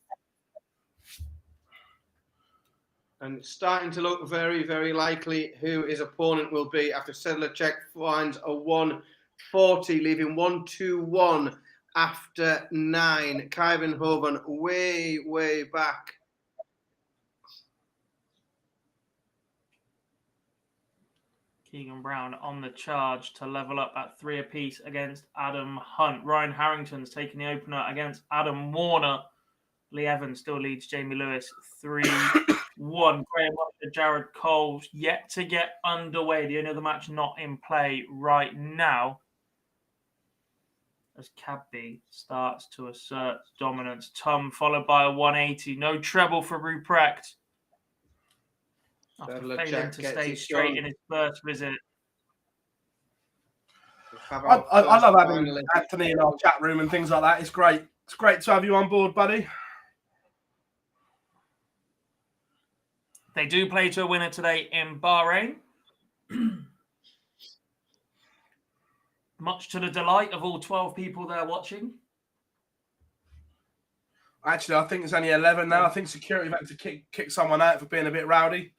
And it's starting to look very, very likely who his opponent will be after Sedlacek finds a 140, leaving 1-2-1 after 9. Kuyvenhoven way, way back. Keegan Brown on the charge to level up at 3 apiece against Adam Hunt. Ryan Harrington's taking the opener against Adam Warner. Lee Evans still leads Jamie Lewis 3-1. Graham Hunter, Jared Cole's yet to get underway. The only other match not in play right now, as Cadby starts to assert dominance. Tom followed by a 180. No treble for Ruprecht. After failing to stay straight in his first visit. I love having Anthony in our chat room and things like that. It's great. It's great to have you on board, buddy. They do play to a winner today in Bahrain. Much to the delight of all 12 people there watching. Actually, I think it's only 11 now. I think security have had to kick someone out for being a bit rowdy.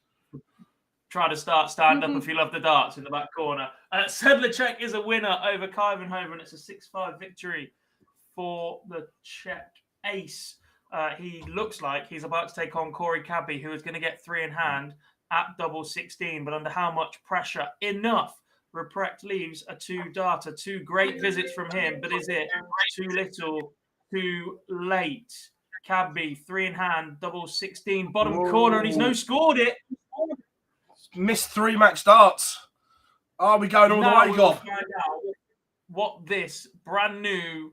Try to stand up if you love the darts in the back corner. Sedlacek is a winner over Kuyvenhoven. It's a 6-5 victory for the Czech ace. He looks like he's about to take on Corey Cadby, who is going to get 3 in hand at double 16. But under how much pressure? Enough. Ruprecht leaves a 2-darter. 2 great visits from him, but is it too little, too late? Cadby, 3 in hand, double 16, bottom corner, and he's scored it. Missed 3 match darts. Are we going all the way, God? Find out what this brand new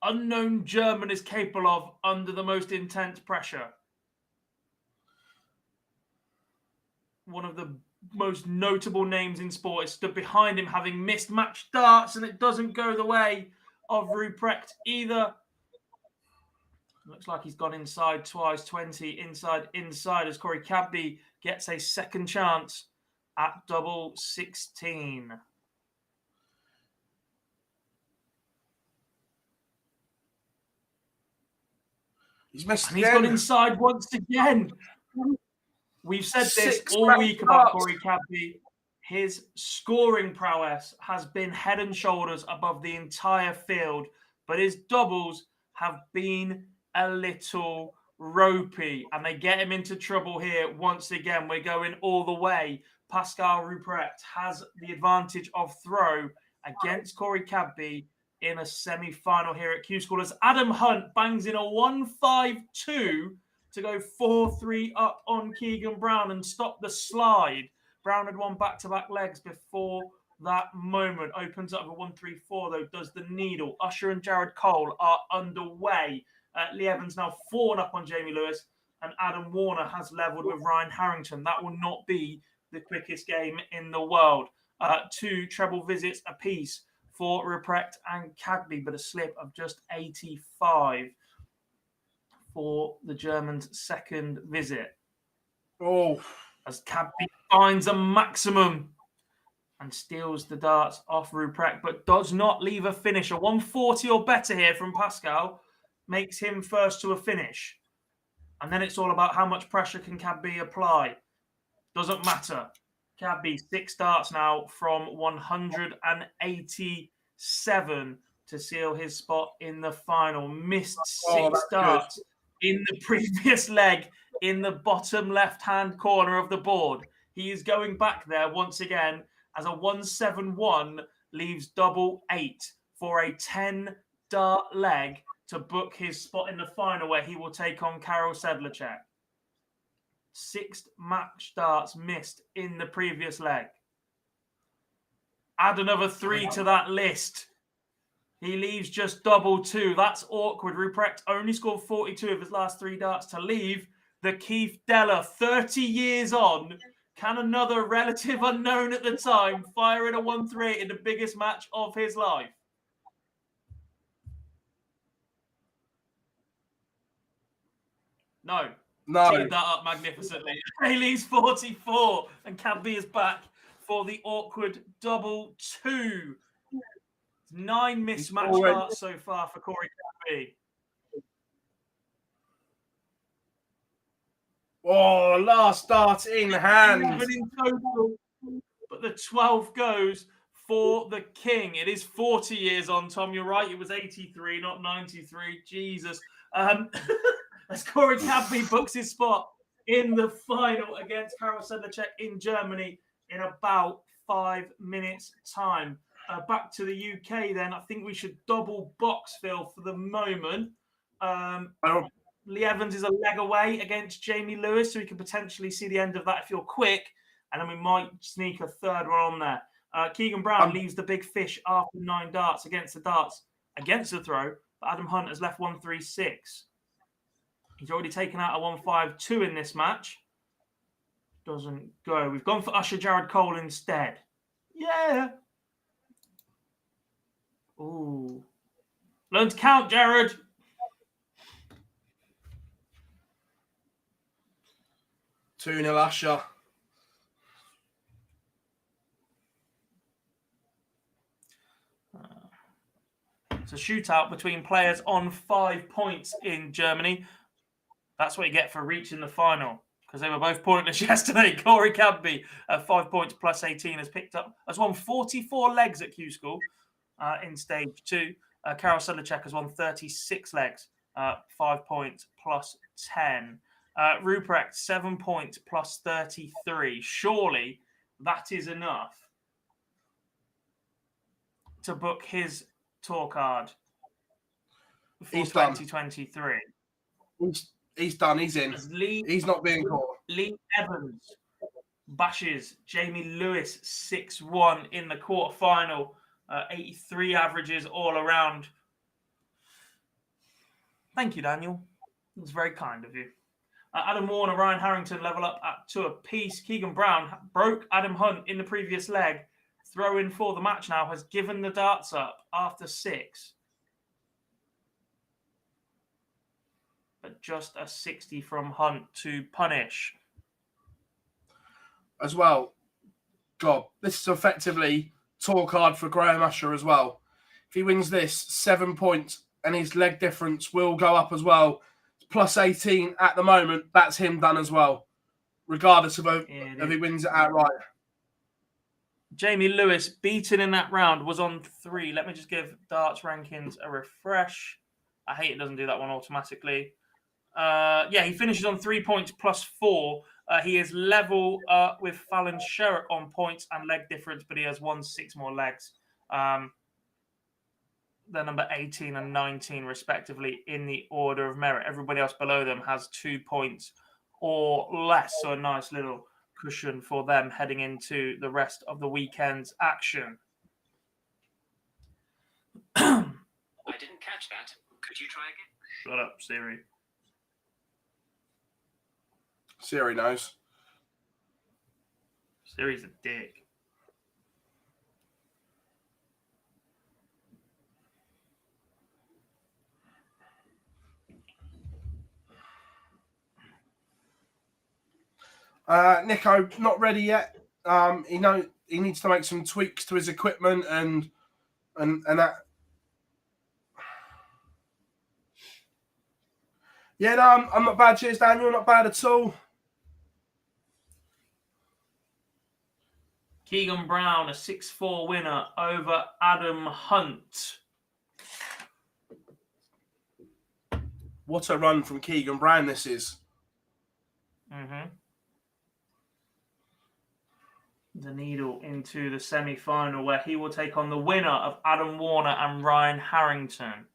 unknown German is capable of under the most intense pressure. One of the most notable names in sport is stood behind him, having missed match darts, and it doesn't go the way of Ruprecht either. Looks like he's gone inside twice, 20, inside, as Corey Cadby gets a second chance at double 16. He's missed and he's gone inside once again. We've said this all week about Corey Cadby. His scoring prowess has been head and shoulders above the entire field, but his doubles have been a little ropey, and they get him into trouble here once again. We're going all the way. Pascal Ruprecht has the advantage of throw against Corey Cadby in a semi-final here at Q-School as Adam Hunt bangs in a 1-5-2 to go 4-3 up on Keegan Brown and stop the slide. Brown had won back-to-back legs before that moment. Opens up a 1-3-4, though, does the needle. Usher and Jared Cole are underway. Lee Evans now 4 up on Jamie Lewis, and Adam Warner has levelled with Ryan Harrington. That will not be the quickest game in the world. 2 treble visits apiece for Ruprecht and Cadby, but a slip of just 85 for the Germans' second visit. Oh, as Cadby finds a maximum and steals the darts off Ruprecht, but does not leave a finish. A 140 or better here from Pascal makes him first to a finish. And then it's all about how much pressure can Cadby apply. Doesn't matter. Cadby 6 darts now from 187 to seal his spot in the final. Missed 6 darts in the previous leg in the bottom left-hand corner of the board. He is going back there once again as a 171 leaves double 8 for a 10-dart leg to book his spot in the final where he will take on Karol Sedlacek. 6 match darts missed in the previous leg. Add another 3 to that list. He leaves just double 2. That's awkward. Ruprecht only scored 42 of his last 3 darts to leave the Keith Deller. 30 years on, can another relative unknown at the time fire in a 1-3 in the biggest match of his life? No. Teed that up magnificently. He leaves 44, and Cadby is back for the awkward double 2. 9 mismatch darts so far for Corey Cadby. Oh, last dart in hand. 11 in total, but the 12th goes for the king. It is 40 years on, Tom. You're right. It was 83, not 93. Jesus. As Corey Cadby books his spot in the final against Karol Sedlacek in Germany in about 5 minutes' time. Back to the UK then. I think we should double box, Phil, for the moment. Lee Evans is a leg away against Jamie Lewis, so we can potentially see the end of that if you're quick, and then we might sneak a third one on there. Keegan Brown leaves the big fish after 9 darts against the throw, but Adam Hunt has left 136. He's already taken out a 152 in this match. Doesn't go. We've gone for Usher Jared Cole instead. Yeah. Ooh. Learn to count, Jared. Two 2-0 Usher. It's a shootout between players on 5 points in Germany. That's what you get for reaching the final, because they were both pointless yesterday. Corey Cadby, 5 points plus 18, has won 44 legs at Q-School in stage 2. Karol Sedlacek has won 36 legs, 5 points plus 10. Ruprecht, 7 points plus 33. Surely that is enough to book his tour card for 2023. He's done. He's in. He's not being caught. Lee Evans bashes Jamie Lewis 6-1 in the quarterfinal. 83 averages all around. Thank you, Daniel. It was very kind of you. Adam Warner, Ryan Harrington level up at 2 apiece. Keegan Brown broke Adam Hunt in the previous leg. Throw in for the match now has given the darts up after 6. But just a 60 from Hunt to punish. As well, God, this is effectively tour card for Graham Usher as well. If he wins this, 7 points, and his leg difference will go up as well. Plus 18 at the moment. That's him done as well, regardless of if he wins it outright. Jamie Lewis, beaten in that round, was on 3. Let me just give darts rankings a refresh. I hate it doesn't do that one automatically. Yeah, he finishes on 3 points plus 4. He is level with Fallon Sherritt on points and leg difference, but he has won 6 more legs. They're number 18 and 19, respectively, in the order of merit. Everybody else below them has 2 points or less. So a nice little cushion for them heading into the rest of the weekend's action. I didn't catch that. Could you try again? Shut up, Siri. Siri knows. Siri's a dick. Nico, not ready yet. He needs to make some tweaks to his equipment and that. Yeah, no, I'm not bad. Cheers, Daniel. Not bad at all. Keegan Brown, a 6-4 winner over Adam Hunt. What a run from Keegan Brown this is. Mm-hmm. The needle into the semi-final where he will take on the winner of Adam Warner and Ryan Harrington.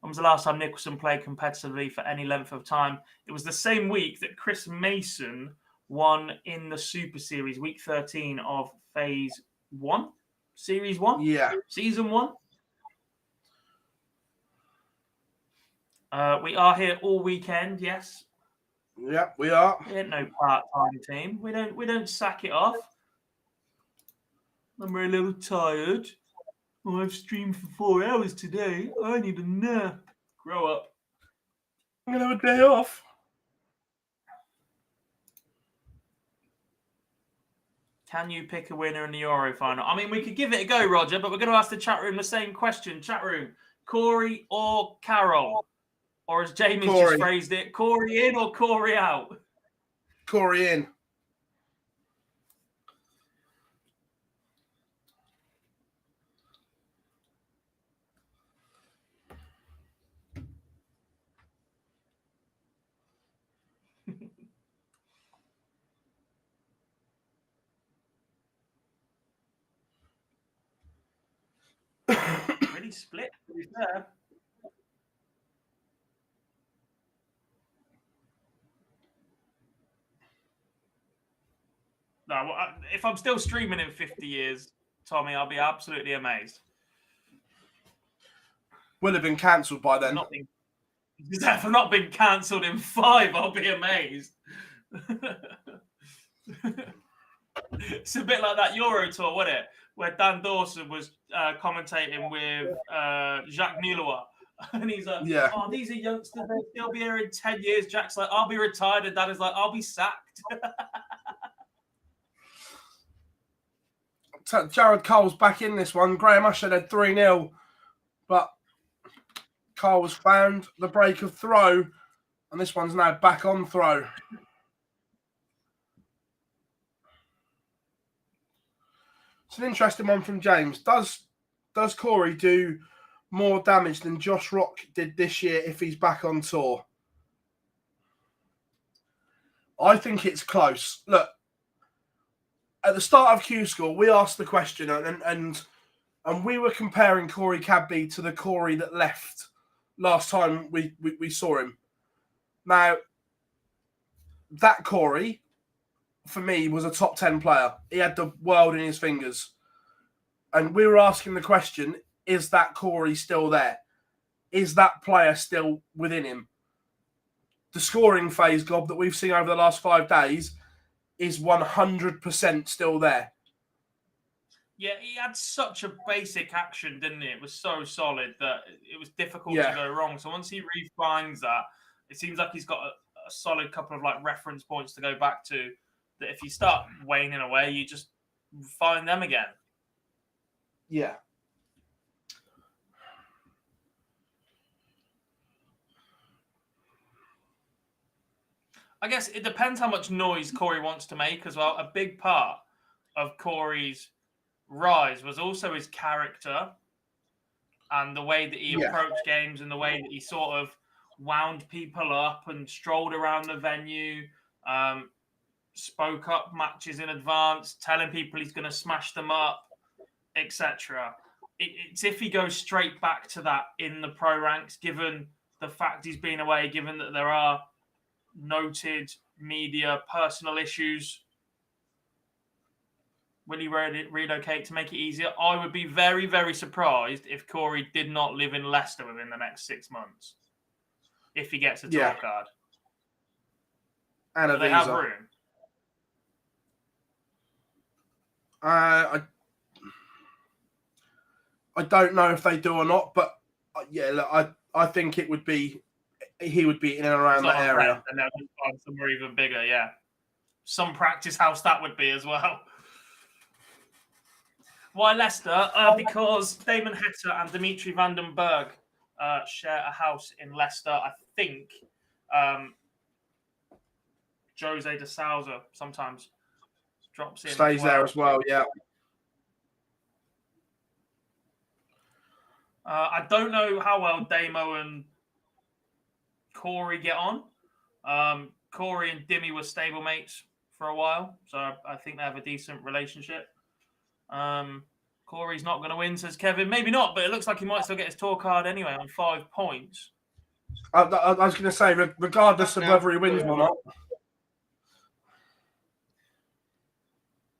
When was the last time Nicholson played competitively for any length of time? It was the same week that Chris Mason won in the Super Series, week 13 of Phase 1? Series 1? Yeah. Season 1? We are here all weekend, yes. Yep, we are. We ain't no part-time team. We don't sack it off. And we're a little tired. Oh, I've streamed for 4 hours today. I need a nap. Grow up. I'm gonna have a day off. Can you pick a winner in the Euro final? I mean, we could give it a go, Roger, but we're going to ask the chat room the same question. Chat room, Corey or Carol? Or as Jamie's just phrased it, Corey in or Corey out? Corey in. Really split, to be fair. No, if I'm still streaming in 50 years, Tommy, I'll be absolutely amazed. Will have been cancelled by then. If I've not been cancelled in 5, I'll be amazed. It's a bit like that Euro tour, wasn't it? Where Dan Dawson was commentating with Jacques Nilois. And he's like, yeah. Oh, these are youngsters. They'll be here in 10 years. Jack's like, I'll be retired. And Dan is like, I'll be sacked. Jared Cole's back in this one. Graham Usher led 3-0. But Cole was found the break of throw. And this one's now back on throw. It's an interesting one from James. Does Corey do more damage than Josh Rock did this year if he's back on tour? I think it's close. Look, at the start of Q-School, we asked the question and we were comparing Corey Cadby to the Corey that left last time we saw him. Now, that Corey, for me, was a top 10 player. He had the world in his fingers. And we were asking the question, is that Corey still there? Is that player still within him? The scoring phase, Gob, that we've seen over the last 5 days is 100% still there. Yeah, he had such a basic action, didn't he? It was so solid that it was difficult to go wrong. So once he refines that, it seems like he's got a solid couple of reference points to go back to. That if you start waning away, you just find them again. Yeah. I guess it depends how much noise Corey wants to make as well. A big part of Corey's rise was also his character and the way that he approached games and the way that he sort of wound people up and strolled around the venue, spoke up matches in advance, telling people he's going to smash them up, etc. It's if he goes straight back to that in the pro ranks, given the fact he's been away, given that there are noted media personal issues. Will he relocate to make it easier? I would be very, very surprised if Corey did not live in Leicester within the next 6 months. If he gets a tour card. And do they have room? I don't know if they do or not, but look, I think he would be in and around that area. And they'll just find somewhere even bigger, yeah. Some practice house that would be as well. Why Leicester? Because Damon Heta and Dimitri van den Berg share a house in Leicester. I think Jose de Souza sometimes drops in. Stays there as well, yeah. I don't know how well Damo and Corey get on. Corey and Dimmy were stablemates for a while, so I think they have a decent relationship. Corey's not going to win, says Kevin. Maybe not, but it looks like he might still get his tour card anyway on 5 points. I was going to say, regardless of whether he wins or not.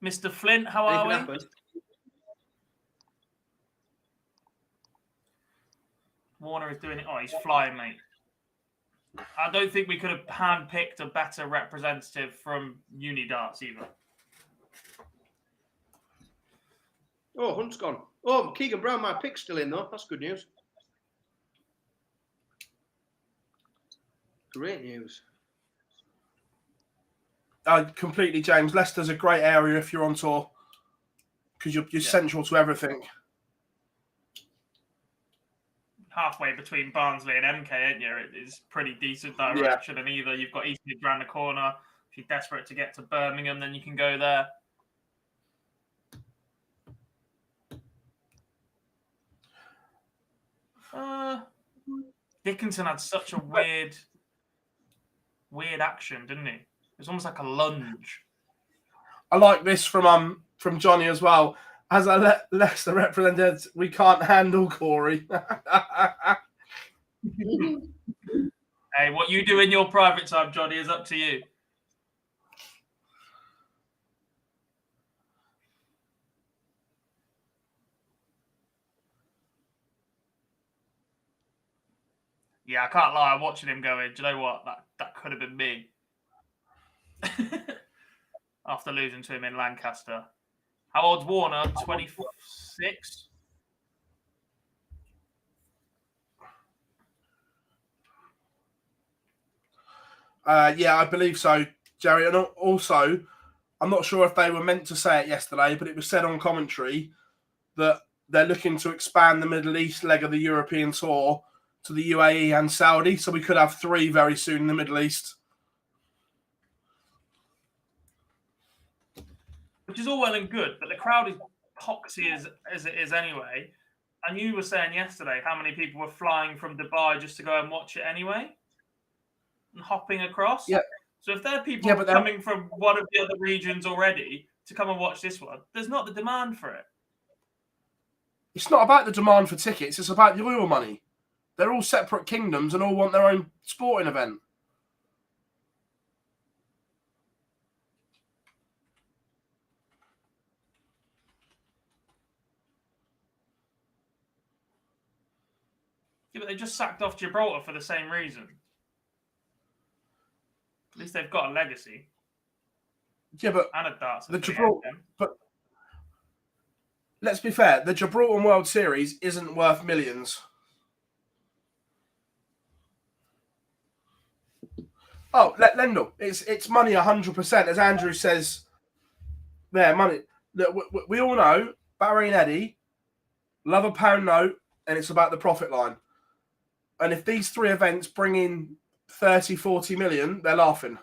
Mr. Flint, how are we? Warner is doing it. Oh, he's flying, mate. I don't think we could have handpicked a better representative from uni darts either. Oh, Hunt's gone. Oh, Keegan Brown, my pick's still in, though. That's good news. Great news. Completely, James. Leicester's a great area if you're on tour because you're central to everything. Halfway between Barnsley and MK, ain't you? It is pretty decent direction, and either you've got East Mid round the corner. If you're desperate to get to Birmingham, then you can go there. Dickinson had such a weird action, didn't he? It was almost like a lunge. I like this from Johnny as well. As a Leicester representative, we can't handle Corey. Hey, what you do in your private time, Johnny, is up to you. Yeah, I can't lie. I'm watching him going, do you know what? That could have been me. After losing to him in Lancaster. How old's Warner? 26? Yeah, I believe so, Jerry. And also, I'm not sure if they were meant to say it yesterday, but it was said on commentary that they're looking to expand the Middle East leg of the European Tour to the UAE and Saudi. So we could have 3 very soon in the Middle East. Which is all well and good, but the crowd is poxy as it is anyway. And you were saying yesterday how many people were flying from Dubai just to go and watch it anyway? And hopping across? Yeah. So if there are people coming from one of the other regions already to come and watch this one, there's not the demand for it. It's not about the demand for tickets. It's about the oil money. They're all separate kingdoms and all want their own sporting event. Yeah, but they just sacked off Gibraltar for the same reason. At least they've got a legacy. Yeah, but and a darts. The Gibraltar, but let's be fair, the Gibraltar World Series isn't worth millions. Oh, Lendl, it's money 100%, as Andrew says. There, money. We all know Barry and Eddie love a pound note, and it's about the profit line. And if these 3 events bring in 30, 40 million, they're laughing.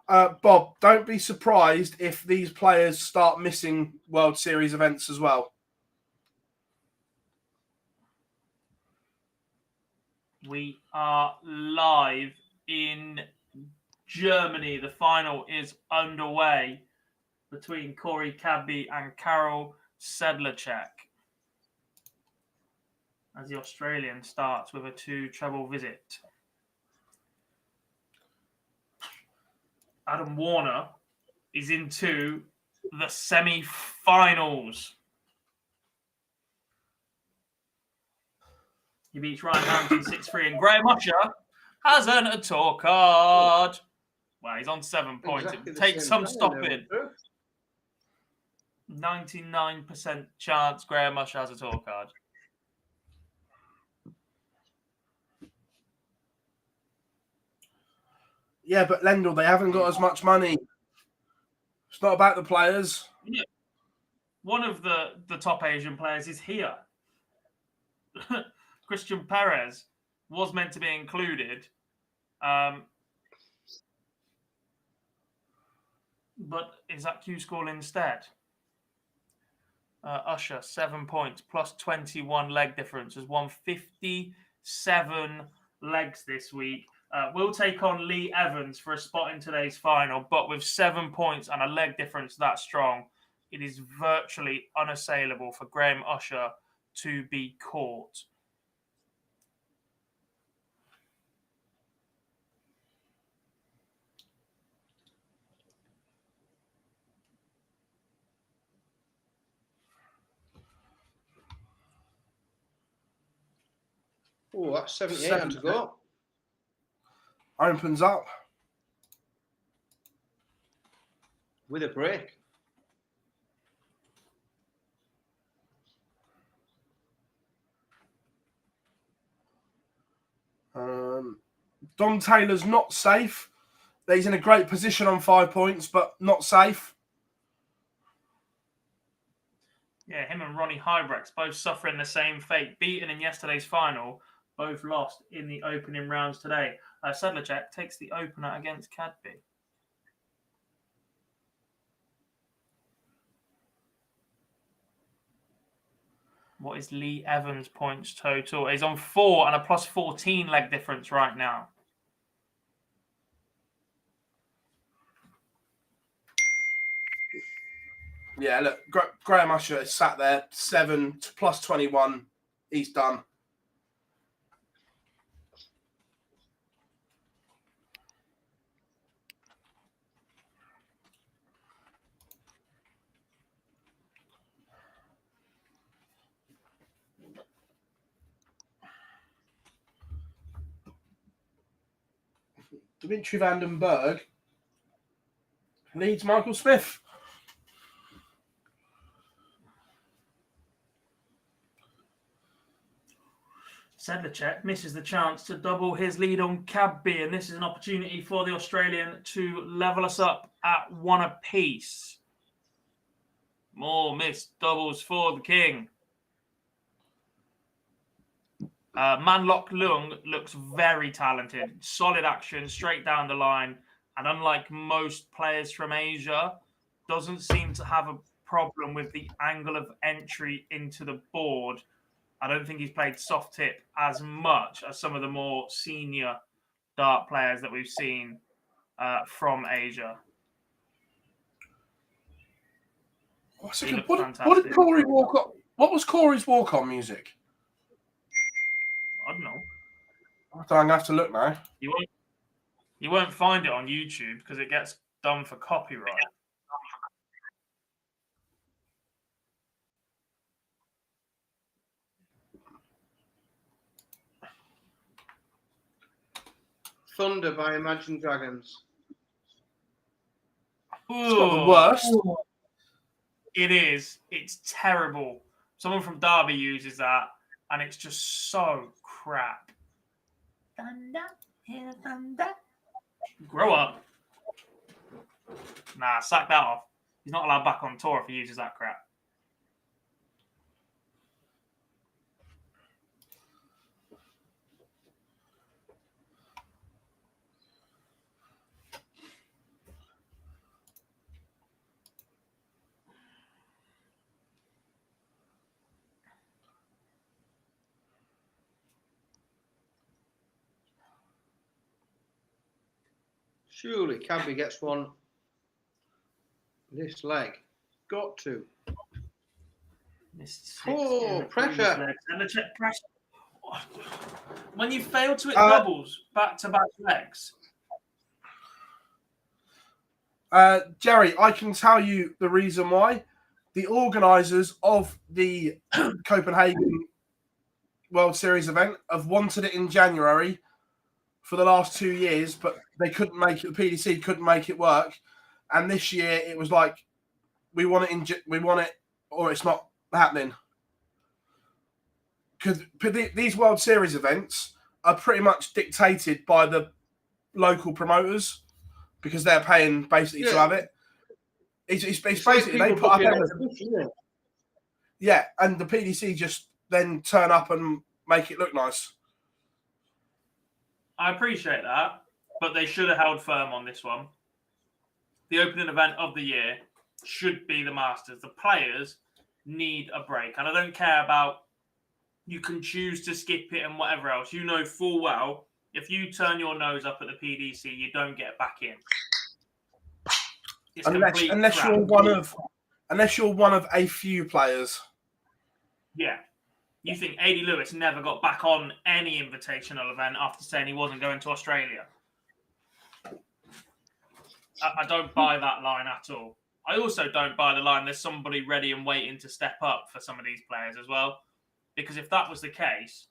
Bob, don't be surprised if these players start missing World Series events as well. We are live in Germany. The final is underway between Corey Cadby and Karol Sedlacek as the Australian starts with a 2-treble visit. Adam Warner is into the semi-finals. He beats Ryan Harrington 6-3, and Graham Usher has earned a tour card. Well, he's on 7 points. Exactly It the takes same some time stopping. there. 99% chance Graham Usher has a tour card. Yeah, but Lendl, they haven't got as much money. It's not about the players. Yeah. One of the top Asian players is here. Christian Perez was meant to be included. But is at Q-School instead? Usher, 7 points, plus 21 leg difference, has won 57 legs this week. We'll take on Lee Evans for a spot in today's final, but with 7 points and a leg difference that strong, it is virtually unassailable for Graham Usher to be caught. Oh, that's 78 to go. Opens up. With a break. Don Taylor's not safe. He's in a great position on 5 points, but not safe. Yeah, him and Ronnie Hybrex both suffering the same fate. Beaten in yesterday's final, both lost in the opening rounds today. Sedlacek takes the opener against Cadby. What is Lee Evans' points total? He's on 4 and a plus 14 leg difference right now. Yeah, look, Graham Usher is sat there, 7 plus 21. He's done. Dimitri van den Berg leads Michael Smith. Sedlacek misses the chance to double his lead on Cadby, and this is an opportunity for the Australian to level us up at 1 apiece. More missed doubles for the King. Manlok Leung looks very talented. Solid action, straight down the line. And unlike most players from Asia, doesn't seem to have a problem with the angle of entry into the board. I don't think he's played soft tip as much as some of the more senior dart players that we've seen from Asia. What did Corey walk on? What was Corey's walk-on music? I don't know. I'm going to have to look now. You won't find it on YouTube because it gets done for copyright. Thunder by Imagine Dragons. It's not the worst. It is. It's terrible. Someone from Derby uses that, and it's just so crap. Thunder, hear thunder. Grow up. Nah, sack that off. He's not allowed back on tour if he uses that crap. Surely Cadby gets one this leg. Got to. Missed 6 Oh, in the pressure. previous legs. And the check pressure. When you fail to hit Uh, doubles back-to-back legs, Jerry, I can tell you the reason why. The organisers of the Copenhagen World Series event have wanted it in January for the last 2 years, but they couldn't make it. The PDC couldn't make it work, and this year it was like, we want it, or it's not happening. Because these World Series events are pretty much dictated by the local promoters because they're paying basically to have it. It's basically they put up everything. Yeah, and the PDC just then turn up and make it look nice. I appreciate that, but they should have held firm on this one. The opening event of the year should be the Masters. The players need a break, and I don't care about you can choose to skip it and whatever else. You know full well if you turn your nose up at the PDC, you don't get back in. It's Unless you're one of a few players. Yeah. You think A.D. Lewis never got back on any invitational event after saying he wasn't going to Australia? I don't buy that line at all. I also don't buy the line there's somebody ready and waiting to step up for some of these players as well. Because if that was the case,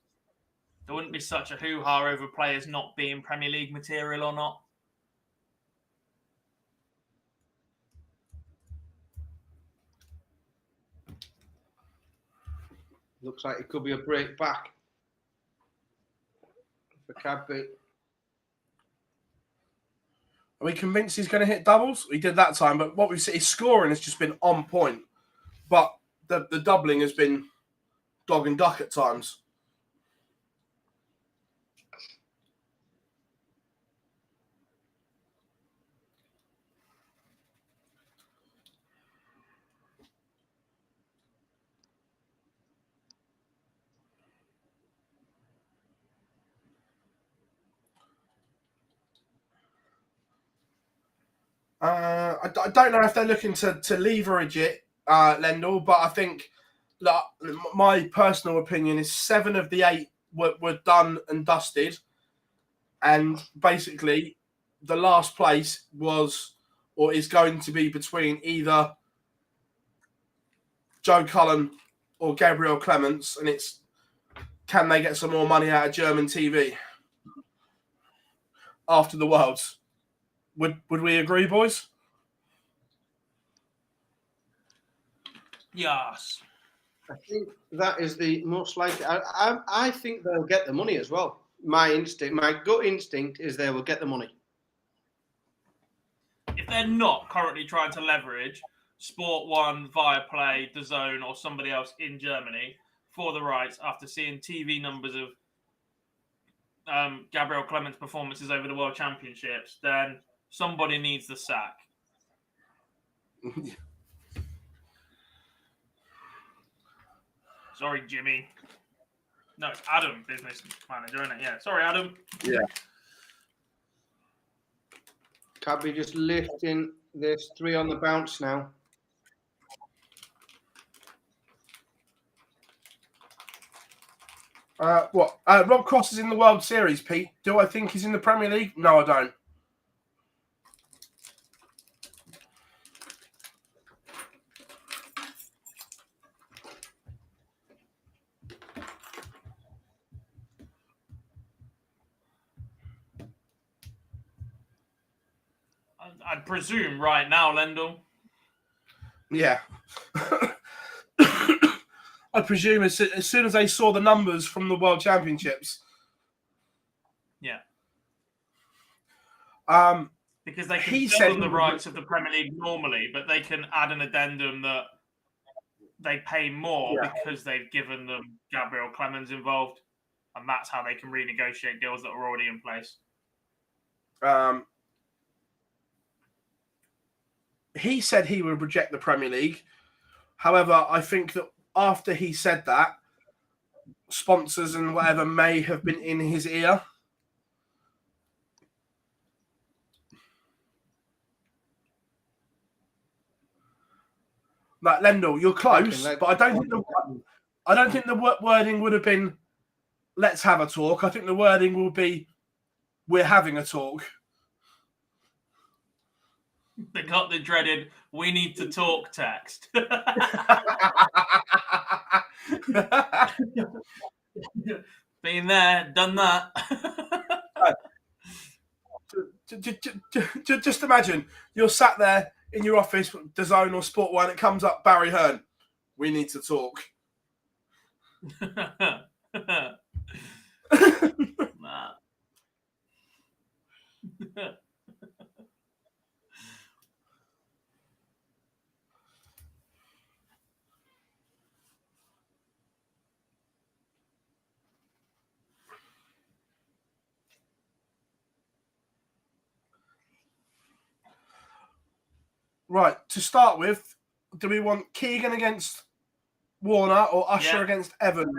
there wouldn't be such a hoo-ha over players not being Premier League material or not. Looks like it could be a break back for Cadby. Are we convinced he's going to hit doubles? He did that time, but what we've seen, his scoring has just been on point. But the doubling has been dog and duck at times. I don't know if they're looking to leverage it, Lendl, but I think my personal opinion is 7 of the 8 were done and dusted. And basically, the last place was or is going to be between either Joe Cullen or Gabriel Clements, and it's can they get some more money out of German TV after the Worlds? Would we agree, boys? Yes. I think that is the most likely. I think they'll get the money as well. My gut instinct is they will get the money. If they're not currently trying to leverage Sport 1, Viaplay, DAZN, or somebody else in Germany for the rights after seeing TV numbers of Gabriel Clements' performances over the World Championships, then somebody needs the sack. Sorry, Jimmy. No, it's Adam, business manager, isn't it? Yeah. Sorry, Adam. Yeah. Cadby just lifting this 3 on the bounce now. Rob Cross is in the World Series, Pete. Do I think he's in the Premier League? No, I don't. I'd presume right now, Lendl. Yeah. I presume as soon as they saw the numbers from the World Championships. Yeah. Because they can sell the rights of the Premier League normally, but they can add an addendum that they pay more because they've given them Gabriel Clemens involved, and that's how they can renegotiate deals that are already in place. He said he would reject the Premier League. However, I think that after he said that, sponsors and whatever may have been in his ear. Like Lendl, you're close, Okay, but I don't think the wording would have been "let's have a talk." I think the wording will be "we're having a talk." They got the dreaded "we need to talk" text. Been there, done that. Just imagine you're sat there in your office, DAZN or Sport 1, it comes up Barry Hearn. We need to talk. Nah. Right, to start with, do we want Keegan against Warner or Usher against Evans?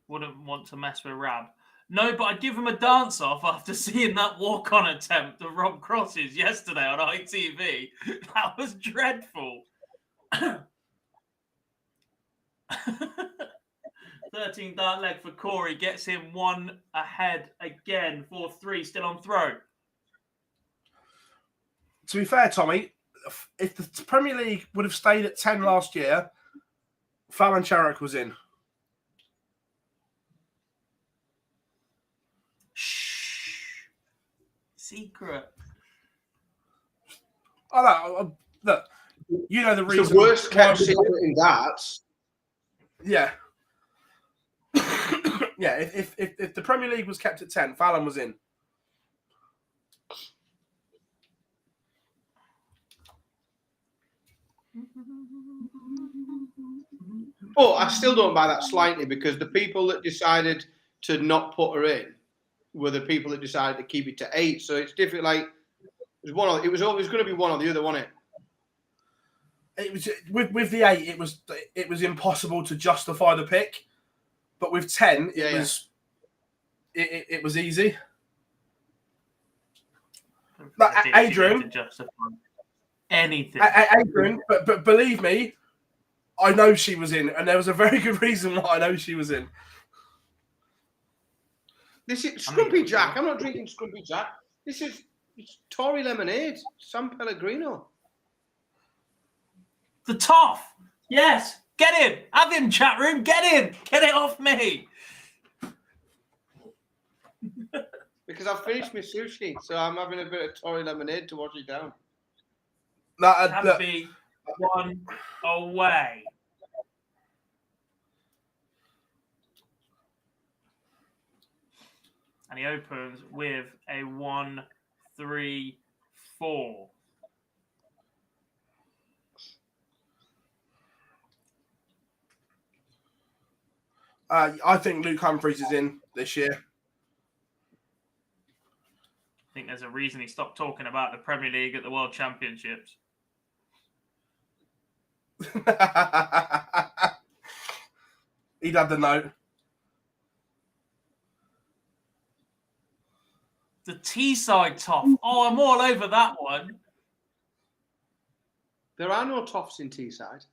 Wouldn't want to mess with Rab. No, but I'd give him a dance off after seeing that walk-on attempt of Rob Cross's yesterday on ITV. That was dreadful. 13 dart leg for Corey gets him one ahead again. 4-3, still on throw. To be fair, Tommy, if the Premier League would have stayed at 10 last year, Fallon Sherrock was in. Shh. Secret. Oh, no, look, you know the reason. It's the worst kept secret in darts. Yeah. Yeah, if the Premier League was kept at 10, Fallon was in. But I still don't buy that slightly, because the people that decided to not put her in were the people that decided to keep it to 8. So it's different. Like it was always going to be one or the other, wasn't it? It was with the 8. It was impossible to justify the pick, but with 10, it was easy. But Adrian, anything. Adrian, but believe me, I know she was in, and there was a very good reason why I know she was in. This is Scrumpy Jack. I'm not drinking Scrumpy Jack. It's Tory lemonade, San Pellegrino. The Toff. Yes. Get him. Have him, chat room. Get him. Get it off me. Because I've finished my sushi, so I'm having a bit of Tory lemonade to wash it down. Cadby one away. And he opens with a 1-3-4. I think Luke Humphries is in this year. I think there's a reason he stopped talking about the Premier League at the World Championships. He'd had the note. The Teesside Toff. Oh, I'm all over that one. There are no toffs in Teesside.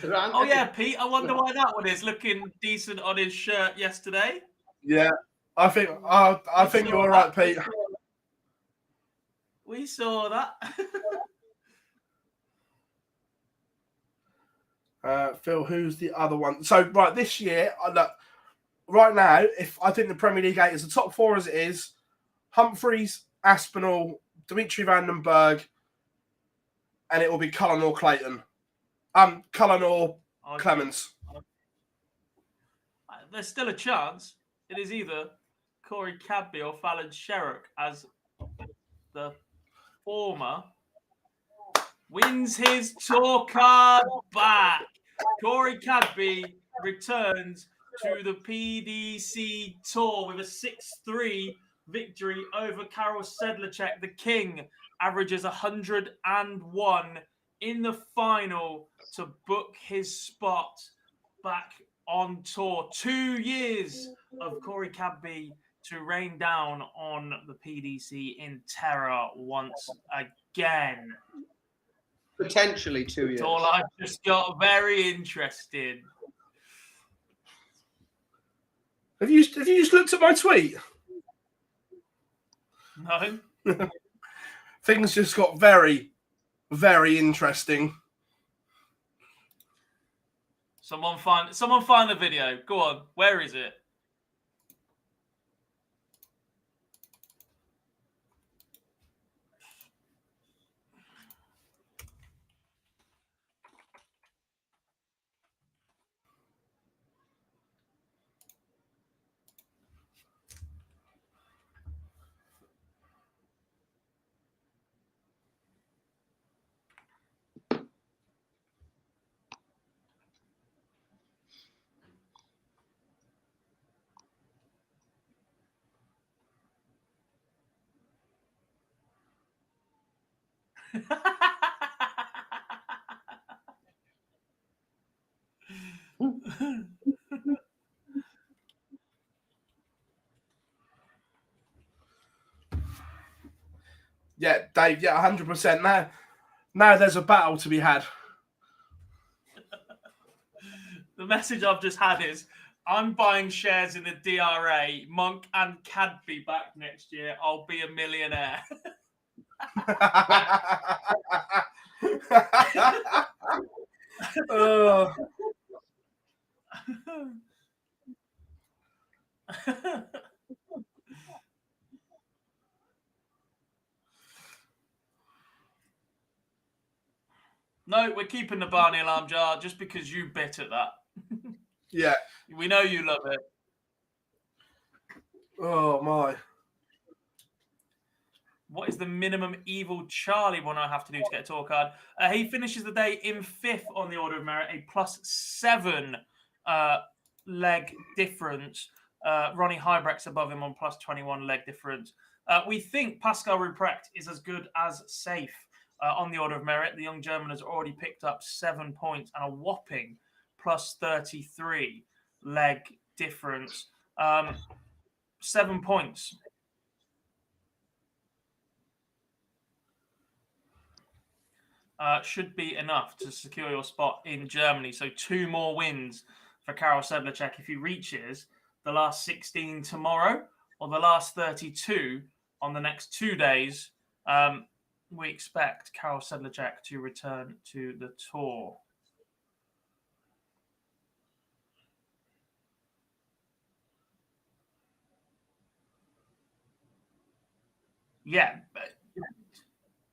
Oh yeah, Pete. I wonder why that one is looking decent on his shirt yesterday. Yeah, I think you're right, Pete. We saw that. Phil, who's the other one? So right, this year, look, right now, if I think the Premier League 8 is the top 4 as it is, Humphries, Aspinall, Dimitri Van den Berg, and it will be Cullen or Clayton. Cullen or Clemens. There's still a chance. It is either Corey Cadby or Fallon Sherrock, as the former wins his tour card back. Corey Cadby returns to the PDC Tour with a 6-3 victory over Karel Sedlacek. The King averages 101 in the final to book his spot back on tour. 2 years of Corey Cadby to rain down on the PDC in terror once again. Potentially 2 years. All I just got very interested. Have you just looked at my tweet? No. Things just got very, very interesting. Someone find the video. Go on. Where is it? Yeah, Dave. Yeah, 100%. Now there's a battle to be had. The message I've just had is, I'm buying shares in the DRA, Monk and Cadby back next year. I'll be a millionaire. No, we're keeping the Barney alarm jar just because you bit at that. Yeah. We know you love it. Oh, my. What is the minimum evil Charlie one I have to do to get a tour card? He finishes the day in 5th on the order of merit, a +7 leg difference. Ronnie Hybrecht's above him on +21 leg difference. We think Pascal Ruprecht is as good as safe on the order of merit. The young German has already picked up 7 points and a whopping +33 leg difference. 7 points. Should be enough to secure your spot in Germany. So 2 more wins for Karel Sedlacek if he reaches the last 16 tomorrow or the last 32 on the next 2 days. We expect Karel Sedlacek to return to the tour. Yeah.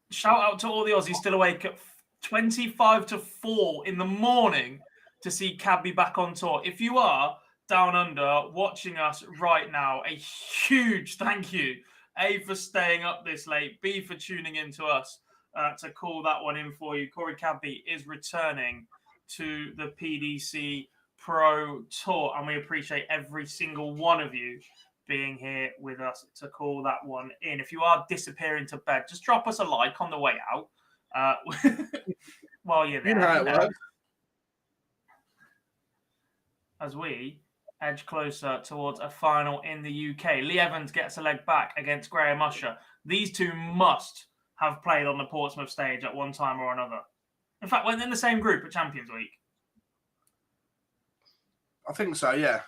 Shout out to all the Aussies still awake at 25-4 in the morning to see Cadby back on tour. If you are down under watching us right now, a huge thank you. A, for staying up this late. B, for tuning in to us to call that one in for you. Corey Cadby is returning to the PDC Pro Tour, and we appreciate every single one of you being here with us to call that one in. If you are disappearing to bed, just drop us a like on the way out while you're there. You know how it works. As we edge closer towards a final in the UK. Lee Evans gets a leg back against Graham Usher. These two must have played on the Portsmouth stage at one time or another. In fact, weren't they in the same group at Champions Week? I think so, yeah.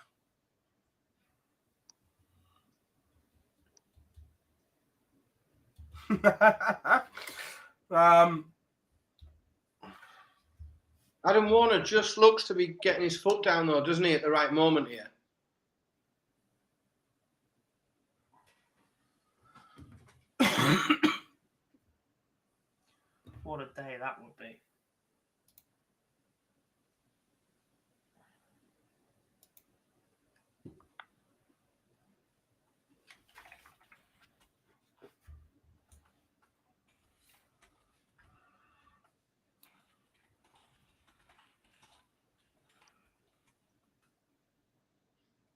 Adam Warner just looks to be getting his foot down, though, doesn't he, at the right moment here? What a day that would be.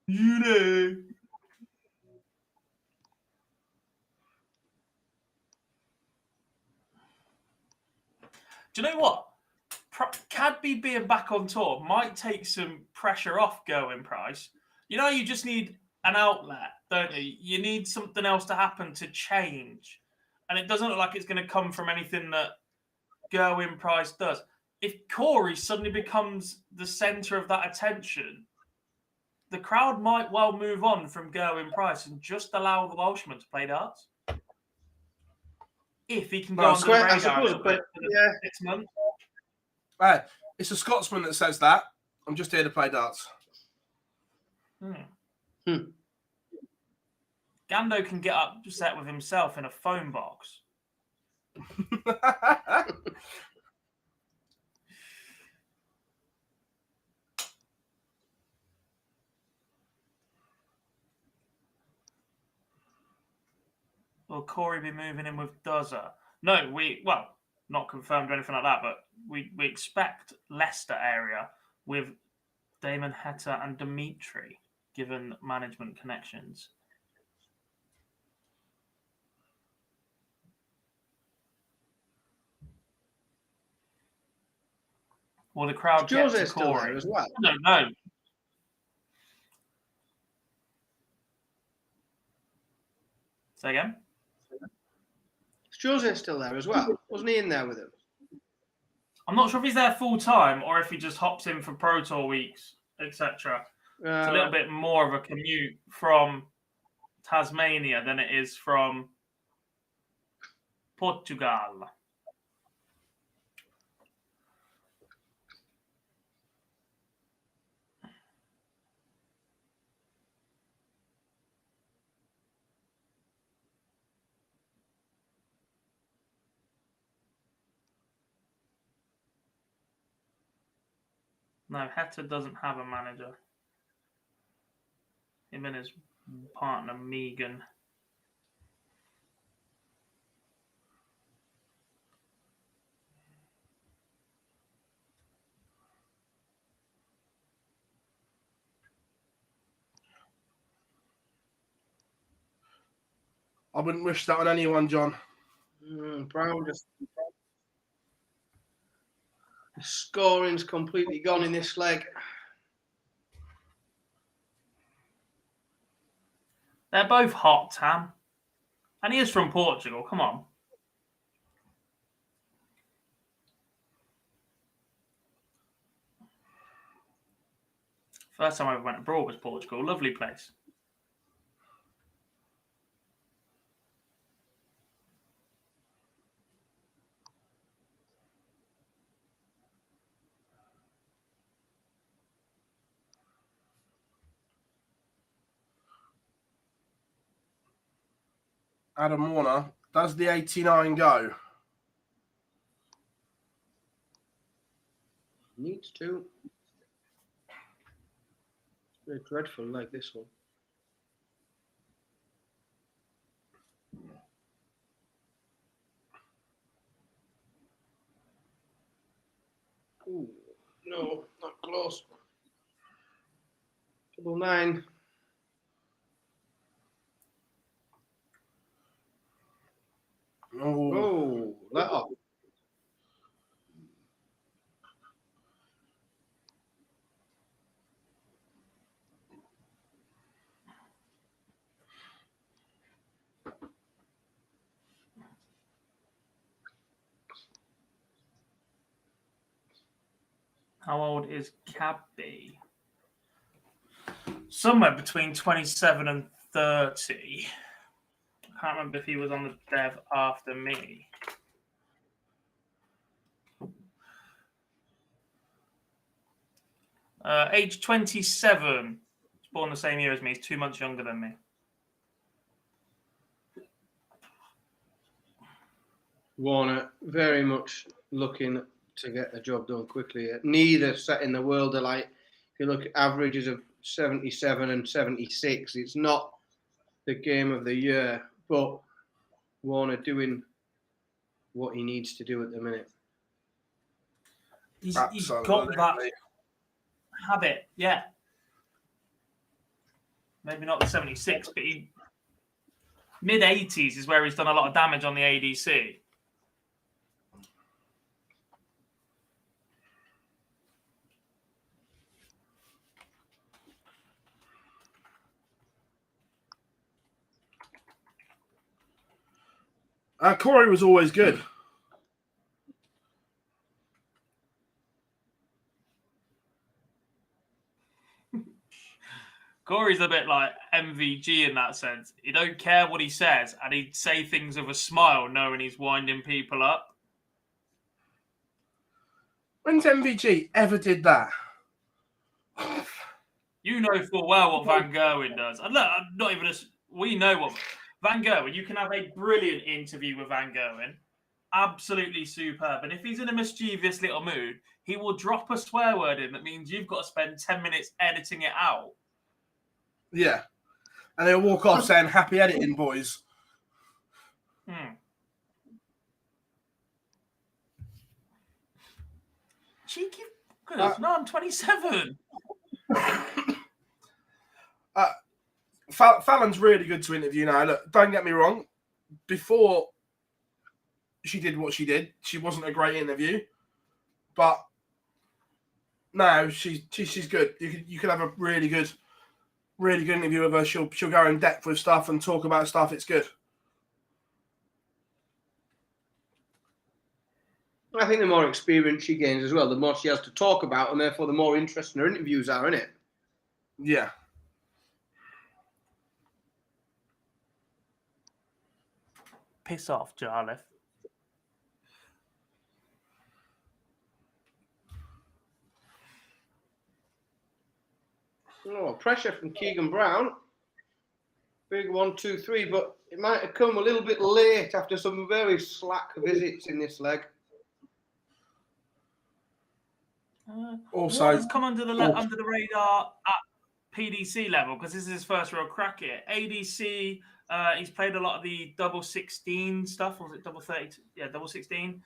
You know. Do you know what? Cadby being back on tour might take some pressure off Gerwyn Price. You know, you just need an outlet, don't you? You need something else to happen to change. And it doesn't look like it's going to come from anything that Gerwyn Price does. If Corey suddenly becomes the centre of that attention, the crowd might well move on from Gerwyn Price and just allow the Welshman to play darts. If he can go on the radar I suppose, but yeah. 6 months. It's a Scotsman that says that. I'm just here to play darts. Gando can get upset with himself in a phone box. Will Corey be moving in with Dozer? No, not confirmed or anything like that, but we expect Leicester area with Damon Heta and Dimitri, given management connections. Will the crowd get to still Corey there as well? No. Say again? Is Jose still there as well? Wasn't he in there with him? I'm not sure if he's there full time or if he just hops in for Pro Tour weeks, etc. It's a little bit more of a commute from Tasmania than it is from Portugal. No, Heta doesn't have a manager. Him and his partner, Megan. I wouldn't wish that on anyone, John. Brown just... The scoring's completely gone in this leg. They're both hot, Tam. And he is from Portugal. Come on. First time I ever went abroad was Portugal. Lovely place. Adam Warner, does the 89 go? Needs to. It's very dreadful like this one. Ooh, no, not close. 9. Oh, let off. How old is Cadby? Somewhere between 27 and 30. I can't remember if he was on the dev after me. Age 27. He's born the same year as me. He's 2 months younger than me. Warner very much looking to get the job done quickly. Neither set in the world alike. If you look at averages of 77 and 76, it's not the game of the year, but Warner doing what he needs to do at the minute. He's got that habit, yeah. Maybe not the 76, but mid-80s is where he's done a lot of damage on the ADC. Corey was always good. Corey's a bit like MVG in that sense. He don't care what he says, and he'd say things with a smile, knowing he's winding people up. When's MVG ever did that? You know full well what Van Gerwen does. And look, not even we know what Van Gerwen. You can have a brilliant interview with Van Gerwen, absolutely superb. And if he's in a mischievous little mood, he will drop a swear word in that means you've got to spend 10 minutes editing it out. Yeah. And they'll walk off saying, happy editing, boys. Cheeky. No, I'm 27. Fallon's really good to interview now. Look, don't get me wrong. Before she did what she did, she wasn't a great interview. But now she's good. You can have a really good interview with her. She'll go in depth with stuff and talk about stuff. It's good. I think the more experience she gains as well, the more she has to talk about, and therefore the more interesting her interviews are, isn't it? Yeah. Piss off, Jarlath. Oh, pressure from Keegan Brown. Big 1, 2, 3, but it might have come a little bit late after some very slack visits in this leg. Also, what has come under the radar at PDC level, because this is his first real crack here. ADC, he's played a lot of the double 16 stuff, or was it double 30? Yeah, double 16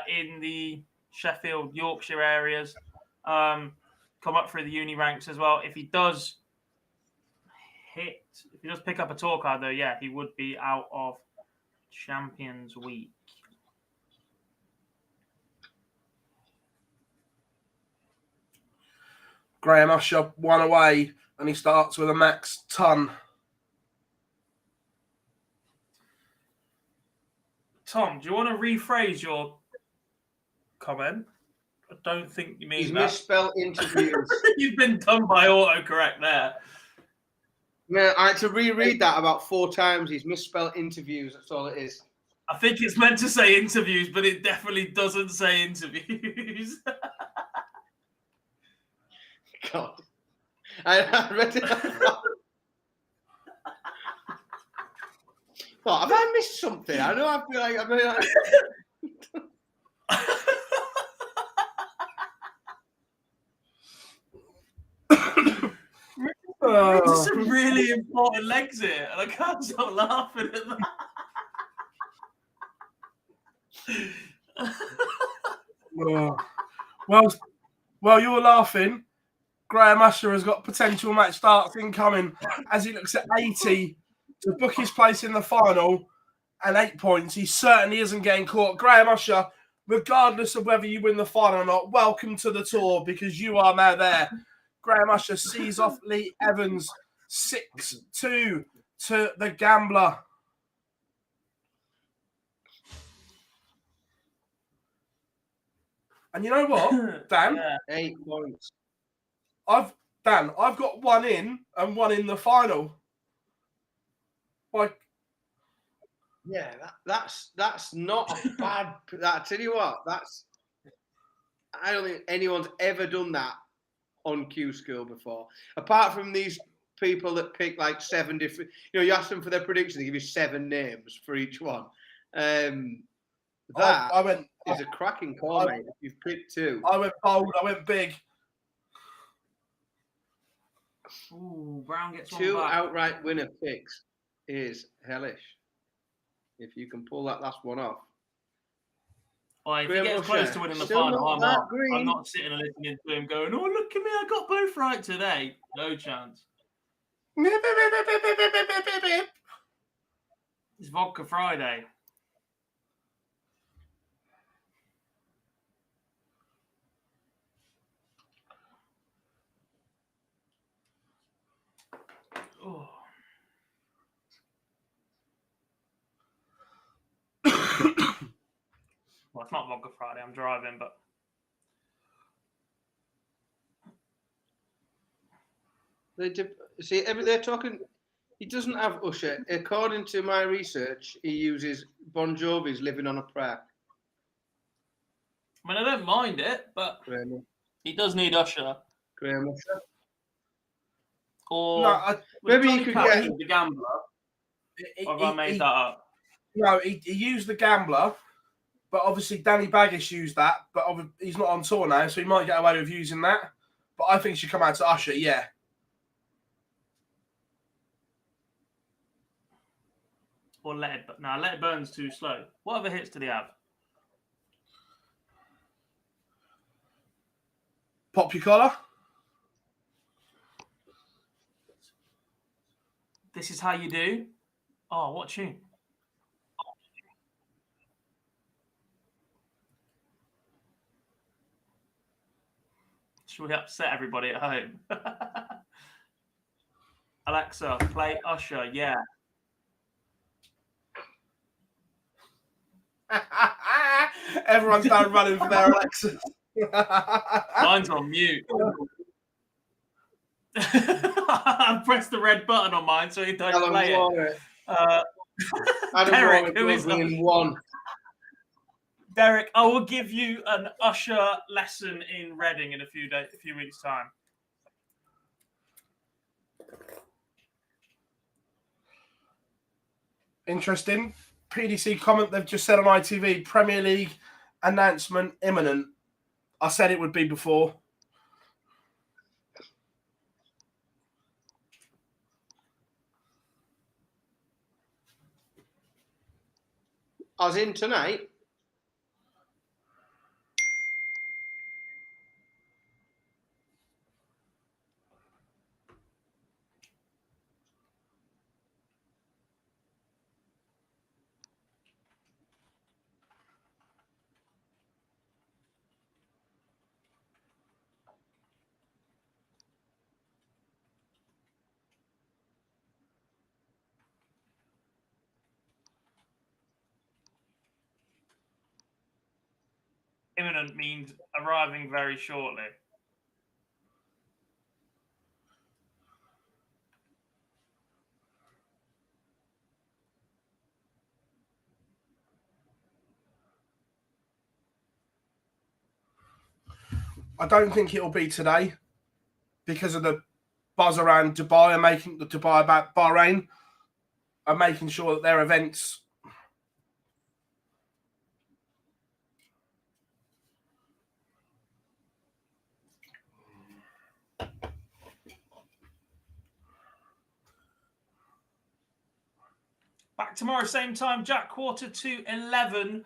in the Sheffield, Yorkshire areas. Come up through the uni ranks as well. If he does pick up a tour card, though, yeah, he would be out of Champions Week. Graham Usher one away, and he starts with a max ton. Tom, do you want to rephrase your comment? I don't think you mean He's that. misspelled interviews. You've been done by autocorrect there. Man, I had to reread that about 4 times. He's misspelled interviews. That's all it is. I think it's meant to say interviews, but it definitely doesn't say interviews. God. I read it. Well, have I missed something? I know I feel like I've been like... There's some really important legs here, and I can't stop laughing at that. Well, you're laughing. Graham Usher has got potential match starts incoming as he looks at 80 to book his place in the final and 8 points. He certainly isn't getting caught. Graham Usher, regardless of whether you win the final or not, welcome to the tour because you are now there. Graham Usher sees off Lee Evans 6-2 to the Gambler. And you know what, Dan? 8 points. I've got one in and one in the final. Like, yeah, that's not a bad. I tell you what, I don't think anyone's ever done that on Q-School before, apart from these people that pick like 7 different. You ask them for their prediction, they give you 7 names for each one. That is a cracking call, mate. If you've picked 2, I went bold. I went big. Ooh, Brown gets 2 one back. outright winner picks is hellish. If you can pull that last one off. Oh, if he gets close to winning the final, I'm not sitting and listening to him going, "Oh, look at me, I got both right today." No chance. It's Vodka Friday. Oh. it's not Vodka Friday. I'm driving, but they're talking. He doesn't have Usher. According to my research, he uses Bon Jovi's "Living on a Prayer." I mean, I don't mind it, but Graham, he does need Usher. Graham Usher. Or No, maybe Johnny you could Cash get the Gambler. Or have I made that up? No, he used the Gambler, but obviously Danny Baggish used that, but he's not on tour now, so he might get away with using that. But I think he should come out to Usher, yeah. Or Let It Burn. No, Let It Burn's too slow. What other hits did he have? Pop Your Collar. This Is How You Do. Oh, what tune? Should we upset everybody at home? Alexa, play Usher. Yeah. Everyone's now running for their Alexa. Mine's on mute. I pressed the red button on mine so he don't play it. Derek, who is in one? Derek, I will give you an Usher lesson in Reading in a few weeks' time. Interesting. PDC comment they've just said on ITV, Premier League announcement imminent. I said it would be before. As in tonight? Imminent means arriving very shortly. I don't think it'll be today because of the buzz around Dubai and making the Dubai about Bahrain and making sure that their events. Back tomorrow, same time, Jack, 11:45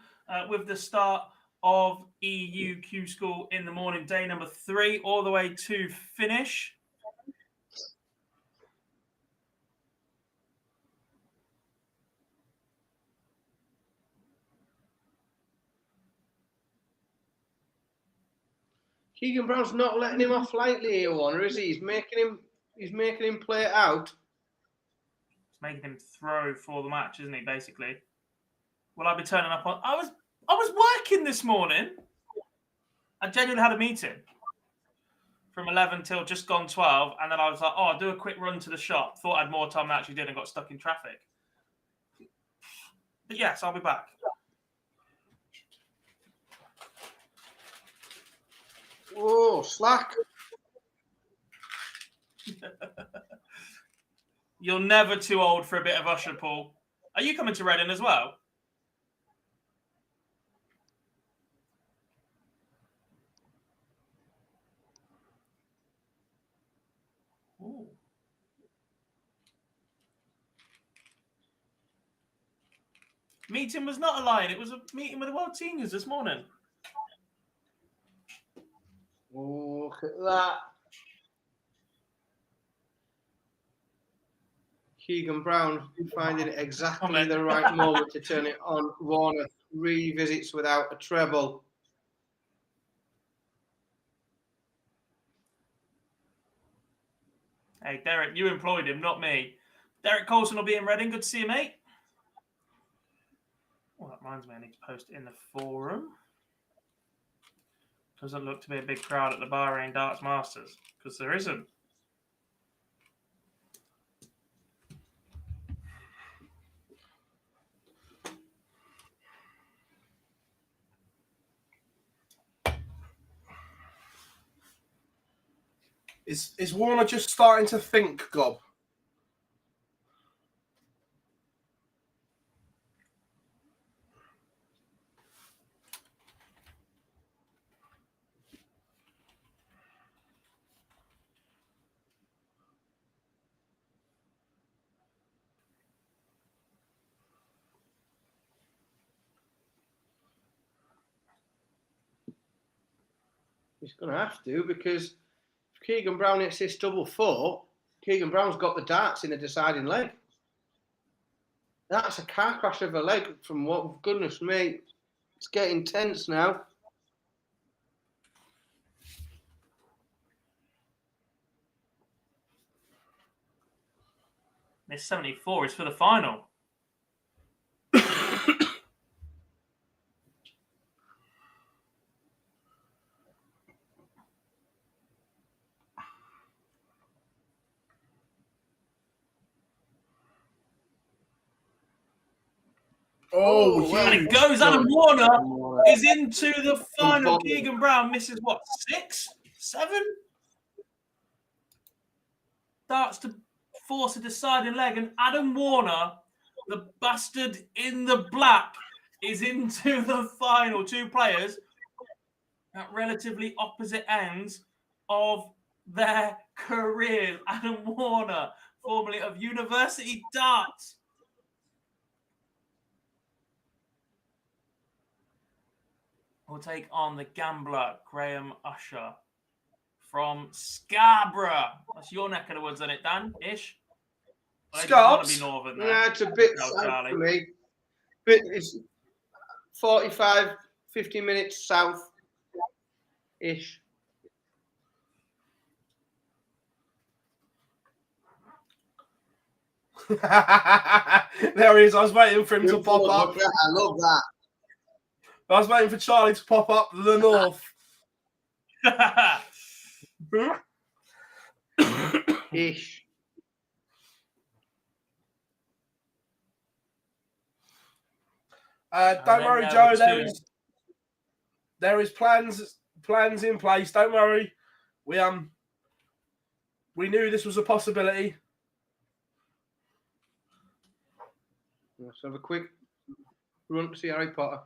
with the start of EU Q-School in the morning, day number 3, all the way to finish. Keegan Brown's not letting him off lightly here, Warner, is he? He's making him play it out. It's making him throw for the match, isn't he? Basically, will I be turning up on? I was working this morning. I genuinely had a meeting from 11 till just gone 12, and then I was like, "Oh, I'll do a quick run to the shop." Thought I had more time than I actually did, and got stuck in traffic. But yes, I'll be back. Whoa, slack. You're never too old for a bit of Usher, Paul. Are you coming to Reading as well? Ooh. Meeting was not a line. It was a meeting with the World Seniors this morning. Oh, look at that. Keegan Brown finding exactly the right moment to turn it on. Warner revisits without a treble. Hey, Derek, you employed him, not me. Derek Colson will be in Reading. Good to see you, mate. Well, that reminds me, I need to post in the forum. Doesn't look to be a big crowd at the Bahrain Darts Masters because there isn't. Is Warner just starting to think, Gob? He's going to have to, because if Keegan Brown hits this double four, Keegan Brown's got the darts in a deciding leg. That's a car crash of a leg from what, goodness me. It's getting tense now. This 74 is for the final. Oh, well, And it goes. Adam Warner is into the final. Keegan Brown misses what, 6, 7 darts to force a deciding leg, and Adam Warner, the bastard in the black, is into the final. 2 players at relatively opposite ends of their careers. Adam Warner, formerly of University Darts, will take on the gambler, Graham Usher, from Scarborough. That's your neck of the woods, isn't it, Dan? Ish? I just want to be northern there. Yeah, it's a bit No, south Charlie. for me. But it's 45, 50 minutes south-ish. There he is. I was waiting for him to pop up. Look at that, I love that. I was waiting for Charlie to pop up the north. Ish. Don't worry, Joe. There is plans in place. Don't worry. We knew this was a possibility. Let's have a quick run to see Harry Potter.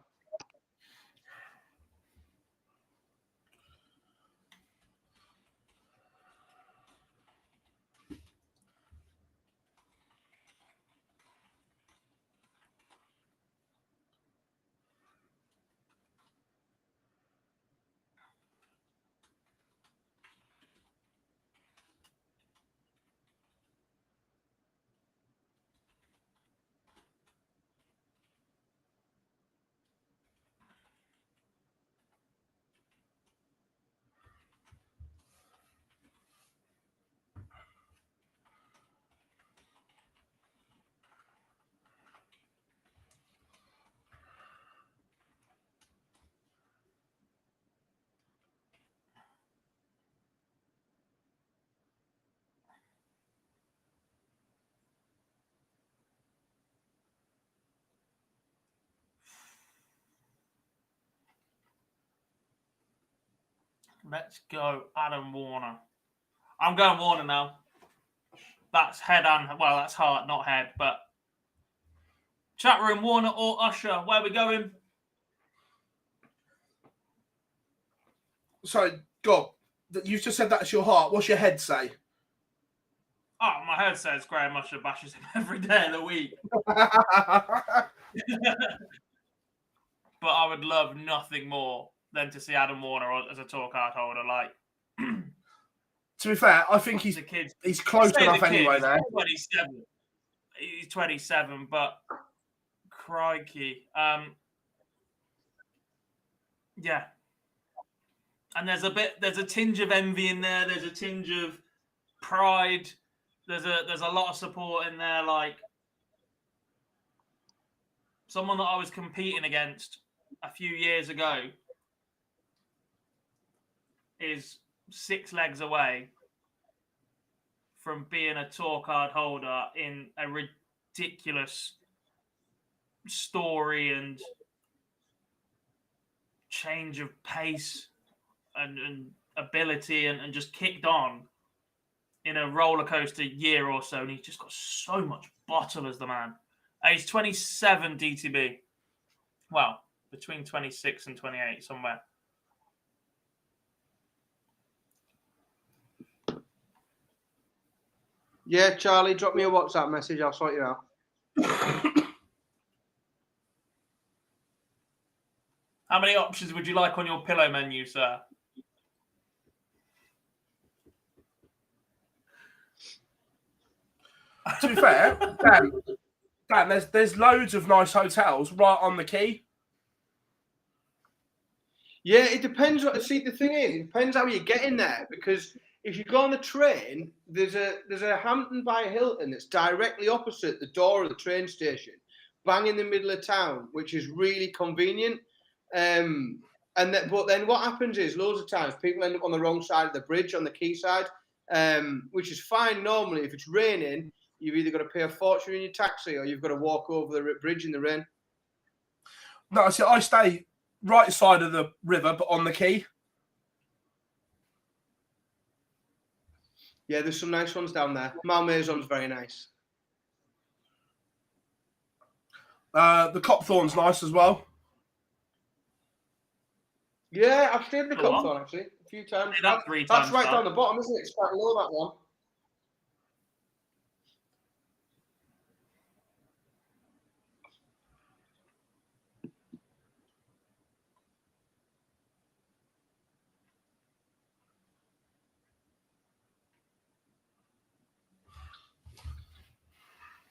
Let's go, Adam Warner. I'm going Warner now. That's head and, well, that's heart, not head, but chat room, Warner or Usher, where are we going? Sorry, God, you've just said that's your heart. What's your head say? Oh, my head says Graham Usher bashes him every day of the week. But I would love nothing more than to see Adam Warner as a tour card holder. Like, to be fair, I think he's close enough anyway now. 27. He's 27, but crikey. Yeah. And there's a tinge of envy in there. There's a tinge of pride. There's a lot of support in there. Like, someone that I was competing against a few years ago is 6 legs away from being a tour card holder in a ridiculous story and change of pace and ability and just kicked on in a roller coaster year or so, and he's just got so much bottle as the man. He's 27 DTB. Well, between 26 and 28 somewhere. Yeah, Charlie, drop me a WhatsApp message. I'll sort you out. How many options would you like on your pillow menu, sir? To be fair, Dan, there's loads of nice hotels right on the quay. Yeah, it depends. See, the thing is, it depends how you get in there, because if you go on the train, there's a Hampton by Hilton that's directly opposite the door of the train station, bang in the middle of town, which is really convenient. But then what happens is, loads of times people end up on the wrong side of the bridge, on the quay side, which is fine normally. If it's raining, you've either got to pay a fortune in your taxi or you've got to walk over the bridge in the rain. No, see, I stay right side of the river, but on the quay. Yeah, there's some nice ones down there. Malmaison's very nice. The Copthorne's nice as well. Yeah, I've stayed in the Copthorne actually a few times. That's right down the bottom, isn't it? It's quite low, that one.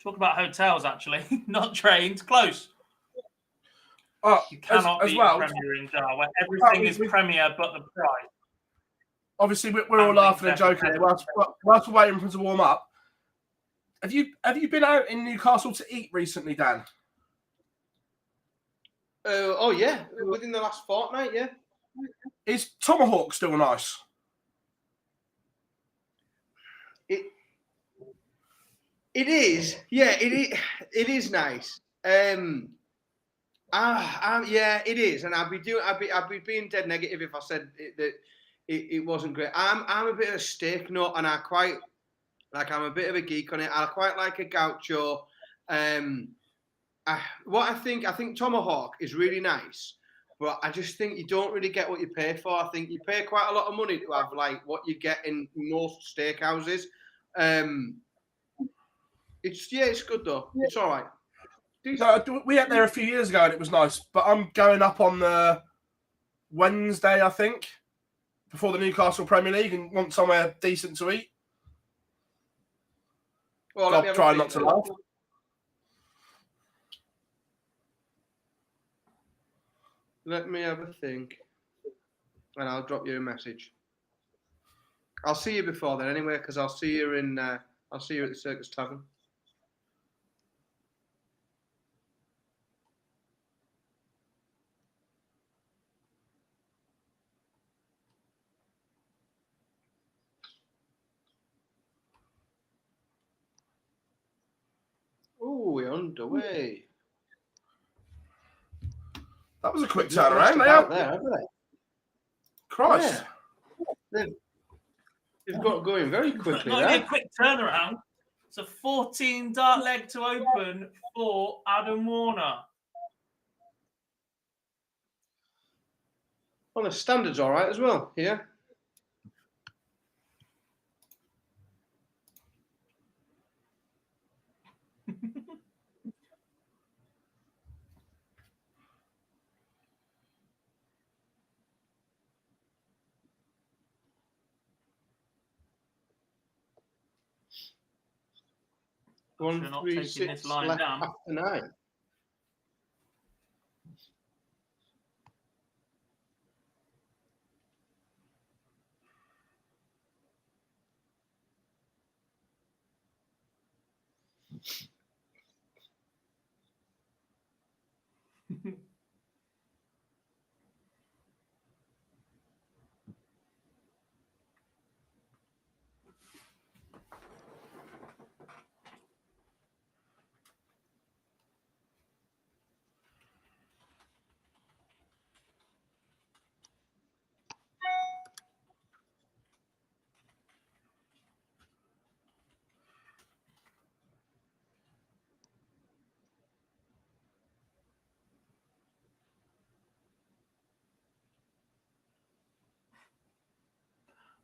Talk about hotels, actually, not trains. Close. You cannot as beat well, Premier in Jar, where everything is Premier but the price. Obviously, we're all laughing and joking whilst we're waiting for him to warm up. Have you been out in Newcastle to eat recently, Dan? Oh yeah, within the last fortnight, yeah. Is Tomahawk still nice? It is, yeah. It is nice. Yeah, it is, and I'd be being dead negative if I said that it wasn't great. I'm a bit of a steak nut, and I'm a bit of a geek on it. I quite like a gaucho. I think Tomahawk is really nice, but I just think you don't really get what you pay for. I think you pay quite a lot of money to have like what you get in most steakhouses. It's good though. It's all right. No, we ate there a few years ago and it was nice, but I'm going up on the Wednesday, I think, before the Newcastle Premier League, and want somewhere decent to eat. Well, I'll try not to laugh. Let me have a think, and I'll drop you a message. I'll see you before then, anyway, because I'll see you at the Circus Tavern. Oh, we're underway. That was a quick turnaround. There, haven't they? Christ. Yeah. They've got going very quickly. Not only a quick turnaround, it's a 14 dart leg to open for Adam Warner. Well, the standard's all right as well here. You're not taking 136 this line left down. after 9.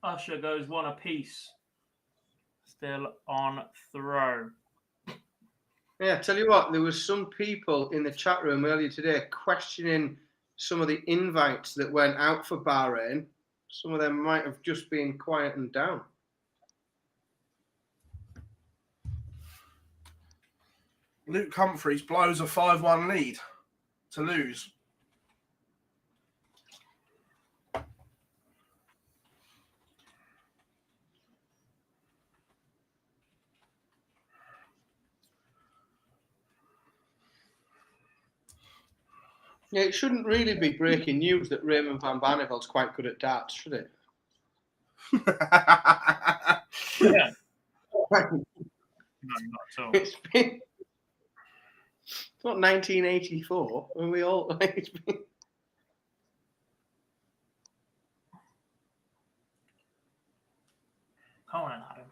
Usher goes one apiece. Still on throw. Yeah, tell you what, there was some people in the chat room earlier today questioning some of the invites that went out for Bahrain. Some of them might have just been quietened down. Luke Humphreys blows a 5-1 lead to lose. Yeah, it shouldn't really be breaking news that Raymond van Barneveld's quite good at darts, should it? Yeah. No, not at all. It's not 1984 when we all. It's been... Come on, Adam.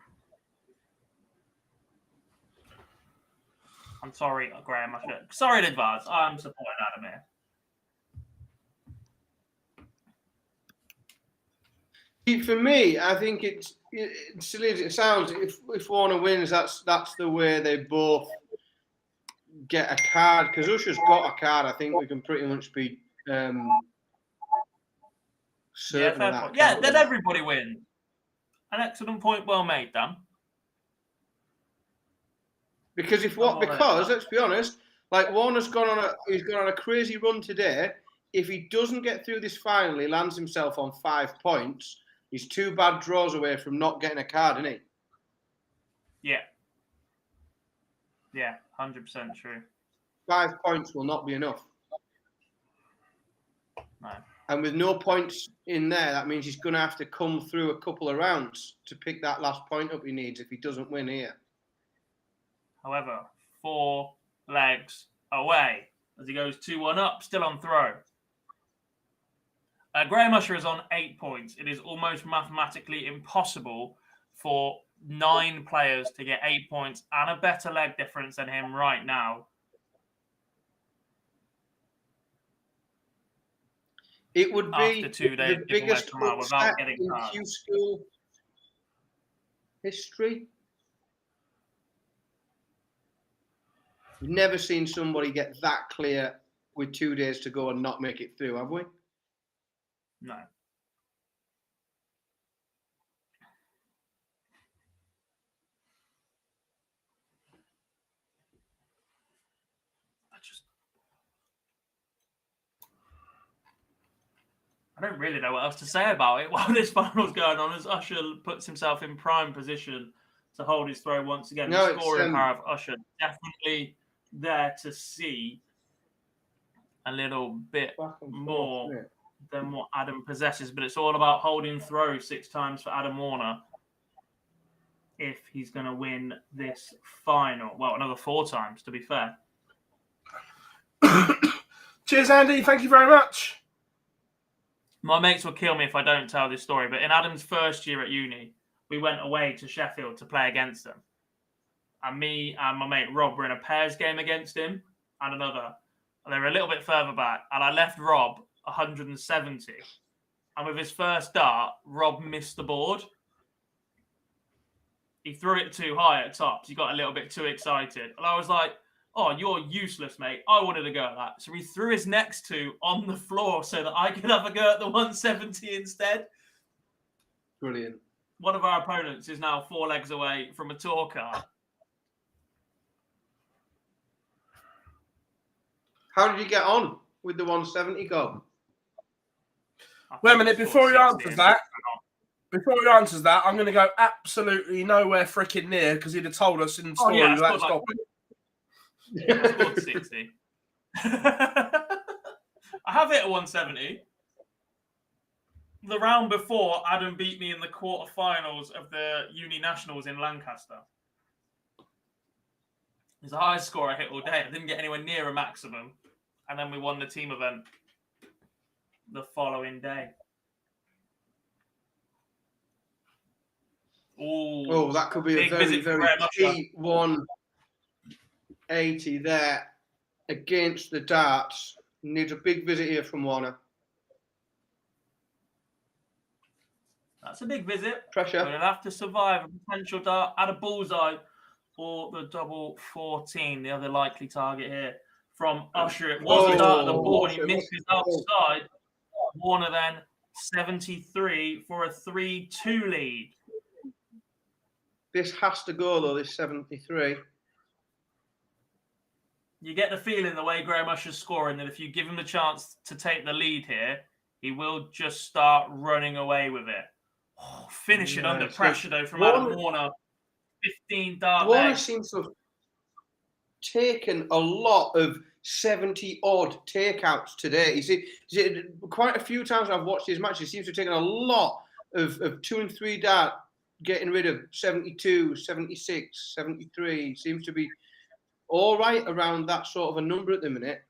I'm sorry, Graham. Sorry in advance. I'm supporting Adam here. For me, I think it's silly as it sounds. If Warner wins, that's the way they both get a card. Because Usher's got a card, I think we can pretty much be certain of that. Yeah, then everybody wins. An excellent point, well made, Dan. Because let's be honest, like Warner's gone on a crazy run today. If he doesn't get through this final, he lands himself on 5 points. He's 2 bad draws away from not getting a card, isn't he? Yeah. Yeah, 100% true. 5 points will not be enough. No. And with no points in there, that means he's going to have to come through a couple of rounds to pick that last point up he needs if he doesn't win here. However, 4 legs away as he goes 2-1 up, still on throw. Graham Usher is on 8 points. It is almost mathematically impossible for 9 players to get 8 points and a better leg difference than him right now. It would be after 2 days the biggest without getting in Q-School history. We've never seen somebody get that clear with 2 days to go and not make it through, have we? No. I don't really know what else to say about it while this final's going on, as Usher puts himself in prime position to hold his throw once again. The scoring power of Usher definitely there to see a little bit more than what Adam possesses, but it's all about holding throw 6 times for Adam Warner if he's going to win this final. Well, another 4 times, to be fair. Cheers, Andy. Thank you very much. My mates will kill me if I don't tell this story, but in Adam's first year at uni, we went away to Sheffield to play against them. And me and my mate Rob were in a pairs game against him and another. And they were a little bit further back. And I left Rob 170. And with his first dart, Rob missed the board. He threw it too high at tops. He got a little bit too excited. And I was like, oh, you're useless, mate. I wanted to go at that. So he threw his next 2 on the floor so that I could have a go at the 170 instead. Brilliant. One of our opponents is now 4 legs away from a tour card. How did you get on with the 170 goal? Wait a minute, before he answers that, I'm going to go absolutely nowhere freaking near because he'd have told us in the story without stopping. I scored 60. I have hit a 170. The round before, Adam beat me in the quarterfinals of the Uni Nationals in Lancaster. It's the highest score I hit all day. I didn't get anywhere near a maximum. And then we won the team event the following day. Oh, that could be a very, very key 180 there against the darts. Needs a big visit here from Warner. That's a big visit. Pressure. But he'll have to survive a potential dart at a bullseye or the double 14, the other likely target here from Usher. It was a dart at the ball and he misses outside. Warner then 73 for a 3-2 lead. This has to go, though, this 73. You get the feeling the way Graham Usher's scoring that if you give him the chance to take the lead here, he will just start running away with it. Oh, finish it under pressure, though, from Adam Warner. 15 dart Warner legs. seems to have taken a lot of 70-odd takeouts today. You see, quite a few times I've watched his matches, he seems to have taken a lot of 2 and 3 dart, getting rid of 72, 76, 73. He seems to be all right around that sort of a number at the minute.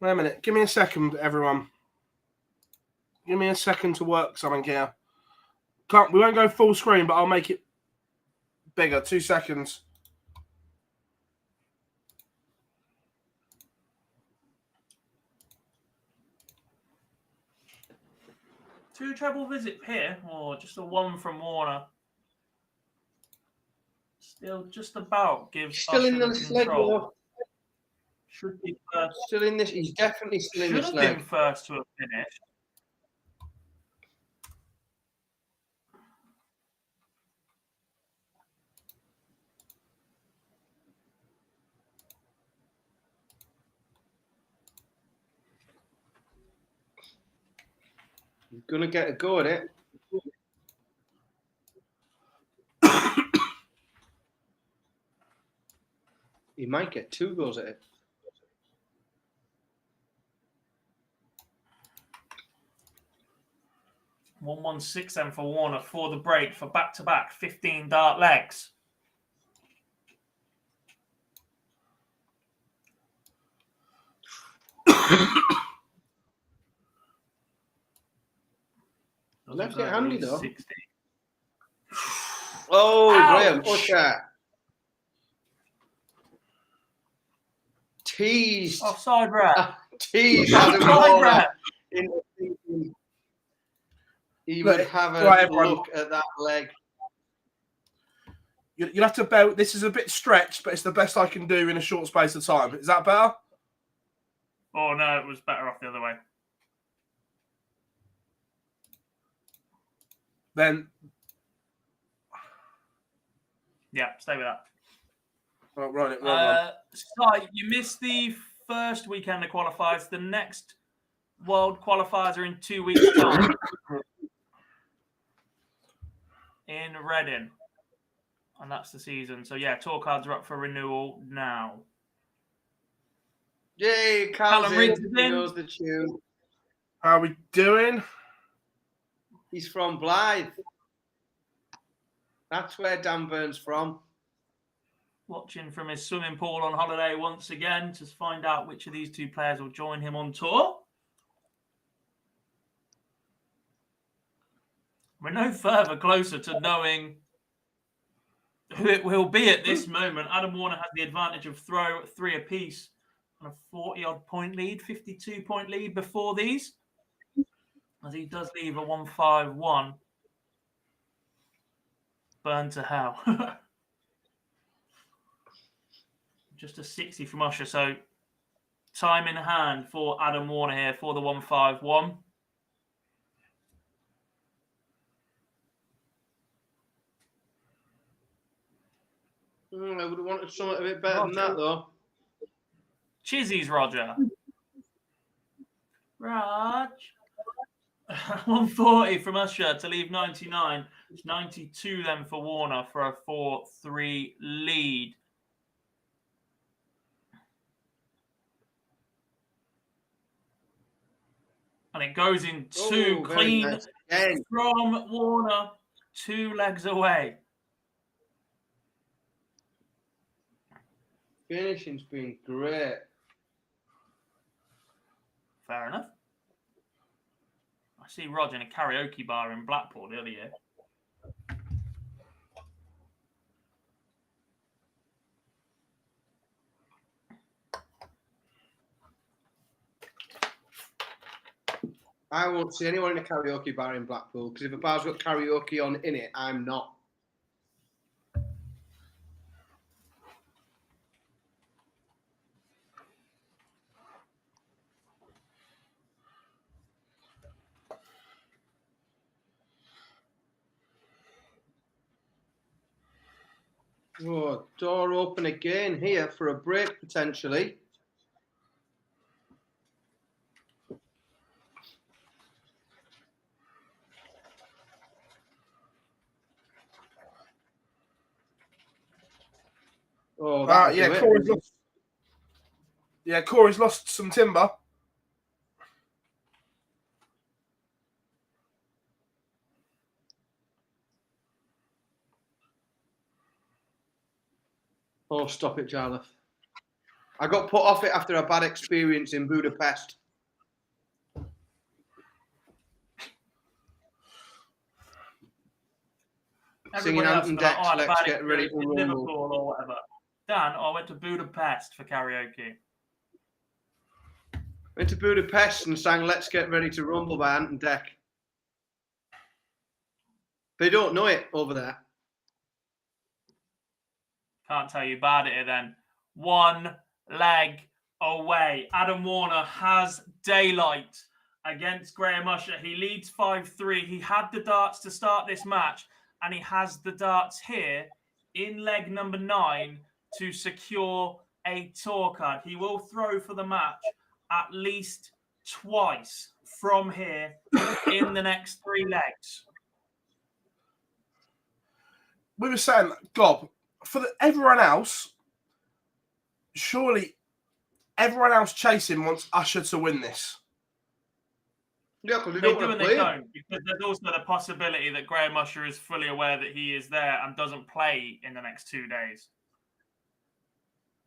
Wait a minute. Give me a second, everyone. Give me a second to work something here. We won't go full screen, but I'll make it bigger. 2 seconds. Two treble visit here, or just a one from Warner. Still just about gives Still in Usher this the leg, control. though. Should be first. Still in this. He's definitely still in this Should have leg. been first to have finished. He's going to get a go at it. He might get 2 goes at it. $116 then for Warner for the break for back-to-back 15 dart legs. Left it handy, though. 60. Oh, Ouch. Graham Usher. Teased. Offside red. Teased. Offside red. He would have a look at that leg. You'll have to bear. This is a bit stretched, but it's the best I can do in a short space of time. Is that better? Oh, no, it was better off the other way. Then. Yeah, stay with that. Oh, right. So you missed the first weekend of qualifiers. The next World Qualifiers are in 2 weeks' time in Reading. And that's the season. So, yeah, tour cards are up for renewal now. Yay, Callum Riggs knows the tune. How are we doing? He's from Blythe. That's where Dan Byrne's from. Watching from his swimming pool on holiday once again to find out which of these two players will join him on tour. We're no further closer to knowing who it will be at this moment. Adam Warner has the advantage of 3 apiece and a 40-odd point lead, 52-point lead before these, as he does leave a 1-5-1. Burn to hell. Just a 60 from Usher. So time in hand for Adam Warner here for the 1-5-1. I would have wanted something a bit better than that, though. Chizzy's Roger. Raj. 140 from Usher to leave 99. It's 92 then for Warner for a 4-3 lead. And it goes in 2 clean nice. from Warner, 2 legs away. Finishing's been great. Fair enough. I see Rod in a karaoke bar in Blackpool the other year. I won't see anyone in a karaoke bar in Blackpool because if a bar's got karaoke on in it, I'm not. Oh, door open again here for a break potentially. Oh, yeah, Corey's lost some timber. Oh, stop it, Jarlath. I got put off it after a bad experience in Budapest. Singing Anthem Decks, let's get ready for Liverpool or whatever. Dan, I went to Budapest for karaoke. Went to Budapest and sang Let's Get Ready to Rumble by Anthem Deck. They don't know it over there. Can't tell you about it then. One leg away. Adam Warner has daylight against Graham Usher. He leads 5-3. He had the darts to start this match, and he has the darts here in leg number 9 to secure a tour card. He will throw for the match at least twice from here in the next 3 legs. We were saying, Gob, for everyone else, surely everyone else chasing wants Usher to win this. Yeah, because They do and they don't. Because there's also the possibility that Graham Usher is fully aware that he is there and doesn't play in the next 2 days.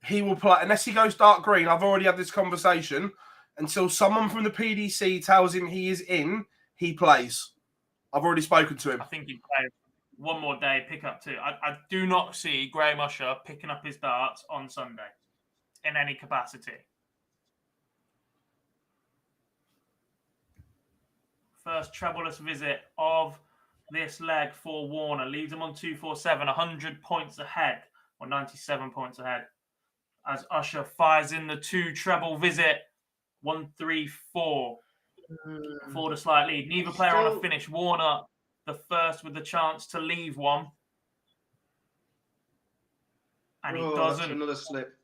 He will play, unless he goes dark green. I've already had this conversation. Until someone from the PDC tells him he is in, he plays. I've already spoken to him. I think he plays one more day, pick up 2. I do not see Graham Usher picking up his darts on Sunday in any capacity. First trebleless visit of this leg for Warner. Leads him on 247, 100 points ahead, or 97 points ahead. As Usher fires in the 2 treble visit, 134 for the slight lead. Neither player on a finish. Warner, the first with the chance to leave one. And he doesn't. That's another slip.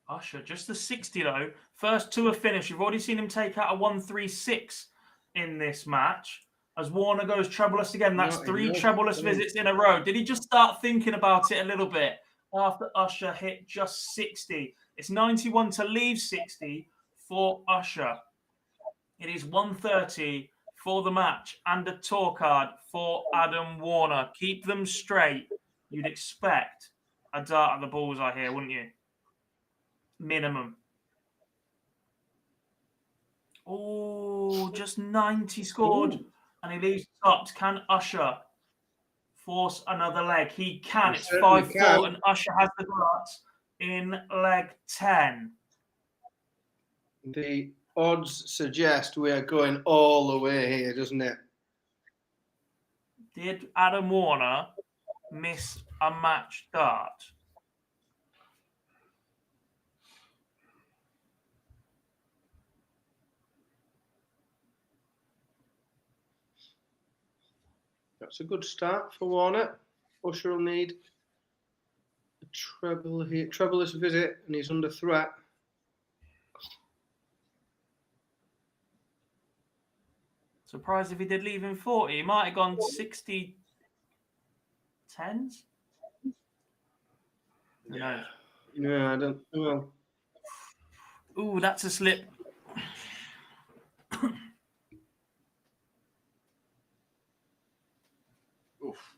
Usher, just the 60 though. First to a finish. You've already seen him take out a 136 in this match. As Warner goes trebleless again. That's 3 trebleless visits in a row. Did he just start thinking about it a little bit after Usher hit just 60? It's 91 to leave 60 for Usher. It is 130 for the match and a tour card for Adam Warner. Keep them straight. You'd expect a dart at the bullseye here, wouldn't you? Minimum. Oh, just 90 scored. Ooh. And he leaves topped. Can Usher force another leg? He can. It's 5-4, and Usher has the darts in leg 10. The odds suggest we are going all the way here, doesn't it? Did Adam Warner miss a match dart? That's a good start for Warner. Usher will need a treble here, trebleless visit, and he's under threat. Surprised if he did leave in 40. He might have gone 60 tens. Yeah, I don't. Well, Ooh, that's a slip.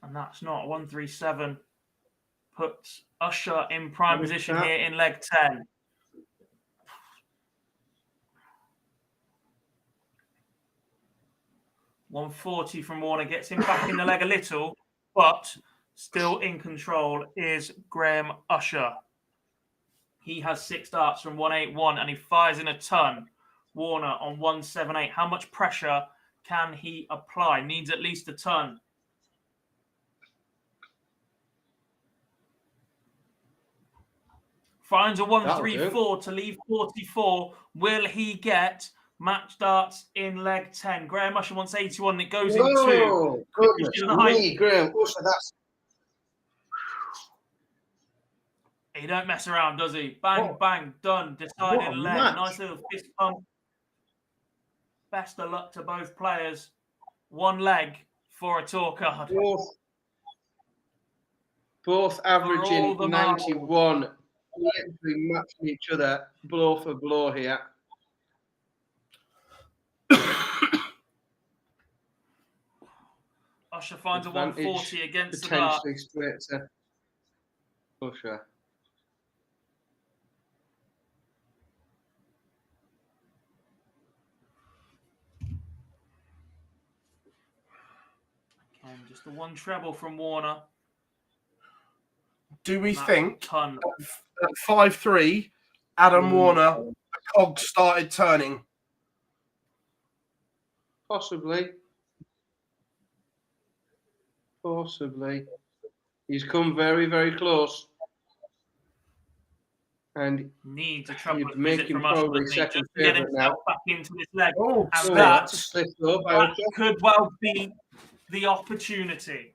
And that's not 137. Puts Usher in prime position here in leg 10. $140 from Warner gets him back in the leg a little, but still in control is Graham Usher. He has 6 darts from 181 and he fires in a ton. Warner on 178. How much pressure can he apply? Needs at least a ton. Finds a 134 to leave 44. Will he get match darts in leg 10? Graham Usher wants 81. It goes in 2. Goodness me, Graham Usher, that's... He don't mess around, does he? Bang, bang, done. Decided leg. Match. Nice little fist pump. Best of luck to both players. 1 leg for a tour card. Both averaging 91. Literally matching each other blow for blow here. Usher finds a 140 against the dart. Potentially straight to Usher. And just the 1 treble from Warner. Do we think at 5-3, Adam Warner, the cogs started turning? Possibly. He's come very, very close. And needs a treble you'd make him probably second favourite now. Back into this leg. Oh, and that could well be the opportunity.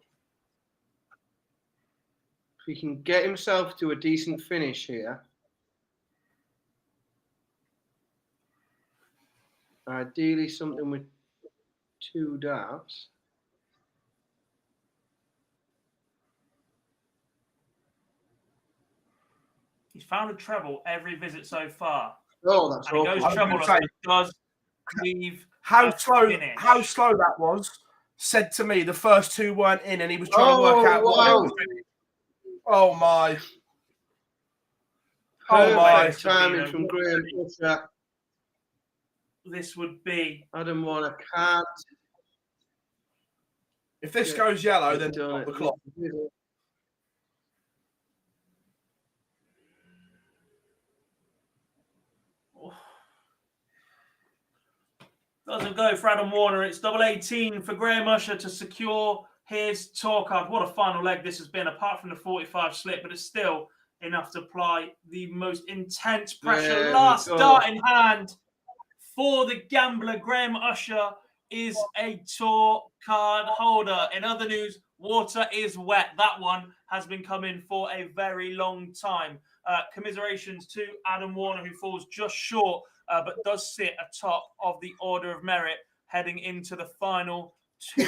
If he can get himself to a decent finish here, ideally something with 2 darts. He's found a treble every visit so far. Oh, that's and he goes treble. Does leave how slow that was. Said to me the first 2 weren't in, and he was trying to work out. Wow. Oh my! Perfect timing from Graham Usher. This would be Adam Warner can't. If this goes yellow, then stop the clock. Doesn't go for Adam Warner. It's double 18 for Graham Usher to secure his tour card. What a final leg this has been, apart from the 45 slip, but it's still enough to apply the most intense pressure. Last dart in hand for the gambler. Graham Usher is a tour card holder. In other news, water is wet. That one has been coming for a very long time. Commiserations to Adam Warner, who falls just short, but does sit atop of the order of merit heading into the final 2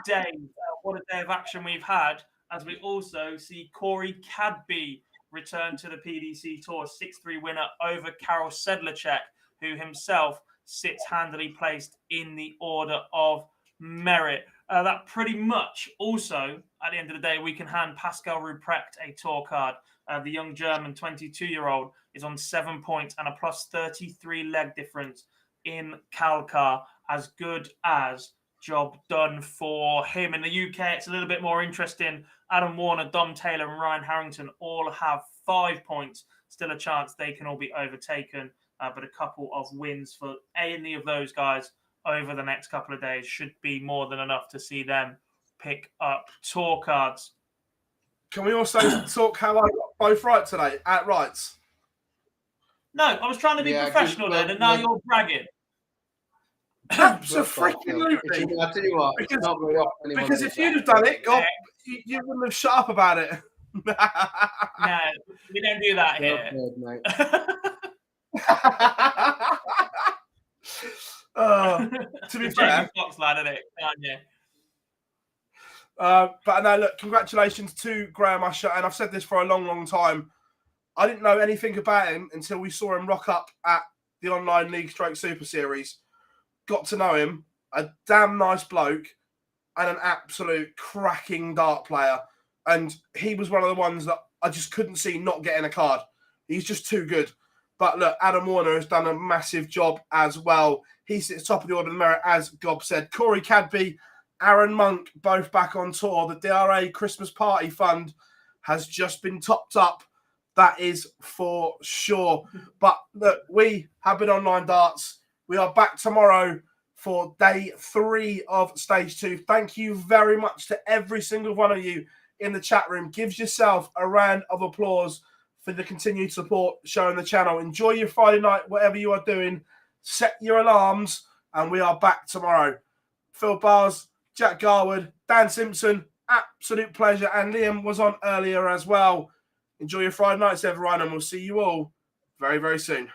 days. What a day of action we've had, as we also see Corey Cadby return to the PDC Tour, 6-3 winner over Karol Sedlacek, who himself sits handily placed in the order of merit. That pretty much also, at the end of the day, we can hand Pascal Ruprecht a tour card. The young German 22-year-old is on 7 points and a plus 33 leg difference in Kalkar. As good as job done for him. In the UK, it's a little bit more interesting. Adam Warner, Dom Taylor and Ryan Harrington all have 5 points. Still a chance they can all be overtaken. But a couple of wins for any of those guys over the next couple of days should be more than enough to see them pick up tour cards. Can we also talk how I got both right today at rights? No, I was trying to be professional then, and now you're bragging. Absolutely. I tell you what, because if you'd have done it, God, you wouldn't have shut up about it. No, we don't do that here. To be fair, Fox lad, isn't it? Yeah. But no, look, congratulations to Graham Usher, and I've said this for a long, long time. I didn't know anything about him until we saw him rock up at the online League Stroke Super Series. Got to know him, a damn nice bloke and an absolute cracking dart player. And he was one of the ones that I just couldn't see not getting a card. He's just too good. But look, Adam Warner has done a massive job as well. He sits top of the order of merit, as Gob said. Corey Cadby, Aaron Monk, both back on tour. The DRA Christmas Party Fund has just been topped up. That is for sure. But look, we have been online darts. We are back tomorrow for day 3 of stage 2. Thank you very much to every single one of you in the chat room. Give yourself a round of applause for the continued support showing the channel. Enjoy your Friday night, whatever you are doing. Set your alarms, and we are back tomorrow. Phil Bars, Jack Garwood, Dan Simpson, absolute pleasure. And Liam was on earlier as well. Enjoy your Friday nights, everyone, and we'll see you all very, very soon.